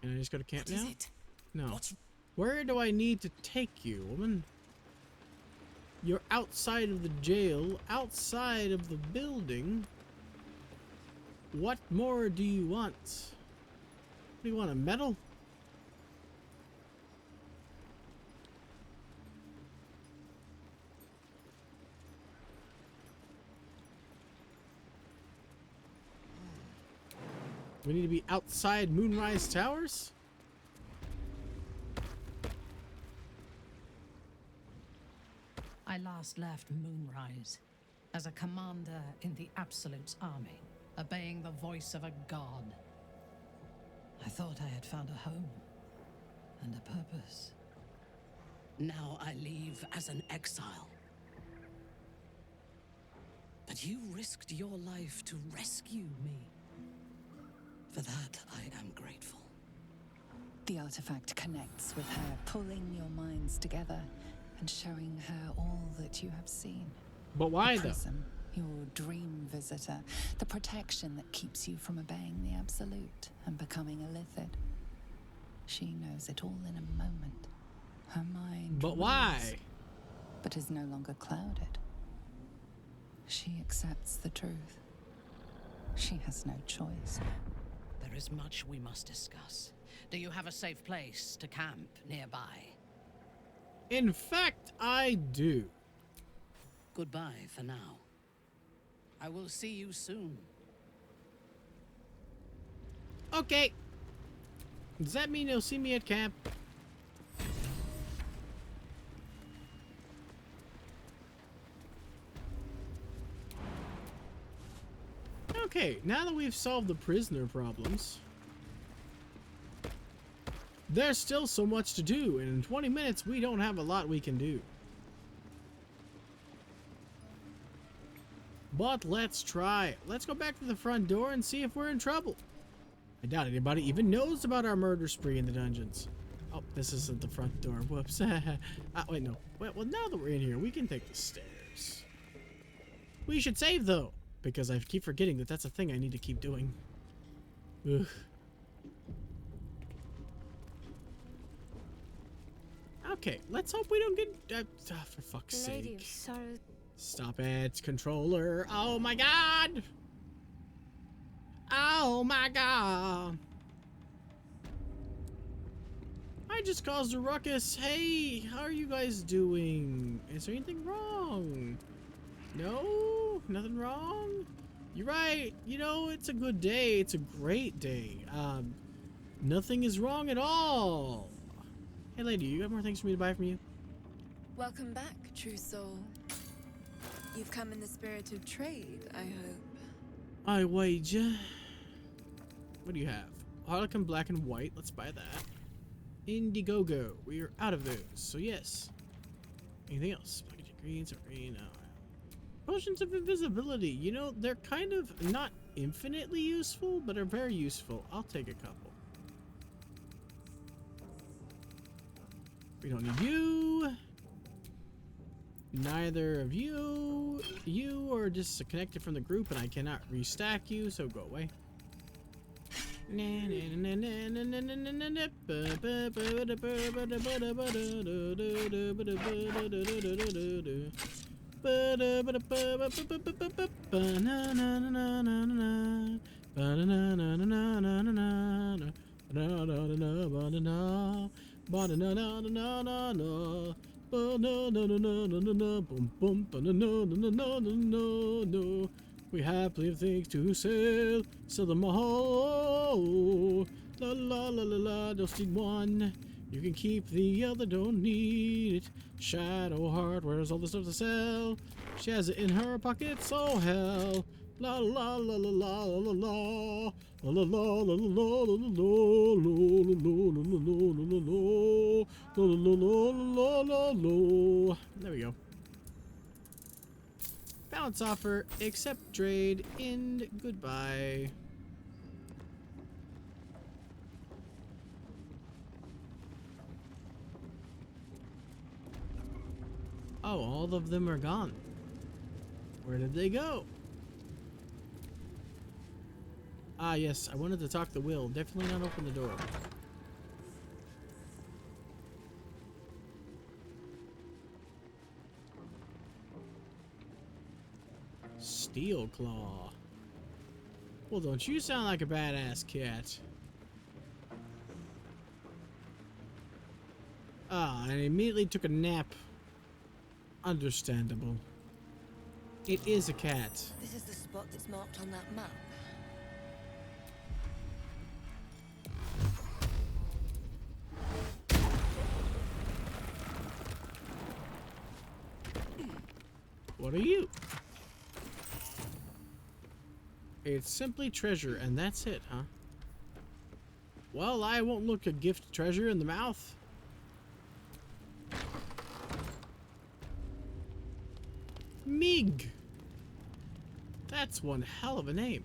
Can I just go to camp now?
What is it?
No. Where do I need to take you, woman? You're outside of the jail, outside of the building. What more do you want? What do you want, a medal? We need to be outside Moonrise Towers?
I last left Moonrise as a commander in the Absolute's army, obeying the voice of a god. I thought I had found a home and a purpose. Now I leave as an exile. But you risked your life to rescue me. For that, I am grateful.
The artifact connects with her, pulling your minds together and showing her all that you have seen.
But why,
the
though?
prism, your dream visitor, the protection that keeps you from obeying the Absolute and becoming a Lithid. She knows it all in a moment. Her mind.
But why?
But is no longer clouded. She accepts the truth. She has no choice.
There is much we must discuss. Do you have a safe place to camp nearby?
In fact, I do.
Goodbye for now. I will see you soon.
Okay. Does that mean you'll see me at camp? Okay, now that we've solved the prisoner problems, there's still so much to do, and in 20 minutes we don't have a lot we can do. But let's try. Let's go back to the front door and see if we're in trouble. I doubt anybody even knows about our murder spree in the dungeons. Oh, this isn't the front door. Whoops. Wait, no. Well, now that we're in here, we can take the stairs. We should save, though, because I keep forgetting that that's a thing I need to keep doing. Ugh. Okay, let's hope we don't get... for fuck's sake. Stop it, controller. Oh my god! Oh my god! I just caused a ruckus. Hey, how are you guys doing? Is there anything wrong? No? Nothing wrong? You're right. You know, it's a good day. It's a great day. Nothing is wrong at all. Hey, lady, you got more things for me to buy from you?
Welcome back, true soul. You've come in the spirit of trade, I hope.
I wager. What do you have? Harlequin black and white. Let's buy that. Indiegogo. We are out of those, so yes. Anything else? Packaging greens or green? No. Potions of invisibility. You know, they're kind of not infinitely useful, but are very useful. I'll take a couple. We don't need you. Neither of you. You are disconnected from the group and I cannot restack you, so go away. We have plenty of things to sell them all. La la la la la, just need one. You can keep the other, don't need it. Shadowheart, where's all the stuff to sell? She has it in her pocket, so hell. La la la la la la la la la la la la la. There we go. Balance offer, accept trade, and goodbye. Oh, all of them are gone. Where did they go? Ah, yes, I wanted to talk to Will. Definitely not open the door. Steel Claw. Well, don't you sound like a badass cat? Ah, and immediately took a nap. Understandable. It is a cat.
This is the spot that's marked on that map.
What are you? It's simply treasure, and that's it, huh? Well, I won't look a gift treasure in the mouth. Mig. That's one hell of a name.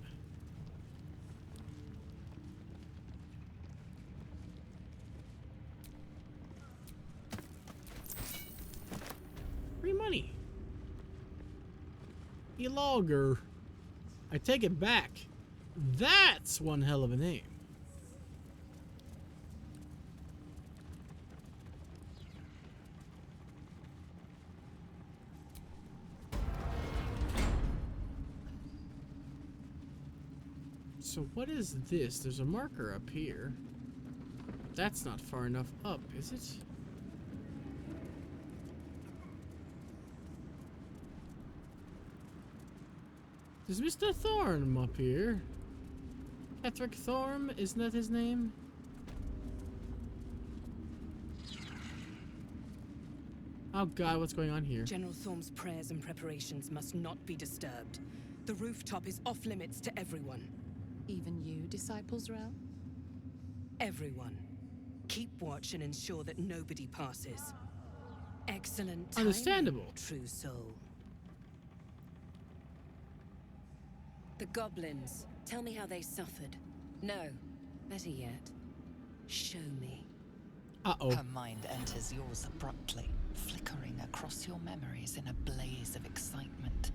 Free money. Elogger. I take it back. That's one hell of a name. So what is this? There's a marker up here. That's not far enough up, is it? There's Mr. Thorm up here. Patrick Thorm, isn't that his name? Oh god, what's going on here?
General Thorm's prayers and preparations must not be disturbed. The rooftop is off limits to everyone.
Even you, Disciples Rel?
Everyone. Keep watch and ensure that nobody passes. Excellent timing,
Understandable.
true soul. The goblins. Tell me how they suffered. No, better yet, show me.
Uh-oh.
Her mind enters yours abruptly, flickering across your memories in a blaze of excitement.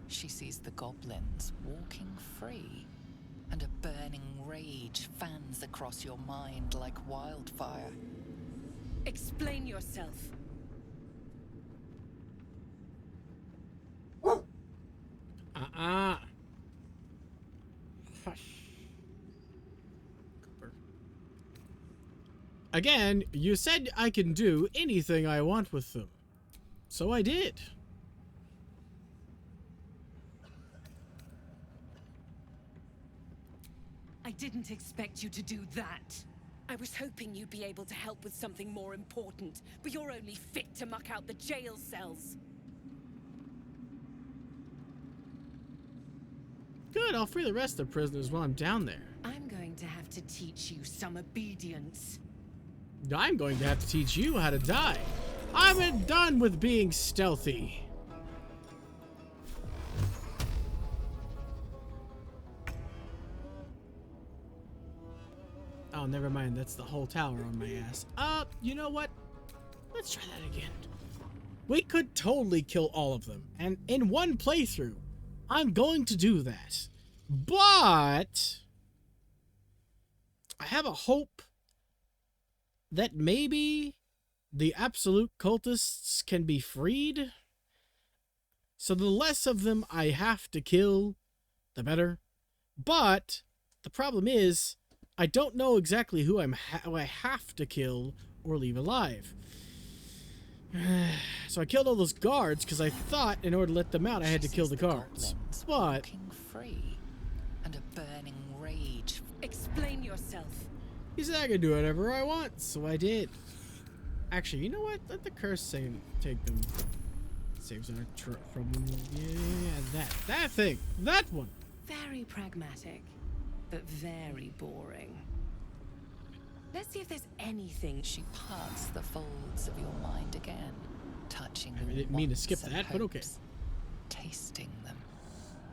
She sees the goblins walking free, and a burning rage fans across your mind like wildfire.
Explain yourself.
Again, you said I can do anything I want with them. So I did.
I didn't expect you to do that. I was hoping you'd be able to help with something more important, but you're only fit to muck out the jail cells.
Good, I'll free the rest of the prisoners while I'm down there.
I'm going to have to teach you some obedience.
I'm going to have to teach you how to die. I'm done with being stealthy. Oh, never mind. That's the whole tower on my ass. You know what? Let's try that again. We could totally kill all of them. And in one playthrough, I'm going to do that. But I have a hope that maybe the absolute cultists can be freed. So the less of them I have to kill, the better. But the problem is, I don't know exactly who I have to kill or leave alive. So I killed all those guards because I thought in order to let them out I had to kill the guards. But
free and a burning rage.
Explain yourself.
He said I could do whatever I want, so I did. Actually, you know what? Let the curse take them. Saves our from that thing. That one.
Very pragmatic, but very boring. Let's see if there's anything.
She parts the folds of your mind again, touching
I didn't mean to skip that, but okay.
Tasting them.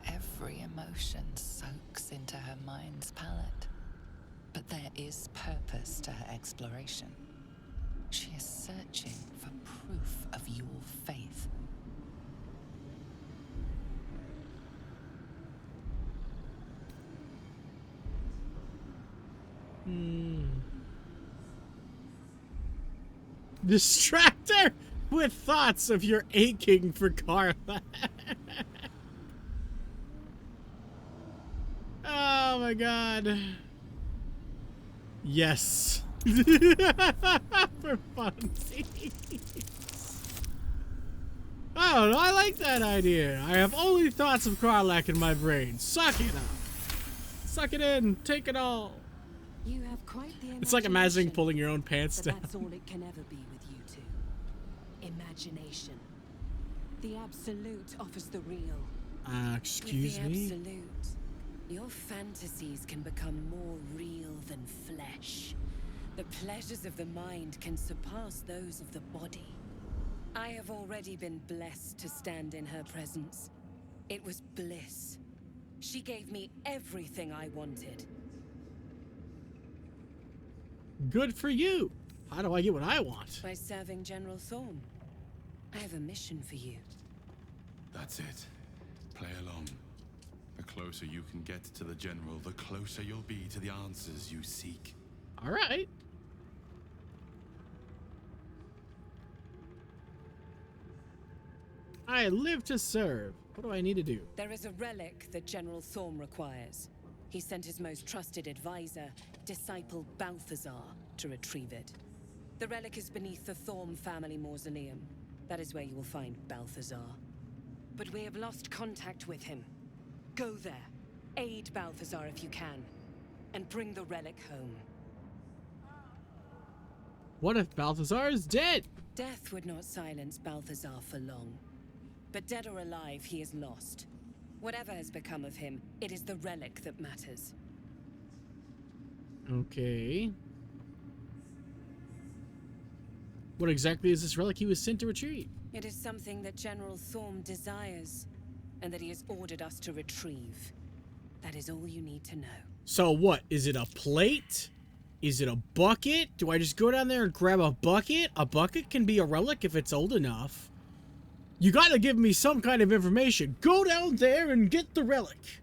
Every emotion soaks into her mind's palate. But there is purpose to her exploration. She is searching for proof of your faith.
Distract her with thoughts of your aching for Carla. Oh my god. Yes. For funsies. I don't know, I like that idea. I have only thoughts of Karlach in my brain. Suck it up. Suck it in. Take it all.
You have quite the
It's like imagining pulling your own pants down.
That's all it can ever be with you two. Imagination. The absolute offers the real.
Excuse
with the
me?
absolute, your fantasies can become more real than flesh. The pleasures of the mind can surpass those of the body. I have already been blessed to stand in her presence. It was bliss. She gave me everything I wanted.
Good for you. How do I get what I want?
By serving General Thorm. I have a mission for you.
That's it. Play along. The closer you can get to the General, the closer you'll be to the answers you seek.
All right. I live to serve. What do I need to do?
There is a relic that General Thorm requires. He sent his most trusted advisor, disciple Balthazar, to retrieve it. The relic is beneath the Thorm family mausoleum. That is where you will find Balthazar. But we have lost contact with him. Go there, aid Balthazar if you can, and bring the relic home.
What if Balthazar is dead?
Death would not silence Balthazar for long. But dead or alive, he is lost. Whatever has become of him, it is the relic that matters.
Okay. What exactly is this relic he was sent to retrieve?
It is something that General Thorm desires, and that he has ordered us to retrieve. That is all you need to know.
So what? Is it a plate? Is it a bucket? Do I just go down there and grab a bucket? A bucket can be a relic if it's old enough. You gotta give me some kind of information. Go down there and get the relic.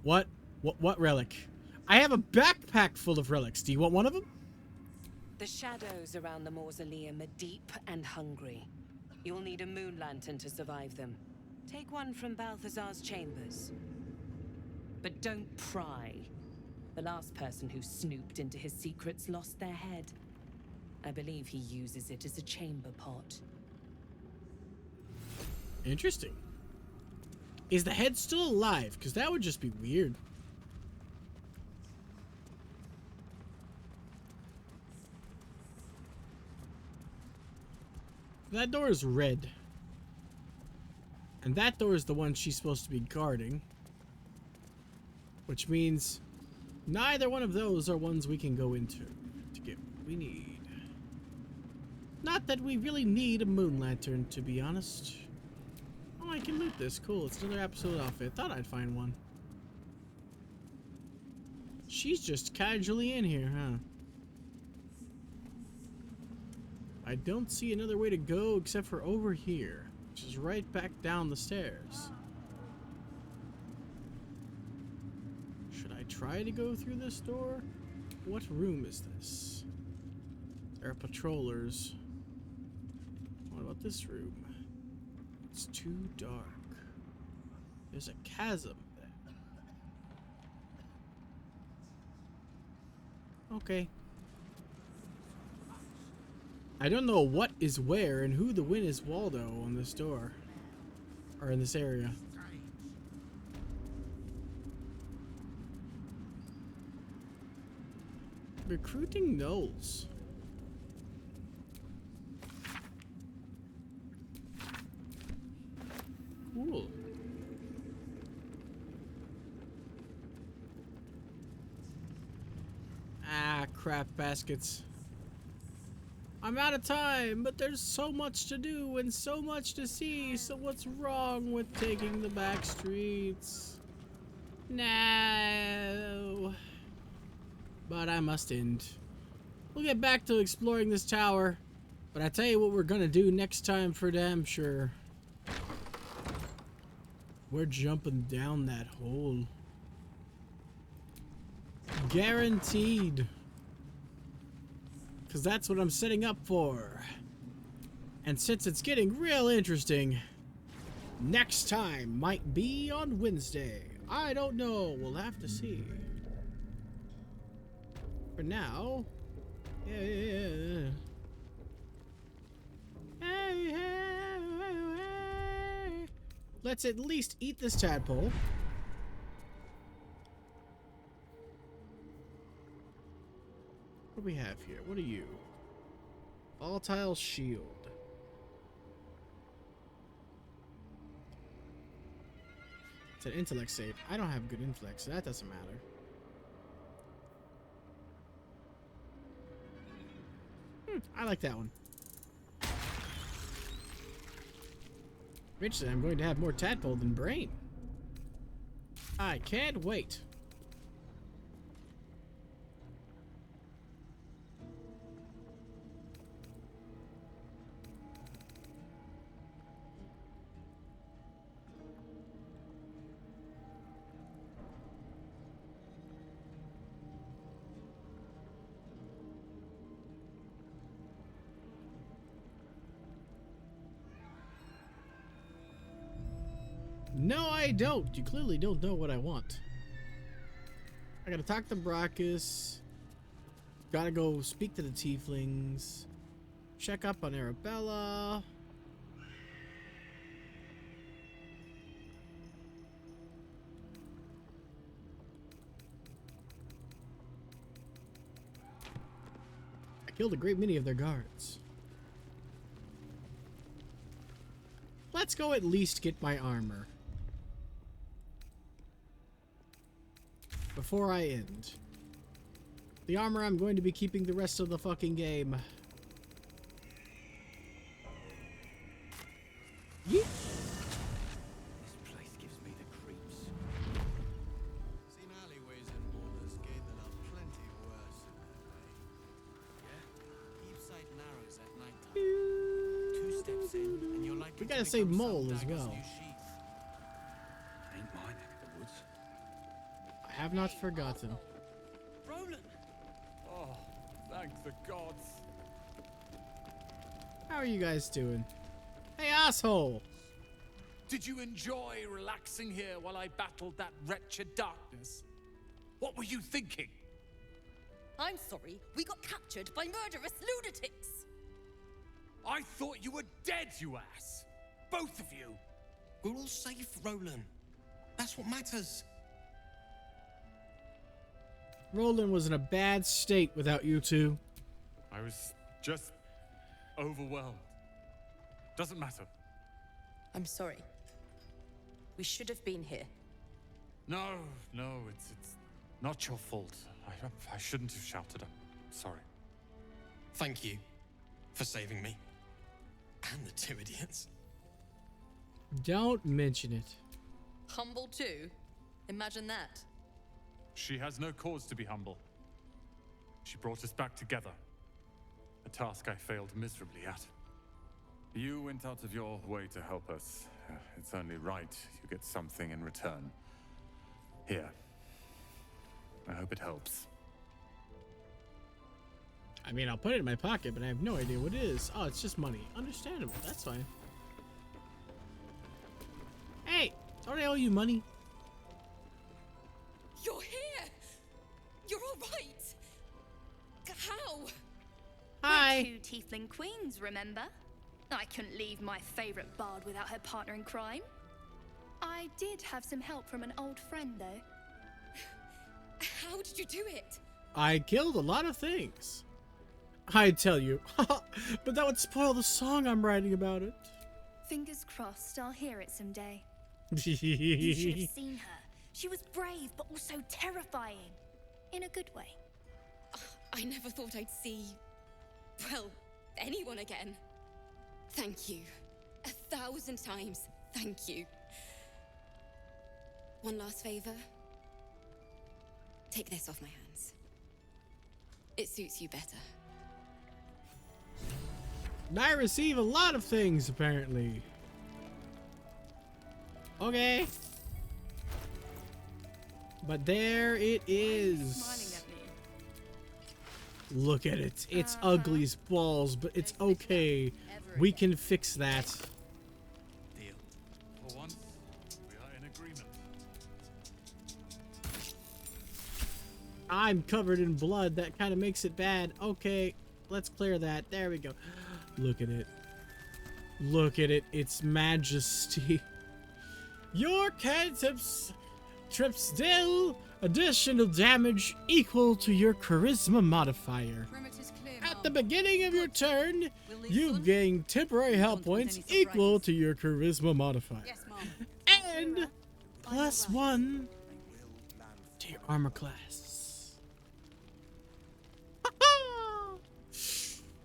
What? What relic? I have a backpack full of relics. Do you want one of them?
The shadows around the mausoleum are deep and hungry. You'll need a moon lantern to survive them. Take one from Balthazar's chambers. But don't pry. The last person who snooped into his secrets lost their head. I believe he uses it as a chamber pot.
Interesting. Is the head still alive? Because that would just be weird. That door is red. And that door is the one she's supposed to be guarding. Which means neither one of those are ones we can go into to get what we need. Not that we really need a moon lantern, to be honest. Oh, I can loot this. Cool. It's another absolute outfit. Thought I'd find one. She's just casually in here, huh? I don't see another way to go except for over here, which is right back down the stairs. Should I try to go through this door? What room is this? There are patrollers. What about this room? It's too dark. There's a chasm there. Okay. I don't know what is where and who the win is Waldo on this door. Or in this area. Recruiting gnolls. Cool. Ah, crap baskets. I'm out of time, but there's so much to do and so much to see, so what's wrong with taking the back streets? No. But I must end. We'll get back to exploring this tower, but I tell you what we're gonna do next time for damn sure. We're jumping down that hole. Guaranteed. Because that's what I'm setting up for. And since it's getting real interesting, next time might be on Wednesday. I don't know. We'll have to see. For now... Yeah. Let's at least eat this tadpole. What do we have here? What are you? Volatile shield. It's an intellect save. I don't have good intellect, so that doesn't matter. I like that one. Eventually, I'm going to have more tadpole than brain. I can't wait. No, I don't. You clearly don't know what I want. I gotta talk to Brachus. Gotta go speak to the tieflings. Check up on Arabella. I killed a great many of their guards. Let's go at least get my armor. Before I end. The armor I'm going to be keeping the rest of the fucking game. Yeet.
This place gives me the creeps.
Seen alleyways in Baldur's Gate that are plenty worse in their way. Yeah? Keep sight narrows at night. 2 steps in, and you're likely
We gotta save Mole as well.
Ain't my neck of the woods.
I have not forgotten.
Roland!
Oh, thank the gods.
How are you guys doing? Hey, asshole!
Did you enjoy relaxing here while I battled that wretched darkness? What were you thinking?
I'm sorry, we got captured by murderous lunatics.
I thought you were dead, you ass! Both of you!
We're all safe, Roland. That's what matters.
Roland was in a bad state without you two.
I was just overwhelmed.
Doesn't matter.
I'm sorry. We should have been here.
No, it's not your fault. I shouldn't have shouted. I'm sorry.
Thank you for saving me. And the two idiots.
Don't mention it.
Humble too? Imagine that.
She has no cause to be humble. She brought us back together. A task I failed miserably at. You went out of your way to help us. It's only right you get something in return. Here. I hope it helps.
I mean, I'll put it in my pocket, but I have no idea what it is. Oh, it's just money. Understandable. That's fine. Hey, don't I owe you money?
You're here! You're all right! How?
Hi.
We're two tiefling queens, remember? I couldn't leave my favorite bard without her partner in crime. I did have some help from an old friend, though.
How did you do it?
I killed a lot of things. I tell you. But that would spoil the song I'm writing about it.
Fingers crossed I'll hear it someday.
You
You should have seen her. She was brave, but also terrifying. In a good way.
I never thought I'd see... well, anyone again. Thank you. 1,000 times, thank you. One last favor. Take this off my hands. It suits you better.
I receive a lot of things, apparently. Okay. But there it is. Look at it. It's ugly as balls, but it's okay. We can fix that.
Deal. For once, we are in agreement.
I'm covered in blood. That kind of makes it bad. Okay, let's clear that. There we go. Look at it. Look at it. Its majesty. Your cantrips deal additional damage equal to your charisma modifier. At the beginning of your turn, you gain temporary health points equal to your charisma modifier. And +1 to your armor class.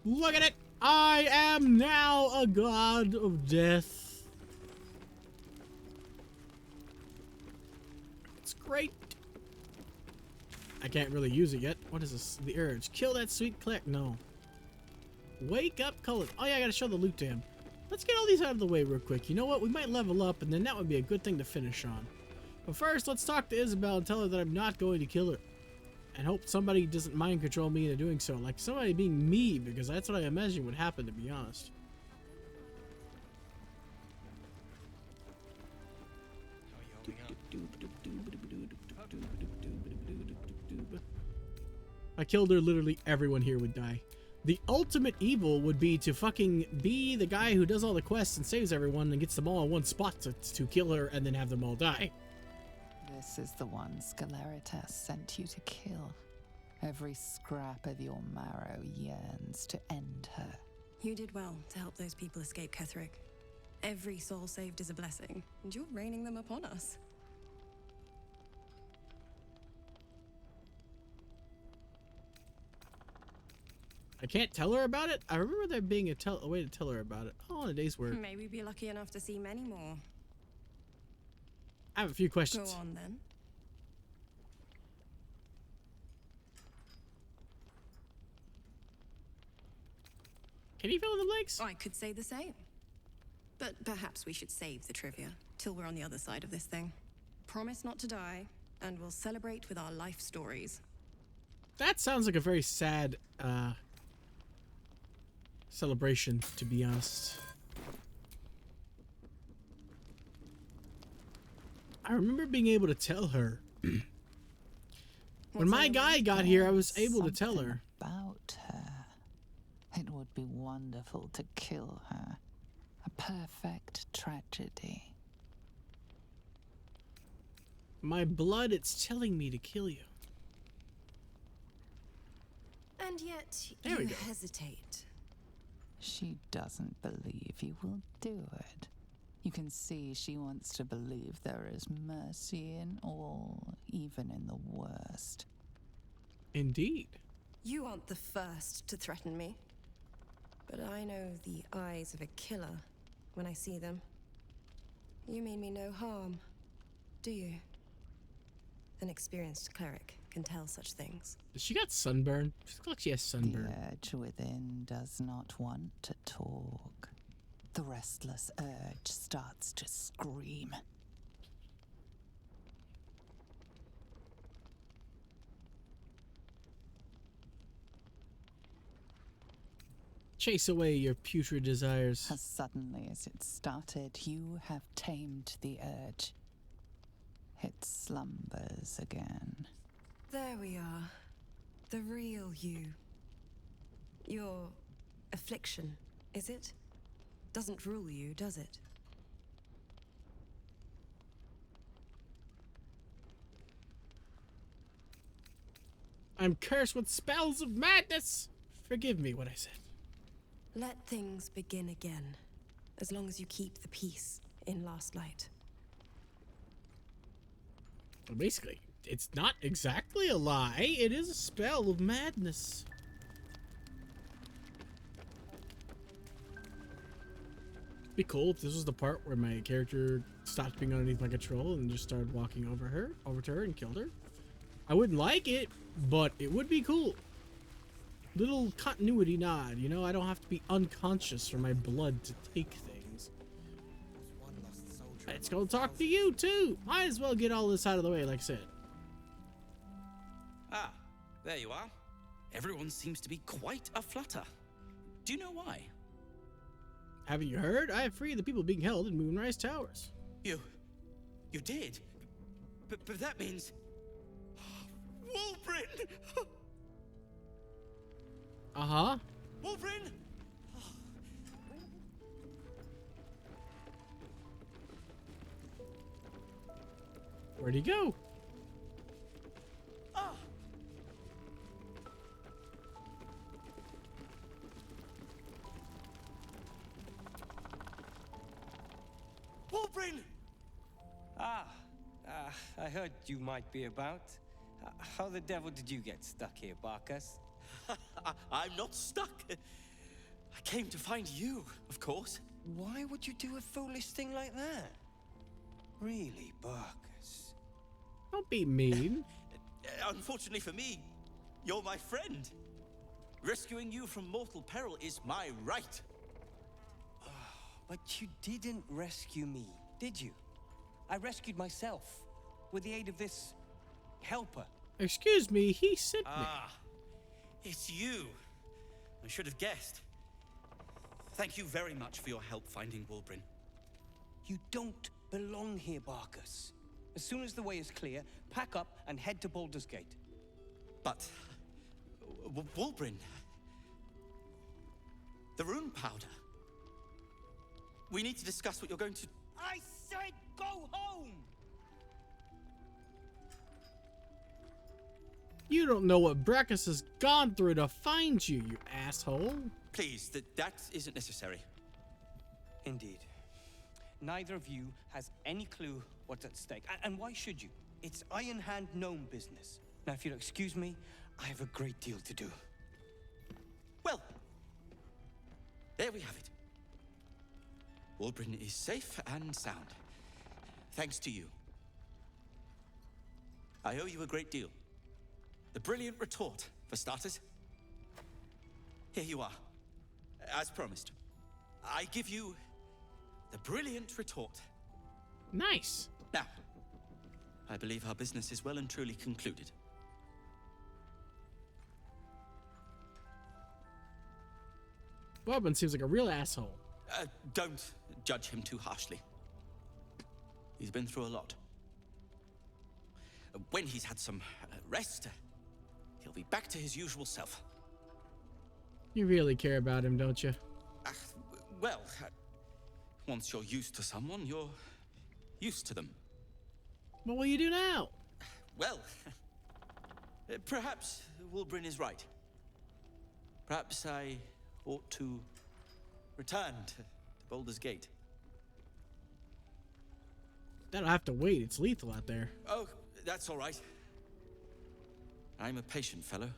Look at it! I am now a god of death. It's great. I can't really use it yet. What is this? The urge. Kill that sweet click. No. Wake up, Cullen. Oh yeah, I gotta show the loot to him. Let's get all these out of the way real quick. You know what? We might level up, and then that would be a good thing to finish on. But first, let's talk to Isabel and tell her that I'm not going to kill her. And hope somebody doesn't mind control me into doing so. Like somebody being me, because that's what I imagine would happen, to be honest. I killed her, literally everyone here would die. The ultimate evil would be to fucking be the guy who does all the quests and saves everyone and gets them all in one spot to kill her and then have them all die.
This is the one Scaleritas sent you to kill. Every scrap of your marrow yearns to end her.
You did well to help those people escape Ketherick. Every soul saved is a blessing, and you're raining them upon us.
I can't tell her about it? I remember there being a way to tell her about it. Oh, on a day's work.
May we be lucky enough to see many more.
I have a few questions.
Go on, then.
Can you fill in the blanks?
I could say the same. But perhaps we should save the trivia till we're on the other side of this thing. Promise not to die, and we'll celebrate with our life stories.
That sounds like a very sad, celebration, to be honest. I remember being able to tell her. When my guy got here, I was able to tell her.
About her. It would be wonderful to kill her. A perfect tragedy.
My blood, it's telling me to kill you.
And yet,
There we
you
go.
hesitate.
She doesn't believe you will do it. You can see she wants to believe there is mercy in all, even in the worst.
Indeed.
You aren't the first to threaten me. But I know the eyes of a killer when I see them. You mean me no harm, do you? An experienced cleric can tell such things.
Does she got sunburn? She looks like she has sunburn.
The urge within does not want to talk. The restless urge starts to scream.
Chase away your putrid desires.
As suddenly as it started, you have tamed the urge. It slumbers again.
There we are. The real you. Your affliction, is it? Doesn't rule you, does it?
I'm cursed with spells of madness. Forgive me what I said.
Let things begin again, as long as you keep the peace in Last Light.
Well, basically, it's not exactly a lie. It is a spell of madness. It'd be cool if this was the part where my character stopped being underneath my control and just started walking over to her and killed her. I wouldn't like it, but it would be cool. Little continuity nod, you know? I don't have to be unconscious for my blood to take things. Let's go talk to you, too. Might as well get all this out of the way, like I said.
Ah, there you are. Everyone seems to be quite a flutter. Do you know why?
Haven't you heard? I have freed the people being held in Moonrise Towers.
You did? But that means... Wolverine!
Uh-huh.
Wolverine!
Where'd he go?
Ah! Wolverine!
I heard you might be about. How the devil did you get stuck here, Barkus?
I'm not stuck. I came to find you, of course.
Why would you do a foolish thing like that? Really, Barkus?
Don't be mean.
Unfortunately for me, you're my friend. Rescuing you from mortal peril is my right.
But you didn't rescue me, did you? I rescued myself with the aid of this helper.
Excuse me, he sent me.
Ah, it's you. I should have guessed. Thank you very much for your help finding Wolverine.
You don't belong here, Barkus. As soon as the way is clear, pack up and head to Baldur's Gate.
But... Wolverine... The rune powder... We need to discuss what you're going to...
I said go home!
You don't know what Brackus has gone through to find you, you asshole.
Please, that isn't necessary.
Indeed. Neither of you has any clue what's at stake. And why should you? It's Iron Hand gnome business. Now, if you'll excuse me, I have a great deal to do.
Well, there we have it. Wolverine is safe and sound. Thanks to you. I owe you a great deal. The brilliant retort, for starters. Here you are. As promised. I give you the brilliant retort.
Nice.
Now, I believe our business is well and truly concluded.
Bobbin seems like a real asshole.
Don't judge him too harshly. He's been through a lot. When he's had some rest, he'll be back to his usual self.
You really care about him, don't you?
Well, once you're used to someone, you're used to them.
What will you do now?
Well, perhaps Wolverine is right. Perhaps I ought to Return to Baldur's Gate.
That'll have to wait. It's lethal out there.
Oh, that's all right. I'm a patient fellow.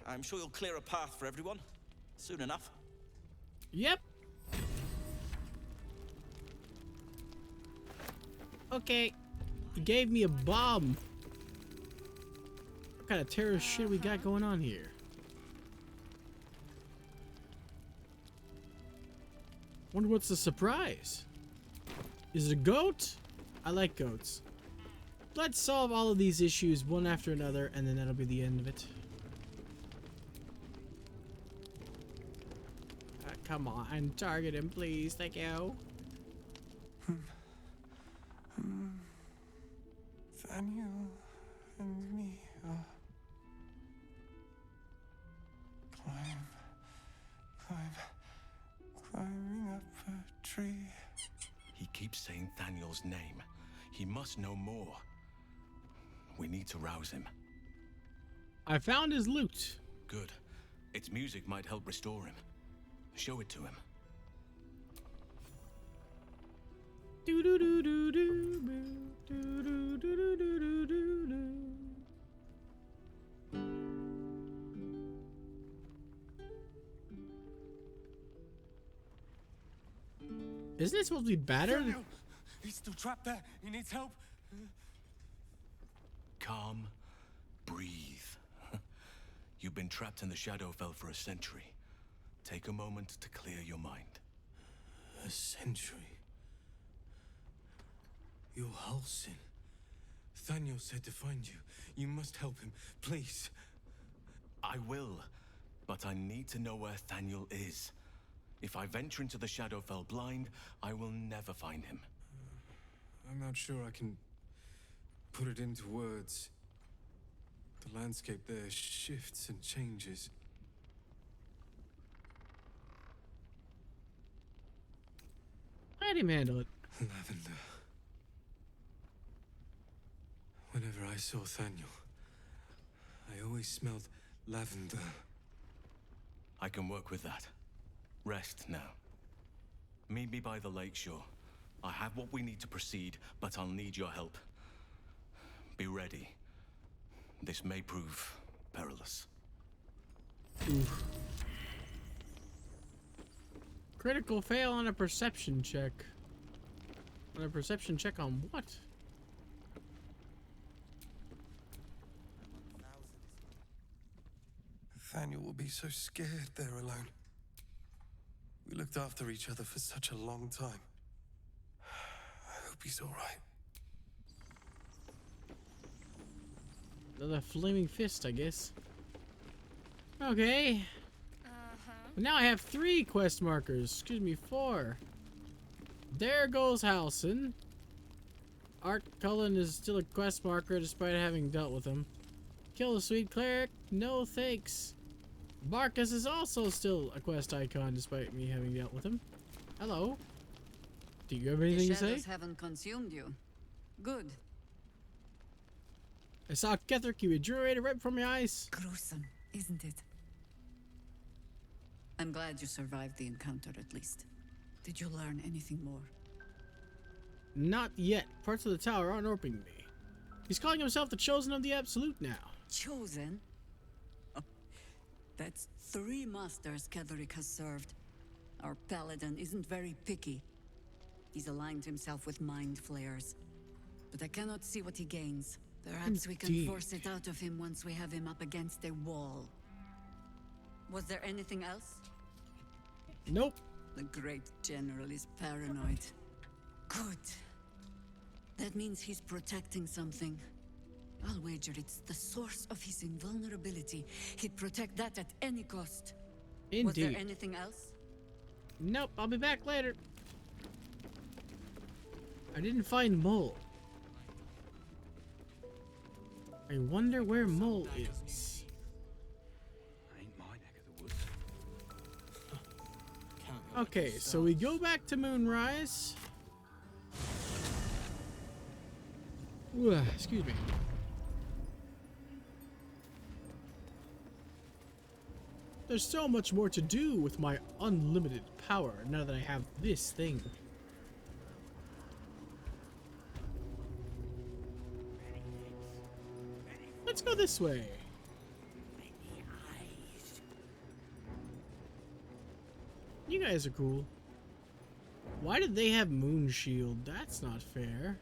I'm sure you'll clear a path for everyone soon enough.
Yep. Okay. You gave me a bomb. What kind of terrorist shit we got going on here? Wonder what's the surprise? Is it a goat? I like goats. Let's solve all of these issues one after another, and then that'll be the end of it. Come on, target him, please. Thank you.
Daniel and me are climbing up a tree.
He keeps saying Thaniel's name. He must know more. We need to rouse him.
I found his loot.
Good. Its music might help restore him. Show it to him.
Do do do do do do do do do do do do. Isn't it supposed to be battered?
Daniel, he's still trapped there. He needs help.
Calm. Breathe. You've been trapped in the Shadowfell for a century. Take a moment to clear your mind.
A century? You're Halsin. Thaniel said to find you. You must help him, please.
I will, but I need to know where Thaniel is. If I venture into the Shadowfell blind, I will never find him.
I'm not sure I can put it into words. The landscape there shifts and changes.
Let him handle it.
Lavender. Whenever I saw Thaniel, I always smelled lavender.
I can work with that. Rest now. Meet me by the lakeshore. I have what we need to proceed, but I'll need your help. Be ready. This may prove perilous.
Oof. Critical fail on a perception check. On a perception check on what?
Thaniel will be so scared there alone. We looked after each other for such a long time. I hope he's all right.
Another flaming fist, I guess. Okay. But now I have 3 quest markers. Excuse me, 4. There goes Halsin. Art Cullen is still a quest marker despite having dealt with him. Kill the sweet cleric. No thanks. Barkus is also still a quest icon despite me having dealt with him. Hello. Do you have anything to say?
The shadows haven't consumed you. Good.
I saw Ketherick, you regenerated right before my eyes.
Gruesome, isn't it? I'm glad you survived the encounter at least. Did you learn anything more?
Not yet. Parts of the tower aren't opening me. He's calling himself the Chosen of the Absolute now.
Chosen? Oh, that's 3 masters Ketherick has served. Our paladin isn't very picky. He's aligned himself with mind flayers. But I cannot see what he gains. Perhaps we can force it out of him once we have him up against a wall. Was there anything else?
Nope.
The great general is paranoid. Good. That means he's protecting something. I'll wager it's the source of his invulnerability. He'd protect that at any cost.
Indeed.
Was there anything else?
Nope, I'll be back later. I didn't find Mole. I wonder where Mole is.
Ain't my neck of the woods.
Okay, so we go back to Moonrise. Ooh, excuse me. There's so much more to do with my unlimited power now that I have this thing. Let's go this way. You guys are cool. Why did they have moon shield? That's not fair.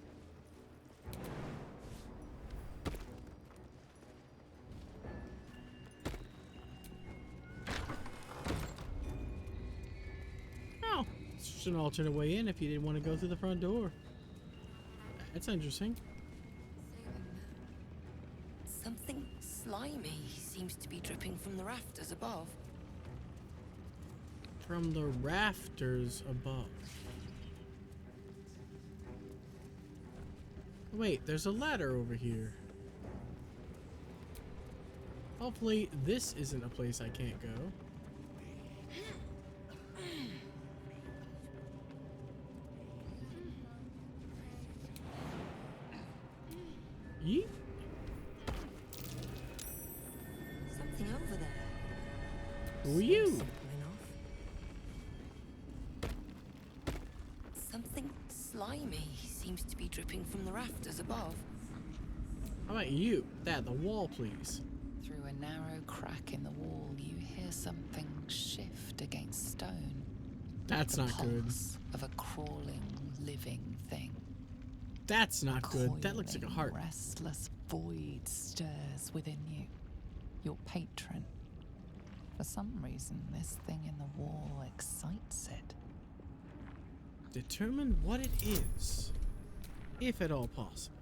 Oh, it's just an alternate way in if you didn't want to go through the front door. That's interesting.
Something slimy seems to be dripping from the rafters above.
From the rafters above. Wait, there's a ladder over here. Hopefully this isn't a place I can't go. Yeet.
Something over there.
Who are you?
Something slimy seems to be dripping from the rafters above.
How about you? That, the wall, please.
Through a narrow crack in the wall, you hear something shift against stone.
That's not good.
Pulse of a crawling, living thing.
That's not good. That looks like a heart.
Restless void stirs within you. Your patron. For some reason, this thing in the wall excites it.
Determine what it is, if at all possible.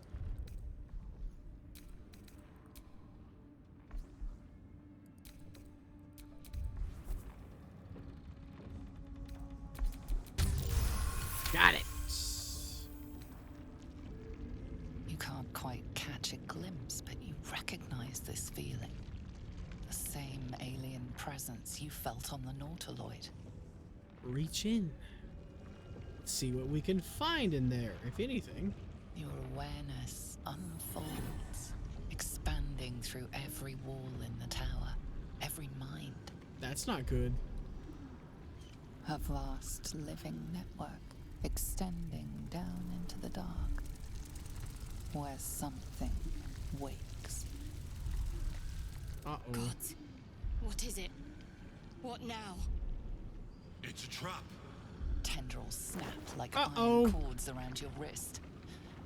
Got it.
You can't quite catch a glimpse, but you recognize this feeling. The same alien presence you felt on the Nautiloid.
Reach in. See what we can find in there, if anything.
Your awareness unfolds, expanding through every wall in the tower, every mind.
That's not good.
A vast living network extending down into the dark, where something wakes.
Uh-oh.
God, what is it? What now?
It's a trap.
Tendrils snap like
Uh-oh.
iron cords around your wrist.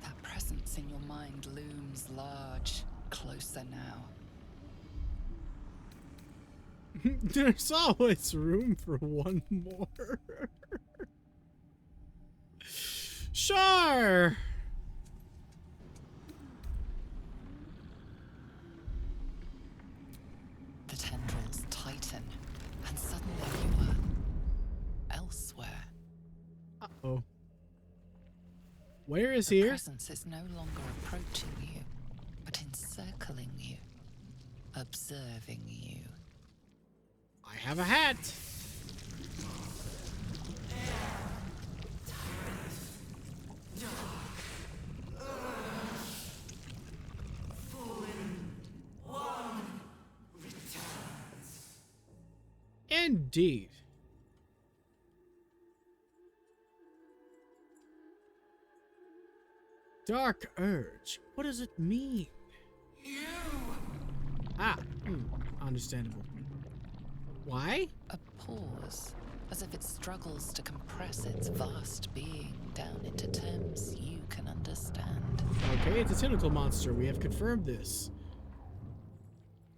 That presence in your mind looms large, closer now.
There's always room for one more. Sure.
The tendrils tighten, and suddenly you are elsewhere.
Uh-oh. Where is
The
here?
presence is no longer approaching you, but encircling you, observing you.
I have a hat. Indeed. Dark urge. What does it mean? Understandable. Why?
A pause, as if it struggles to compress its vast being down into terms you can understand.
Okay, it's a tentacle monster. We have confirmed this.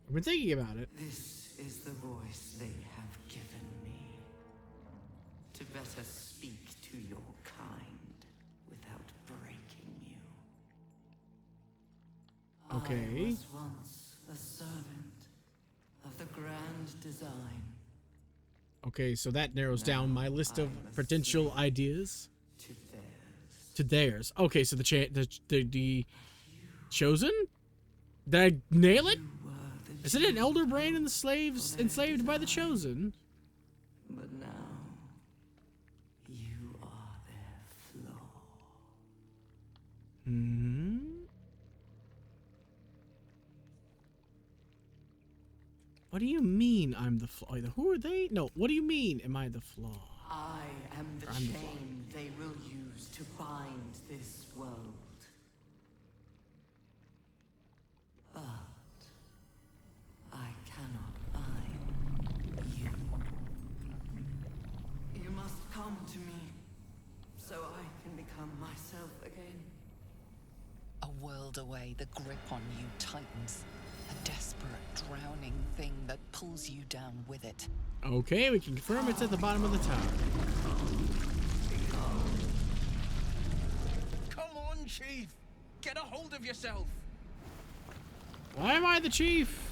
I've been thinking about it.
This is the voice they have given me. To better speak to your kind without breaking you.
Okay.
I was once a servant of the grand design.
Okay, so that narrows down my list of potential ideas.
To theirs.
To theirs. Okay, so the chosen? Did I nail it? Is it an elder brain and the slaves enslaved by the chosen?
But now, you are their flaw.
What do you mean I'm the flaw? Who are they? No, what do you mean am I the flaw?
I am the
I'm the
chain they will use to bind this world. But I cannot bind you. You must come to me so I can become myself again.
A world away, the grip on you tightens. A desperate, drowning thing that pulls you down with it.
Okay, we can confirm it's at the bottom of the tower.
Come on, Chief! Get a hold of yourself!
Why am I the chief?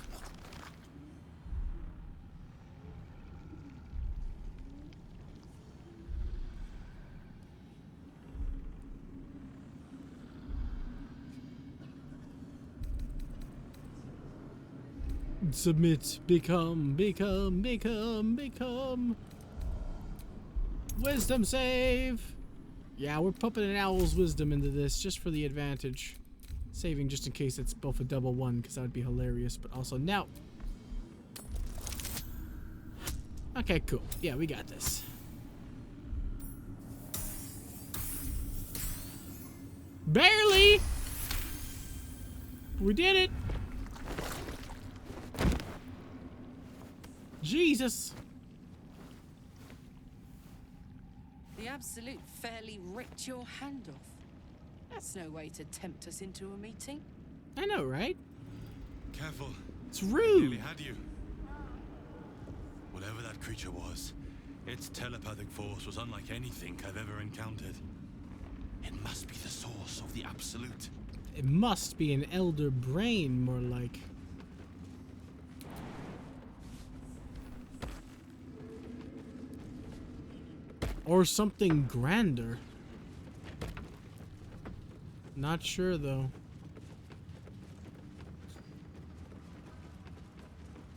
Submit, become. Wisdom save. Yeah, we're pumping an owl's wisdom into this just for the advantage. Saving just in case it's both a double one, because that would be hilarious, but also now. Okay, cool. Yeah, we got this. Barely! We did it! Jesus!
The Absolute fairly ripped your hand off. That's no way to tempt us into a meeting.
I know, right?
Careful.
It's rude.
Nearly had you. Whatever that creature was, its telepathic force was unlike anything I've ever encountered. It must be the source of the Absolute.
It must be an elder brain, more like. Or something grander. Not sure, though.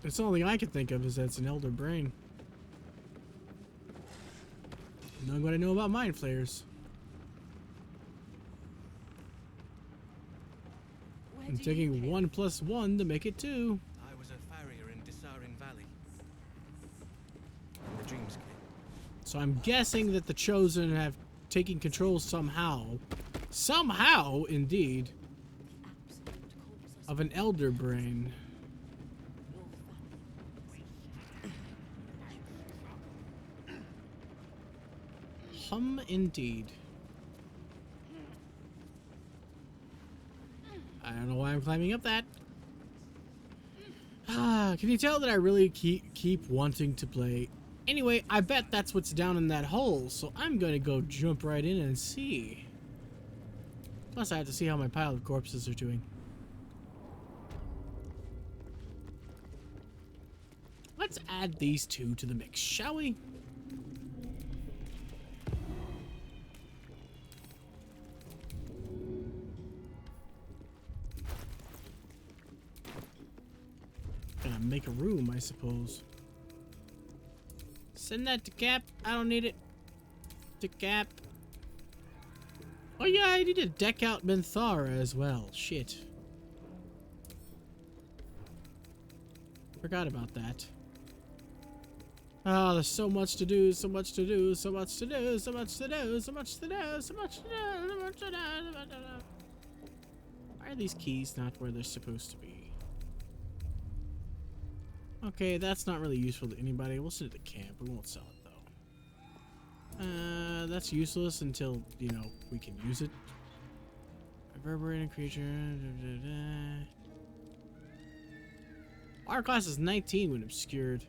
It's the only thing I can think of is that it's an elder brain. Knowing what I know about mind flayers. I'm taking 1 + 1 to make it 2.
I was a farrier in Dissarin Valley. And the Dreamscape.
So I'm guessing that the Chosen have taken control somehow. Somehow, indeed. Of an elder brain. Indeed. I don't know why I'm climbing up that. Can you tell that I really keep wanting to play? Anyway, I bet that's what's down in that hole, so I'm gonna go jump right in and see. Plus, I have to see how my pile of corpses are doing. Let's add these two to the mix, shall we? Gonna make a room, I suppose. Send that to Cap. I don't need it. To Cap. Oh yeah, I need to deck out Minthara as well. Shit. Forgot about that. Oh, there's so much to do, so much to do, so much to do, so much to do, so much to do, so much to do, so much to do, so much to do. Why are these keys not where they're supposed to be? Okay, that's not really useful to anybody. We'll send it to camp. We won't sell it, though. That's useless until, you know, we can use it. Reverberating creature. Our class is 19 when obscured.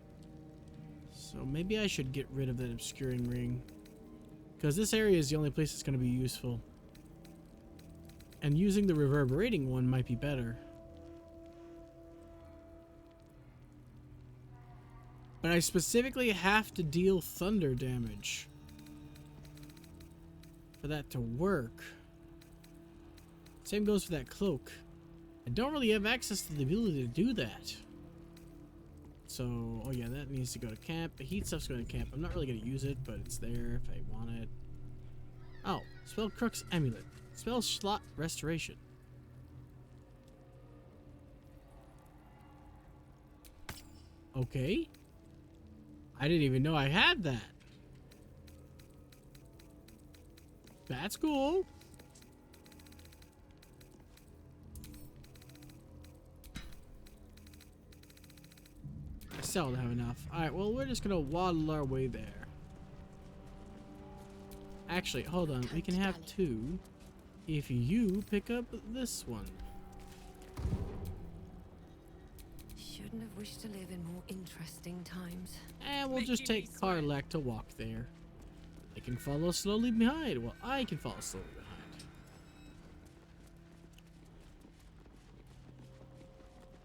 So maybe I should get rid of that obscuring ring. Because this area is the only place that's going to be useful. And using the reverberating one might be better. But I specifically have to deal thunder damage for that to work. Same goes for that cloak. I don't really have access to the ability to do that. So, oh yeah, that needs to go to camp. The heat stuff's going to camp. I'm not really going to use it, but it's there if I want it. Oh, Spell Crux Amulet. Spell Slot Restoration. . Okay. I didn't even know I had that. That's cool. I still don't have enough. Alright, well, we're just gonna waddle our way there. Actually, hold on. We can have two if you pick up this one.
Shouldn't have wished to live in more interesting times.
And we'll just take Karlak to walk there. They can follow slowly behind. Well, I can follow slowly behind.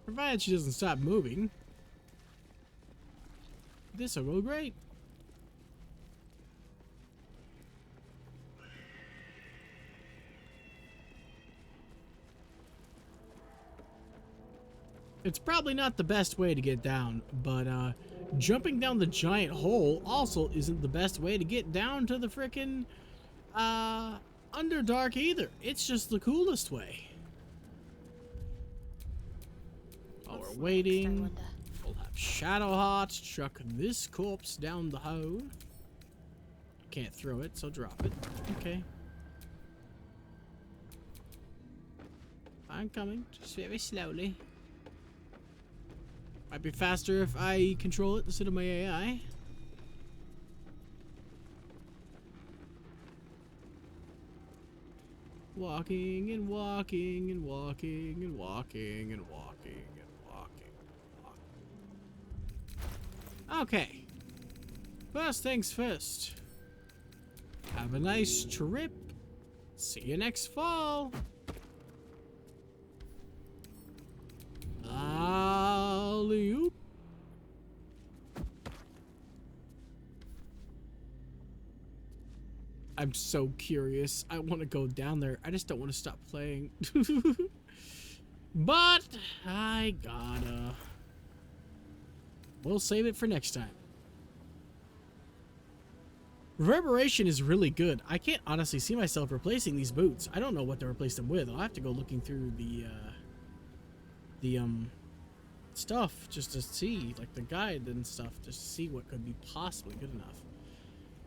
Provided she doesn't stop moving. This'll go great. It's probably not the best way to get down, but jumping down the giant hole also isn't the best way to get down to the frickin' Underdark either. It's just the coolest way. While we're waiting, we'll have Shadowheart chuck this corpse down the hole. Can't throw it, so drop it. Okay. I'm coming, just very slowly. Might be faster if I control it instead of my AI. Walking and walking and walking and walking and walking and walking and walking. Okay. First things first. Have a nice trip. See you next fall. Alley-oop. I'm so curious. I want to go down there. I just don't want to stop playing. But I gotta. We'll save it for next time. Reverberation is really good. I can't honestly see myself replacing these boots. I don't know what to replace them with. I'll have to go looking through the stuff just to see, like the guide and stuff, to see what could be possibly good enough.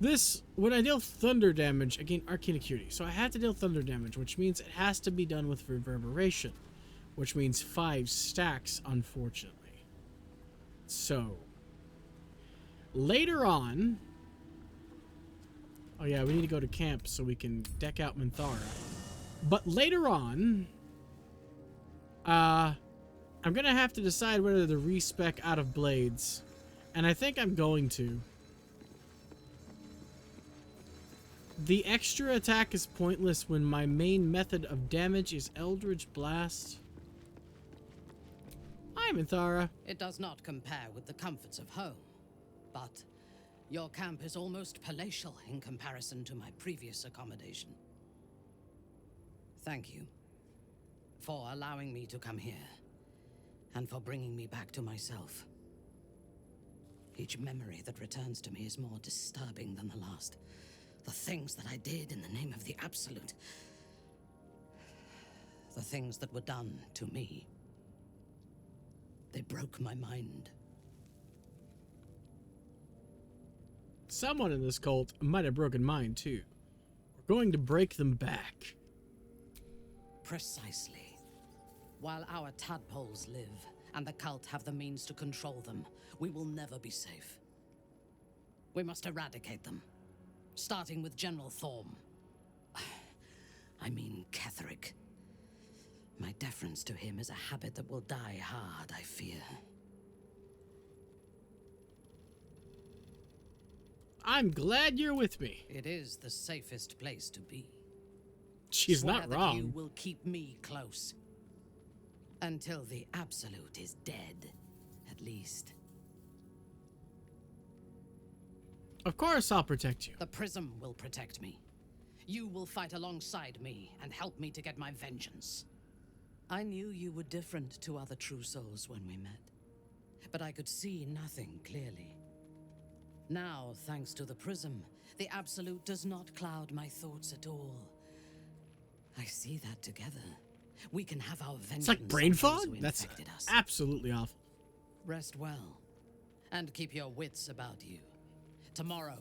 This, when I deal thunder damage, again, arcane acuity. So I have to deal thunder damage, which means it has to be done with reverberation, which means 5 stacks, unfortunately. So later on, oh yeah, we need to go to camp so we can deck out Minthara. But later on, I'm gonna have to decide whether to respec out of blades, and I think I'm going to. The extra attack is pointless when my main method of damage is Eldritch Blast. Hi, Minthara.
It does not compare with the comforts of home, but your camp is almost palatial in comparison to my previous accommodation. Thank you for allowing me to come here, and for bringing me back to myself. Each memory that returns to me is more disturbing than the last. The things that I did in the name of the Absolute. The things that were done to me. They broke my mind.
Someone in this cult might have broken mine too. We're going to break them back.
Precisely. While our tadpoles live, and the cult have the means to control them, we will never be safe. We must eradicate them. Starting with General Thorm. I mean Ketheric. My deference to him is a habit that will die hard, I fear.
I'm glad you're with me.
It is the safest place to be.
She's
Swear
not
that
wrong.
You will keep me close. Until the Absolute is dead, at least.
Of course I'll protect you.
The Prism will protect me. You will fight alongside me and help me to get my vengeance. I knew you were different to other true souls when we met, but I could see nothing clearly. Now, thanks to the Prism, the Absolute does not cloud my thoughts at all. I see that together, we can have our vengeance.
It's like brain
on those
fog?
who
That's
infected us.
absolutely awful.
Rest well. And keep your wits about you. Tomorrow,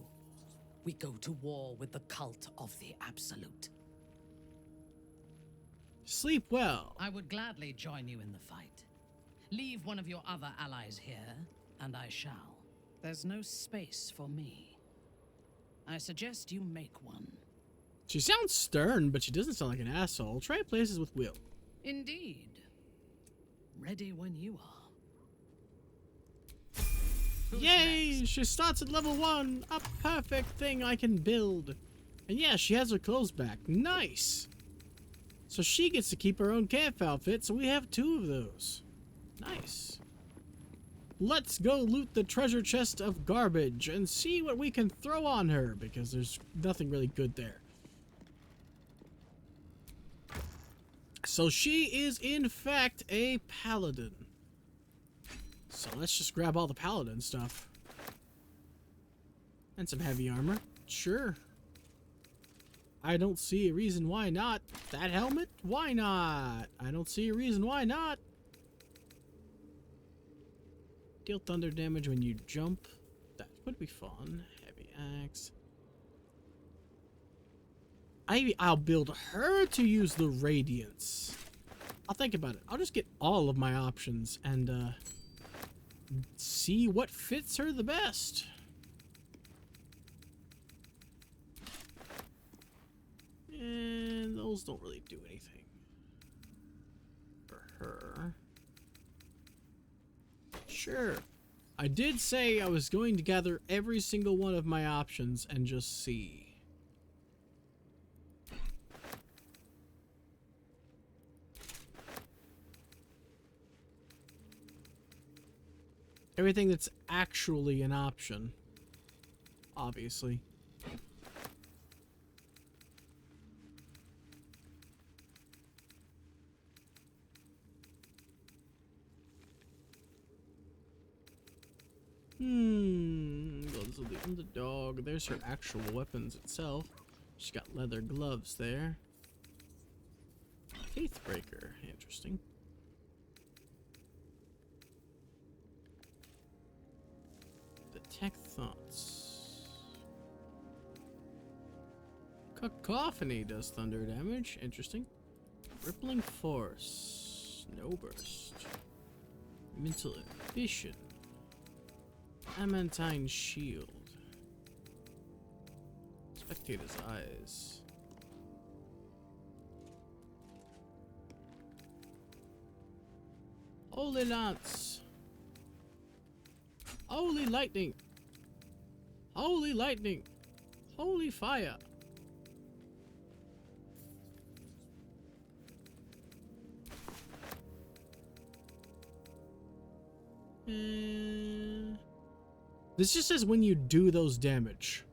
we go to war with the cult of the Absolute.
Sleep well.
I would gladly join you in the fight. Leave one of your other allies here, and I shall. There's no space for me. I suggest you make one.
She sounds stern, but she doesn't sound like an asshole. Try places with Will.
Indeed. Ready when you are.
Yay! She starts at level 1. A perfect thing I can build. And yeah, she has her clothes back. Nice! So she gets to keep her own camp outfit, so we have 2 of those. Nice. Let's go loot the treasure chest of garbage and see what we can throw on her, because there's nothing really good there. So she is, in fact, a paladin. So let's just grab all the paladin stuff. And some heavy armor. Sure. I don't see a reason why not. That helmet? Why not? I don't see a reason why not. Deal thunder damage when you jump. That would be fun. Heavy axe. I'll build her to use the radiance. I'll think about it. I'll just get all of my options and see what fits her the best. And those don't really do anything for her. Sure. I did say I was going to gather every single one of my options and just see. Everything that's actually an option. Obviously. Those are the underdog. There's her actual weapons itself. She's got leather gloves there. Faithbreaker. Interesting. Detect thoughts. Cacophony does thunder damage. Interesting. Rippling force. Snow burst. Mental ambition. Amantine shield. Spectator's eyes. Holy lance. Holy lightning. Holy lightning. Holy fire. This just says when you do those damage.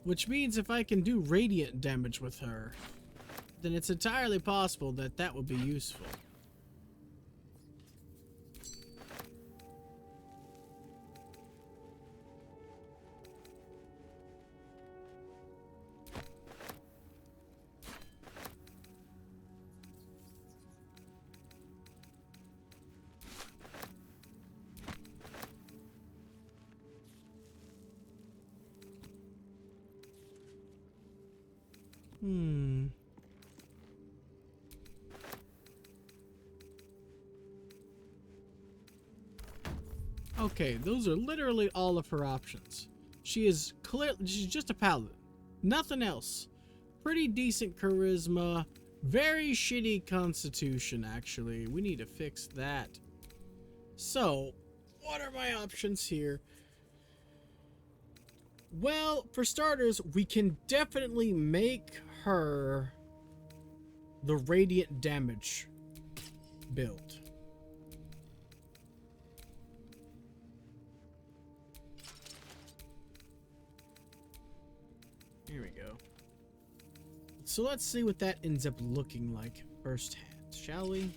Which means if I can do radiant damage with her, then it's entirely possible that that would be useful. Okay, those are literally all of her options. She's just a paladin. Nothing else. Pretty decent charisma. Very shitty constitution, actually. We need to fix that. So, what are my options here? Well, for starters, we can definitely make her the radiant damage build. Here we go. So let's see what that ends up looking like firsthand, shall we?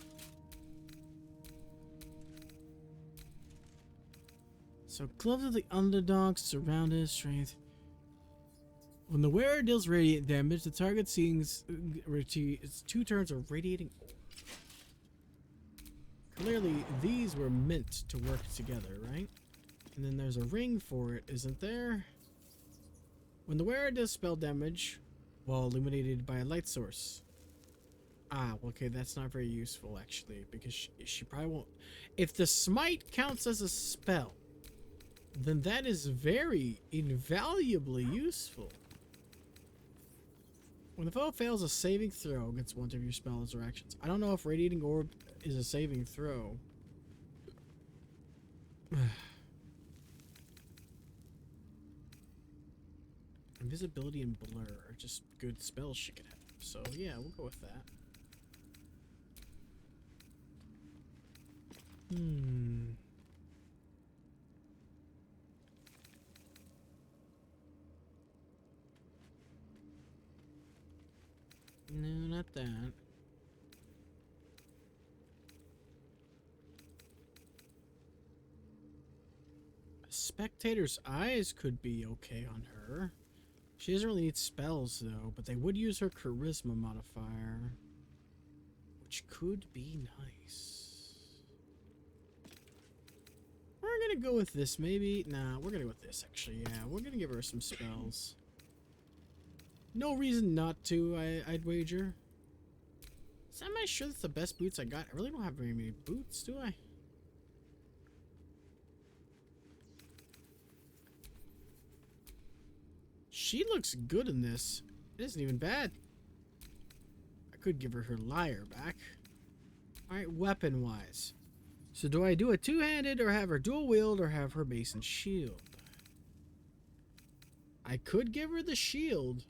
So gloves of the underdog, surrounded, strength. When the wearer deals radiant damage, the target sees its 2 turns of radiating orb. clearly these were meant to work together, right? And then there's a ring for it, isn't there? When the wearer does spell damage while illuminated by a light source. Ah, okay, that's not very useful, actually, because she probably won't... If the smite counts as a spell, then that is very invaluably useful. When the foe fails a saving throw against one of your spells or actions. I don't know if Radiating Orb is a saving throw. Invisibility and Blur are just good spells she could have. So yeah, we'll go with that. No, not that. A Spectator's Eyes could be okay on her. She doesn't really need spells, though, but they would use her charisma modifier, which could be nice. We're gonna go with this, maybe. Nah, we're gonna go with this, actually. Yeah, we're gonna give her some spells. No reason not to, I'd wager. So am I sure that's the best boots I got? I really don't have very many boots, do I? She looks good in this. It isn't even bad. I could give her her lyre back. Alright, weapon-wise. So do I do a two-handed or have her dual wield or have her base and shield? I could give her the shield.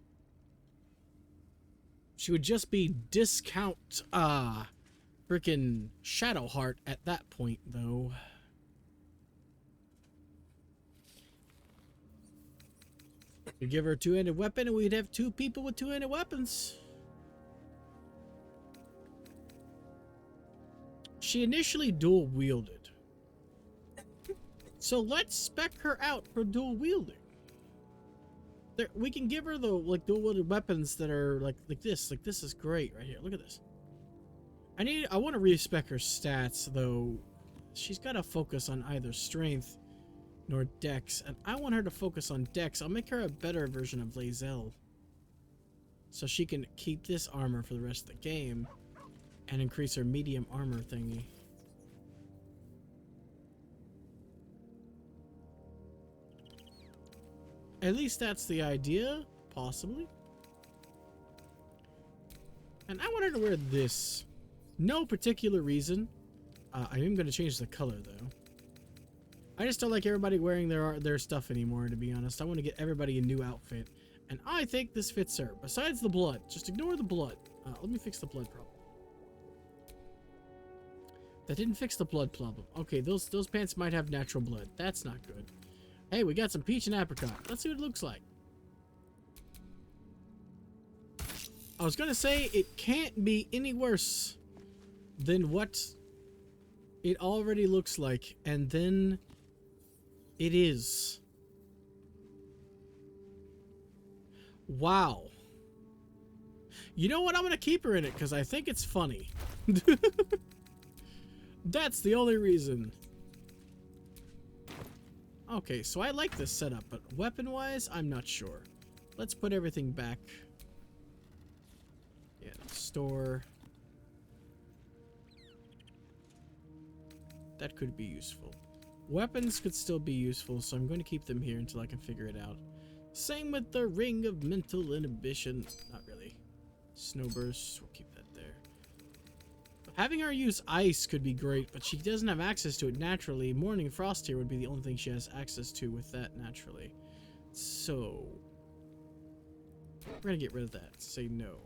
She would just be discount freaking Shadowheart at that point, though. We give her a two-handed weapon and we'd have two people with two-handed weapons. She initially dual wielded. So let's spec her out for dual wielding. We can give her the like dual wielded weapons that are like this. Like this is great right here. Look at this. I want to respec her stats though. She's got to focus on either strength nor dex, and I want her to focus on dex. I'll make her a better version of Lae'zel, so she can keep this armor for the rest of the game and increase her medium armor thingy. At least that's the idea, possibly. And I want her to wear this. No particular reason. I am going to change the color, though. I just don't like everybody wearing their stuff anymore, to be honest. I want to get everybody a new outfit. And I think this fits her. Besides the blood. Just ignore the blood. Let me fix the blood problem. That didn't fix the blood problem. Okay, those pants might have natural blood. That's not good. Hey, we got some peach and apricot. Let's see what it looks like. I was gonna say it can't be any worse than what it already looks like, and then it is. Wow. You know what? I'm gonna keep her in it because I think it's funny. That's the only reason. Okay, so I like this setup, but weapon-wise, I'm not sure. Let's put everything back. Yeah, store. That could be useful. Weapons could still be useful, so I'm going to keep them here until I can figure it out. Same with the Ring of Mental Inhibition. Not really. Snowburst, we'll keep that there. Having her use ice could be great, but she doesn't have access to it naturally. Morning Frost here would be the only thing she has access to with that naturally. So we're gonna get rid of that. Say no.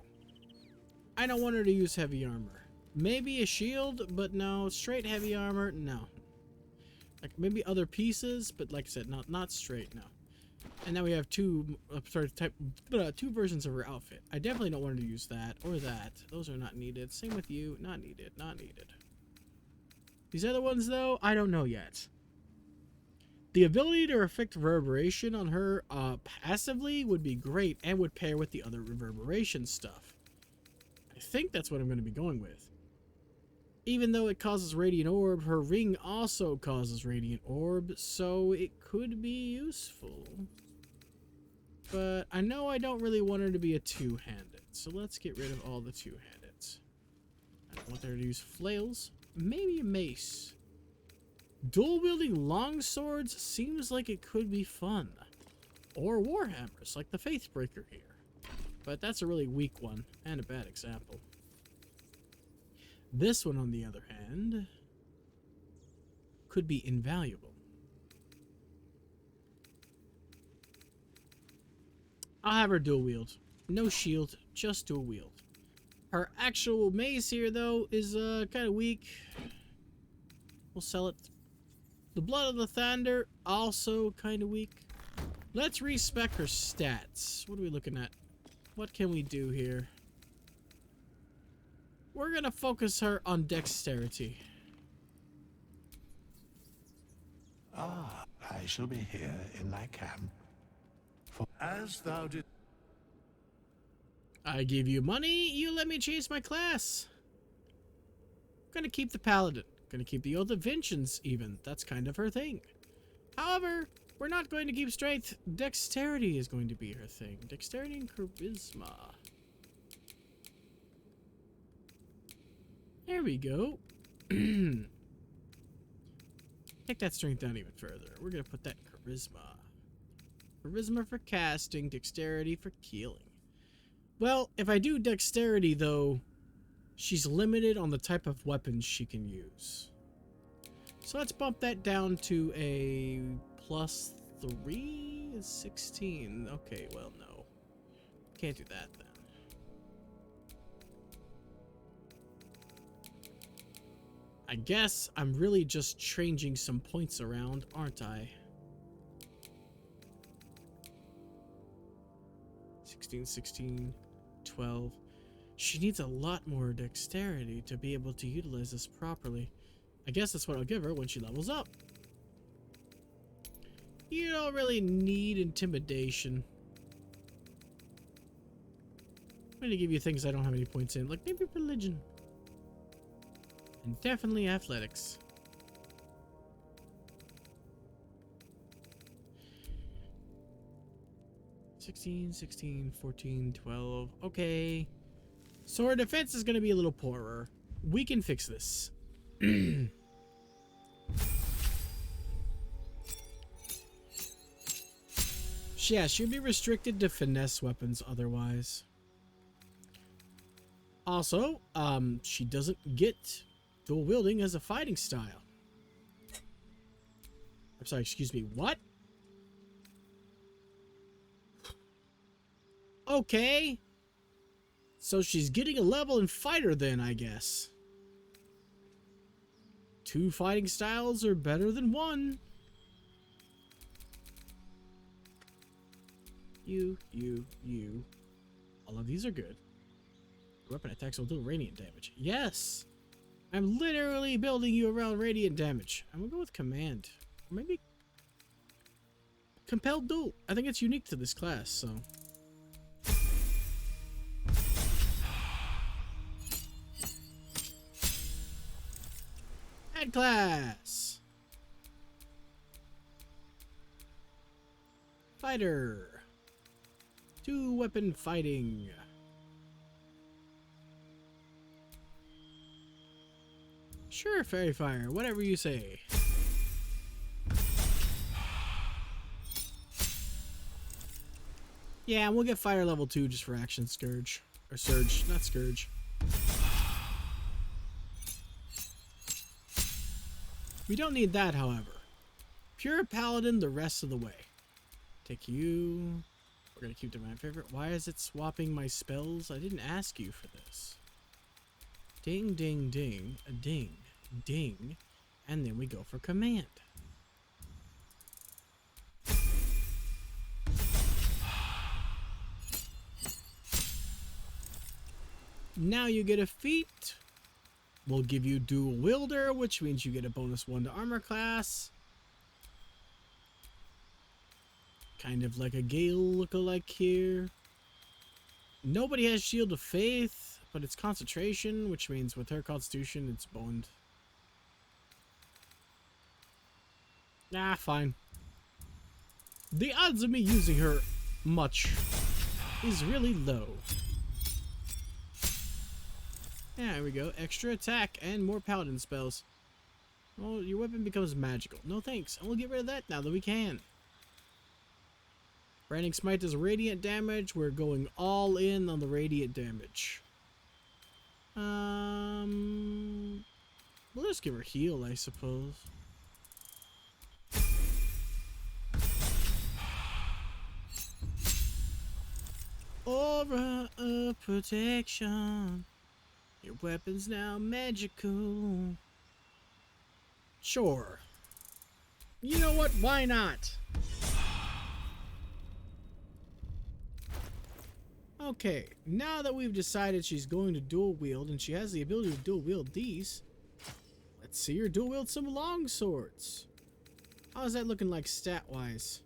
I don't want her to use heavy armor. Maybe a shield, but no. Straight heavy armor, no. Like maybe other pieces, but like I said, not straight, no. And now we have two versions of her outfit. I definitely don't want her to use that or that. Those are not needed. Same with you. Not needed. Not needed. These other ones, though, I don't know yet. The ability to affect reverberation on her passively would be great and would pair with the other reverberation stuff. I think that's what I'm going to be going with. Even though it causes radiant orb, her ring also causes radiant orb, so it could be useful. But I know I don't really want her to be a two-handed, so let's get rid of all the two-handeds. I don't want her to use flails. Maybe a mace. Dual-wielding longswords seems like it could be fun. Or warhammers, like the Faithbreaker here. But that's a really weak one, and a bad example. This one, on the other hand, could be invaluable. I'll have her dual wield. No shield, just dual wield. Her actual mace here, though, is kind of weak. We'll sell it. The Blood of the Thunder, also kind of weak. Let's respec her stats. What are we looking at? What can we do here? We're gonna focus her on dexterity.
Ah, I shall be here in thy camp. For as thou did.
I give you money, you let me chase my class. Gonna keep the Paladin. Gonna keep the Oath of Vengeance, even. That's kind of her thing. However, we're not going to keep strength. Dexterity is going to be her thing. Dexterity and charisma. There we go. Take that strength down even further. We're gonna put that charisma. Charisma for casting, dexterity for killing. Well, if I do dexterity, though, she's limited on the type of weapons she can use. So let's bump that down to a +3 is 16. Okay, well, no. Can't do that, then. I guess I'm really just changing some points around, aren't I? 16, 16, 12. She needs a lot more dexterity to be able to utilize this properly. I guess that's what I'll give her when she levels up. You don't really need intimidation. I'm going to give you things I don't have any points in, like maybe religion. And definitely athletics. (16, 16, 14, 12). Okay. So our defense is going to be a little poorer. We can fix this. Yeah, she'll be restricted to finesse weapons otherwise. Also, she doesn't get dual wielding as a fighting style. I'm sorry, excuse me, what? Okay. So she's getting a level in fighter then, I guess. 2 fighting styles are better than 1. You. All of these are good. Weapon attacks will do radiant damage. Yes! I'm literally building you around radiant damage. I'm gonna go with command. Or maybe compelled duel. I think it's unique to this class, so. Add class. Fighter. 2 weapon fighting. Sure, fairy fire, whatever you say. Yeah, and we'll get fire level 2 just for action scourge. Or surge, not scourge. We don't need that, however. Pure paladin the rest of the way. Take you. We're gonna keep to my favorite. Why is it swapping my spells? I didn't ask you for this. Ding, ding, ding, a ding, ding, and then we go for command. Now you get a feat. We'll give you dual wielder, which means you get a bonus 1 to armor class. Kind of like a Gale lookalike here. Nobody has Shield of Faith, but it's concentration, which means with her constitution, it's boned. Nah, fine. The odds of me using her much is really low. Yeah, there we go. Extra attack and more paladin spells. Well, your weapon becomes magical. No thanks. And we'll get rid of that now that we can. Branding Smite does radiant damage. We're going all in on the radiant damage. We'll just give her heal, I suppose. Aura of protection. Your weapon's now magical. Sure. You know what? Why not? Okay, now that we've decided she's going to dual wield and she has the ability to dual wield these, let's see her dual wield some long swords. How's that looking like stat-wise?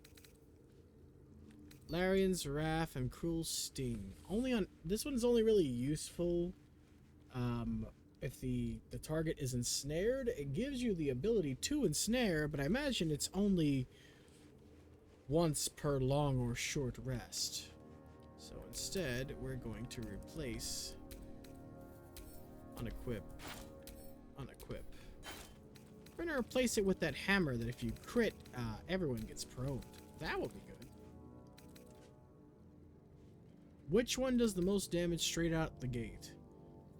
Larian's Wrath and Cruel Sting. Only on this one's only really useful if the target is ensnared. It gives you the ability to ensnare, but I imagine it's only once per long or short rest. So instead, we're going to replace unequip. We're gonna replace it with that hammer that if you crit, everyone gets probed. That will be good. Which one does the most damage straight out the gate?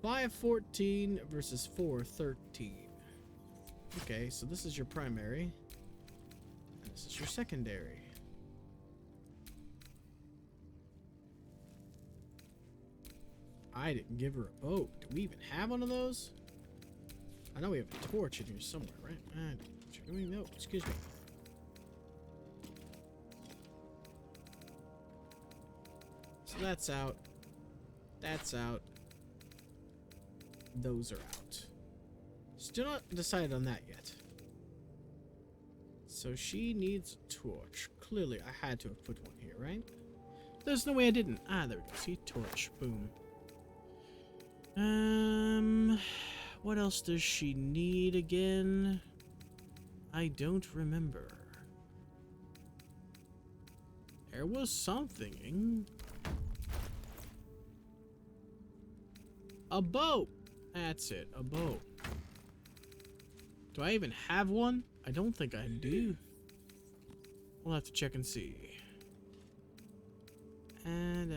514 versus 413. Okay, so this is your primary. And this is your secondary. I didn't give her a bow. Do we even have one of those? I know we have a torch in here somewhere, right? No, excuse me. So that's out. That's out. Those are out. Still not decided on that yet. So she needs a torch. Clearly, I had to have put one here, right? There's no way I didn't. Ah, there we go. See, torch. Boom. What else does she need again? I don't remember. There was something. A bow. That's it, a bow. Do I even have one? I don't think I do. We'll have to check and see. And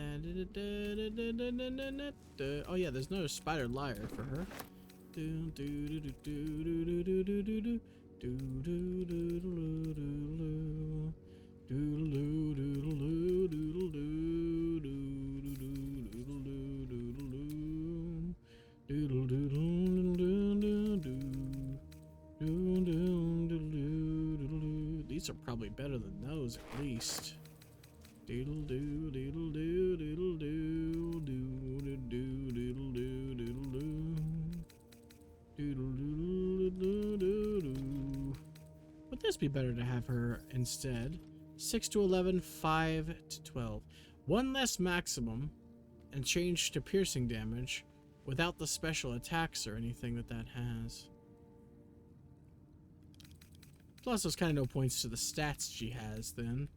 oh yeah, there's no spider lyre for her. These are probably better than those, at least. Would this be better to have her instead? 6 to 11, 5 to 12. One less maximum and change to piercing damage without the special attacks or anything that has. Plus, there's kind of no points to the stats she has then.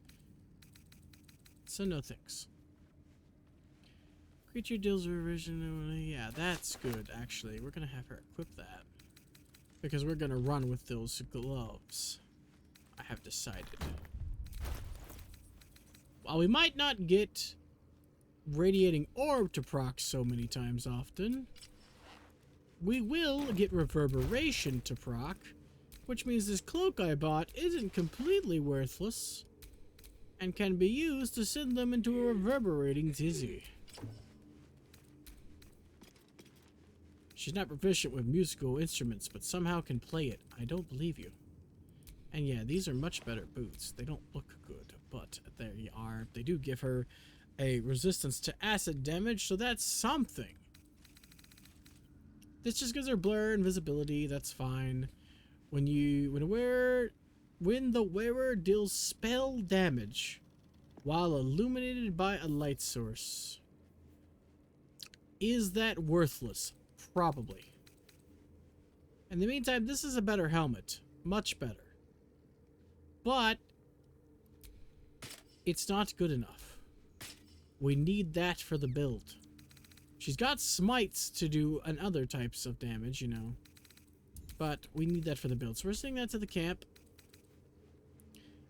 So no thanks. Creature deals originally. Yeah, that's good, actually. We're going to have her equip that. Because we're going to run with those gloves. I have decided. While we might not get Radiating Orb to proc so many times often, we will get Reverberation to proc, which means this cloak I bought isn't completely worthless and can be used to send them into a reverberating tizzy. She's not proficient with musical instruments, but somehow can play it. I don't believe you. And yeah, these are much better boots. They don't look good, but there you are. They do give her a resistance to acid damage, so that's something. This just gives her blur and visibility. That's fine. When the wearer deals spell damage while illuminated by a light source. Is that worthless? Probably. In the meantime, this is a better helmet. Much better. But it's not good enough. We need that for the build. She's got smites to do and other types of damage, you know. But we need that for the build. So we're sending that to the camp.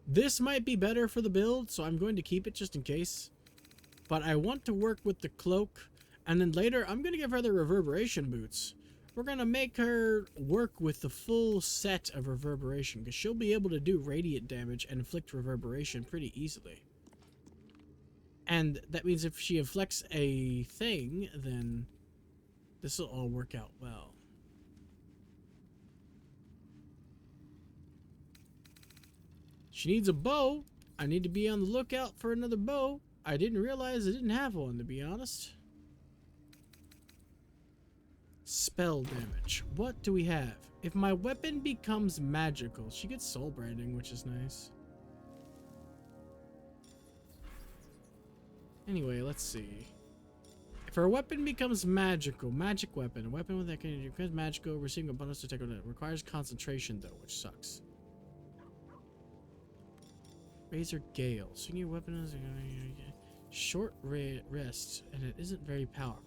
This might be better for the build, so I'm going to keep it just in case. But I want to work with the cloak. And then later, I'm going to give her the reverberation boots. We're going to make her work with the full set of reverberation, because she'll be able to do radiant damage and inflict reverberation pretty easily. And that means if she inflicts a thing, then this will all work out well. She needs a bow. I need to be on the lookout for another bow. I didn't realize I didn't have one, to be honest. Spell damage. What do we have? If my weapon becomes magical, she gets soul branding, which is nice. Anyway, let's see. If her weapon becomes magical, magic weapon, a weapon with that can becomes magical, receiving a bonus to take on it. Requires concentration though, which sucks. Razor Gale. Swing your weapon as a short rest, and it isn't very powerful.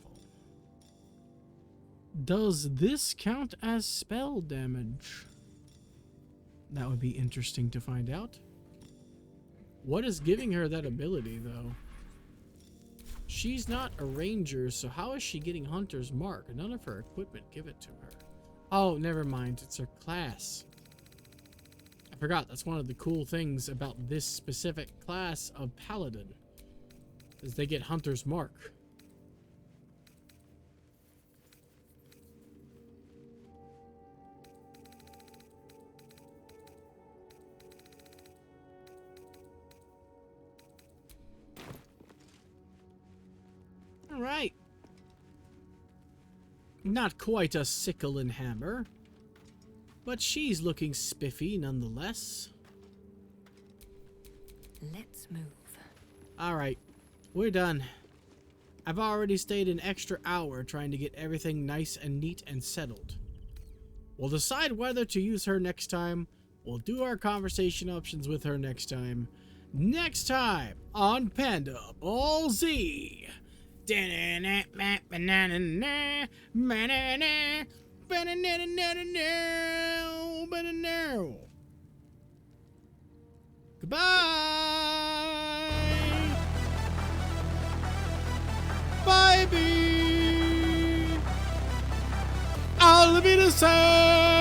Does this count as spell damage? That would be interesting to find out. What is giving her that ability, though? She's not a ranger, so how is she getting Hunter's Mark? None of her equipment give it to her. Oh, never mind. It's her class. I forgot. That's one of the cool things about this specific class of Paladin, is they get Hunter's Mark. Right. Not quite a sickle and hammer, but she's looking spiffy nonetheless.
Let's move.
Alright, we're done. I've already stayed an extra hour trying to get everything nice and neat and settled. We'll decide whether to use her next time. We'll do our conversation options with her next time. Next time on Panda Ballsie. Goodbye. Bye, bee. I'll be the same.